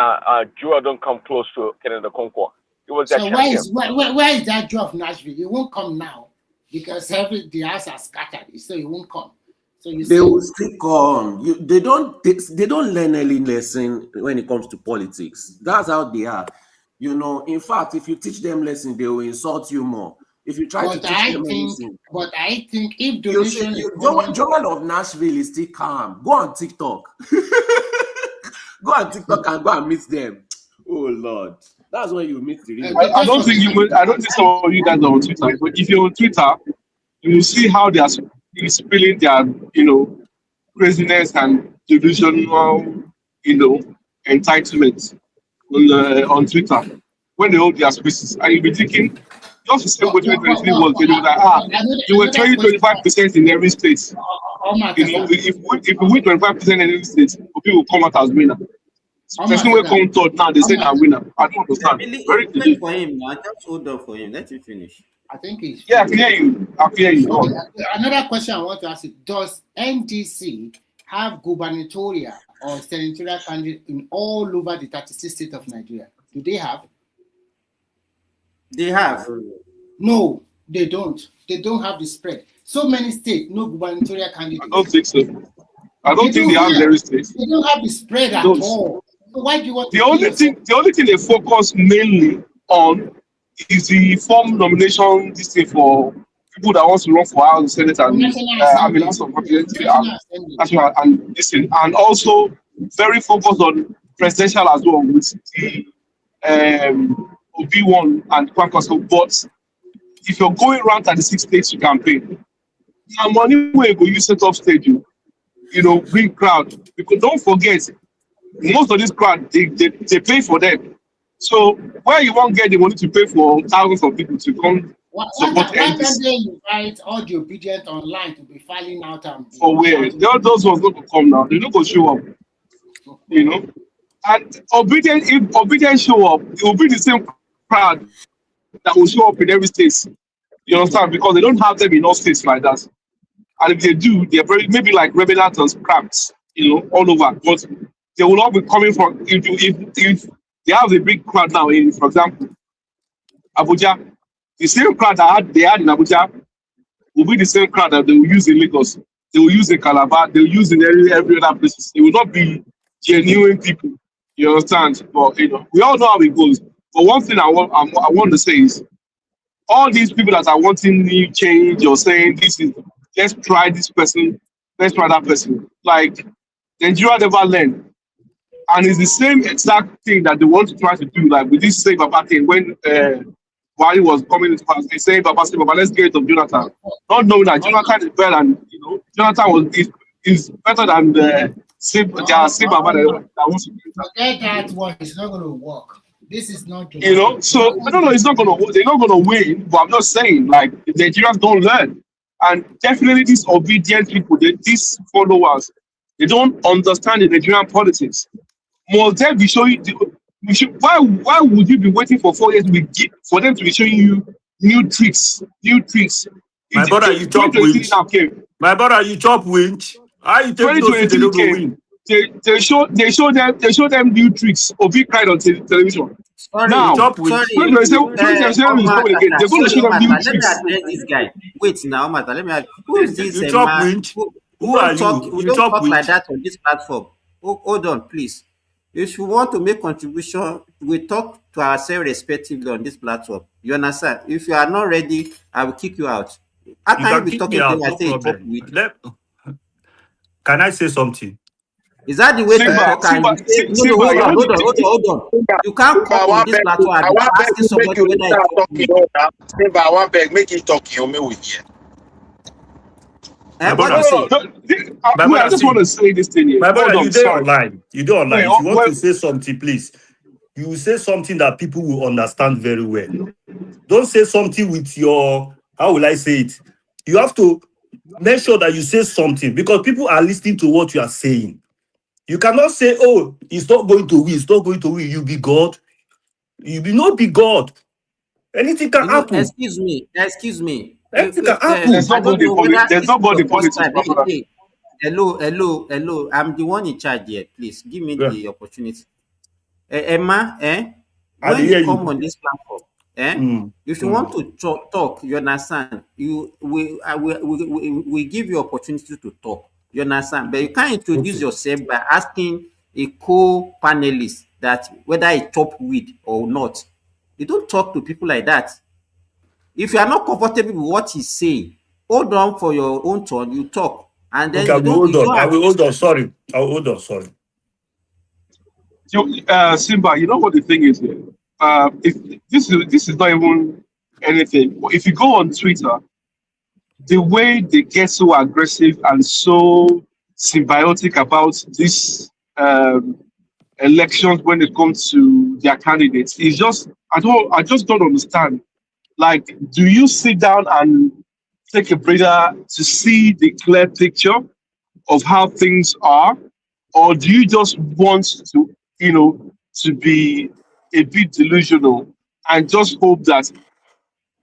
Jua don't come close to Kenneth Okonkwo. He was their So champion. where is that Joe of Nashville? He won't come now because the house has scattered, so he won't come. So you They see, will still come. They don't learn any lesson when it comes to politics. That's how they are. You know, in fact, if you teach them lesson, they will insult you more. If you try to teach them anything, but I think if you see, donation is coming, Joel of Nashville is still calm. Go on TikTok. Go on TikTok and go and meet them. Oh Lord, that's when you meet the real. I don't think I don't think some of you guys are on Twitter. But if you're on Twitter, you will see how they are spilling their, craziness and delusional, entitlement on Twitter when they hold their spaces, and you'll be thinking, just the same way 2023 was. They were like, you were 25% in every state. If we win 25% in every state, people will come out as winner. Person will come third now, they say they're winner. I don't understand. Very Wait for him now. Just hold on for him. Let him finish. I think he's. Yeah, I can hear you. I can hear you. Okay. Another question I want to ask is: does NDC have gubernatorial or senatorial candidates in all over the 36 states of Nigeria? Do they have? They have. No, they don't. They don't have the spread. So many states, no gubernatorial candidates. I don't think so. I don't think they have very states. They don't have the spread at all. So why do you want the only thing they focus mainly on is the form nomination this thing for people that want to run for House, Senate, and House of Representatives, and this thing, and also very focused on presidential as well with the OB1 and Kwankwaso. But if you're going around 36 states to campaign, now money will go use set up stadium, bring crowd. Because don't forget, most of this crowd they pay for them. So where you won't get the money to pay for thousands of people to come support Why can't they invite all the obedient online to be filing out and for where? Those ones not to come now. They're not going to show up. And if obedient show up, it will be the same crowd that will show up in every state. You understand? Because they don't have them in all states like that. And if they do, they're maybe like rebellions and scraps, all over. But they will all be coming from if they have a big crowd now in, for example, Abuja. The same crowd they had in Abuja will be the same crowd that they will use in Lagos. They will use in Calabar. They will use in every other places. It will not be genuine people. You understand? But we all know how it goes. But one thing I want to say is, all these people that are wanting new change or saying let's try this person, let's try that person. Like Nigeria never learned. And it's the same exact thing that they want to try to do, like with this same Baba thing when while he was coming into power, they say Baba, let's get rid of Jonathan. Not knowing that Jonathan is better than Jonathan is better than the same Baba that wants to do that. Forget that one, it's not gonna work. This is not so I don't know, it's not gonna work, they're not gonna win, but I'm not saying like the Nigerians don't learn. And definitely these obedient people, these followers, they don't understand the Nigerian politics. Must they be showing? Why would you be waiting for 4 years for them to be showing you new tricks? My brother, you chop winch. My brother, you chop winch. How you take those things they win? They show them new tricks. Obi cried on television. Sorry, now, they're going to show them new tricks. Let me address this guy. Wait now, Mata. Let me ask. Who is this man? Who are you? We don't talk like that on this platform. Hold on, please. If you want to make contribution, we talk to ourselves respectively on this platform. You understand? If you are not ready, I will kick you out. How can you be talking to me? I say Can I say something? Is that the way to talk? And you say, no, hold on. You can't come on this platform and be asking somebody whether it's talking. I want beg, make it talking. Me with you. I just want to say this thing here. My brother, you do sorry. online. You do online. If you want to say something, please. You will say something that people will understand very well. Don't say something with your, how will I say it? You have to make sure that you say something because people are listening to what you are saying. You cannot say, oh, it's not going to win, it's not going to win. You be God. You will not be God. Anything can happen. Excuse me. Anything can happen. There's nobody politics. Hello. I'm the one in charge here. Please give me the opportunity. Emma, when you come on this platform, if you want to talk, you understand, we give you opportunity to talk, you understand, but you can't introduce yourself by asking a co-panelist that whether he chop weed or not. You don't talk to people like that. If you are not comfortable with what he's saying, hold on for your own turn, you talk, and then I will hold on. Sorry. Simba, you know what the thing is here? If this is not even anything, but if you go on Twitter, the way they get so aggressive and so symbiotic about this elections when it comes to their candidates is just I just don't understand. Like, do you sit down and take a breather to see the clear picture of how things are, or do you just want to, to be a bit delusional and just hope that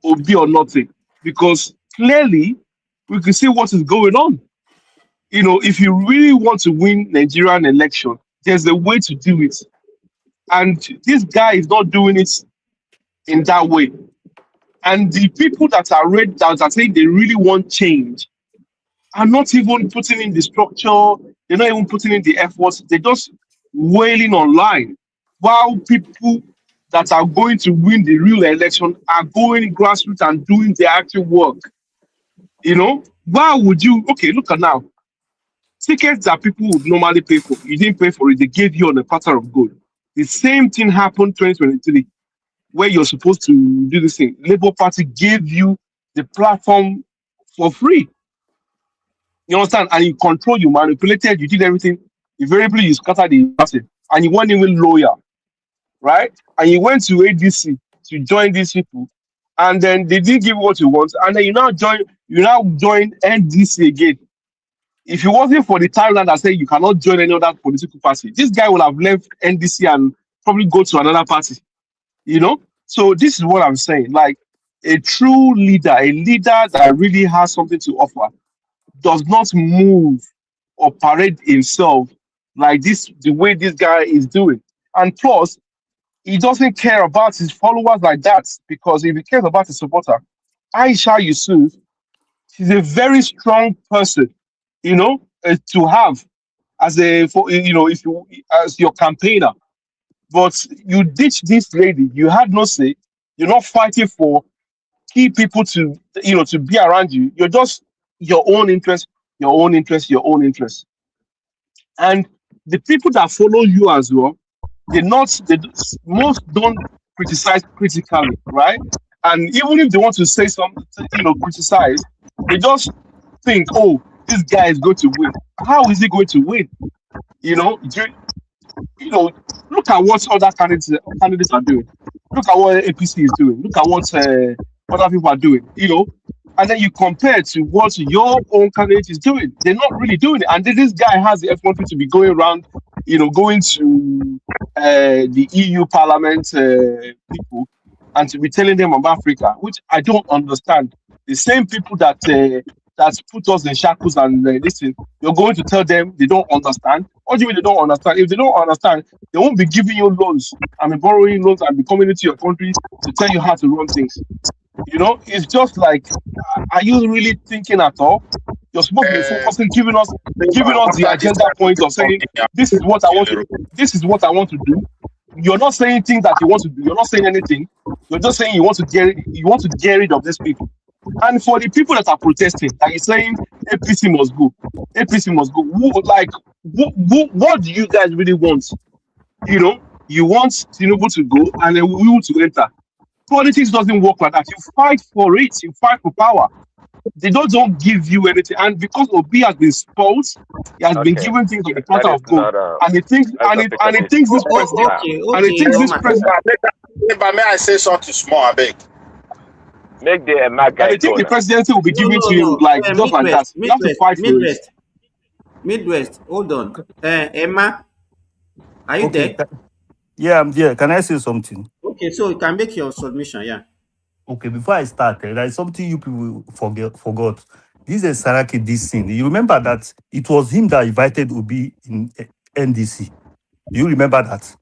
will be or nothing? Because clearly we can see what is going on. If you really want to win Nigerian election, there's a way to do it. And this guy is not doing it in that way. And the people that are saying they really want change are not even putting in the structure, they're not even putting in the efforts, they're just wailing online. While people that are going to win the real election are going grassroots and doing the actual work. Why would you, okay, look at now. Tickets that people would normally pay for, you didn't pay for it, they gave you on a platter of gold. The same thing happened 2023, where you're supposed to do this thing. Labour Party gave you the platform for free. You understand? And you control, you manipulated, you did everything. Invariably, you scattered the party, and you weren't even loyal, right? And you went to ADC to join these people, and then they didn't give you what you want, and then you now join NDC again. If it wasn't for the timeline that said you cannot join any other political party, this guy would have left NDC and probably go to another party. So this is what I'm saying. Like, a true leader, a leader that really has something to offer, does not move or parade himself like this, the way this guy is doing. And plus, he doesn't care about his followers like that, because if he cares about his supporter, Aisha Yusuf, she's a very strong person, to have as as your campaigner. But you ditch this lady, you had no say, you're not fighting for key people to be around you. You're just your own interest. And the people that follow you as well, most don't criticize critically, right? And even if they want to say something, criticize, they just think, oh, this guy is going to win. How is he going to win? Look at what other candidates are doing. Look at what APC is doing. Look at what other people are doing. And then you compare to what your own candidate is doing. They're not really doing it. And this guy has the F1 to be going around, going to the EU Parliament people and to be telling them about Africa, which I don't understand. The same people that put us in shackles and listen, you're going to tell them they don't understand. What do you mean they don't understand? If they don't understand, they won't be giving you loans and be borrowing loans and be coming into your country to tell you how to run things. It's just like, are you really thinking at all? You're supposed to be focusing, giving us the agenda point of saying, this is what I want to do. You're not saying things that you want to do. You're not saying anything. You're just saying you want to get rid of these people. And for the people that are protesting, that is saying APC must go. APC must go. what do you guys really want? You know, you want Tinubu to go and then we want to enter. Politics doesn't work like that. You fight for it. You fight for power. They don't give you anything. And because Obi has been spoiled, he has been Okay, given things on the that platter is of gold. not And he thinks that's and not it Peter and he B's thinks this fault. president and he thinks this president But may I say something small, I beg? Make the Emma and guy they think go the now. presidency will be No, given no, to you no. like just like that. You have to fight for it. Midwest. Hold on. Emma, are you Okay. there? Yeah, I'm there. Can I say something? Okay, so you can make your submission. Yeah. Okay, before I start, there is something you people forgot. This is Seriake Dickson. You remember that it was him that invited Obi in NDC. Do you remember that?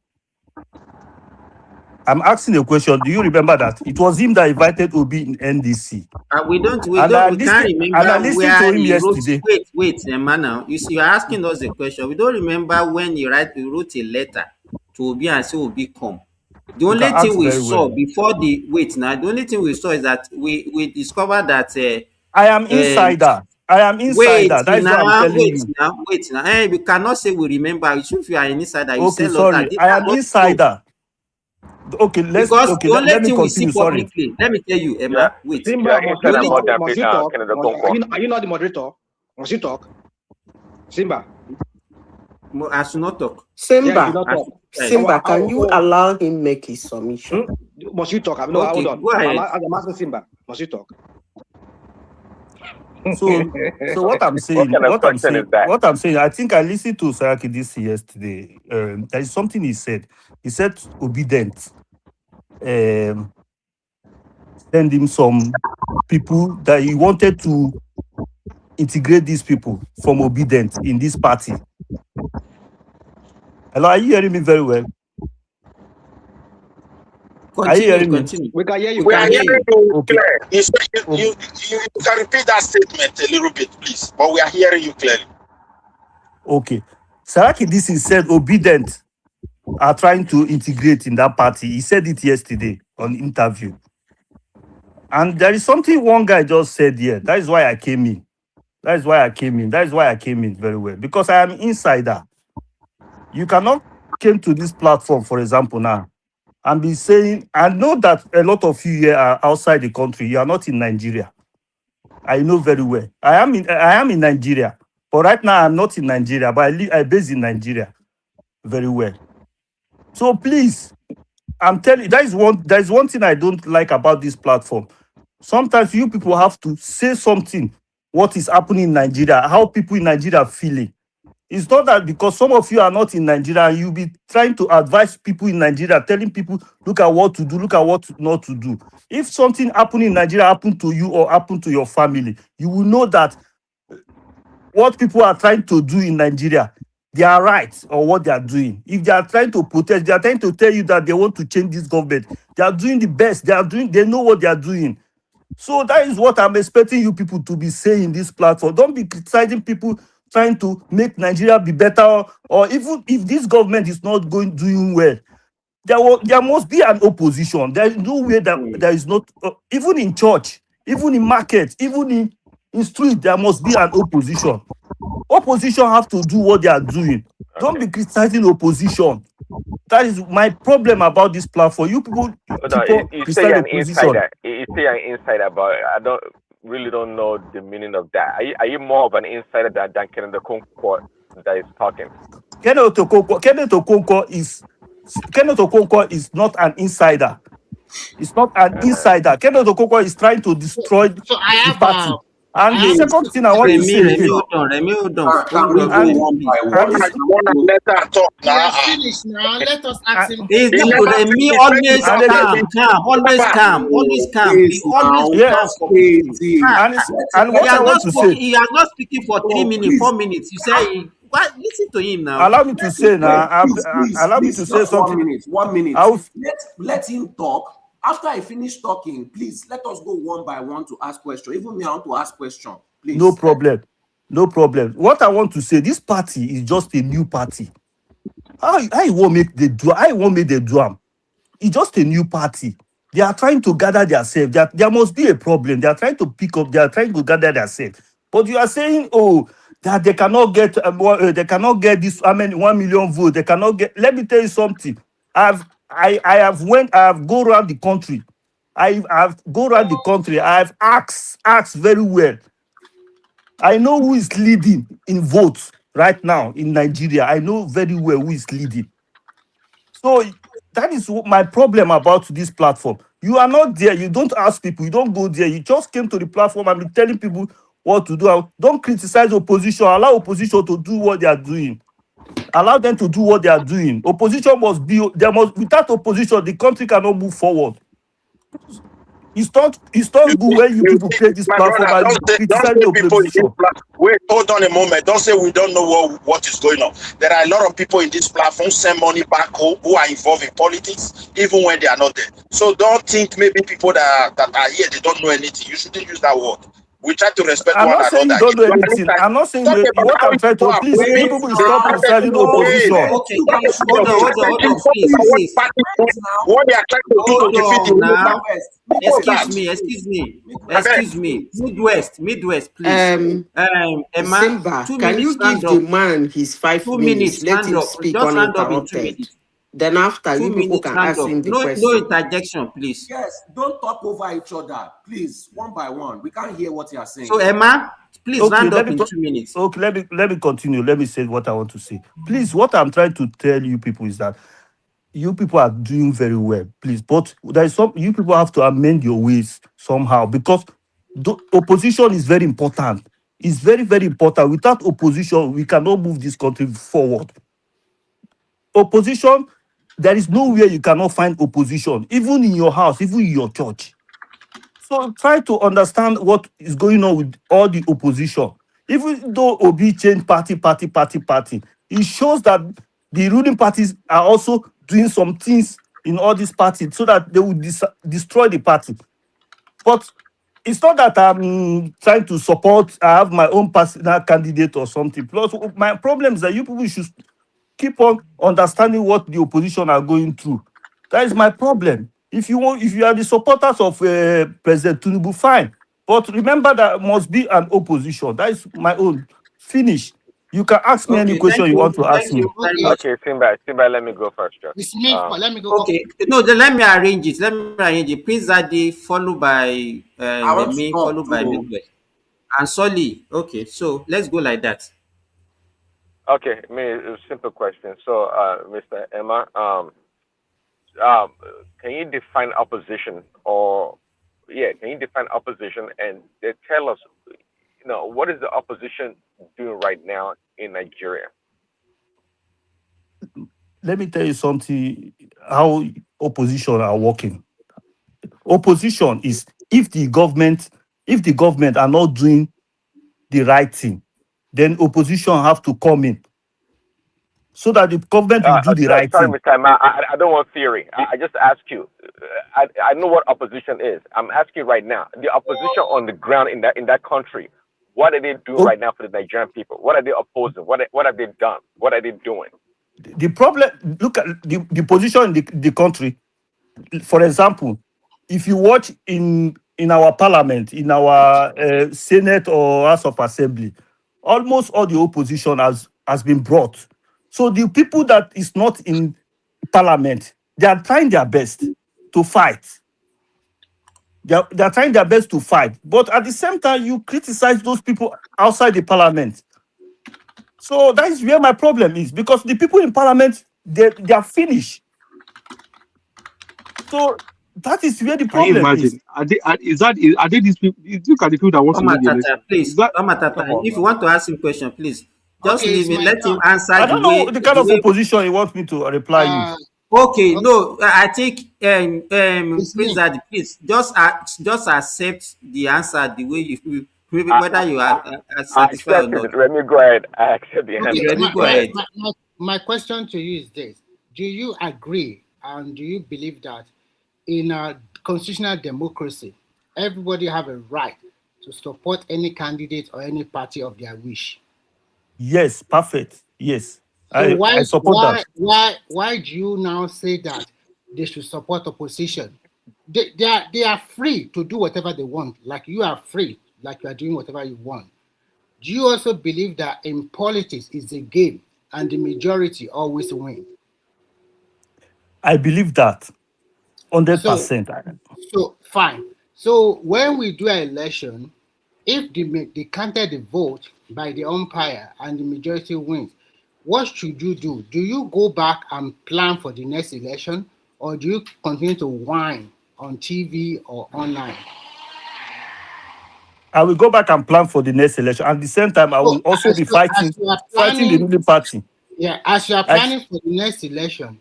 I'm asking a question. Do you remember that? It was him that invited Obi in NDC. We And I can't remember listened to where him he wrote. yesterday. Wait, Emma. Now you're asking us a question. We don't remember when he wrote a letter to Obi and say Obi come. The You only can thing ask we very saw well. before the only thing we saw is that we discovered that I am insider. I am insider. That is what I'm telling you. wait now. You cannot say we remember. If you are an insider, you Okay, sell us that. sorry. I am insider. Okay, Because the only let me thing we see continue. Sorry. publicly, let me tell you, Yeah, Emma, wait. yeah, insider more than must you Peter talk? Canada Are Concord. you not the moderator? Must you talk? Simba. I should not talk. Simba, not talk. Simba, can you allow him make his submission? Must you talk? No, Okay, hold on. go ahead. I'm asking Simba. Must you talk? So what I'm saying, What kind of question is that? I think I listened to Seriake this yesterday. There is something he said. He said obedient. Send him some people that he wanted to integrate these people from obedient in this party. Hello, are you hearing me very well? Are you hearing me? Continue. We can hear you. We are hearing you Okay. clear. You can repeat that statement a little bit, please. But we are hearing you clearly. Okay. Seriake this is said obedient are trying to integrate in that party. He said it yesterday on interview. And there is something one guy just said here. That is why I came in. That is why I came in very well. Because I am insider. You cannot come to this platform, for example, now, and be saying, I know that a lot of you here are outside the country. You are not in Nigeria. I know very well. I am in Nigeria. But right now I'm not in Nigeria, but I base in Nigeria very well. So please, I'm telling you, there is one thing I don't like about this platform. Sometimes you people have to say something, what is happening in Nigeria, how people in Nigeria are feeling. It's not that because some of you are not in Nigeria, you'll be trying to advise people in Nigeria, telling people, look at what to do, look at what not to do. If something happened in Nigeria happened to you or happened to your family, you will know that what people are trying to do in Nigeria, they are right or what they are doing. If they are trying to protest, they are trying to tell you that they want to change this government. They are doing the best. They know what they are doing. So that is what I'm expecting you people to be saying in this platform. Don't be criticizing people trying to make Nigeria be better, or even if this government is not doing well, there must be an opposition. There is no way that there is not, even in church, even in market, even in street, there must be an opposition. Opposition have to do what they are doing. Don't be criticizing opposition. That is my problem about this platform. You people You say criticize you're an opposition. insider. You say you're an insider, but I don't know the meaning of that. Are you more of an insider than Canada Concord that is talking? Kenneth Okonkwo is not an insider. It's not an insider. Kenneth Okonkwo is trying to destroy So I the have party. And the second thing I want to say again. Remy, hold on. Can we go one by one? Let her talk He now. has finished now. Let us ask him. Is Remy always calm, always calm. He always calm. And what I want to say. He has not speaking for 3 minutes, 4 minutes. You say, listen to him now. Allow me to say now. Allow me to say something. 1 minute. Let him talk. After I finish talking, please let us go one by one to ask questions. Even me, I want to ask questions. Please. No problem. What I want to say, this party is just a new party. I won't make the drum. It's just a new party. They are trying to gather themselves. There must be a problem. They are trying to pick up. They are trying to gather themselves. But you are saying, oh, that they cannot get they cannot get this. I mean, 1 million votes. They cannot get. Let me tell you something. I have go around the country. I've go around the country. I've asked very well. I know who is leading in votes right now in Nigeria. I know very well who is leading. So that is my problem about this platform. You are not there. You don't ask people. You don't go there. You just came to the platform and be telling people what to do. Don't criticize opposition. Allow opposition to do what they are doing. Allow them to do what they are doing. Opposition must be there. Without opposition, the country cannot move forward. It's not good when you people create this My platform brother, and you don't criticize say the people in this opposition. platform. Wait, hold on a moment. Don't say we don't know what is going on. There are a lot of people in this platform send money back home who are involved in politics, even when they are not there. So don't think maybe people that are here, they don't know anything. You shouldn't use that word. We try to respect I'm one not saying another. you don't If know you are anything. I'm not saying talk about what how I'm trying people to are please playing, you Wait people stop now. criticizing the wait, opposition. Okay, talk guys, about hold on, hold on, hold on, talk please, about what please. party Wait now. what they are trying to do to Hold defeat the on Yoruba. now. What's that? Excuse me. I beg. Excuse me. Midwest, please. Emma, Simba, 2 can minutes you give round the up. man his 2 5 minutes? minutes Let round him up. speak Just round up in 2 uninterrupted. minutes. Then after, 2 you people minutes can round ask up. him the No question. interjection, please. Yes, don't talk over each other, please, one by one. We can't hear what you are So saying. Emma, please Okay, round up in 2 minutes. okay, let me continue. Let me say what I want to say. Please, what I'm trying to tell you people is that you people are doing very well, please. But there is some you people have to amend your ways somehow because the opposition is very important. It's very, very important. Without opposition, we cannot move this country forward. Opposition, there is nowhere you cannot find opposition, even in your house, even in your church. So try to understand what is going on with all the opposition. Even though Obi changed party, it shows that the ruling parties are also doing some things in all these parties so that they will destroy the party. But it's not that I'm trying to support, I have my own personal candidate or something. Plus, my problem is that you people should keep on understanding what the opposition are going through. That is my problem. If you are the supporters of President Tinubu, fine. But remember that must be an opposition. That is my own. Finish. You can ask me any Okay, thank question you you. want to ask Thank me. you very Okay, much. Okay, Simba, let me go first, Josh. It's me. Let me go. Okay, no, then let me arrange it. Prince Adi, followed by I want to Remy, talk followed by to. Midwest. And Solly. Okay, so let's go like that. Okay, me a simple question. So, Mr. Emma, can you define opposition, or can you define opposition and tell us, what is the opposition doing right now in Nigeria? Let me tell you something, how opposition are working. Opposition is if the government are not doing the right thing, then opposition have to come in so that the government will do the right Sorry, thing. Mr. Emma, I don't want theory. I just ask you. I know what opposition is. I'm asking right now. The opposition on the ground in that country, what are they doing right now for the Nigerian people? What are they opposing? What have they done? What are they doing? The problem, look at the position in the country. For example, if you watch in our parliament, in our Senate or House of Assembly, almost all the opposition has been brought. So the people that is not in parliament, they are trying their best to fight. They are trying their best to fight. But at the same time, you criticize those people outside the parliament. So that is where my problem is, because the people in parliament, they are finished. So that is where the Can you problem is. imagine? Are they these people? Look at the people that want to win the election. Is Please, that, Omatata, come on if you now. want to ask him question, please just Okay, leave it's me. my Let him turn. answer I the don't know way the kind of opposition you want me to reply you. Okay, no, I think It's Prince me. Adi, please just accept the answer the way I, whether you are I satisfied or accepted not. it. Let me go ahead. I accept the Okay, Okay, answer. Remy, go Go ahead. ahead. my question to you is this: do you agree and do you believe that in a constitutional democracy, everybody have a right to support any candidate or any party of their wish? Yes, perfect. Yes, So I support that. why do you now say that they should support opposition? They are free to do whatever they want. Like you are free, like you are doing whatever you want. Do you also believe that in politics it's a game and the majority always win? I believe that So 100%. So fine. So when we do an election, if they counted the vote by the umpire and the majority wins, what should you do? Do you go back and plan for the next election, or do you continue to whine on TV or online? I will go back and plan for the next election. At the same time, I will So also be as you are fighting the planning, ruling party. yeah, as you are I, planning for the next election,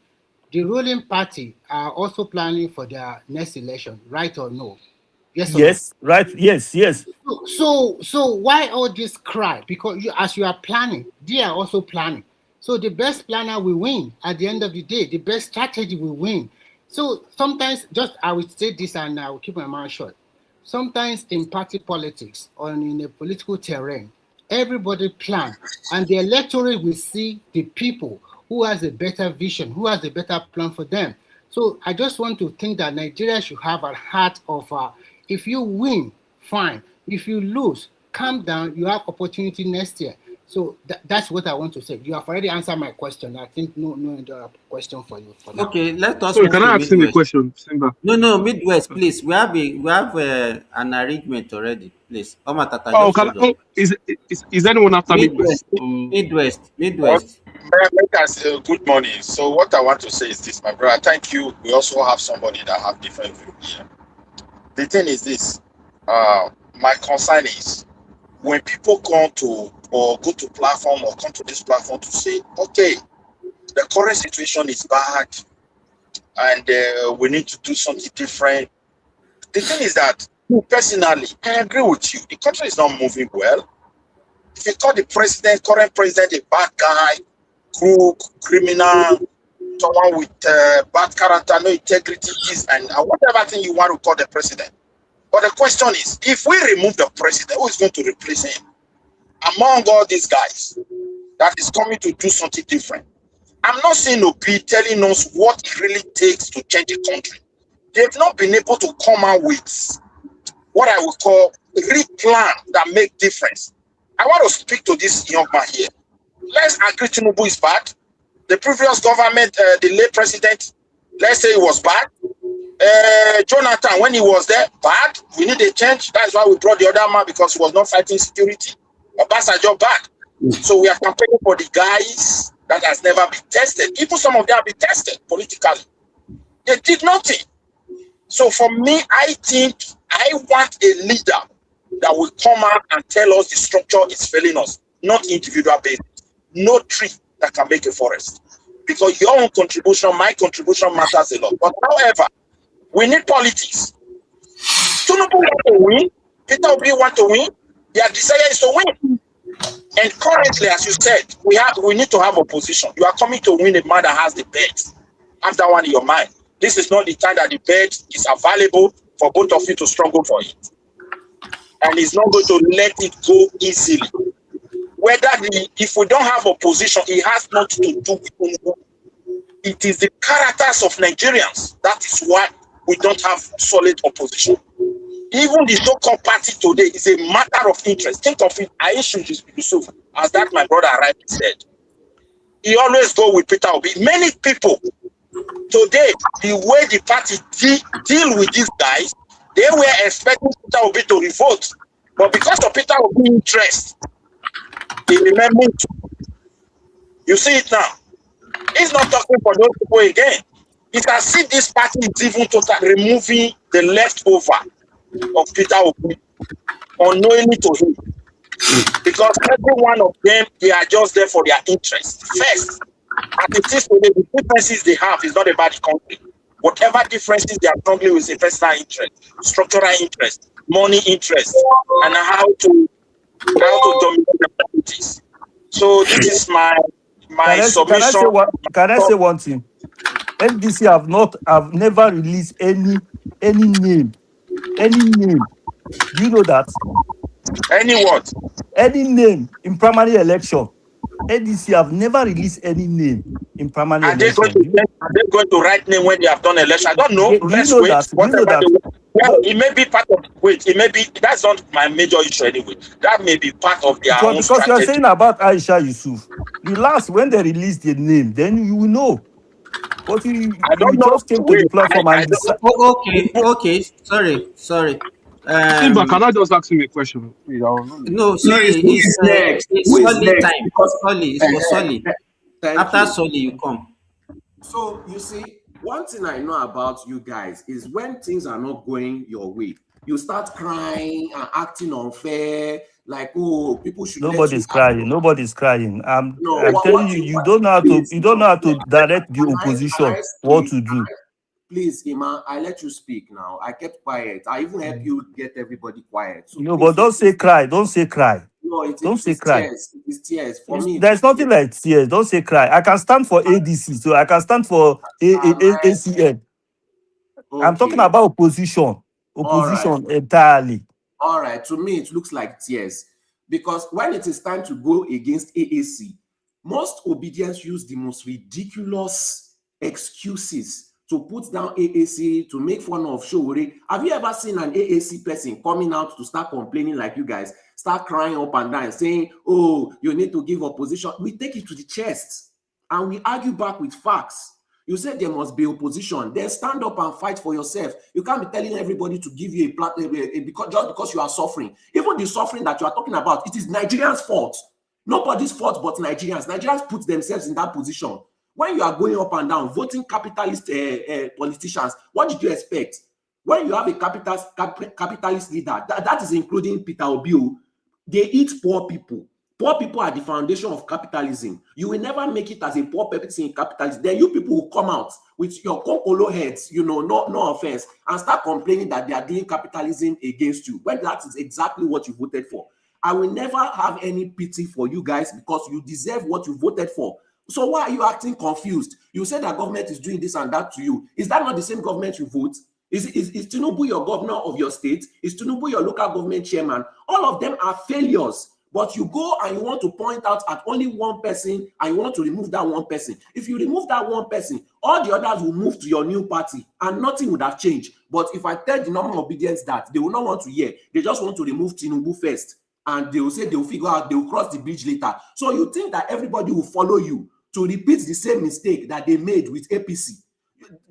the ruling party are also planning for their next election, right or no? Yes or no? yes, right. Yes, yes. So why all this cry? Because as you are planning, they are also planning. So the best planner will win at the end of the day. The best strategy will win. So sometimes, just I will say this and I will keep my mouth shut. Sometimes in party politics or in a political terrain, everybody plan, and the electorate will see the people who has a better vision, who has a better plan for them. So I just want to think that Nigeria should have a heart of, if you win, fine. If you lose, calm down. You have opportunity next year. So that's what I want to say. You have already answered my question. I think no other question for you for now. Okay, let us Sorry, move can to I ask him a Midwest. question, Simba? No, Midwest, please. We have an arrangement already. Please, Omatata, Oh, just hold on. is anyone after Midwest, Midwest? Or... Midwest. Good morning. So what I want to say is this, my brother. Thank you. We also have somebody that have different view here. The thing is this. My concern is when people come to or go to platform or come to this platform to say, okay, the current situation is bad and we need to do something different. The thing is that personally, I agree with you. The country is not moving well. If you call the current president, a bad guy, crook, criminal, someone with bad character, no integrity, and whatever thing you want to call the president. But the question is, if we remove the president, who is going to replace him? Among all these guys that is coming to do something different. I'm not saying Obi telling us what it really takes to change the country. They've not been able to come out with what I would call a real plan that make difference. I want to speak to this young man here. Let's agree Tinubu is bad. The previous government, the late president, let's say it was bad. Jonathan, when he was there, bad. We need a change. That's why we brought the other man, because he was not fighting security. Obasanjo bad. So we are campaigning for the guys that has never been tested. Even some of them have been tested politically. They did nothing. So for me, I think I want a leader that will come out and tell us the structure is failing us, not individual basis. No tree that can make a forest. Because your own contribution, my contribution matters a lot. But however, we need politics. Tinubu want to win. Peter Obi want to win. Their desire is to win. And currently, as you said, we need to have opposition. You are coming to win a man that has the bet. Have that one in your mind. This is not the time that the bet is available for both of you to struggle for it. And he's not going to let it go easily. If we don't have opposition, it has nothing to do with Tinubu. It is the characters of Nigerians. That is why we don't have solid opposition. Even the so-called party today is a matter of interest. Think of it, Aisha Yusuf, as that my brother rightly said. He always go with Peter Obi. Many people today, the way the party deal with these guys, they were expecting Peter Obi to revolt. But because of Peter Obi's interest, he remembered. You see it now. He's not talking for those people again. It's as if this party is even totally removing the leftover of Peter Obi unknowingly to him. Because every one of them, they are just there for their interest. First, as it is today, the differences they have is not about the country. Whatever differences they are struggling with is a personal interest, structural interest, money interest, and how to dominate the politics. So this is my submission. Can I say one thing? NDC have never released any name. Any name. Do you know that? Any what? Any name in primary election. ADC have never released any name in primary Are they going election. to write name when they have done election? I don't know. Do you Let's know wait. that? Do you know Whatever that? they well, it may be part of it may be that's not my major issue anyway. That may be part of their own Because you are strategy. saying about Aisha Yusuf. Relax, when they release the name, then you will know. But I don't you know. just came to Wait, the platform I and don't Okay. Sorry. Simba, can I just ask him a question? Please, I don't know. No, sorry. Please, who is next? It's Who is Solly next? time. Because Solly, it's for Solly. thank After you. Solly, you come. So you see, one thing I know about you guys is when things are not going your way, you start crying and acting unfair, like, oh, people should let you nobody's crying. Nobody's crying. I'm No, telling you, you don't know how to direct the Can opposition I what speak? to do. Please, Iman, I let you speak now. I kept quiet. I even help you get everybody quiet. So No, please, but don't say cry. Don't say cry. no, Don't say it's cry. tears. It's tears for me. There's nothing like tears. Don't say cry. I can stand for ADC, so I can stand for ACN. I'm talking Okay. about opposition. Opposition entirely. All right. To me, it looks like tears because when it is time to go against AAC, most obedience use the most ridiculous excuses to put down AAC, to make fun of Showore. Have you ever seen an AAC person coming out to start complaining like you guys, start crying up and down, saying, oh, you need to give opposition? We take it to the chest and we argue back with facts. You said there must be opposition. Then stand up and fight for yourself. You can't be telling everybody to give you a platform just because you are suffering. Even the suffering that you are talking about, it is Nigerians' fault. Nobody's fault but Nigerians. Nigerians put themselves in that position. When you are going up and down, voting capitalist politicians, what did you expect? When you have a capitalist leader, that is including Peter Obi, they eat poor people. Poor people are the foundation of capitalism. You will never make it as a poor person in capitalism. Then you people will come out with your konkolo heads, no offense, and start complaining that they are doing capitalism against you, when that is exactly what you voted for. I will never have any pity for you guys because you deserve what you voted for. So why are you acting confused? You say that government is doing this and that to you. Is that not the same government you vote? Is Tinubu your governor of your state? Is Tinubu your local government chairman? All of them are failures. But you go and you want to point out at only one person and you want to remove that one person. If you remove that one person, all the others will move to your new party and nothing would have changed. But if I tell the normal obedience that, they will not want to hear. They just want to remove Tinubu first. And they will say they will figure out, they will cross the bridge later. So you think that everybody will follow you to repeat the same mistake that they made with APC?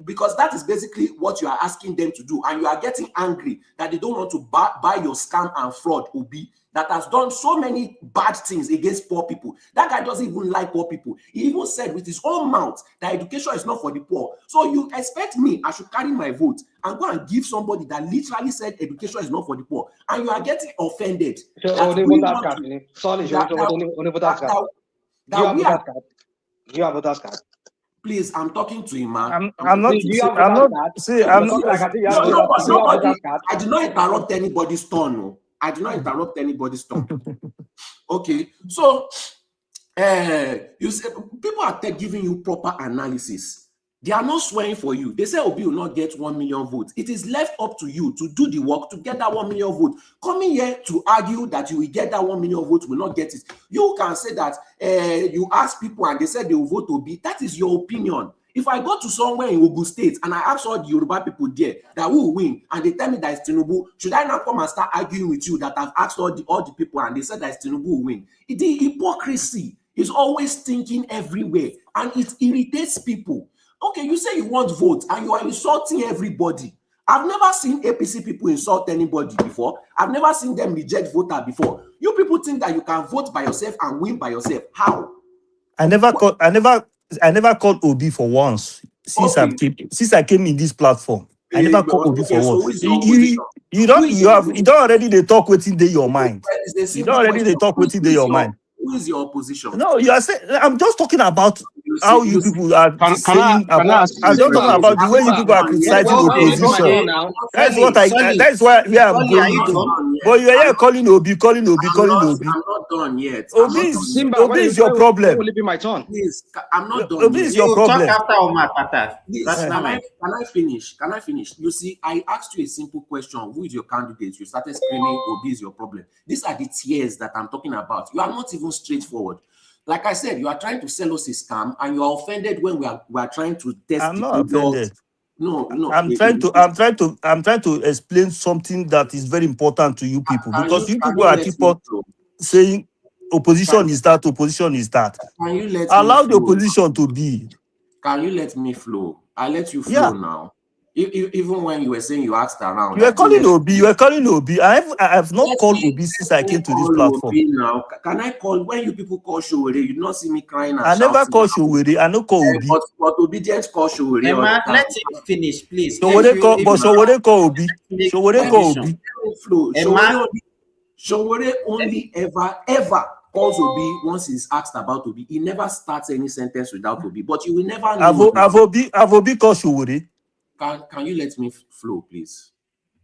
Because that is basically what you are asking them to do. And you are getting angry that they don't want to buy your scam and fraud, Obi, that has done so many bad things against poor people. That guy doesn't even like poor people. He even said with his own mouth that education is not for the poor. So you expect me, I should carry my vote and go and give somebody that literally said education is not for the poor. And you are getting offended. You have voters card. Please, I'm talking to him, man. I'm not. Nobody. I did not interrupt anybody's turn. No, I did not interrupt anybody's turn. Okay, so you say people are giving you proper analysis. They are not swearing for you. They say Obi will not get 1 million votes. It is left up to you to do the work to get that 1 million vote. Coming here to argue that you will get that 1 million votes will not get it. You can say that you ask people and they said they will vote Obi. That is your opinion. If I go to somewhere in Ogun State and I ask all the Yoruba people there that who will win and they tell me that it's Tinubu, should I now come and start arguing with you that I've asked all the people and they said that it's Tinubu will win? The hypocrisy is always thinking everywhere and it irritates people. Okay, you say you want votes and you are insulting everybody. I've never seen APC people insult anybody before. I've never seen them reject voter before. You people think that you can vote by yourself and win by yourself. How? I never called Obi for once since I came in this platform. I never called Obi for once. You don't already they talk within your mind. You don't already they talk within your mind. Who is your opposition? No, you are saying. I'm just talking about how you people are saying. I'm just talking about the way you people are criticizing opposition. That's why I'm going to. But you are here calling Obi. I'm not done yet. Obi is your problem. Will it be my turn? Please, I'm not done. Obi is your problem. Talk after Omar Pata. Can I finish? Can I finish? You see, I asked you a simple question. Who is your candidate? You started screaming, Obi is your problem. These are the tears that I'm talking about. You are not even straightforward. Like I said, you are trying to sell us a scam, and you are offended when we are trying to test I'm the not product. offended. No, I'm trying to explain something that is very important to you people, because you people are let keep me on flow? saying opposition is that, opposition is that. Can you let me Allow the flow? opposition to be. Can you let me flow? I let you Yeah. flow now. Even when you were saying you asked around, You I are still calling let Obi. You are calling Obi. I have not called Obi since I let me came to this call platform. Obi now. Can I call when you people call Showere? You do not see me crying and I never shouting. call Showere. I no call Obi. But obedience call Showere all the Emma, time. let him finish, please. Showere call Obi. Showere call Condition. Obi. Flow. Emma, Showere only ever calls Obi once he's asked about Obi. He never starts any sentence without Obi. But you will never know. Have Obi call Showere. Can you let me flow, please?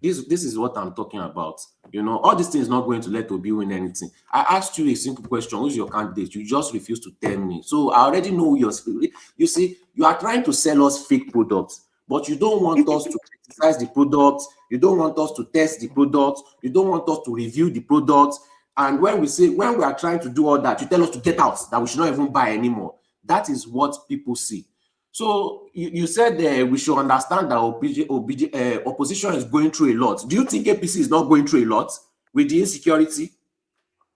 This is what I'm talking about. You know, all these things not going to let Obi win anything. I asked you a simple question: who's your candidate? You just refuse to tell me. So I already know your spirit. You see, you are trying to sell us fake products, but you don't want us to criticize the product. You don't want us to test the product. You don't want us to review the product. And when we are trying to do all that, you tell us to get out, that we should not even buy anymore. That is what people see. So you said we should understand that opposition is going through a lot. Do you think APC is not going through a lot with the insecurity?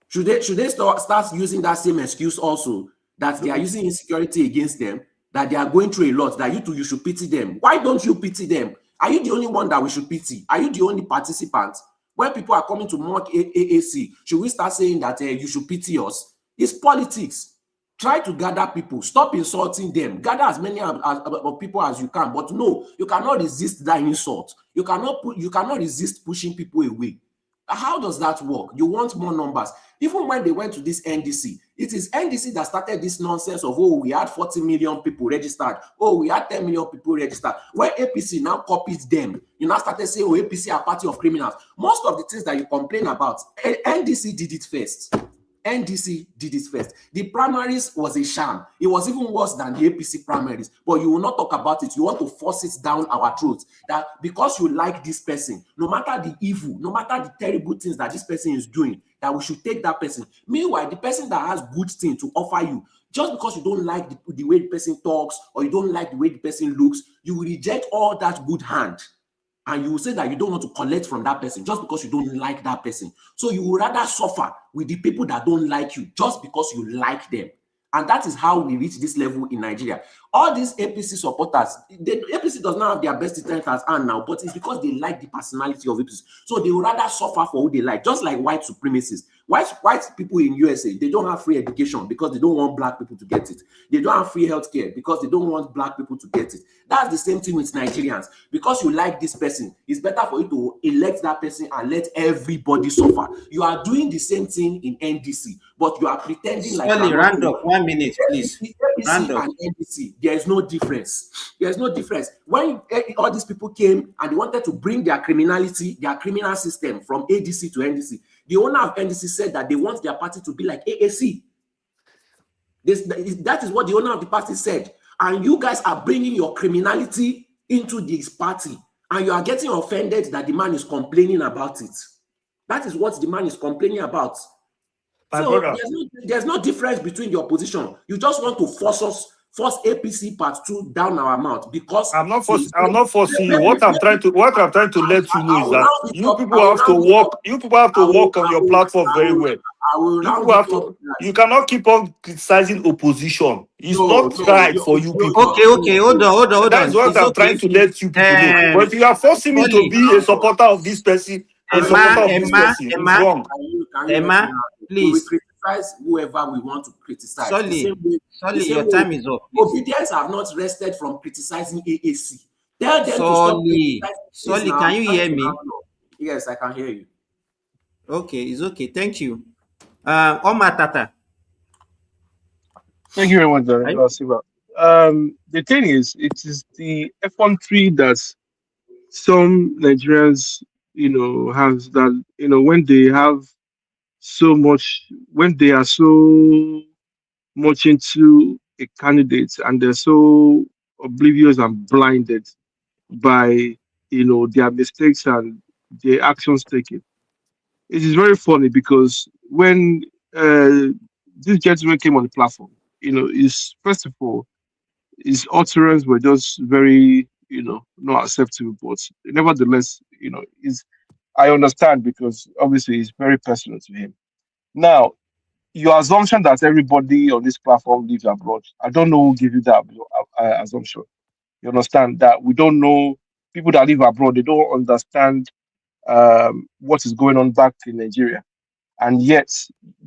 Should they start using that same excuse also, that they are using insecurity against them, that they are going through a lot, that you should pity them? Why don't you pity them? Are you the only one that we should pity? Are you the only participant? When people are coming to mock AAC, should we start saying that you should pity us? It's politics. Try to gather people. Stop insulting them. Gather as many of people as you can. But no, you cannot resist that insult. You cannot resist pushing people away. How does that work? You want more numbers. Even when they went to this NDC, it is NDC that started this nonsense of, oh, we had 40 million people registered. Oh, we had 10 million people registered. When APC now copied them, you now started saying, oh, APC are party of criminals. Most of the things that you complain about, NDC did it first. NDC did it first. The primaries was a sham. It was even worse than the APC primaries. But you will not talk about it. You want to force it down our throats. That because you like this person, no matter the evil, no matter the terrible things that this person is doing, that we should take that person. Meanwhile, the person that has good things to offer you, just because you don't like the way the person talks, or you don't like the way the person looks, you will reject all that good hand. And you will say that you don't want to collect from that person just because you don't like that person. So you would rather suffer with the people that don't like you just because you like them. And that is how we reach this level in Nigeria. All these APC supporters, the APC does not have their best interest at hand now, but it's because they like the personality of APC. So they would rather suffer for who they like, just like white supremacists. White people in USA, they don't have free education because they don't want black people to get it. They don't have free healthcare because they don't want black people to get it. That's the same thing with Nigerians. Because you like this person, it's better for you to elect that person and let everybody suffer. You are doing the same thing in NDC, but you are pretending like Sorry, round up 1 minute, please. APC and NDC, there is no difference. There is no difference. When all these people came and they wanted to bring their criminality, their criminal system from ADC to NDC, the owner of NDC said that they want their party to be like AAC. That is what the owner of the party said. And you guys are bringing your criminality into this party, and you are getting offended that the man is complaining about it. That is what the man is complaining about. So there's no difference between the opposition. You just want to force APC part 2 down our mouth because I'm not forcing you. What I'm trying to let you know is that you people have to work on your platform very well. You cannot keep on criticizing opposition. It's not right for you people. Okay, hold on. That's what I'm trying to let you people know. But if you are forcing me to be a supporter of this person, it's wrong. Emma, please. We criticize whoever we want to criticize. Sorry, your time is up. Obedience have not rested from criticizing AAC. Tell them to stop criticizing. Can you hear me? Yes, I can hear you. Okay, it's okay. Thank you. Omar Tata. Thank you very much, Siva. The thing is, it is the F13 that some Nigerians, have that, when they have so much, when they are so much into a candidate and they're so oblivious and blinded by, their mistakes and their actions taken. It is very funny because when this gentleman came on the platform, is first of all, his utterance were just very, not acceptable. But nevertheless, is I understand because obviously it's very personal to him. Now, your assumption that everybody on this platform lives abroad, I don't know who give you that assumption. You understand that we don't know people that live abroad, they don't understand what is going on back in Nigeria. And yet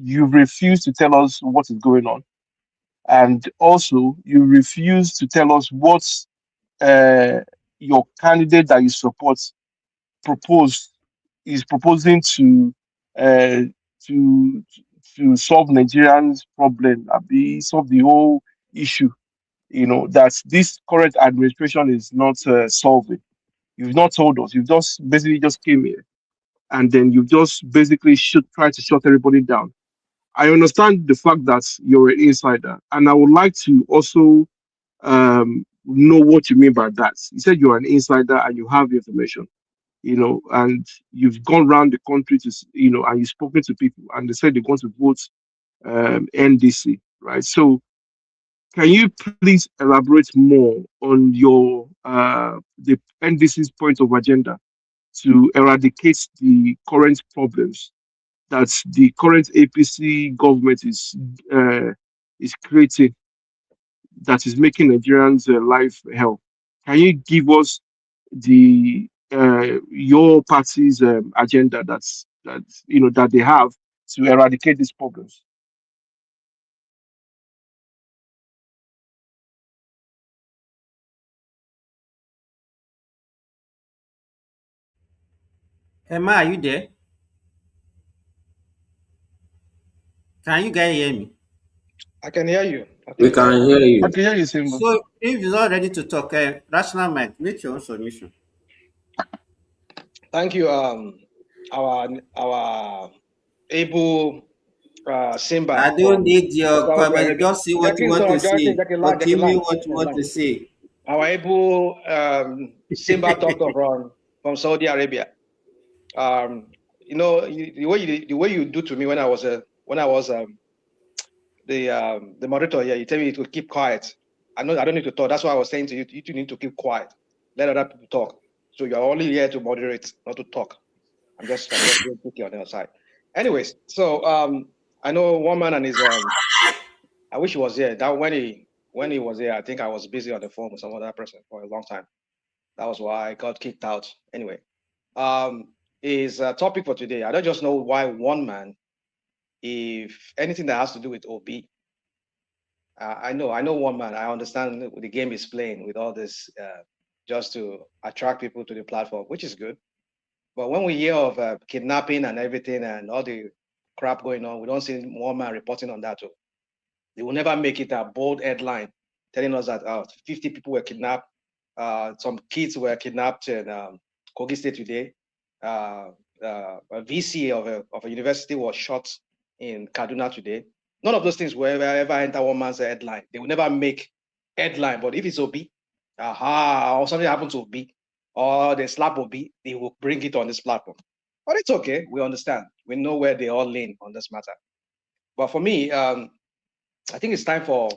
you refuse to tell us what is going on. And also you refuse to tell us what uh, your candidate that you support propose is proposing uh, to to solve Nigerians' problem, be solve the whole issue. That this current administration is not solving. You've not told us. You've just basically just came here and then you just basically should try to shut everybody down. I understand the fact that you're an insider, and I would like to also know what you mean by that. You said you're an insider and you have information, and you've gone around the country and you've spoken to people, and they said they're going to vote NDC, right? So, can you please elaborate more on your the NDC's point of agenda to eradicate the current problems that the current APC government is creating, that is making Nigerians' life hell? Can you give us the your party's agenda that they have to eradicate these problems? Emma, are you there? Can you guys hear me? I can hear you. I We think can hear I you. can hear you, Simba. So, if you're not ready to talk, rational mind, make your own submission. thank you. Our able I Simba don't from need your Saudi comment. Arabia. Just say what you Jackie, want so to Jackie, say. Jackie Continue Land, what you want to say. Our able Simba doctor from Saudi Arabia. The way you do to me when I was the moderator here, you tell me to keep quiet. I don't need to talk. That's why I was saying to you, you two need to keep quiet. Let other people talk. So you're only here to moderate, not to talk. I'm just being picky on the other side. Anyways, so I know one man and his I wish he was here. That when he was here, I think I was busy on the phone with some other person for a long time. That was why I got kicked out. Anyway, is a topic for today. I don't just know why one man, if anything that has to do with OB, I know one man. I understand the game is playing with all this just to attract people to the platform, which is good. But when we hear of kidnapping and everything and all the crap going on, we don't see one man reporting on that. Too. They will never make it a bold headline telling us that 50 people were kidnapped. Some kids were kidnapped in Kogi State today. A VC of a university was shot in Kaduna today. None of those things will ever enter one man's headline. They will never make headline. But if it's OB, or something happens to OB, or they slap OB, they will bring it on this platform. But it's okay. We understand. We know where they all lean on this matter. But for me, I think it's time for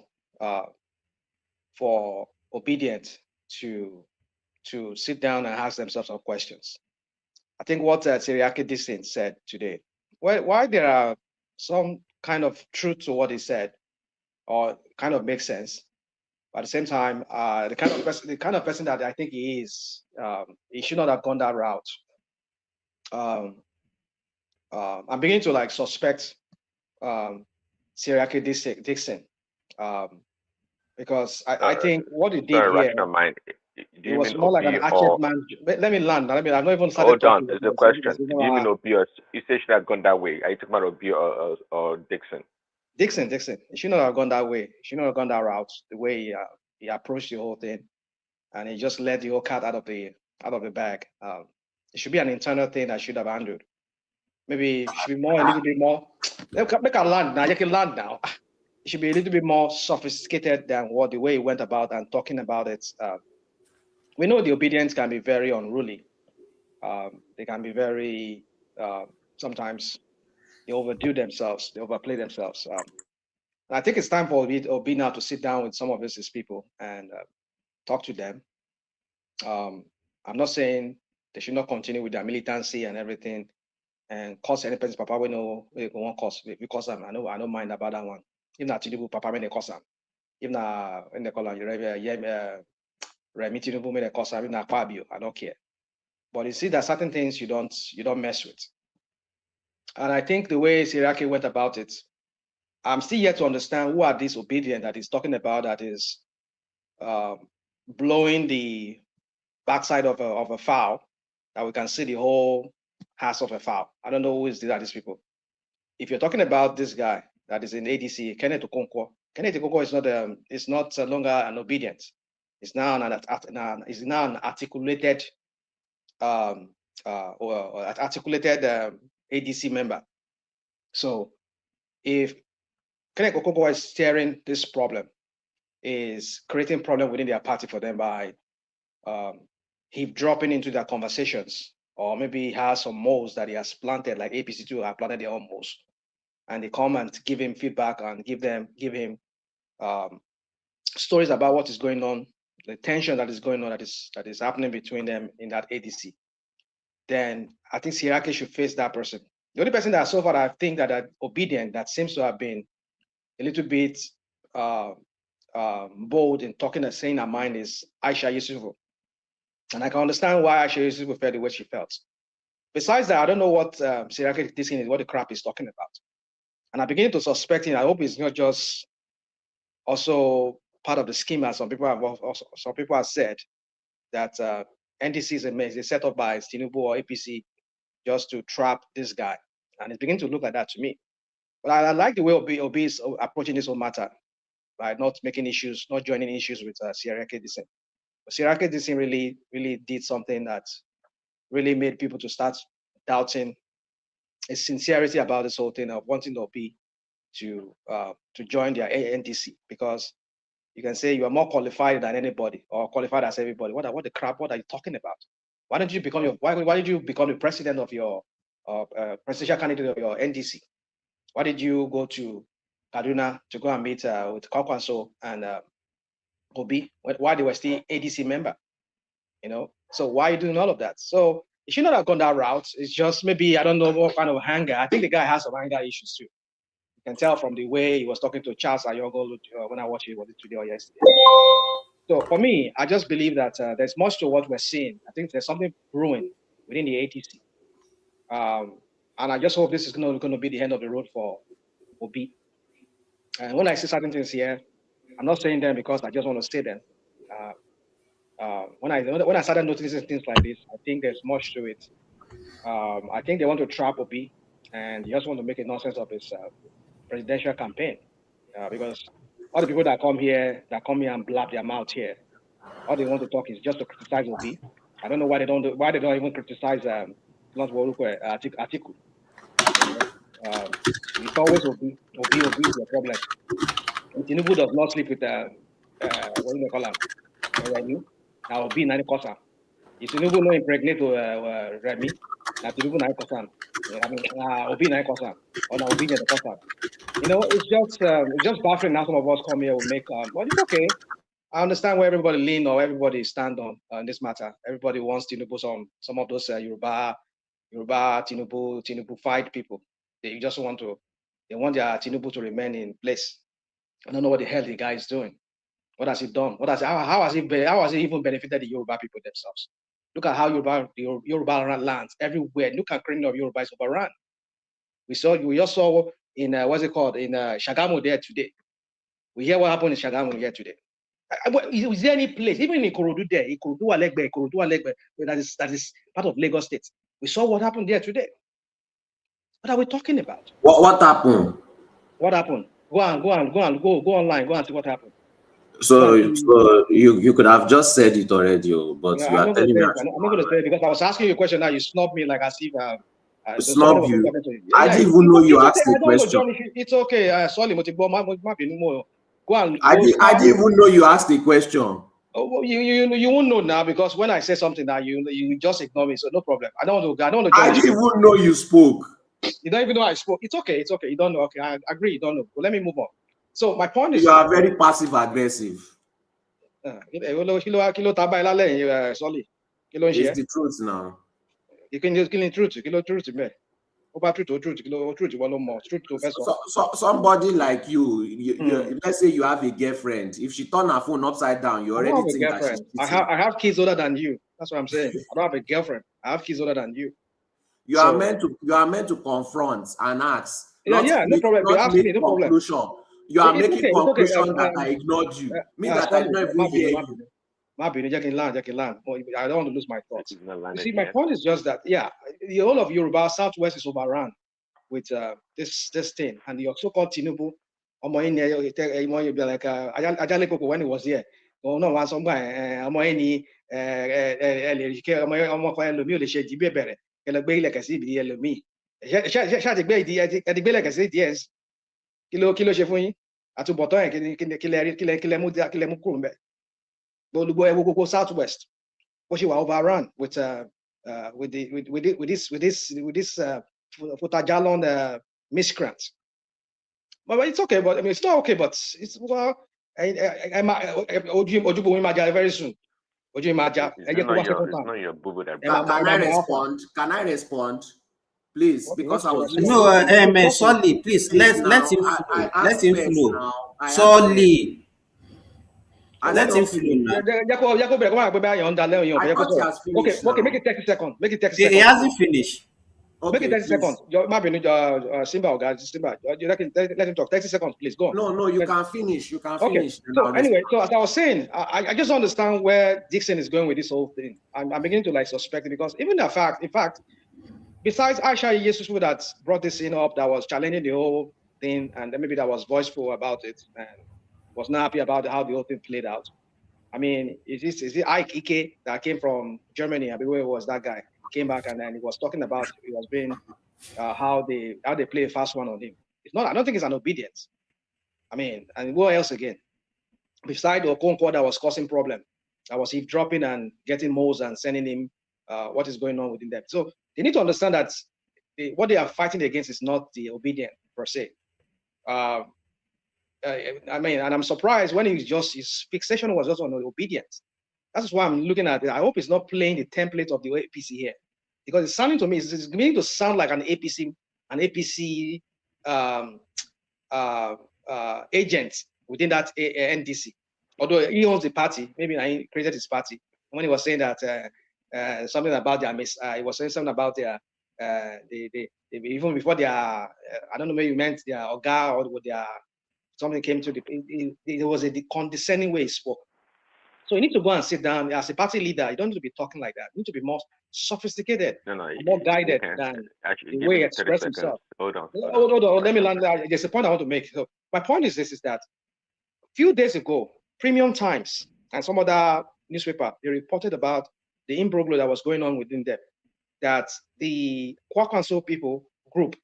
obedient to sit down and ask themselves some questions. I think what Seriake Dickson said today, why there are some kind of truth to what he said, or kind of makes sense. But at the same time, the kind of person that I think he is, he should not have gone that route. I'm beginning to suspect Seriake Dickson, because I think what he did Sorry, here, rational mind. Do it you was mean more like an OB hatchet or man. Let me land. I've not even started hold on? talking. There's a question. Do you mean OB or you say should have gone that way? Are you talking about OB or Dickson? Dixon. He should not have gone that way. He should not have gone that route. The way he approached the whole thing, and he just let the whole cat out of the bag. It should be an internal thing that should have handled. Maybe it should be a little bit more. Make a land now. You can land now. It should be a little bit more sophisticated than the way he went about and talking about it. We know the obedience can be very unruly. They can be very sometimes they overdo themselves, they overplay themselves. And I think it's time for Obi now to sit down with some of his people and talk to them. I'm not saying they should not continue with their militancy and everything and cause any person papa we know we won't cause because I don't mind about that one. If not Tinubu papa when they cause them. If not when they call on Remi Tinubu when they cause them, if not Fabio, I don't care. But you see that certain things you don't mess with. And I think the way Seriake went about it, I'm still yet to understand who are these obedient that he's talking about that is blowing the backside of a fowl, that we can see the whole ass of a fowl. I don't know who are these people. If you're talking about this guy that is in ADC, Kenneth Okonkwo is not longer an obedient. It's now an articulated ADC member. So if Kenneth Okonkwo is steering this problem, is creating problem within their party for them by he dropping into their conversations, or maybe he has some moles that he has planted, like APC2 have planted their own moles, and they come and give him feedback and give him stories about what is going on, the tension that is going on, that is happening between them in that ADC. Then I think Seriake should face that person. The only person that so far I think that obedient, that seems to have been a little bit bold in talking and saying her mind, is Aisha Yusufu. And I can understand why Aisha Yusufu felt the way she felt. Besides that, I don't know what Seriake Dickson is, what the crap he's talking about. And I'm beginning to suspect him. I hope it's not just also part of the scheme, as some people have said, that NDC is set up by Tinubu or APC just to trap this guy. And it's beginning to look like that to me. But I like the way Obi is approaching this whole matter by not making issues, not joining issues with Seriake Dickson. But Seriake Dickson really did something that really made people to start doubting his sincerity about this whole thing of wanting Obi to join their NDC, because you can say you are more qualified than anybody or qualified as everybody. What the crap? What are you talking about? Why did you become the president of your presidential candidate of your NDC? Why did you go to Kaduna to go and meet with Kwankwaso and Obi? Why they were still ADC member? So why are you doing all of that? So you should not have gone that route. It's just maybe, I don't know what kind of anger. I think the guy has some anger issues too. You can tell from the way he was talking to Charles Ayogo when I watched it, was it today or yesterday? So for me, I just believe that there's much to what we're seeing. I think there's something brewing within the ATC. And I just hope this is going to be the end of the road for Obi. And when I see certain things here, I'm not saying them because I just want to say them. When I started noticing things like this, I think there's much to it. I think they want to trap Obi, and they just want to make a nonsense of his presidential campaign, because all the people that come here and blab their mouth here, all they want to talk is just to criticize Obi. I don't know why they don't even criticize Atiku. It's always Obi is the problem. And Tinubu does not sleep with what do they call him? Now Obi na cause am. If Tinubu no impregnate Remi, now Tinubu na cause am. Obi na cause am, or now Obi na cause am. It's just baffling how some of us come here will make. But it's okay. I understand where everybody lean or everybody stand on this matter. Everybody wants Tinubu, some of those Yoruba Tinubu fight people. They want their Tinubu to remain in place. I don't know what the hell the guy is doing. What has he done? How has he even benefited the Yoruba people themselves? Look at how Yoruba lands everywhere. Look at criminal of Yoruba is overrun. We just saw in what's it called in Shagamu there today. We hear what happened in Shagamu here today. Is there any place, even in Ikorodu there, Ikorodu Alegbe, that is part of Lagos State? We saw what happened there today. What are we talking about? What happened? What happened? Go online, go and see what happened. So you could have just said it already, but No, you are telling me. I'm not going to say it because I was asking you a question now. You snubbed me like as if snub you. I didn't even know you asked the question. It's okay. Sorry, go and. I didn't even know you asked the question. Oh, you won't know now because when I say something now, you just ignore me. So no problem. I don't want to. I didn't even know you spoke. You don't even know I spoke. It's okay. You don't know. Okay, I agree. You don't know. But let me move on. So my point is, you are very passive aggressive. It's the truth now. You can just kill the truth, man. So somebody like you, let's say you have a girlfriend. If she turn her phone upside down, you I don't already have a think that she's girlfriend. cheating. I have kids older than you. That's what I'm saying. I don't have a girlfriend. I have kids older than you. You are meant to confront and ask. Yeah, no problem. You ask me, no problem. You are making conclusion that I ignored you. Me that I don't even hear you. I don't want to lose my thoughts. You see, my point is just that, the whole of Yoruba Southwest is overrun with this thing, and the so-called Tinubu, when he was here, oh no, one somebody, Southwest, which you are overrun with this Futajalon miscreants. But it's okay. But I mean, it's not okay. But it's well, very soon. It's not your boo that. Can I respond? Please, because I was no, Solly, please let him flow. Solly, let him flow now. Okay, make it 30 seconds. Make it 30 seconds. He hasn't finished. Okay, make it 30 seconds. Simba, guys, Simba, let him talk. 30 seconds, please. Go on. No, you can finish. You can finish. So anyway, so as I was saying, I just understand where Dickson is going with this whole thing. I'm beginning to suspect it, because even in fact, besides Aisha Yesufu that brought this thing up, that was challenging the whole thing, and maybe that was voiceful about it and was not happy about how the whole thing played out. I mean, is it Ike Ike that came from Germany? I believe it was that guy. Came back and then he was talking about how they play a fast one on him. It's not. I don't think it's an obedience. I mean, and what else again? Besides Okonkwo that was causing problem, that was eavesdropping and getting moles and sending him what is going on within them. So they need to understand that what they are fighting against is not the obedience per se. I mean, and I'm surprised when his fixation was just on obedience. That's why I'm looking at it. I hope it's not playing the template of the APC here, because it's sounding to me, it's beginning to sound like an APC agent within that NDC. Although he owns the party, maybe he created his party. And when he was saying that something about their he was saying something about their even before their I don't know, maybe you meant their Oga or their something came to it was a condescending way he spoke. So you need to go and sit down as a party leader. You don't need to be talking like that. You need to be more sophisticated, more guided than the way he expressed himself. Hold on. Let me land. There's a point I want to make. So my point is this: is that a few days ago, Premium Times and some other newspaper, they reported about the imbroglio that was going on within them. That the Kwankwaso people group,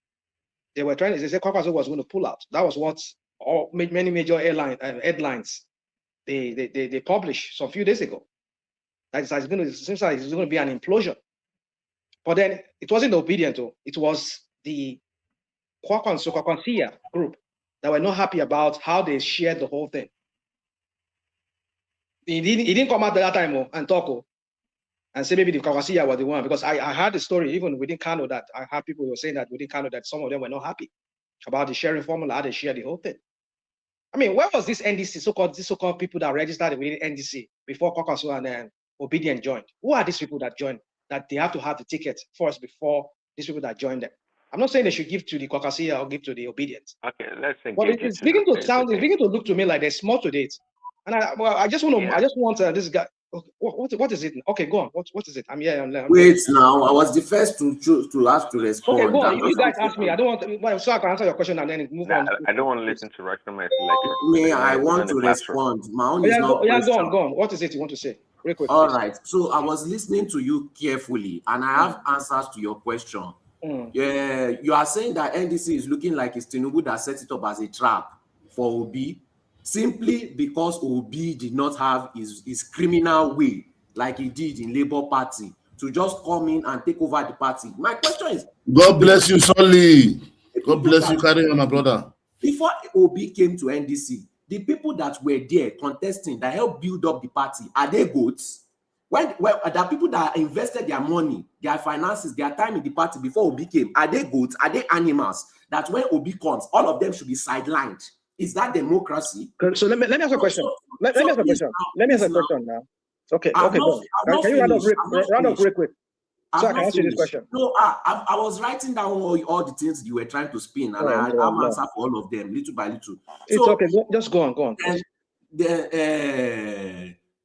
they said Kwankwaso was going to pull out. That was what many major headlines they published some few days ago. That it seems like it's going to be an implosion. But then it wasn't obedient to. It was the Kwakwansia group that were not happy about how they shared the whole thing. He didn't come out at that time and talk and say maybe the Kwakwansia were the one, because I heard the story even within Kano that I heard people were saying that within Kano that some of them were not happy about the sharing formula, how they share the whole thing. I mean, where was this NDC, so-called people that registered within NDC before Kwankwaso and Obedient joined? Who are these people that joined, that they have to have the ticket first before these people that joined them? I'm not saying they should give to the Kwankwaso or give to the Obedient. Okay, let's engage. But it's beginning to sound, it's beginning to look to me like there's more to it. And I just want this guy. What is it? Okay, go on. What is it? I'm here. Wait now. I was the first to ask to respond. Okay, go on. You guys ask me. I don't want so I can answer your question and then move on. I don't want to listen to Russian. Me, I want to respond. My own is not. Yeah, go on. What is it you want to say? Real quick. All right. So I was listening to you carefully, and I have answers to your question. Yeah, you are saying that NDC is looking like it's Tinubu that set it up as a trap for Obi, simply because Obi did not have his criminal way like he did in Labour Party to just come in and take over the party. My question is, God bless you, Solly. God bless you. Carry on, my brother. Before Obi came to NDC, the people that were there contesting that helped build up the party, are they goats? Well, there are people that invested their money, their finances, their time in the party before Obi came. Are they goats? Are they animals? That when Obi comes, all of them should be sidelined. Is that democracy? So let me ask a question. Let me ask a question. Let me ask a question now. Okay, I've okay, not- go. I've not Can you round up finished. real quick? So I I've can not answer this finished. question. No, I was writing down all the things you were trying to spin, and I have answer for all of them, little by little. It's okay. Just go on. And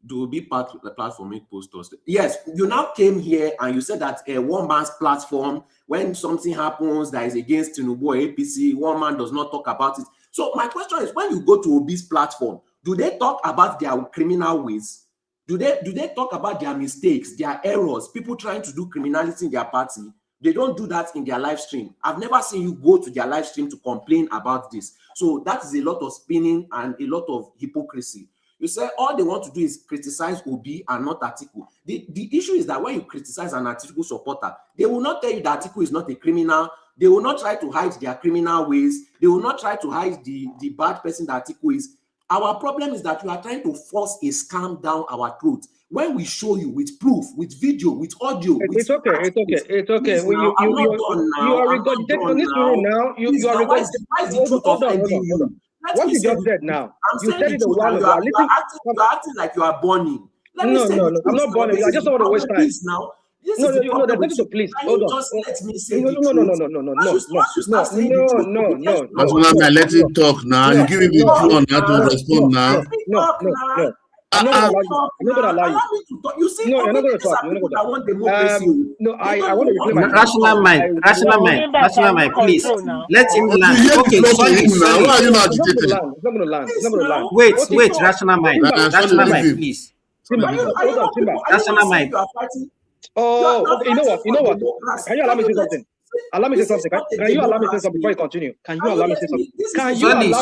the Obi platform make posters. Yes, you now came here and you said that one man's platform, when something happens that is against Tinubu or APC, one man does not talk about it. So my question is, when you go to Obi's platform, do they talk about their criminal ways? Do they talk about their mistakes, their errors, people trying to do criminality in their party? They don't do that in their live stream. I've never seen you go to their live stream to complain about this. So that is a lot of spinning and a lot of hypocrisy. You say all they want to do is criticize Obi and not Atiku. The issue is that when you criticize an Atiku supporter, they will not tell you that Atiku is not a criminal. They will not try to hide their criminal ways. They will not try to hide the bad person that Atiku is. Our problem is that you are trying to force a scam down our throat. When we show you with proof, with video, with audio, It's okay. Well, you are regurgitating on this room now. You are regurgitating. Hold on. What you just said now, you said it a while ago. You are acting like you are burning. No, I'm not burning. I just don't want to waste time. Now. No, there's nothing to please. Hold on. Just let me say No. Let him talk now. You give him the floor now to respond now. No. I'm not going to allow you. You see, no, you're not going to talk. I want democracy. No, I want to reclaim my Rational mind, please. Let him land. Okay, sorry. Why are you not agitated? It's not going to land. Wait, rational mind, please. Simba, hold on, Simba. Rational mind. Oh, okay. You know what? Can you allow me to say something? Allow me to say something. Can you allow me to say something before you continue? Can you allow me to say something? Can you allow me to say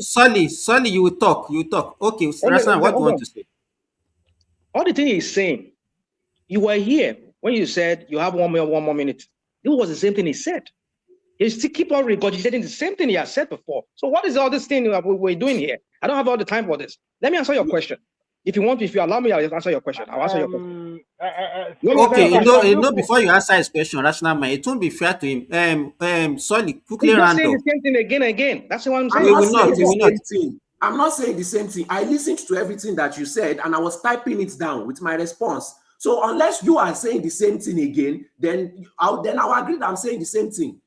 something? Sorry, you will talk. Okay, Rational, what do you want to say? All the thing he's saying, you were here when you said you have one more minute. It was the same thing he said. He still keep on regurgitating the same thing he has said before. So what is all this thing we're doing here? I don't have all the time for this. Let me answer your question. If you allow me, I'll just answer your question. I'll answer your question. Okay, before you answer his question, Rational mind, it won't be fair to him. Sorry, quickly round up. Saying the same thing again and again. That's what I'm saying. We will not. I'm not saying the same thing. I listened to everything that you said and I was typing it down with my response. So unless you are saying the same thing again, then I'll agree that I'm saying the same thing.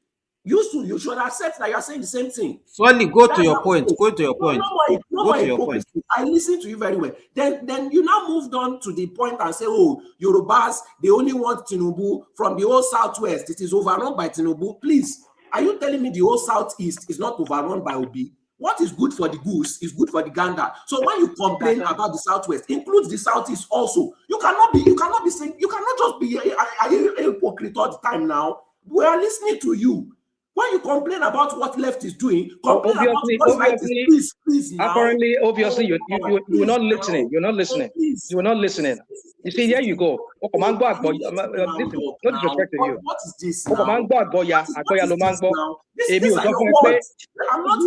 You should accept that you are saying the same thing. Sorry, go to your point. Go to your point. I listened to you very well. Then you now moved on to the point and say, oh, Yorubas, they only want Tinubu from the whole Southwest. It is overrun by Tinubu. Please, are you telling me the whole Southeast is not overrun by Obi? What is good for the goose is good for the gander. So when you complain about the Southwest, includes the Southeast also. You cannot just be a hypocrite all the time now. We are listening to you. When you complain about what left is doing, complain about what right is, please. Apparently, obviously, you're not listening. You're not listening. You're not listening. You see, there you go. Listen, no disrespect to you. What is this now? This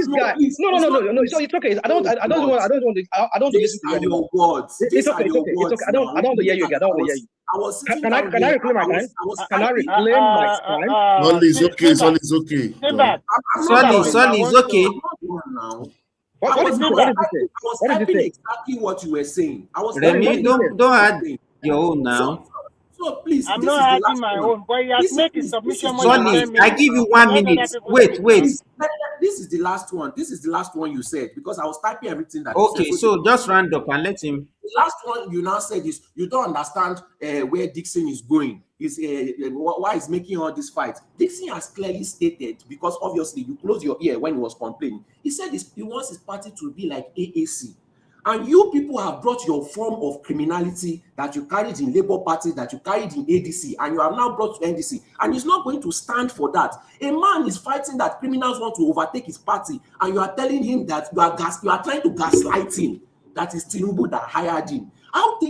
guy. No. It's okay. I don't want to listen to you anymore. It's okay. I don't want to hear you again. I don't want to hear you. Can I reclaim my time? Can I reclaim my time? Sorry, it's okay. Sorry, it's okay. What did you say? Exactly what you were saying. Remy, don't add your own now. So please, I'm not adding my own, but he has made his submission. Sorry, I give you 1 minute. Wait. This is the last one. This is the last one you said because I was typing everything that. Okay, you said. so just round up and let him. The last one you now said is you don't understand where Dickson is going. Why he's making all this fight. Dickson has clearly stated, because obviously you closed your ear when he was complaining. He said he wants his party to be like AAC. And you people have brought your form of criminality that you carried in Labour Party, that you carried in ADC, and you have now brought to NDC. And he's not going to stand for that. A man is fighting that criminals want to overtake his party, and you are telling him that you are trying to gaslight him. That is Tinubu that hired him. How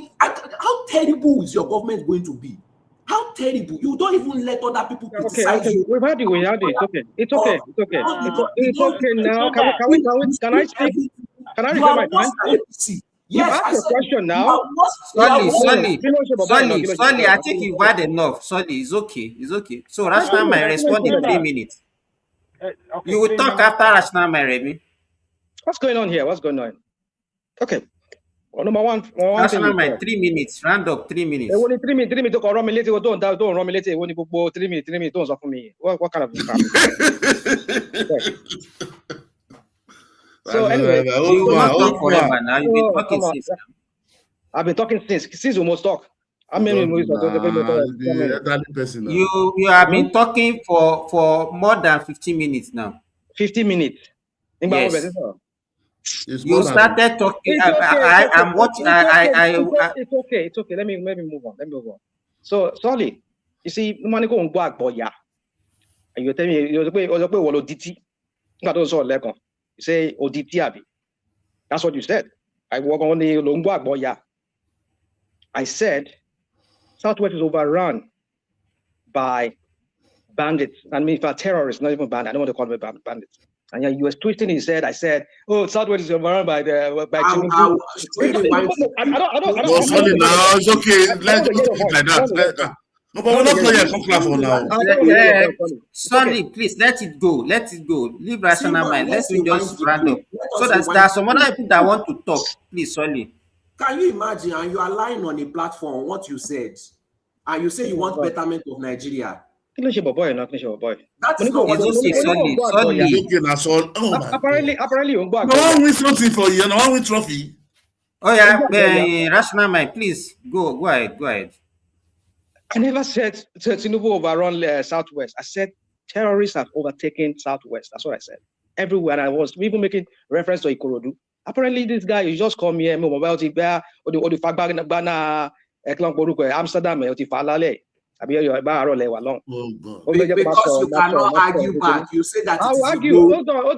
terrible is your government going to be? How terrible! You don't even let other people Okay, criticize you. we've had it. It's okay. It's okay now. Can I speak? Can I You reserve are my worse time? than APC. You Yes, asked I a said question you now. are worse. You are worse. Solly, I think you've had enough. Solly, it's okay. So Rational Mind, respond in 3 minutes. You will talk after Rational Mind, Remy. What's going on here? What's going on? Okay. Well, number one thing Rational is Mind, 3 minutes. Round up 3 minutes. only 3 minutes. 3 minutes. Don't run me later. Don't run me later. Only 3 minutes. 3 minutes. Don't stop for me. What kind of crap? So anyway, you will not talk forever now. You've been talking since. I've been talking since we must talk. How many movies are You have been talking for more than 15 minutes now. 15 minutes. Yes. You started talking. I'm watching. It's okay. It's okay. Let me move on. So sorry. You see, money go on back, boy. Yeah. And you tell me you're DT. You say ODT Abi. That's what you said. I work on the Longwa boy. Yeah. I said Southwest is overrun by bandits. I mean, if a terrorist, not even bandits. I don't want to call them bandits. And you was twisting his head. I said, "Oh, Southwest is overrun by Tinubu." Sorry now, it's okay. Let's speak like that. No, but we're not going to come clap for now. Sorry, please let it go. Leave Rational Mind. Let's just round up. So that there are some other people that want to talk. Please, sorry. Can you imagine? And you are lying on a platform what you said, and you say you want betterment of Nigeria. That is not apparently no one wins something for you. No one wins trophy. Oh yeah, Rational Mind, please go ahead. I never said Tinubu overrun Southwest. I said terrorists have overtaken Southwest. That's what I said. Everywhere, and I was even making reference to Ikorodu. Apparently, this guy, you just call me or the Amsterdam or the Falale. Because you cannot argue back. You say that I'll argue. Hold on.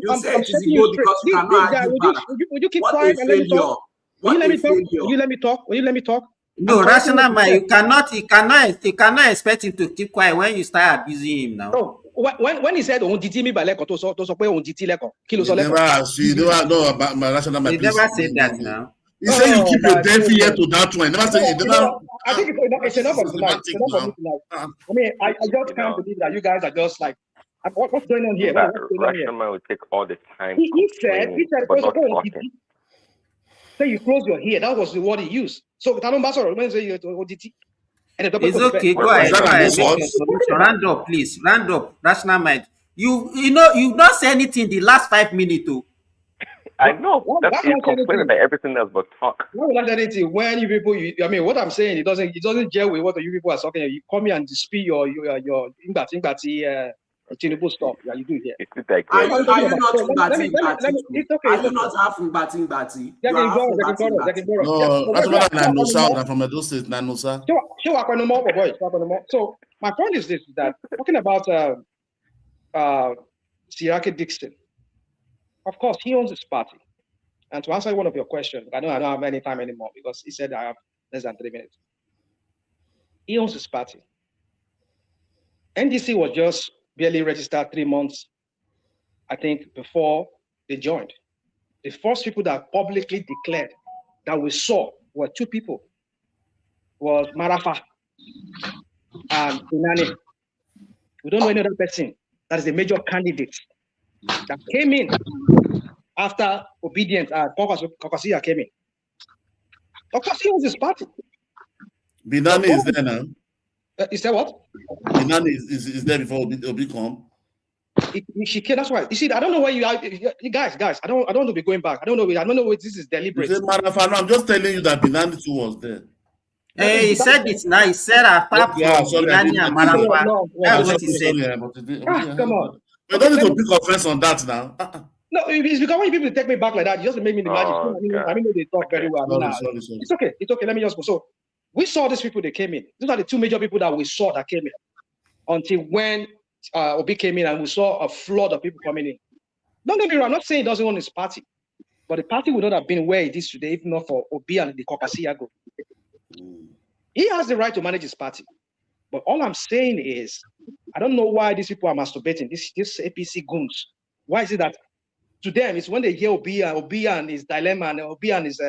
You say it is good because you cannot argue back. Would you keep quiet and let me talk? Will you let me talk? No, Rational Mind, you cannot expect him to keep quiet when you start abusing him now. No. When he said on DT me by leko to so pe on DT leko kilo so leko. You never know about my Rational Mind. He never said that now. He said you keep your deaf ear to that one. Never say I think it's enough of tonight. I mean, I just can't believe that you guys are just like, what's going on here? Rational Mind will take all the time. He said, say you close your ear. That was the word he used. So when say you ODT. It's okay. Go ahead. Round up, please. Round up. Rational Mind. You not say anything the last 5 minutes too. I know. That's you complaining about everything else but talk. Why would I say anything when you people? I mean, what I'm saying it doesn't gel with what you people are talking. You come here and dispute your Tinubu stuff that you do here. Are you not Umbati? It's okay. Are you not half Umbati? No, that's what I know. South from Edo State, Nanosa. So my point is this: that talking about Seriake Dickson, of course he owns his party. And to answer one of your questions, I don't have any time anymore because he said I have less than 3 minutes. He owns his party. NDC was just barely registered 3 months, I think, before they joined. The first people that publicly declared that we saw were 2 people, was Marafa and Inani. We don't know any other person that is a major candidate that came in after Obedience and Kwankwaso came in. Kwankwaso owns his party. Binani is there now. Is that what? Binani is there before Obi come. She came. That's why. You see, I don't know where you are, you guys. I don't want to be going back. I don't know where this is deliberate. I'm just telling you that Binani too was there. Hey, he said it now. He said apart from Binani and Marafa. That's what he said. Come on. We don't need to pick offense on that now. No, it's because when people take me back like that, you just make me imagine. I mean, they talk very well. Sorry. It's okay. Let me just go. So we saw these people that came in. These are the 2 major people that we saw that came in. Until when Obi came in and we saw a flood of people coming in. Don't get me wrong. I'm not saying he doesn't own his party, but the party would not have been where it is today if not for Obi and the Kwankwaso group. He has the right to manage his party. But all I'm saying is, I don't know why these people are masturbating, this APC goons. Why is it that to them, it's when they hear Obi and his dilemma and Obi and his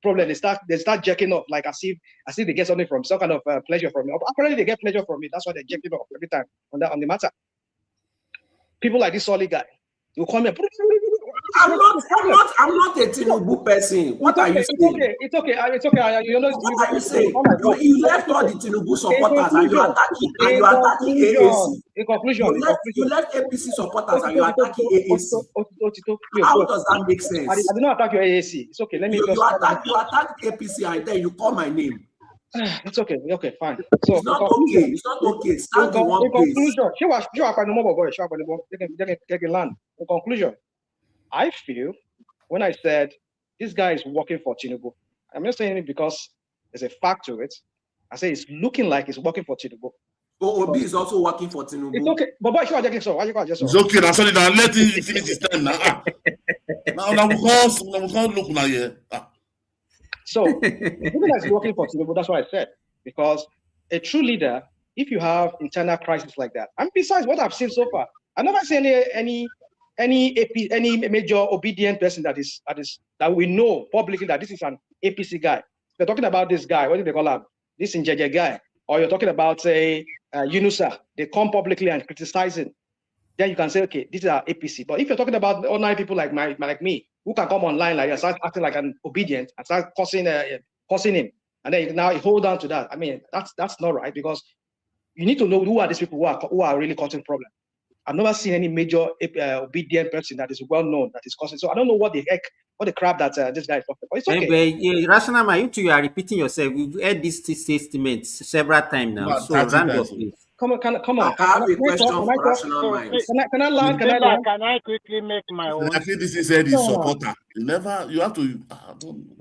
problem, they start jerking off, like as if they get something from some kind of pleasure from it. Apparently they get pleasure from it. That's why they're jerking off every time on the matter. People like this solid guy, you come here. I'm not a Tinubu person. What are you saying? It's okay. You know, what are you saying? You left all the Tinubu supporters and you're attacking AAC. In conclusion, you left APC supporters and you're attacking AAC. How does that make sense? I did not attack your AAC. It's okay. Let me you attack APC and then you call my name. It's okay. Okay, fine. So it's not okay. It's not okay. Stand in one place. In conclusion, I feel when I said this guy is working for Tinubu, I'm not saying it because there's a fact to it. I say it's looking like he's working for Tinubu. Obi is also working for Tinubu. It's okay, but why you just so? Why you just so? It's okay. Now sorry. Now let him finish his time now. Now we can't look now here. So looking like he's working for Tinubu. That's what I said, because a true leader, if you have internal crisis like that, and besides what I've seen so far, I've never seen any major obedient person that we know publicly that this is an APC guy. They're talking about this guy. What do they call him? This Njeje guy. Or you're talking about, say, Yunusa. They come publicly and criticizing. Then you can say, okay, this is our APC. But if you're talking about ordinary people like me, who can come online like start acting like an obedient and start cursing him, and then now you hold on to that. I mean, that's not right, because you need to know who are these people who are really causing problems. I've never seen any major obedient person that is well known that is causing. So I don't know what the crap that this guy is talking about. It's okay. Rational man, you are repeating yourself. We've heard this statement several times now. So round up, please. Come on. I have a question for Rational Mind. Can I land? Can I quickly make my own? I think this is his supporter. You have to.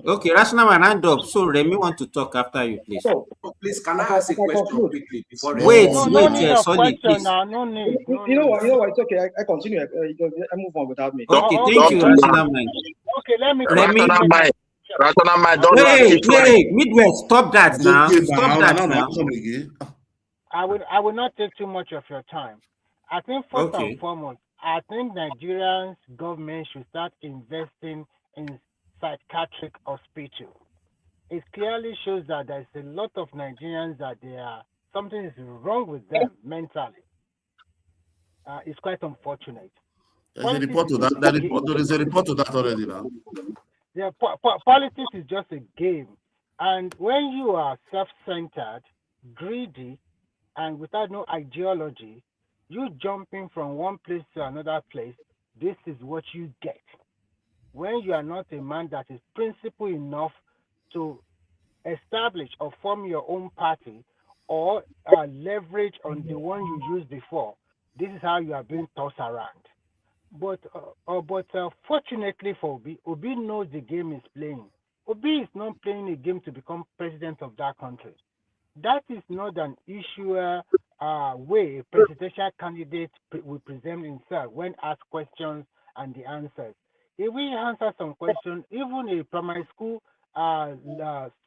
Okay, Rational Man, hand up. So Remy want to talk after you, please. So, please, can I ask a question quickly before? Wait, sorry, please. No need. You know what? It's okay. I continue. I move on without me. Okay, thank you, Rational Mind. Okay, let me. Rational Mind, don't wait, Midwest, stop that now. Stop that now. I will not take too much of your time. I think first and foremost, I think Nigerians government should start investing in psychiatric hospital. It clearly shows that there's a lot of Nigerians that something is wrong with them mentally. It's quite unfortunate. There's a report to that. There is a report to that already now. Yeah, politics is just a game, and when you are self-centered, greedy, and without no ideology, you jumping from one place to another place, this is what you get. When you are not a man that is principled enough to establish or form your own party or leverage on the one you used before, this is how you are being tossed around. But fortunately for Obi knows the game he's playing. Obi is not playing a game to become president of that country. That is not an issue way a presidential candidate will present himself when asked questions and the answers. If we answer some questions, even a primary school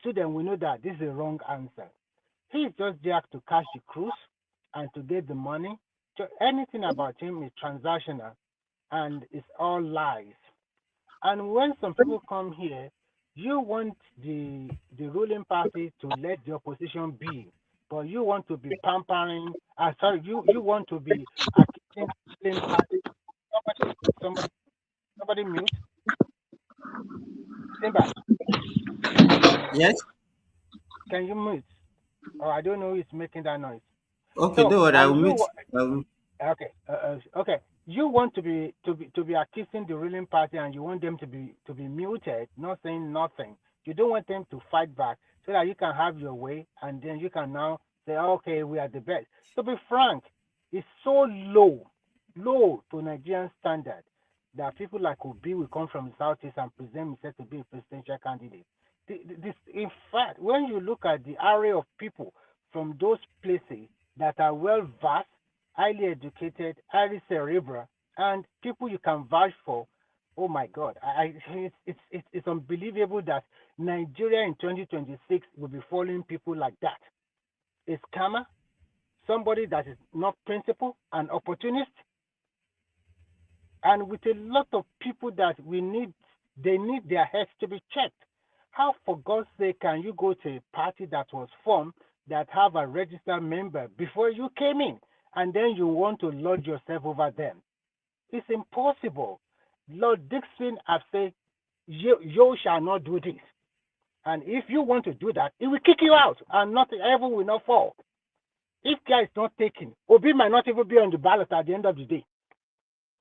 student will know that this is a wrong answer. He is just there to cash the cruise and to get the money. So anything about him is transactional and it's all lies. And when some people come here, you want the ruling party to let the opposition be, but you want to be pampering. You want to be accusing party. Somebody mute. Simba. Yes. Can you mute? Oh, I don't know who's making that noise. Okay, don't worry. I will mute. Okay. Okay. You want to be accusing the ruling party, and you want them to be muted, not saying nothing. You don't want them to fight back, so that you can have your way, and then you can now say, okay, we are the best. To be frank, it's so low to Nigerian standard that people like Obi will come from the Southeast and present himself to be a presidential candidate. In fact, when you look at the array of people from those places that are well versed, highly educated, highly cerebral, and people you can vouch for, Oh my God, it's unbelievable that Nigeria in 2026 will be following people like that. A scammer, somebody that is not principled, an opportunist, and with a lot of people that they need their heads to be checked. How, for God's sake, can you go to a party that was formed that have a registered member before you came in, and then you want to lord yourself over them? It's impossible. Lord Dickson have said, you shall not do this. And if you want to do that, it will kick you out, and not heaven will not fall. If care is not taken, Obi might not even be on the ballot at the end of the day,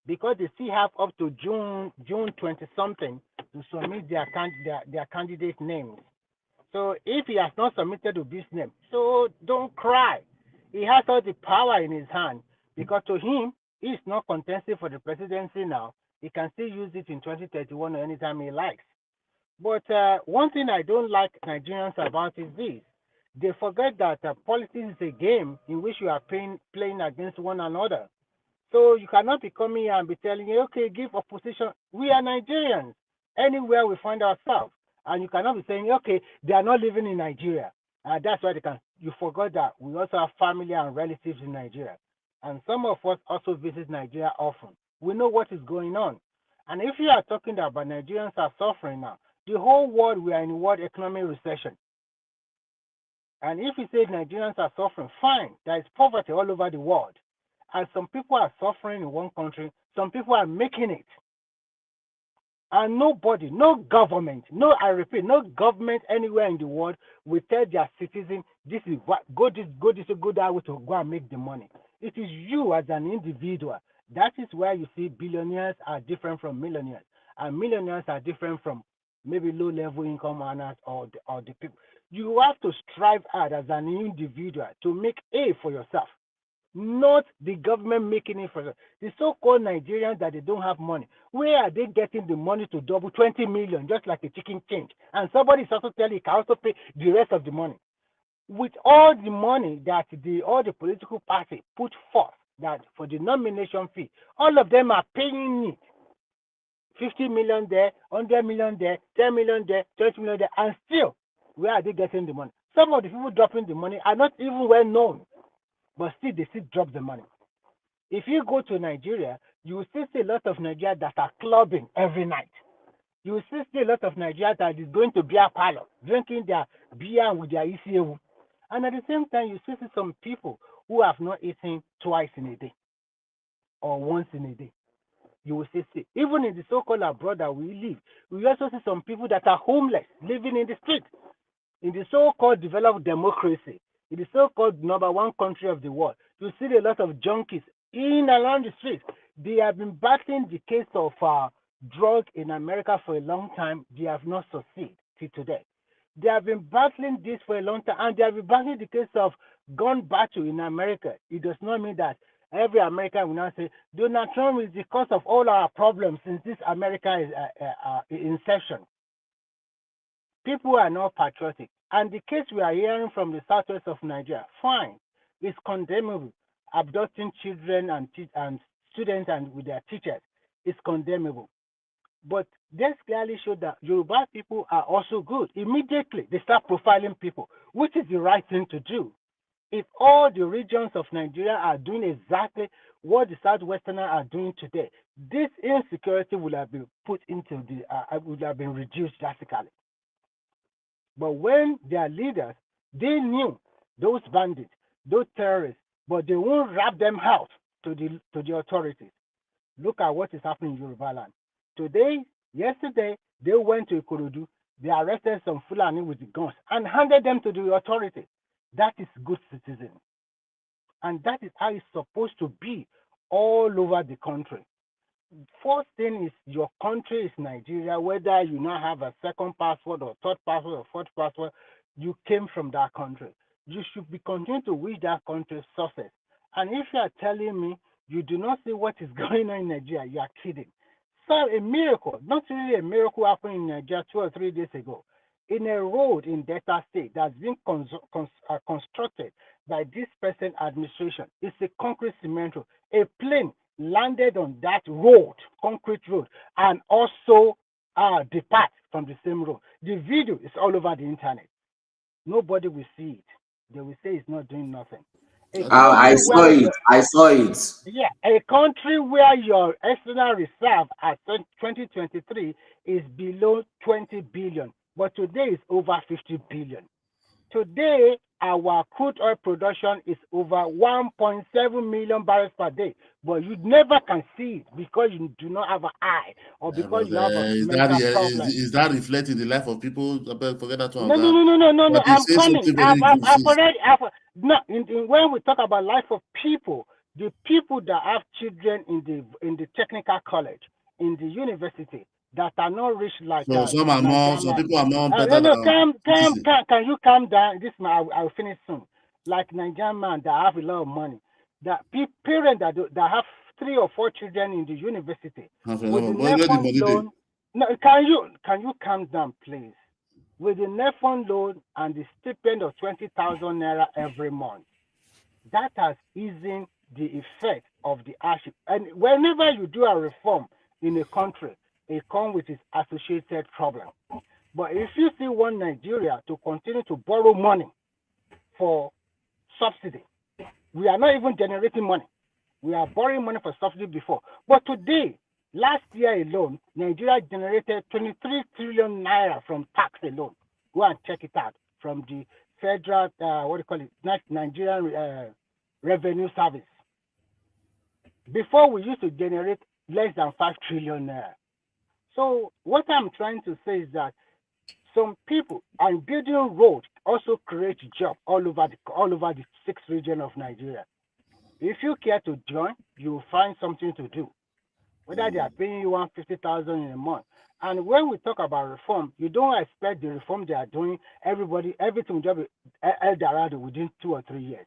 because they still have up to June 20 something to submit their candidate names. So if he has not submitted Obi's name, so don't cry. He has all the power in his hand, because to him, he's not contesting for the presidency now. He can still use it in 2031 or anytime he likes. But one thing I don't like Nigerians about is this. They forget that politics is a game in which you are playing against one another. So you cannot be coming here and be telling me, okay, give opposition. We are Nigerians anywhere we find ourselves. And you cannot be saying, okay, they are not living in Nigeria. That's why they can. You forgot that we also have family and relatives in Nigeria. And some of us also visit Nigeria often. We know what is going on. And if you are talking about Nigerians are suffering now, the whole world, we are in world economic recession. And if you say Nigerians are suffering, fine. There is poverty all over the world. And some people are suffering in one country, some people are making it. And nobody, no government, I repeat, no government anywhere in the world will tell their citizens, this is what, go that way to go and make the money. It is you as an individual. That is where you see billionaires are different from millionaires. And millionaires are different from maybe low-level income earners or the people. You have to strive hard as an individual to make A for yourself, not the government making it for them. The so-called Nigerians that they don't have money, where are they getting the money to double 20 million, just like a chicken change? And somebody is also telling you can also pay the rest of the money. With all the money that all the political parties put forth that for the nomination fee, all of them are paying it. 50 million there, 100 million there, 10 million there, 20 million there, and still, where are they getting the money? Some of the people dropping the money are not even well known, but still they still drop the money. If you go to Nigeria, you will still see a lot of Nigerians that are clubbing every night. You will still see a lot of Nigerians that is going to beer parlor, drinking their beer with their ECU. And at the same time, you still see some people who have not eaten twice in a day or once in a day. You will see, even in the so-called abroad that we live, we also see some people that are homeless, living in the street. In the so-called developed democracy, in the so-called number one country of the world, you see a lot of junkies in and around the streets. They have been battling the case of drug in America for a long time. They have not succeeded till today. They have been battling this for a long time, and they have been battling the case of gun battle in America. It does not mean that every American will now say, Donald Trump is the cause of all our problems since this America is inception. People are not patriotic. And the case we are hearing from the southwest of Nigeria, fine, is condemnable. Abducting children and students and with their teachers is condemnable. But this clearly showed that Yoruba people are also good. Immediately, they start profiling people, which is the right thing to do. If all the regions of Nigeria are doing exactly what the Southwesterners are doing today, this insecurity would have been would have been reduced drastically. But when their leaders, they knew those bandits, those terrorists, but they won't wrap them out to the authorities. Look at what is happening in Yoruba land. Yesterday, they went to Ikorodu, they arrested some Fulani with the guns and handed them to the authorities. That is good citizen. And that is how it's supposed to be all over the country. First thing is your country is Nigeria, whether you now have a second passport or third passport or fourth passport, you came from that country. You should be continuing to wish that country's success. And if you are telling me you do not see what is going on in Nigeria, you are kidding. So a miracle, not really a miracle happened in Nigeria 2 or 3 days ago. In a road in Delta State that's been constructed by this present administration, it's a concrete cement road. A plane landed on that road, concrete road, and also depart from the same road. The video is all over the internet. Nobody will see it. They will say it's not doing nothing. A I country saw where it. I saw it. yeah, a country where your external reserve at 2023 is below 20 billion, but today it's over 50 billion. Today, our crude oil production is over 1.7 million barrels per day, but you never can see it because you do not have an eye or because But you have a is mental problem. is that reflecting the life of people? Forget that one. No, no, no, no, no, no, no. But they I'm say coming. something very good. I've already. No. When we talk about life of people, the people that have children in the technical college, in the university, that are not rich like So some are more. Nigerian. Some people are more No, better no. than citizens. Can you calm down? This man, I'll finish soon. Like Nigerian man that have a lot of money, that parents that have 3 or 4 children in the university with the Where the NEFON money dey? loan. No, can you calm down, please? With the NEFON loan and the stipend of 20,000 naira every month, that has easing the effect of the hardship. And whenever you do a reform in a country, it comes with its associated problem. But if you still want Nigeria to continue to borrow money for subsidy, we are not even generating money. We are borrowing money for subsidy before. But today, last year alone, Nigeria generated 23 trillion naira from tax alone. Go and check it out from the federal, Nigerian Revenue Service. Before, we used to generate less than 5 trillion naira. So what I'm trying to say is that some people and building roads also create jobs all over the 6 regions of Nigeria. If you care to join, you will find something to do. Whether they are paying you 150,000 in a month. And when we talk about reform, you don't expect the reform they are doing, everything will just be Eldorado within 2 or 3 years.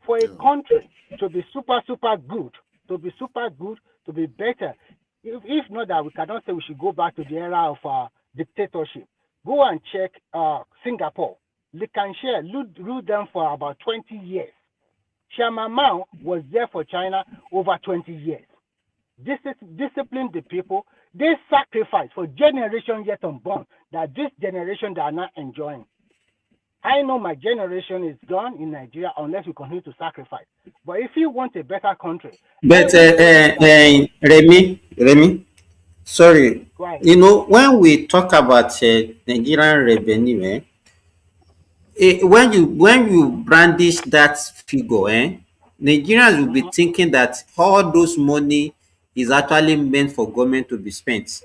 For a country to be super good, to be better, if not that, we cannot say we should go back to the era of dictatorship. Go and check Singapore. They can rule them for about 20 years. Chairman Mao was there for China over 20 years. Discipline the people. They sacrifice for generations yet unborn that this generation they are not enjoying. I know my generation is gone in Nigeria unless we continue to sacrifice. But if you want a better country, But Remy, sorry, right. you know, when we talk about Nigerian revenue, when you brandish that figure, Nigerians will be thinking that all those money is actually meant for government to be spent.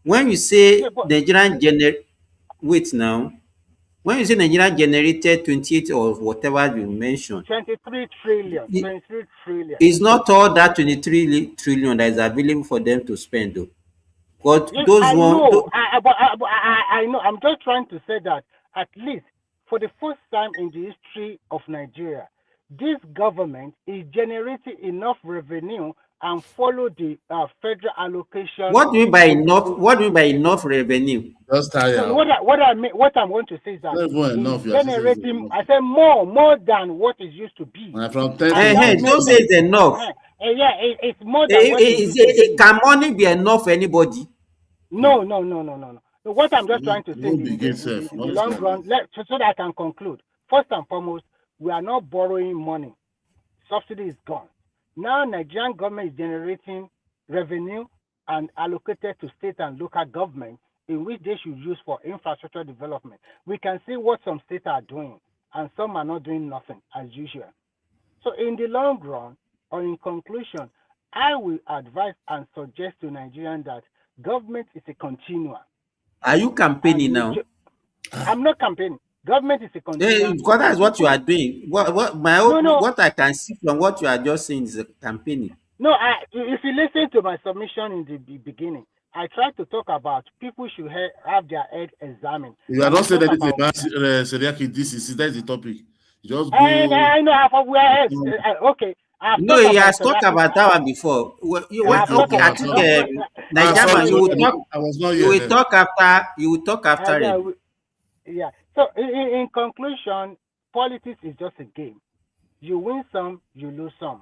When you say wait now, when you say Nigerian generated 28 or whatever you mentioned, 23 trillion, 23 trillion. it's not all that 23 trillion that is available for them to spend though. But Yes, those I one, know. I know. I'm just trying to say that at least for the first time in the history of Nigeria, this government is generating enough revenue and follow the federal allocation. what do you mean by enough? What do you mean by enough revenue? Just tire. No, what I mean, what I'm going to say is that enough, it's generating. I say more than what it used to be. From 10 don't say it's enough. Yeah, it's more than what it used to be. Can money be enough for anybody? No. So what I'm just trying to say in the long run, so that I can conclude. First and foremost, we are not borrowing money. Subsidy is gone. Now Nigerian government is generating revenue and allocated to state and local government in which they should use for infrastructure development. We can see what some states are doing and some are not doing nothing as usual. So in the long run, or in conclusion, I will advise and suggest to Nigerians that government is a continuum. Are you campaigning now? I'm not campaigning. Government is a continuum. Because that's what you are doing. What I can see from what you are just saying is a campaigning. No, if you listen to my submission in the beginning, I tried to talk about people should have their head examined. You are not saying anything about Seriake. That's the topic. Just go. I know. Okay. No, he has talked about that one before. Okay, I think Nigerian, you will talk after him. Yeah. So in conclusion, politics is just a game. You win some, you lose some.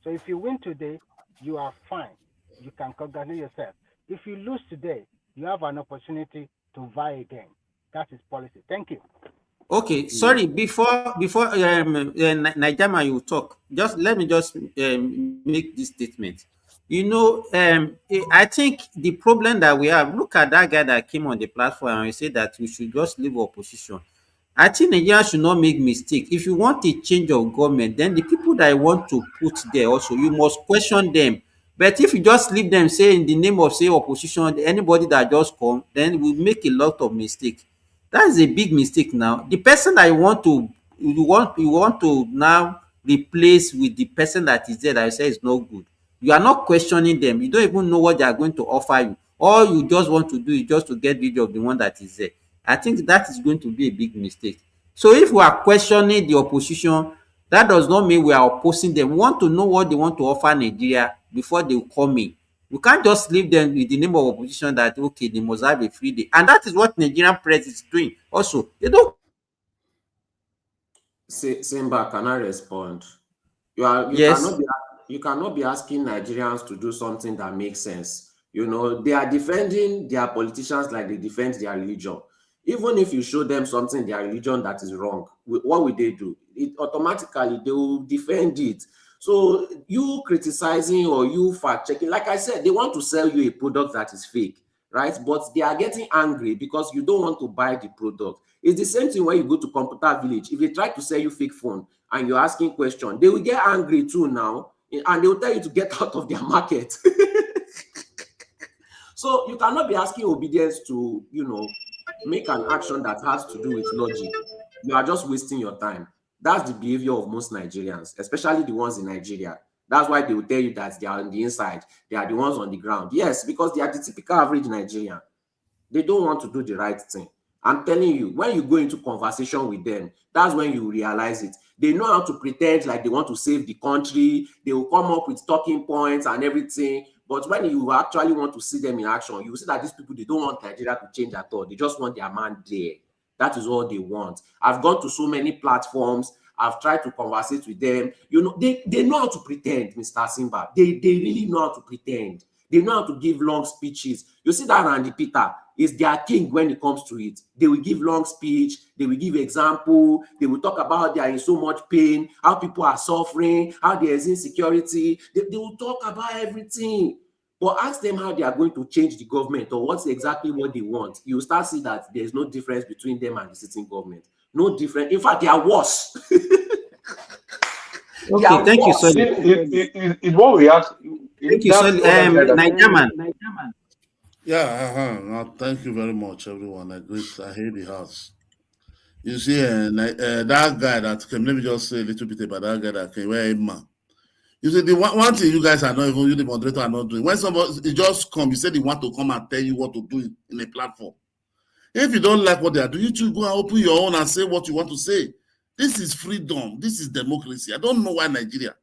So if you win today, you are fine. You can congratulate yourself. If you lose today, you have an opportunity to vie again. That is policy. Thank you. Okay, sorry. Before Nigel, you talk. Just let me just make this statement. You know, I think the problem that we have. Look at that guy that came on the platform and he said that we should just leave opposition. I think Nigeria should not make mistake. If you want a change of government, then the people that you want to put there also, you must question them. But if you just leave them, say in the name of say opposition, anybody that just come, then we make a lot of mistake. That is a big mistake now. The person that you want to now replace with the person that is there that you say is not good. You are not questioning them. You don't even know what they are going to offer you. All you just want to do is just to get rid of the one that is there. I think that is going to be a big mistake. So if we are questioning the opposition, that does not mean we are opposing them. We want to know what they want to offer Nigeria before they come in. You can't just leave them with the name of opposition that okay, they must have a free day. And that is what Nigerian press is doing. Also, they don't. Simba, can I respond? You Yes. cannot be asking Nigerians to do something that makes sense. You know, they are defending their politicians like they defend their religion. Even if you show them something in their religion that is wrong, what will they do? It automatically they will defend it. So you criticizing or you fact checking, like I said, they want to sell you a product that is fake, right? But they are getting angry because you don't want to buy the product. It's the same thing when you go to Computer Village. If they try to sell you fake phone and you're asking questions, they will get angry too now, and they will tell you to get out of their market. So you cannot be asking obedience to, make an action that has to do with logic. You are just wasting your time. That's the behavior of most Nigerians, especially the ones in Nigeria. That's why they will tell you that they are on the inside. They are the ones on the ground. Yes, because they are the typical average Nigerian. They don't want to do the right thing. I'm telling you, when you go into conversation with them, that's when you realize it. They know how to pretend like they want to save the country. They will come up with talking points and everything. But when you actually want to see them in action, you will see that these people, they don't want Nigeria to change at all. They just want their man there. That is all they want. I've gone to so many platforms. I've tried to conversate with them. They know how to pretend, Mr. Simba. They really know how to pretend. They know how to give long speeches. You see that Randy Peter is their king when it comes to it. They will give long speech. They will give example. They will talk about how they are in so much pain, how people are suffering, how there is insecurity. They will talk about everything. But ask them how they are going to change the government or what's exactly what they want. You will start seeing that there's no difference between them and the sitting government. No difference. In fact, they are worse. Okay, thank you, Solly. It's what we ask. Thank you, Solly. Nigerian. Yeah, no, thank you very much, everyone. I hate the house. You see, that guy that came, let me just say a little bit about that guy that came, where man. You see, the one thing you guys are not even, you the moderator are not doing. When somebody just come, you said they want to come and tell you what to do in a platform. If you don't like what they are doing, you should go and open your own and say what you want to say. This is freedom. This is democracy. I don't know why Nigeria,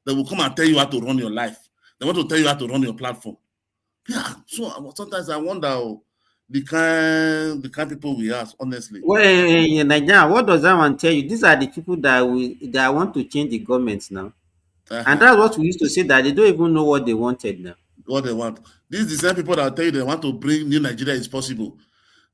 they will come and tell you how to run your life. They want to tell you how to run your platform. Yeah, so sometimes I wonder the kind people we ask, honestly. Well, in Nigeria, what does that one tell you? These are the people that want to change the government now. And that's what we used to say, that they don't even know what they wanted now. What they want. These are the same people that tell you they want to bring new Nigeria is possible.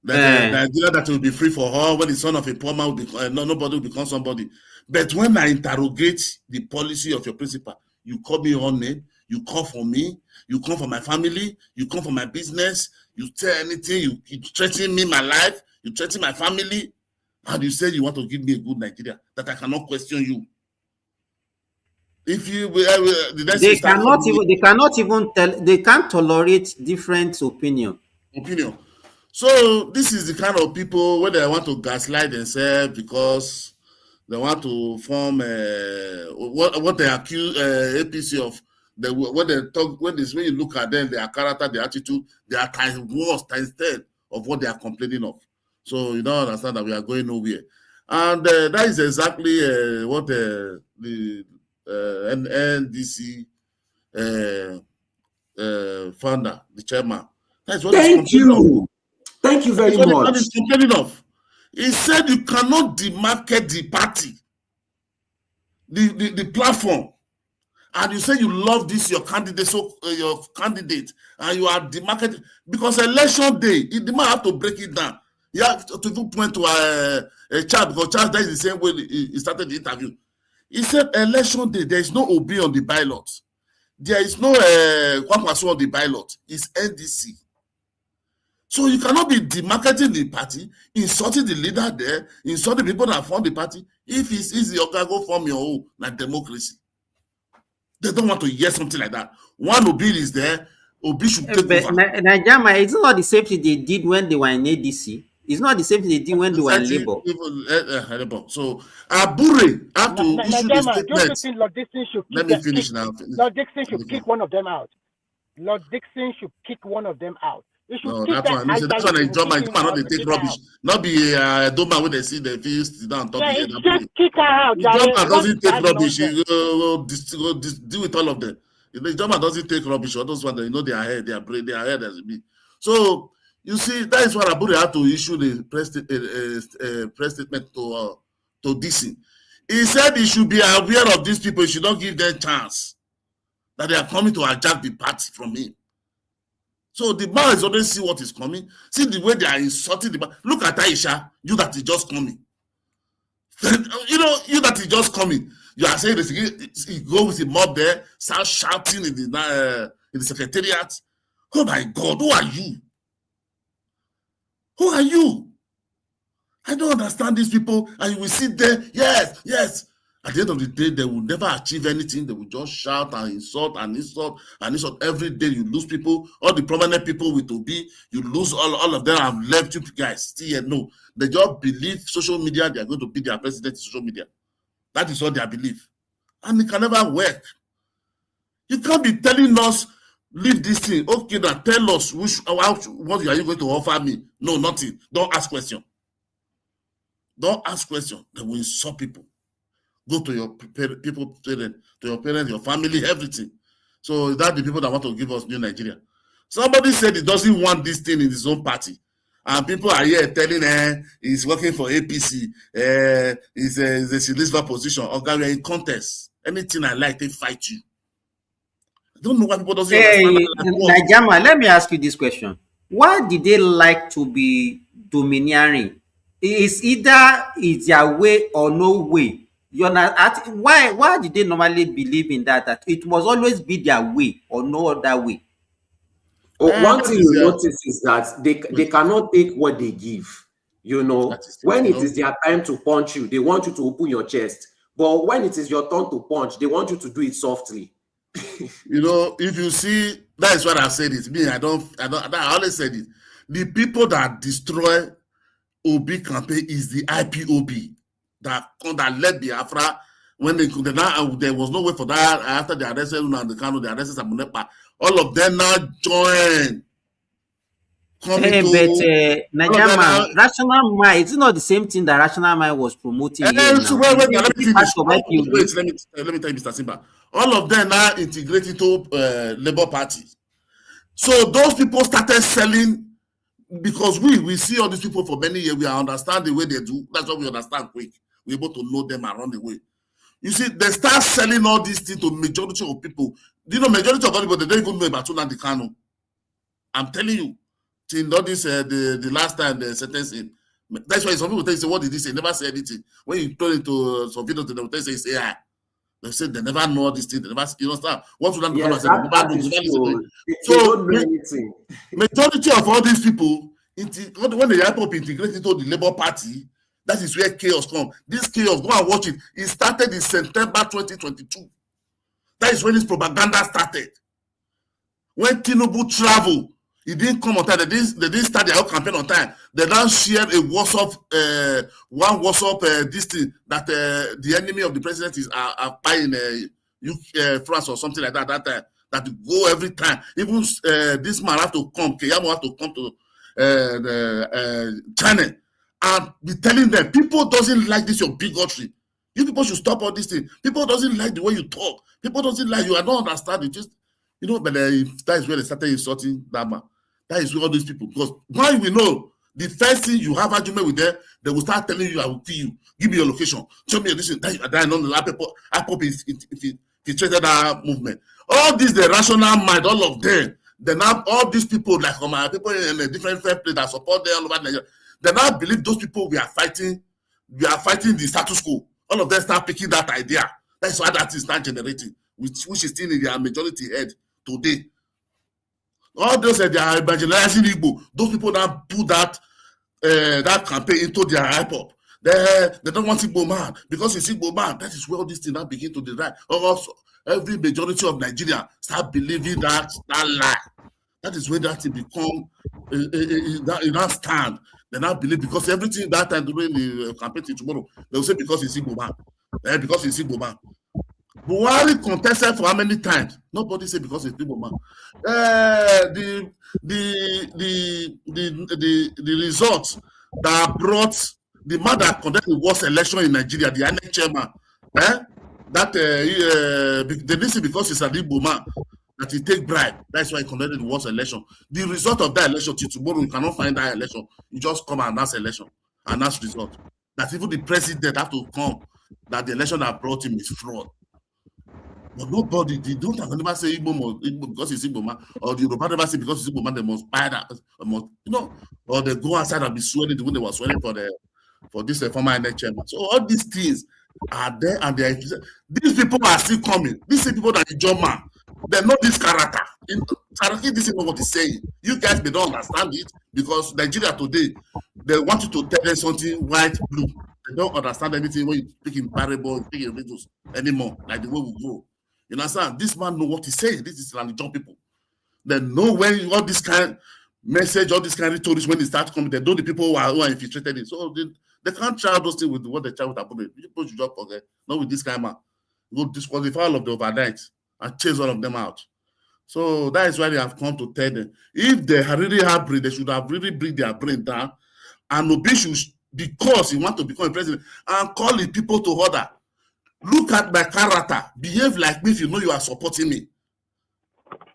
That Nigeria that will be free for all, when the son of a poor man will be, nobody will become somebody. But when I interrogate the policy of your principal, you call me your name, you call for me, you come for my family, you come for my business, you tell anything, you threaten me, my life, you threaten my family, and you say you want to give me a good Nigeria, that I cannot question you. If you they can't tolerate different opinion. So this is the kind of people where they want to gaslight themselves because they want to form what they accuse APC of. When they talk, when you look at them, their character, their attitude, they are times worse, times 10 of what they are complaining of. So you don't understand that we are going nowhere, and that is exactly what the NDC founder, the chairman. That's what Thank you. Thank you very much. What he's complaining of. He said you cannot demarket the party, the platform, and you say you love this your candidate, and you are demarcated because election day, the man have to break it down. You have to point to a child because Charles that is the same way he started the interview. He said election day there is no OB on the ballot, there is no Kwankwaso on the ballot. It's NDC. So you cannot be demarketing the party, insulting the leader there, insulting people that form the party. If it's easy, you can go form your own like democracy. They don't want to hear something like that. One Obi is there, Obi should take over. Najama, it's not the same thing they did when they were in ADC. It's not the same thing they did when they were in Labour. So Abure have to issue the Najama, don't you statement. think Lord Dickson should Let kick me finish now. Lord Dickson should kick one of them out. Lord Dickson should kick one of them out. No, that's why that's when Ijoma not they take rubbish. Not be Doma when they see the fields down top Yeah, the it's just kick her out. Ijoma doesn't take rubbish. He go deal with all of them. Ijoma doesn't take rubbish. All those ones, they know they are ahead, they are brain, they are ahead as it be. So you see, that is why Abure had to issue the press statement to Dickson. He said he should be aware of these people. He should not give them chance that they are coming to hijack the party from him. So the man is already see what is coming. See the way they are insulting the man. Look at Aisha, you that is just coming. You that is just coming. You are saying he go with the mob there, start shouting in the secretariat. Oh my God, who are you? Who are you? I don't understand these people. And you will sit there, yes. At the end of the day, they will never achieve anything. They will just shout and insult and insult and insult. Every day you lose people. All the prominent people with Obi, you lose all of them have left you guys. Still yet, no. They just believe social media, they are going to be their president in social media. That is what they believe. And it can never work. You can't be telling us, leave this thing. Okay, now tell us what are you going to offer me? No, nothing. Don't ask question. Don't ask question. They will insult people. Go to your people, to your parents, your family, everything. So that's the people that want to give us new Nigeria. Somebody said he doesn't want this thing in his own party. And people are here telling he's working for APC. He's a Silver position. Okay, we are in contest. Anything I like, they fight you. I don't know why people doesn't understand that. Najama, let me ask you this question. Why did they like to be domineering? It's either it's their way or no way. You're not why did they normally believe in that it must always be their way or no other way? One thing you notice is that they cannot take what they give. When it is their time to punch you, they want you to open your chest. But when it is your turn to punch, they want you to do it softly. If you see, that is what I said it. Me, I always said it. The people that destroy Obi campaign is the IPOB that led Biafra when there was no way for that after they arrested and the Kano, they arrested Samunepa. All of them now join. Najama, Rational Mind, it's not the same thing that Rational Mind was promoting. Let me tell you, Mr. Simba. All of them now integrate into Labour Party. So those people started selling because we see all these people for many years. We understand the way they do. That's what we understand quick. We're able to know them around the way. You see, they start selling all these things to majority of people. Majority of people, they don't even know about Nnamdi Kanu. I'm telling you. Till all this, the last time they sentenced him. That's why some people say, what did he say? Never say anything. When you turn into some videos, they will say it's AI. They said they never know this thing. They never, understand. What would Nnamdi Kanu say? So, majority of all these people, when they hype up integrated into the Labour Party, that is where chaos comes. This chaos, go and watch it. It started in September 2022. That is when this propaganda started. When Tinubu traveled, he didn't come on time. They didn't start their whole campaign on time. They now shared a WhatsApp, this thing that the enemy of the president is buying France or something like that. That time that go every time. Even this man have to come. Keyamo have to come to China and be telling them people doesn't like this your bigotry. You people should stop all this thing. People doesn't like the way you talk. People doesn't like you. I don't understand it. Just but that is where they started insulting that man. That is where all these people, because why we know the first thing you have argument with them, they will start telling you, I will kill you. Give me your location. Show me your location. That infiltrated that movement. All these, the rational mind, all of them, they now, all these people, like people in a different place that support them all over Nigeria, they now believe those people we are fighting the status quo. All of them start picking that idea. That's why that is not generating, which is still in their majority head today. All those they are evangelizing Igbo. Those people now put that campaign into their hype-up. They don't want Igbo man because it's Igbo man. That is where all these things now begin to design. Also, every majority of Nigeria start believing that lie. That is where that it become that stand. They now believe because everything that time during the campaign tomorrow, they will say because it's Igbo man. Because it's Igbo man. Buhari contested for how many times? Nobody said because it's Igbo man. The results that brought the man that conducted the worst election in Nigeria, the INEC chairman, they didn't say because it's an Igbo man that he take bribe. That's why he conducted the worst election. The result of that election till tomorrow, you cannot find that election. You just come and announce election, announce result. That even the president have to come that the election that brought him is fraud. But nobody, they don't have never say Igbo because it's Igbo man, or the Yoruba never say because it's Igbo man, they must buy that, or they go outside and be swearing the way they were swearing for this former INEC chairman. So all these things are there, and these people are still coming. These people that are German, they know this character. Seriake, this is not what he's saying. You guys may don't understand it because Nigeria today, they want you to tell them something white, blue. They don't understand anything when you speak in parable, speak in riddles anymore, like the way we go. You understand? This man know what he's saying. This is John people. They know when all this kind of message, all this kind of stories, when they start coming, they know the people who are infiltrated in. So they can't try those things with what they try with Abuja. People should just forget. Not with this kind of man. Go disqualify all of the overnight and chase all of them out. So that is why they have come to tell them. If they really have brain, they should have really bring their brain down. And Obi should, because he want to become a president, and call the people to order. Look at my character. Behave like me if you know you are supporting me.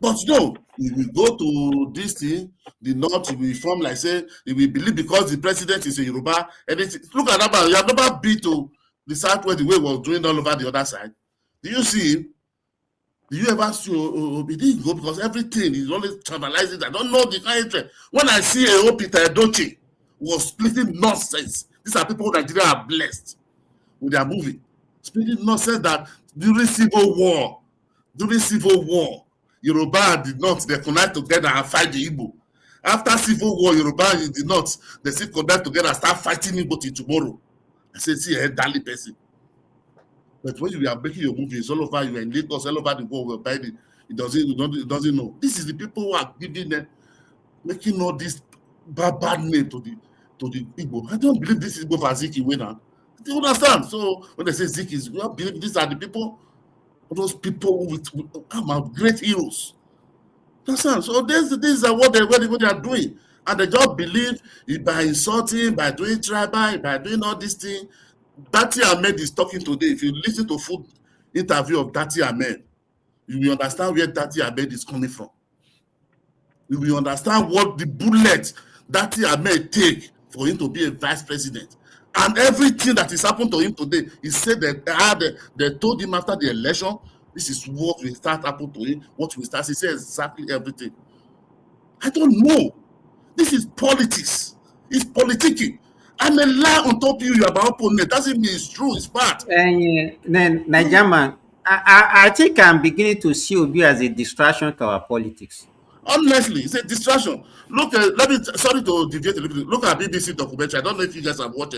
But no, if we go to this thing, the North, we form like say, if we believe because the president is a Yoruba, anything. Look at that man. You have never been to the Southwest the way he was doing all over the other side. Do you see him? Do you ever see he didn't go because everything is always trivializing? I don't know the kind of when I see a Peter Edochie was splitting nonsense. These are people that Nigeria are blessed with their movie. Splitting nonsense that during civil war, Yoruba did not, they connect together and fight the Igbo. After civil war, Yoruba did not, they still connect together and start fighting Igbo till tomorrow. I say, see a darling person. But when you are making your movie, it's all over, you are in Lagos, all over the world, we're buying it. It doesn't know. This is the people who are giving them, making all this bad name to the Igbo. I don't believe this is Igbo for Ziki winner. You understand? So when they say Ziki is, we don't believe these are the people, those people with great heroes. Understand? So these are what they are doing. And they just believe by insulting, by doing tribal, by doing all these things. Dati Ahmed is talking today. If you listen to full interview of Dati Ahmed, you will understand where Dati Ahmed is coming from. You will understand what the bullet Dati Ahmed take for him to be a vice president. And everything that is happened to him today, he said that they told him after the election, this is what will start happening to him, what will start. He said exactly everything. I don't know. This is politics. It's politicking. I'm a lie on top of you are my opponent. Doesn't mean it's true, it's fact. Then Nijaman, I think I'm beginning to see Obi as a distraction to our politics. Honestly, it's a distraction. Look, sorry to deviate a little bit. Look at BBC documentary. I don't know if you guys have watched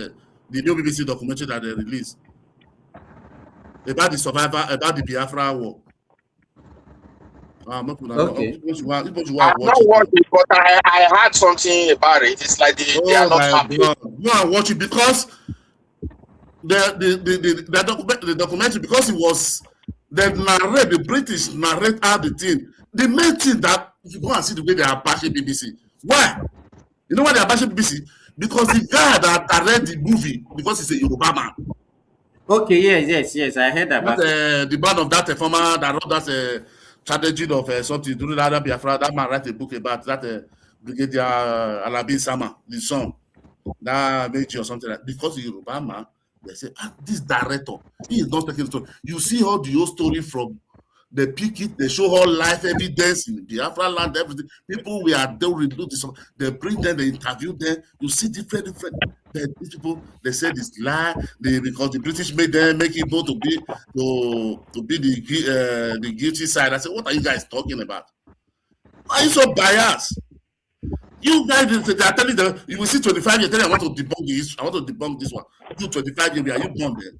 the new BBC documentary that they released about the survivor, about the Biafra war. I've not watched it, but I heard something about it. It's like they are not happy. Go and watch it because the documentary, because it was the British narrate how the thing. The main thing that if you go and see the way they are bashing BBC. Why? You know why they are bashing BBC? Because the guy that read the movie, because he's a Yoruba man. Okay, yes, I heard about the man of that former that wrote that strategy of something during that Biafra. That man write a book about that Brigadier Alabi Sama, the son, that Meiji or something like. Because he's a Yoruba man, They say, this director, he is not taking the story. You see all the whole story from they pick it, they show all life evidence in the Biafra land, everything. People we are there, they bring them, they interview them. You see different. These people, they said it's lie. Because the British made them make it go to be the guilty side. I said, what are you guys talking about? Why are you so biased? You guys, they are telling them, you will see 25 years, tell you I want to debunk this, I want to debunk this one. You 25 years, are you born then?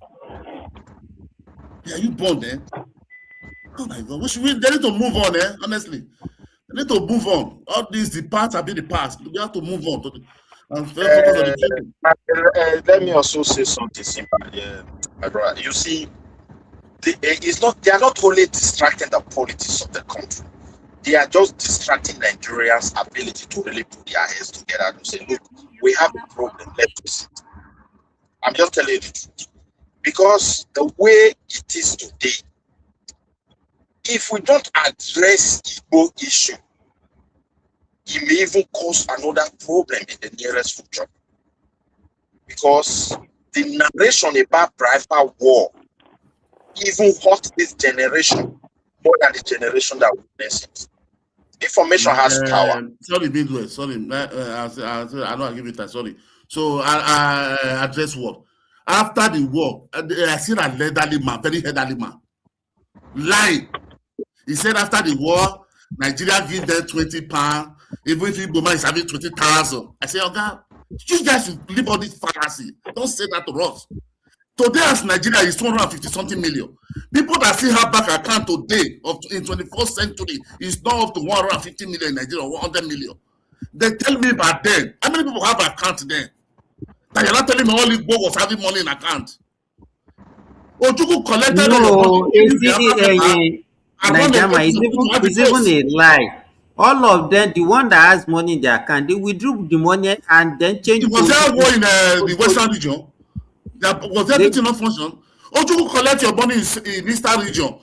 Are you born then? Oh my God, they need to move on, honestly. They need to move on. All these, the past have been the past. We have to move on. Let me also say something simple, my brother. You see, they are not only distracting the politics of the country, they are just distracting Nigerians' ability to really put their heads together and say, look, we have a problem, let's fix it. I'm just telling you the truth. Because the way it is today, if we don't address Igbo issue, it may even cause another problem in the nearest future. Because the narration about private war even hurt this generation more than the generation that witnessed it. Information has power. Sorry, Midwest. Sorry, I know I give it time. Sorry. So I address what? After the war, I seen an elderly man, very elderly man, lying. He said after the war, Nigeria give them £20, even if Iboma is having 20,000. I say, okay, you guys should leave all this fallacy. Don't say that to us. Today, as Nigeria is 250 something million. People that still have bank account today in 21st century is not up to 150 million in Nigeria or 100 million. They tell me back then, how many people have account then? That you're not telling me all Igbo was having money in account. Ojuku collected no, it's even a lie. All of them, the one that has money in their account, they withdrew the money and then change. Was there war in the Western region? Was everything not function? Ojuku collect your money in Eastern region.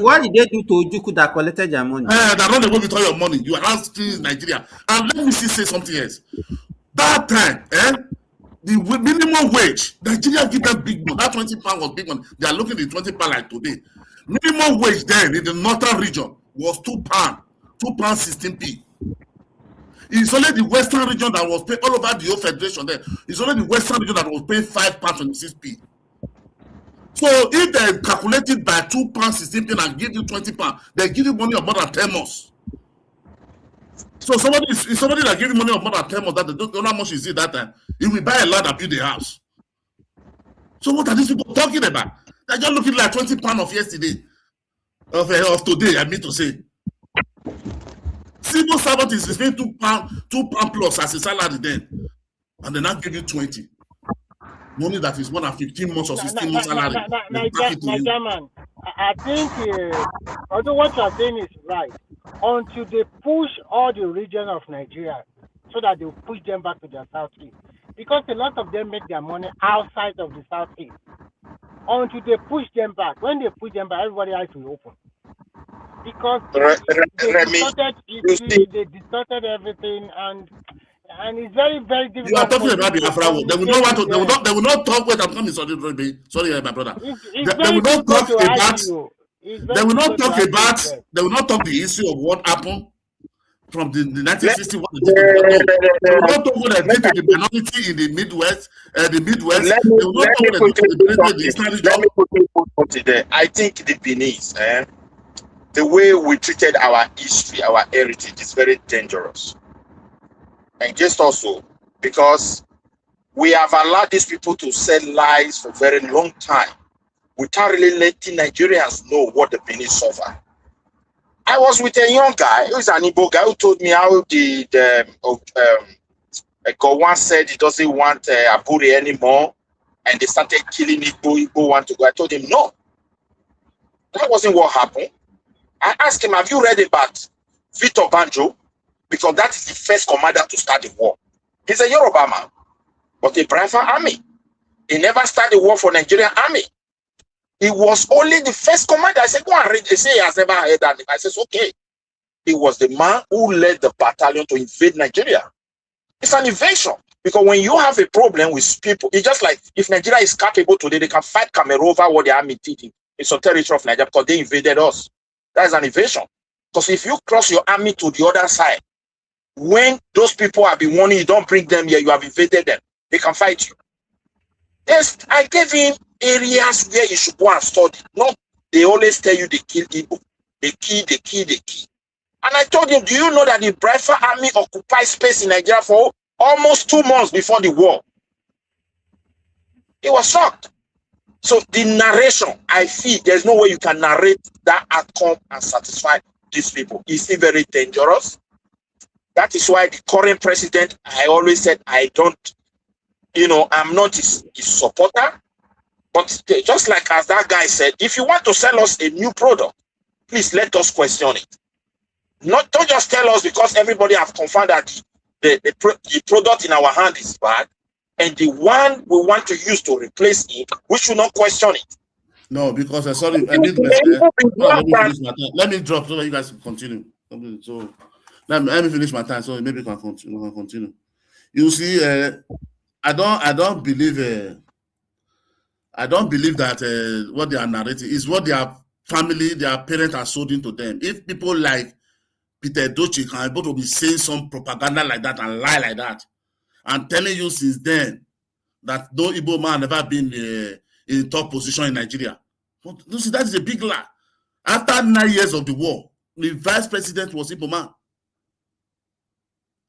What did they do to Ojuku that collected their money? They're not able to your money. You are not still in Nigeria. And let me say something else. That time, the minimum wage, Nigeria give them big money. That £20 was big money. They are looking at £20 like today. Minimum wage then in the northern region was £2, £2.16p. It's only the western region that was paying all over the whole federation there. It's only the western region that was paying £5.26p. So if they calculate it by £2.16p and give you £20, they give you money of more than 10 months. So somebody that give you money of more than 10 months, that they don't know how much is it that time. He will buy a land and build a house. So what are these people talking about? They're just looking like £20 of yesterday, of today, I mean to say. Civil servant is paying £2 plus as a salary then, and they now give you 20. Money that is more than 15 months or 16 months salary. German, I think although what you are saying is right, until they push all the region of Nigeria so that they will push them back to their southeast, because a lot of them make their money outside of the southeast. Until they push them back, when they push them back, everybody has to open. Because they distorted everything, and it's very, very difficult. You are talking about the Afra war. They will not want to. They will not talk. Wait, I'm coming. Sorry, my brother. They will not talk about. They will not talk about. They will not talk the issue of what happened from the 1960s. What they did. They will not talk what they did to the minority in the Midwest. Let me put it there. I think the Benin, the way we treated our history, our heritage is very dangerous. And just also because we have allowed these people to sell lies for a very long time without really letting Nigerians know what the Benin suffer. I was with a young guy, who is an Igbo guy, who told me how Gowon said he doesn't want Aburi anymore, and they started killing Igbo. Igbo want to go. I told him, no, that wasn't what happened. I asked him, have you read about Victor Banjo? Because that is the first commander to start the war. He's a Yoruba man, but a Biafra army. He never started the war for Nigerian army. He was only the first commander. I said, go and read. They say he has never heard that. I said, okay. He was the man who led the battalion to invade Nigeria. It's an invasion. Because when you have a problem with people, it's just like if Nigeria is capable today, they can fight Cameroon over what the army did in some territory of Nigeria because they invaded us. That is an invasion. Because if you cross your army to the other side, when those people have been warning you, don't bring them here, you have invaded them, they can fight you. Yes, I gave him areas where you should go and study. Not they always tell you they kill people. They kill. And I told him, do you know that the Biafra army occupied space in Nigeria for almost 2 months before the war? He was shocked. So the narration, I feel there's no way you can narrate that outcome and satisfy these people. It's still very dangerous. That is why the current president, I always said, I don't, I'm not his supporter. But just like as that guy said, if you want to sell us a new product, please let us question it. Don't just tell us because everybody have confirmed that the product in our hand is bad, and the one we want to use to replace it, we should not question it. No, because sorry, let me drop so that you guys can continue. So let me finish my time so maybe we can continue. You see, I don't believe that what they are narrating is what their family, their parents are sold into them. If people like Peter Dochi can able to be saying some propaganda like that and lie like that, and telling you since then that no Igbo man never been in top position in Nigeria. But you see, that is a big lie. After 9 years of the war, the vice president was Igbo man.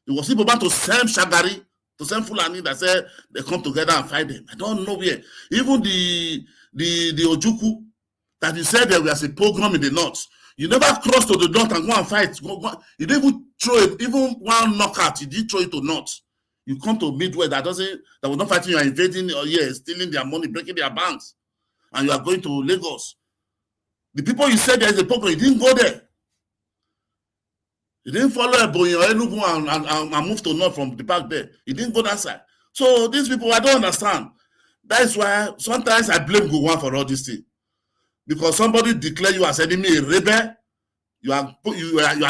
It was Igbo man to send Shagari, to send Fulani that said they come together and fight them. I don't know where. Even the Ojuku that you said there was a program in the north. You never cross to the north and go and fight. You didn't even throw it, even one knockout, you didn't throw it to north. You come to Midway that was not fighting, you are invading or stealing their money, breaking their banks, and you are going to Lagos. The people you said there is a program, you didn't go there. You didn't follow Ebonyi or Enugu and move to north from the back there. You didn't go that side. So these people, I don't understand. That is why sometimes I blame Gowon for all this thing. Because somebody declare you as enemy, a rebel, you are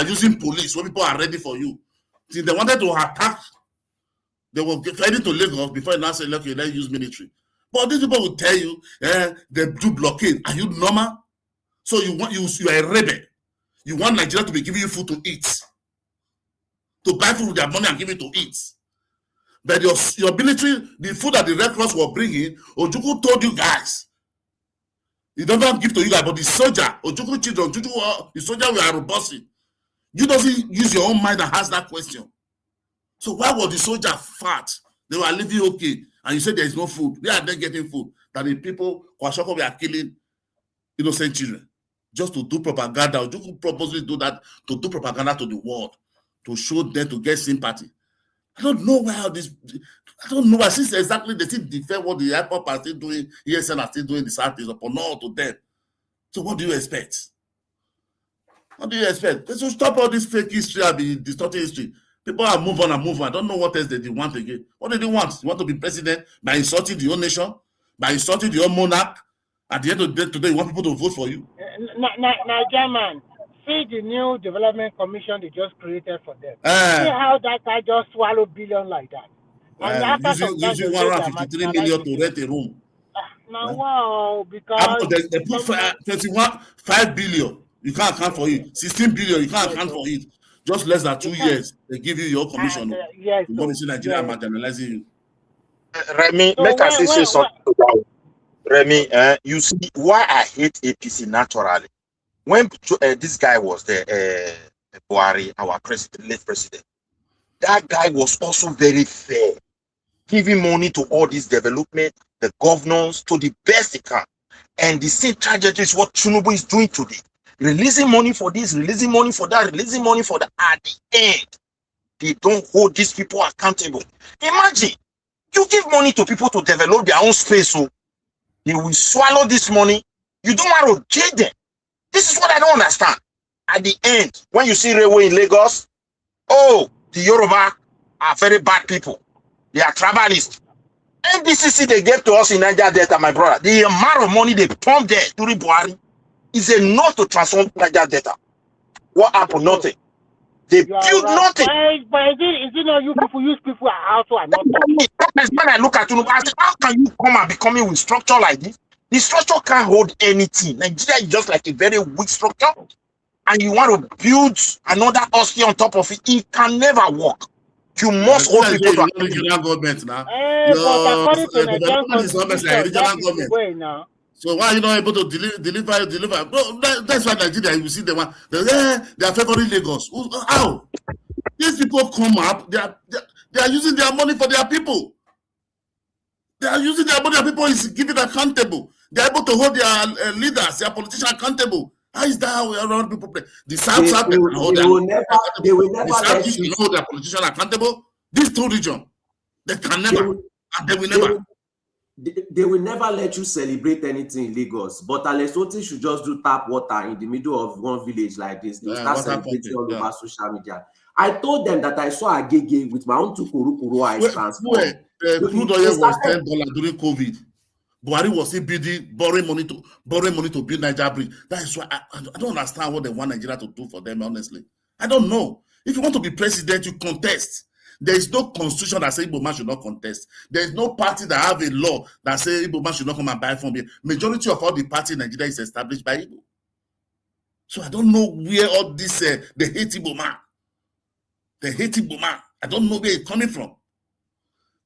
using police when people are ready for you. See, they wanted to attack. They were ready to Lagos before you now say, okay, let's use military. But these people will tell you, they do blockade. Are you normal? So you are a rebel. You want Nigeria to be giving you food to eat, to buy food with their money and give it to eat. But your military, the food that the Red Cross were bringing, Ojukwu told you guys, he doesn't give to you guys, but the soldier, Ojukwu children, the soldier we are robusting. You doesn't use your own mind and ask that question. So why was the soldier fat? They were living okay, and you said there is no food. They are then getting food. That the people, Kwashoko, we are killing innocent children just to do propaganda. Ojukwu purposely do that to do propaganda to the world, to show them, to get sympathy. I don't know why since exactly they still defend what the IPOP are still doing, ESN are still doing the Southeast upon all to them. So what do you expect? What do you expect? They should stop all this fake history and be distorting history. People are move on. I don't know what else they want again. What do they want? You want to be president by insulting the whole nation? By insulting the whole monarch? At the end of the day, today, you want people to vote for you? German, see the new development commission they just created for them. See how that guy just swallowed billion like that. Using 153 million to rent a room. Now, wow, because they put 5 billion. You can't account for it. 16 billion, you can't account for it. Just less than 2 years, they give you your commission. Yes, you want to see Nigeria marginalizing you. Remy, So make us say something about Remy. You see why I hate APC naturally. When this guy was there, Buhari, our president, late president, that guy was also very fair, giving money to all this development, the governors, to the best he can. And the same tragedy is what Tinubu is doing today. Releasing money for this, releasing money for that, releasing money for that. At the end, they don't hold these people accountable. Imagine, you give money to people to develop their own space, so they will swallow this money. You don't want to jail them. This is what I don't understand. At the end, when you see railway in Lagos, the Yoruba are very bad people. They are tribalists. NBCC they gave to us in Niger Delta, my brother. The amount of money they pumped there during Buhari is enough to transform Niger Delta. What happened? Nothing. They You are build right. nothing. But is it not you people use people are also are not talking? That is when I look at Tinubu, I say, how can you come and be coming with structure like this? The structure can't hold anything. Nigeria is just like a very weak structure, and you want to build another husky on top of it. It can never work. You must hold people to regional government now. But according to Nigerian government is almost like constitution, that regional is the government. way now. So why are you not able to deliver? Bro, that's why Nigeria, you see them, they are favoring Lagos. How? These people come up, they are using their money for their people. They are using their money, their people is giving accountable. They are able to hold their leaders, their politicians accountable. How is that how around people play? The South they can hold their Southeast can hold their politicians accountable. These two regions, they can never, and they will never. They will never let you celebrate anything in Lagos, but Alex Oti should just do tap water in the middle of one village like this. They'll start celebrating all over social media. I told them that I saw a gege with my own two kuru eyes transformed. Crude oil was $10 during COVID. Buhari was still borrowing money to build Nigeria Bridge. That is why I don't understand what they want Nigeria to do for them, honestly. I don't know. If you want to be president, you contest. There is no constitution that says Igbo man should not contest. There is no party that have a law that says Igbo man should not come and buy from here. Majority of all the party in Nigeria is established by Igbo. So I don't know where all this, they hate Igbo man. They hate Igbo man. I don't know where it's coming from.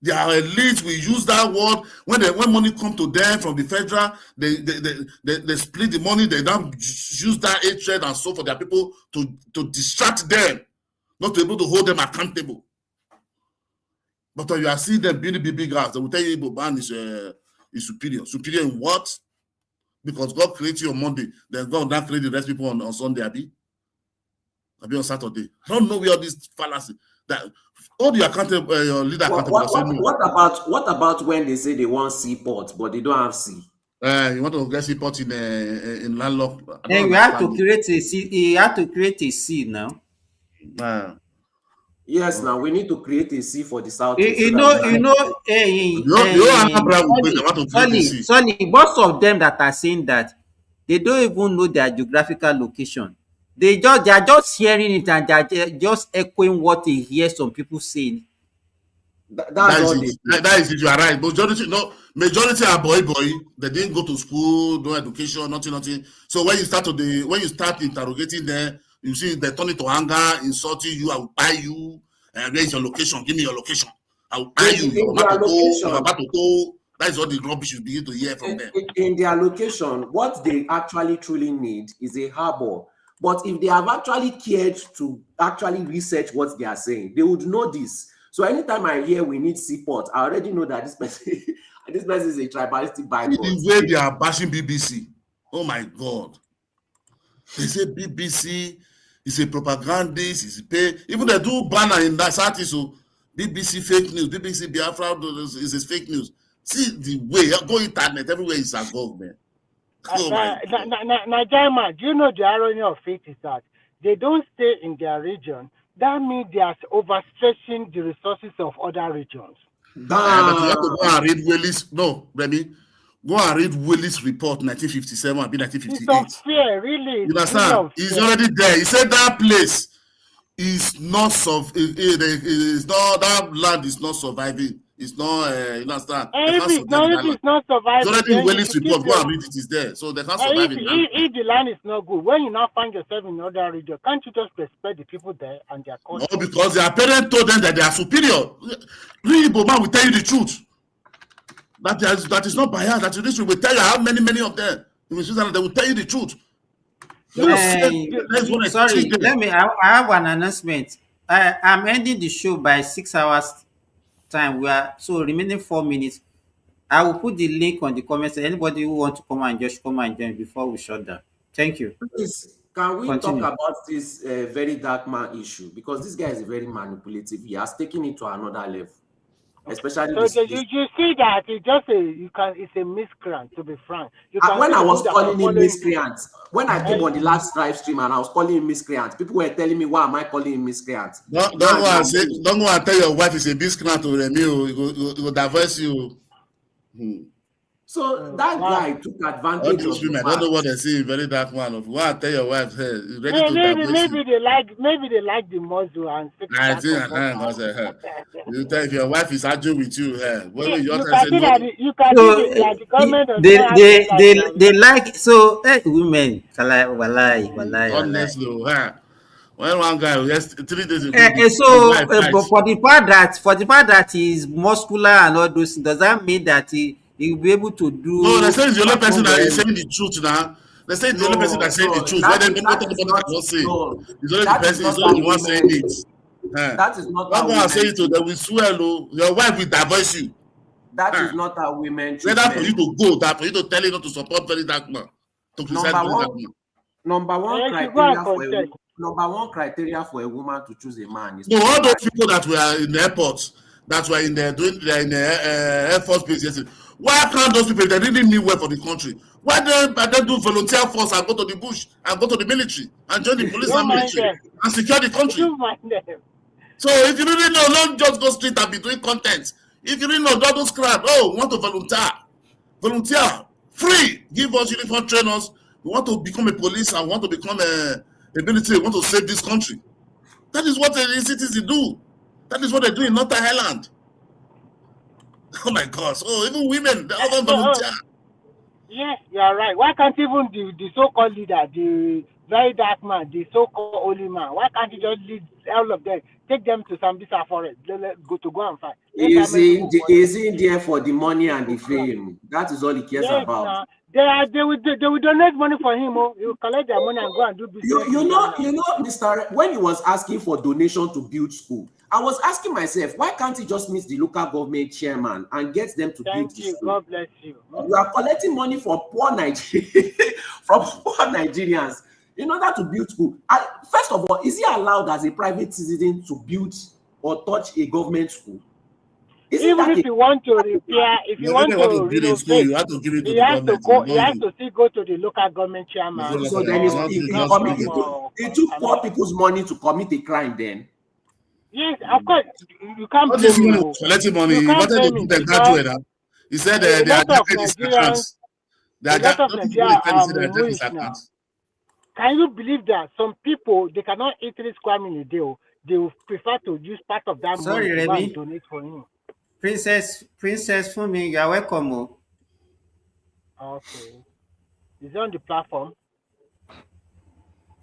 They are elite. We use that word when money come to them from the federal. They split the money. They don't use that hatred and so for their people to distract them, not to be able to hold them accountable. But when you are seeing them building big house, they will tell you Igbo man is superior. Superior in what? Because God created you on Monday, then God now create the rest people on Sunday. I'll be on Saturday. I don't know where all this fallacy that all the accountable your leader accountable. What about when they say they want seaport but they don't have sea? You want to get seaport in landlocked? Then we have to create a sea. You have to create a sea now. Yes, now we need to create a sea for the south. Sorry, most of them that are saying that they don't even know their geographical location. They are just hearing it and they are just echoing what they hear some people saying. That is it. You are right. Majority are boy. They didn't go to school, no education, nothing. So when you start interrogating them, you see they turn it to anger, insulting you. I will buy you. Where is your location? Give me your location. I will buy you. That is all the rubbish you begin to hear from them. In their location, what they actually truly need is a harbor. But if they have actually cared to actually research what they are saying, they would know this. So anytime I hear we need seaport, I already know that this person is a tribalistic bypass. The way they are bashing BBC, oh my God! They say BBC is a propagandist, is pay. Even they do banner in that article, so BBC fake news, BBC Biafra is fake news. See the way go internet everywhere is a government. Najaima, do you know the irony of it is that they don't stay in their region? That means they are overstretching the resources of other regions. But you have to go and read Willis. No, Remy, go and read Willis' report, 1957 and 1958. It's unfair, really. You understand? He's already there. He said that place is not that land is not surviving. It's not, you understand? If it's not surviving, it's already in Willis' report. Go and read it. Is there, so they can't survive if the land is not good, when you now find yourself in another region, can't you just respect the people there and their culture? No, because their parents told them that they are superior. Really, Igbo will tell you the truth. That is not biased. That this will tell you how many of them. In Switzerland, they will tell you the truth. Sorry, I have an announcement. I'm ending the show by 6 hours time. We are so remaining 4 minutes. I will put the link on the comments. Anybody who wants to come and just come and join before we shut down. Thank you. Please, can we talk about this very dark man issue? Because this guy is very manipulative. He has taken it to another level. Especially so you see that it's a miscreant, to be frank. When I was calling him miscreant, when I came on the last live stream and I was calling him miscreant, people were telling me, why am I calling him miscreant? Don't go and tell your wife is a miscreant or a meal. It will divorce you. So that guy took All advantage those of the women, I don't know what fact. they see. Very dark man. If you want to tell your wife, hey, you ready to Maybe divorce you? maybe they like the muzzle and take it I out think of I butter. say, hey. You tell if your wife is arguing with you, hey, Yeah, you you want to can say see no. that you can So see that the government does they not have they the time they now. they like so women. Walai. Honestly, hey. When one guy, yes, 3 days ago, the So, wife fight. but for the part that he's muscular and all those, does that mean that he will be able to No, they do say he's the only person perform that is well? saying the truth now. They say it's the only person No, that's saying the no, truth. What anybody cannot say. no, He's only the that is person, he's not only how the one saying women, it. that is not Don't how go and say women it to treat. them. We swear, oh, your wife will divorce you. That is not how women treat Whether for you men. to go, that for you to tell you not to support very dark man, to criticize Number very dark one, man. number one I should go and criteria for a contest. number one criteria for a woman to choose a man is No, to be all those married. people that were in the airport, that were in the doing in the Air Force base yesterday, why can't those people, if they really mean well for the country, why don't they do volunteer force and go to the bush and go to the military and join the police and Don't mind military them. and secure the country? Don't mind them. So if you really know, don't just go straight and be doing content. If you really know, don't do scrap. Oh, we want to volunteer, free. Give us uniform trainers. We want to become a police and want to become a military. We want to save this country. That is what the citizens do. That is what they do in Northern Ireland. Oh my gosh. Oh, even women, they often volunteer. Yes, you are right. Why can't even the so-called leader, the very dark man, the so-called holy man, why can't you just lead all of them, take them to Sambisa forest, go and fight? Let's have many people Is in there for the money and the fame. That is all he cares Yes, about. now they will donate money for him. Oh, he will collect their money and go and do business in Ghana. You know, Mr. When he was asking for donation to build school, I was asking myself, why can't he just meet the local government chairman and get them to build Thank the you. school? God bless you. You are collecting money from poor Nigerians in order to build school. First of all, is he allowed as a private citizen to build or touch a government school? Even if you want to repair, if you want to renovate, you have to give it to he the has to government. go. He has to still go to the local government chairman. So then he took poor people's money to commit a crime then. Yes, of course. You can't What blame is money? him. Collecting money. You He can't wanted to blame him give them because graduate. He said a they are lot of jacking his Nigerians, accounts. They are a lot of don't people they Nigerians tell you are say they are jacking his mumuish now. accounts. Can you believe that some people they cannot eat 3 square meals a day? Oh, they will prefer to use part of that Sorry, money to go and Remy. donate for him. Princess Fumi, you are welcome. Okay, is on the platform.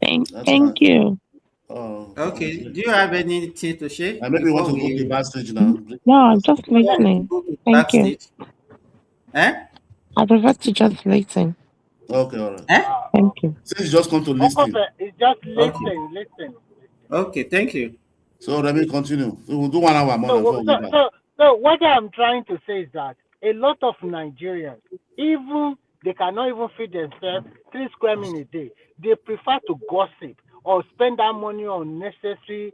Thank you. Oh, okay. Do you have anything to share? I maybe want to go to the backstage now. No, I'm just listening. Thank you. Backstage. Eh? I prefer to just listen. Okay, all right. Thank you. Since you just come to listen. It's just Okay. listen. Okay, thank you. So let me continue. We will do 1 hour more before we go back. So what I'm trying to say is that a lot of Nigerians, even they cannot even feed themselves 3 square meals a day. They prefer to gossip or spend that money on necessary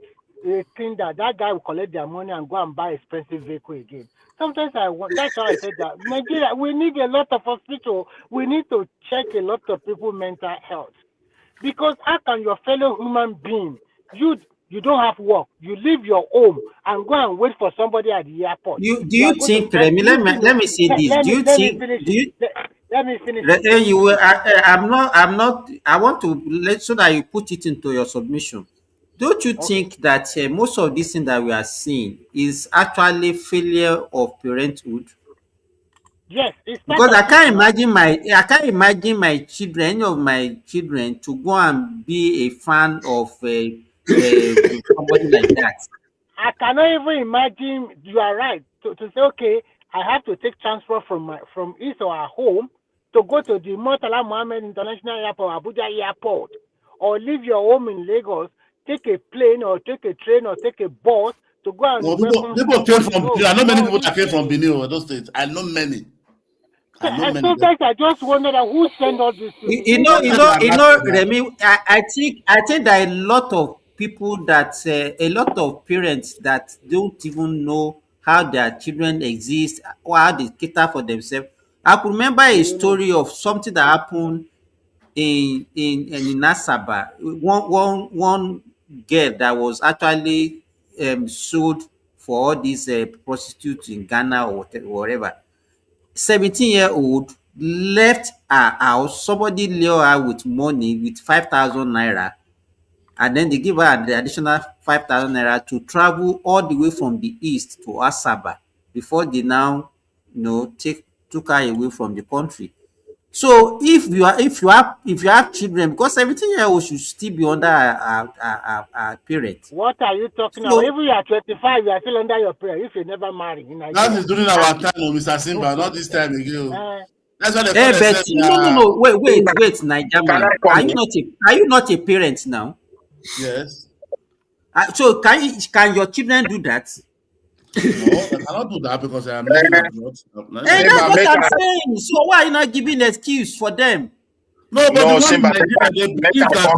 thing that guy will collect their money and go and buy expensive vehicle again. Sometimes that's why I said that Nigeria, we need a lot of hospital. We need to check a lot of people's mental health. Because how can your fellow human being, you don't have work, you leave your home and go and wait for somebody at the airport? Do you think, Remy? Let me say this. Do you think? Let me finish. You will. I'm not. I want to let so that you put it into your submission. Don't you think that most of this thing that we are seeing is actually failure of parenthood? Yes, it's part Because of I can't it. I can't imagine my children, any of my children, to go and be a fan of somebody like that. I cannot even imagine. You are right to say, okay, I have to take transfer from his or her home to go to the Murtala Mohammed International Airport, Abuja Airport, or leave your home in Lagos, take a plane or take a train or take a bus to go and No, welcome people came from. I know many people this that came from thing. Benin or those states. I know many. Sometimes I just wonder that who sent all these people. Remy. I think there are a lot of people that a lot of parents that don't even know how their children exist or how they cater for themselves. I could remember a story of something that happened in Asaba. One girl that was actually sold for all these prostitutes in Ghana or whatever. 17-year-old left her house, somebody lure her with money with 5,000 naira, and then they give her the additional 5,000 naira to travel all the way from the east to Asaba before they now, took her away from the country. So if you have children, because 17-year-old should still be under a parent. What are you talking about? So If you are 25, you are still under your parent. If you never marry in Nigeria. That is during our time, Mr. Simba, not this time again. That's why they call but themselves. no. Wait, Niger man. Are you not a parent now? Yes. So can your children do that? No, I cannot do that because I am living abroad. And that's what I'm saying. So why are you not giving an excuse for them? No, but the one in Simba, Nigeria, they believe that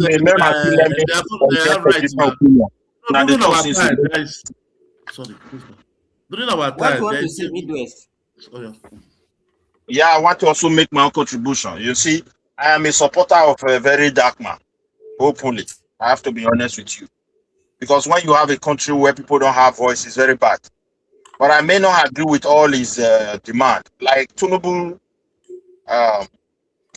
they have rights now. No, during our time, guys. Sorry. During our time, what do you want to say, Midwest? Oh, yeah. Yeah, I want to also make my own contribution. You see, I am a supporter of a very dark man. Hopefully, I have to be honest with you. Because when you have a country where people don't have voice, it's very bad. But I may not agree with all his demand. Like Tinubu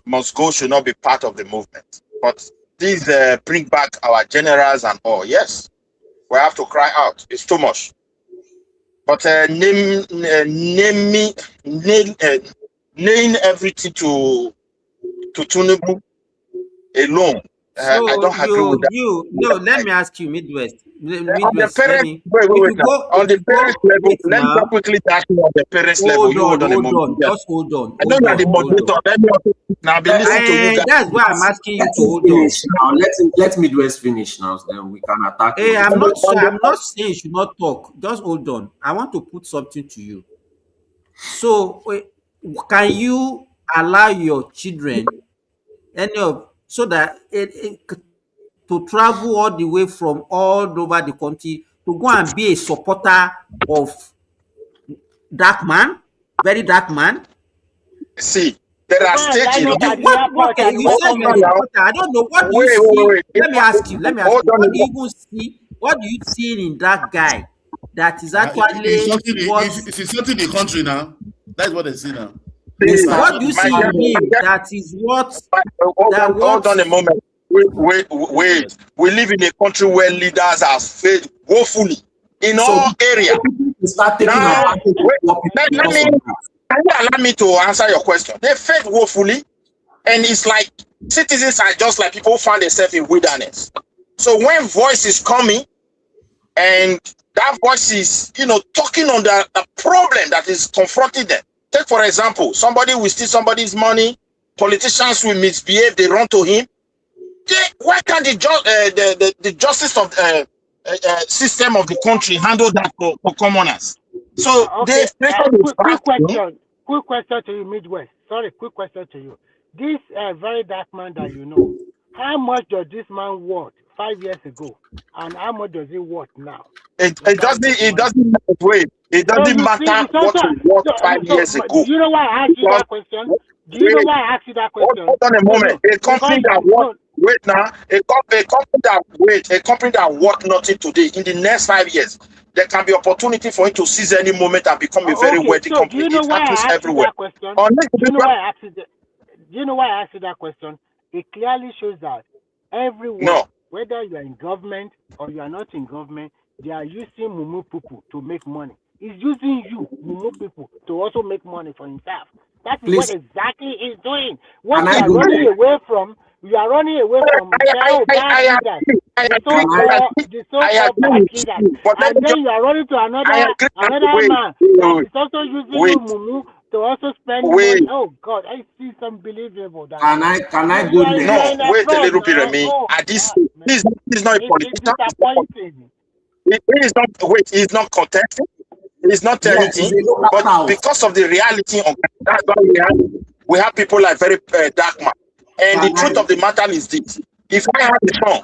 must go, should not be part of the movement. But these bring back our generals and all. Yes, we have to cry out. It's too much. But name everything to Tinubu alone. So I don't agree with that. let me ask you, Midwest. On the parents, on the parents level, let me quickly ask you on the parents level. Hold on. Just hold on. I know you are the moderator. Let me also now be listening to you guys. That's why I'm asking you to hold on. Now let Midwest finish now, then we can attack. Hey, I'm not saying you should not talk. Just hold on. I want to put something to you. So, can you allow your children so that to travel all the way from all over the country to go and be a supporter of dark man, very dark man? See, there are stages. You said you're a supporter. I don't know. What do you see? Let me ask you. What do you even see? What do you see in that guy that is actually it's something in the country now? That's what they see now. What do you see in him that is what? Hold on a moment. Wait. We live in a country where leaders are failed woefully in all areas. Now, can you allow me to answer your question? They failed woefully, and it's like citizens are just like people who find themselves in wilderness. So when voice is coming, and that voice is, talking on the problem that is confronting them. Take, for example, somebody will steal somebody's money, politicians will misbehave, they run to him. Why can't the justice of system of the country handle that for commoners? So okay. Quick question to you, Midwest. Sorry, quick question to you. This very dark man that you know, how much does this man worth 5 years ago, and how much does he worth now? It doesn't matter. It doesn't matter what he worth 5 years ago. Do you know why I asked you that question? Do you know why I asked you that question? Hold on a moment. A company that worth a company that worth nothing today, in the next 5 years, there can be opportunity for it to seize any moment and become a very wealthy company. Do you know why I asked you that question? Do you know why I asked you that question? It clearly shows that everyone, whether you are in government or you are not in government, they are using Mumu Pupu to make money. He's using you, Mumu Pupu, to also make money for himself. That is what exactly he's doing. What you are running away from very bad leaders. The so-called bad leaders. And then you are running to another man that is also using you, Mumu, to also spend money. Oh God, I see it's unbelievable. Can I go there? No, wait a little bit, Remy. This is not a politician. He's not contesting. He's not anything. But because of the reality of that's why we have people like very dark man. And the truth of the matter is this: if I have a son,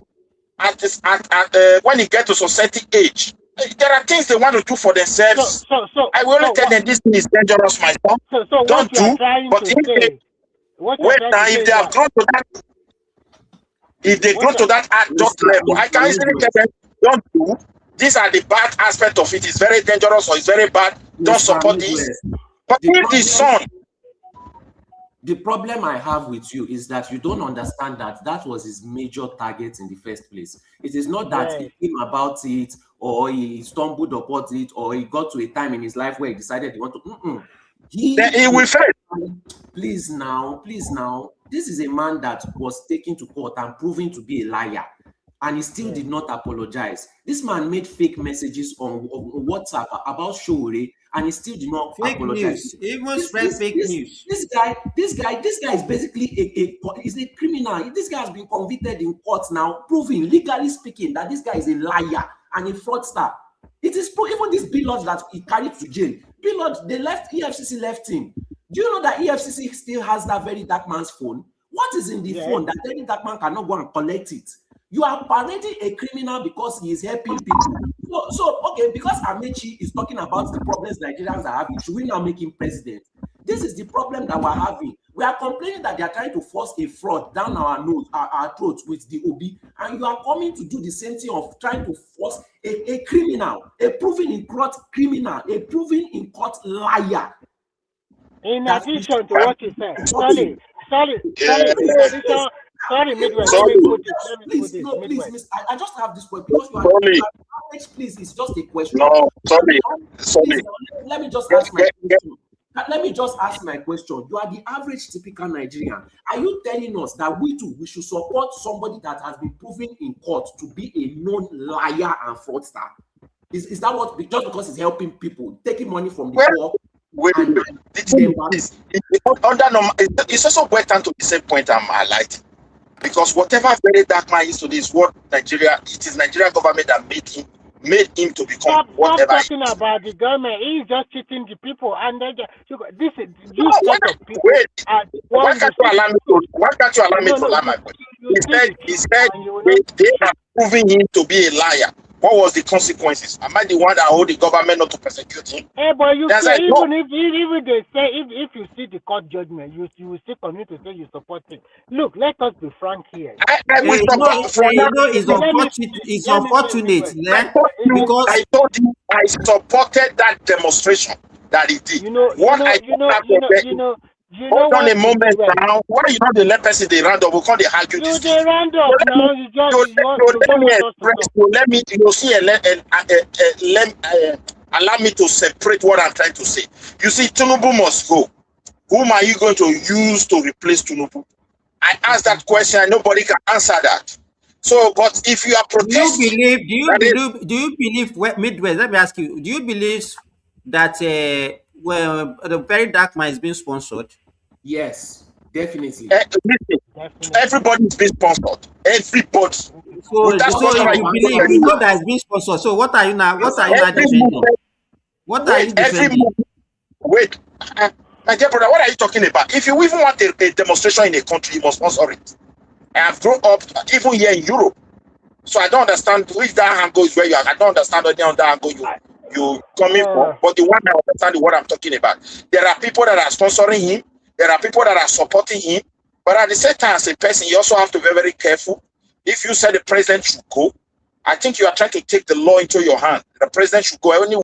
when he gets to society age, there are things they want to do for themselves. I will only tell them this thing is dangerous, my son. Don't do. But if they have gone to that, if they go to that adult level, I can easily tell them, don't do. These are the bad aspect of it. It's very dangerous or it's very bad. Don't support this. But if the son The problem I have with you is that you don't understand that that was his major target in the first place. It is not that Yes. he came about it or he stumbled upon it or he got to a time in his life where he decided he want to. Then he will fail. Please now. This is a man that was taken to court and proven to be a liar. And he still did not apologize. This man made fake messages on WhatsApp about Showore, and he still did not apologize. News. Even spread fake news. This guy is basically is a criminal. This guy has been convicted in court now, proving, legally speaking, that this guy is a liar and a fraudster. It is even this Billard that he carried to jail. Billard, EFCC left him. Do you know that EFCC still has that very dark man's phone? What is in the phone that any dark man cannot go and collect it? You are parading a criminal because he is helping people. So okay, because Amechi is talking about the problems Nigerians are having, should we now make him president? This is the problem that we're having. We are complaining that they are trying to force a fraud down our nose, our throats with the OB, and you are coming to do the same thing of trying to force a criminal, a proven in court criminal, a proven in court liar. In addition to what you said, sorry, Midwest. Please, I just have this point because you are average, please, it's just a question. No, sorry. Please, let me just ask my question. Let me just ask my question. You are the average typical Nigerian. Are you telling us that we should support somebody that has been proven in court to be a known liar and fraudster? Is that what, just because he's helping people, taking money from the poor? It's also important to the same point I'm highlighting. Because whatever very dark man is today is what Nigeria, it is Nigerian government that made him to become whatever. Stop talking about the government. He's just cheating the people, and this is people. Wait, why can't you allow me to land my question? He said they are proving him to be a liar. What was the consequences? Am I the one that hold the government not to persecute him? Hey, but you say, even if they say if you see the court judgment, you will still continue to say you support it. Look, let us be frank here. It's unfortunate, because I told you I supported that demonstration that he did. Hold on a moment now. Why you not the let person they round up? We can't they argue this thing. Let me you see allow me to separate what I'm trying to say. You see, Tinubu must go. Whom are you going to use to replace Tinubu? I asked that question and nobody can answer that. So, but if you are protesting, do you believe Midwest? Let me ask you. Do you believe that the very dark man is being sponsored? Yes, definitely. Everybody is being sponsored. Everybody. So that's what you believe. You know that it's being sponsored. So what are you now? What are you now defending? What are you defending? Wait, my dear brother, what are you talking about? If you even want a demonstration in a country, you must sponsor it. I have grown up even here in Europe, so I don't understand which that angle is where you are. I don't understand any other angle you coming from. But the one I understand is what I'm talking about. There are people that are sponsoring him. There are people that are supporting him. But at the same time, as a person, you also have to be very careful. If you say the president should go, I think you are trying to take the law into your hand. The president should go.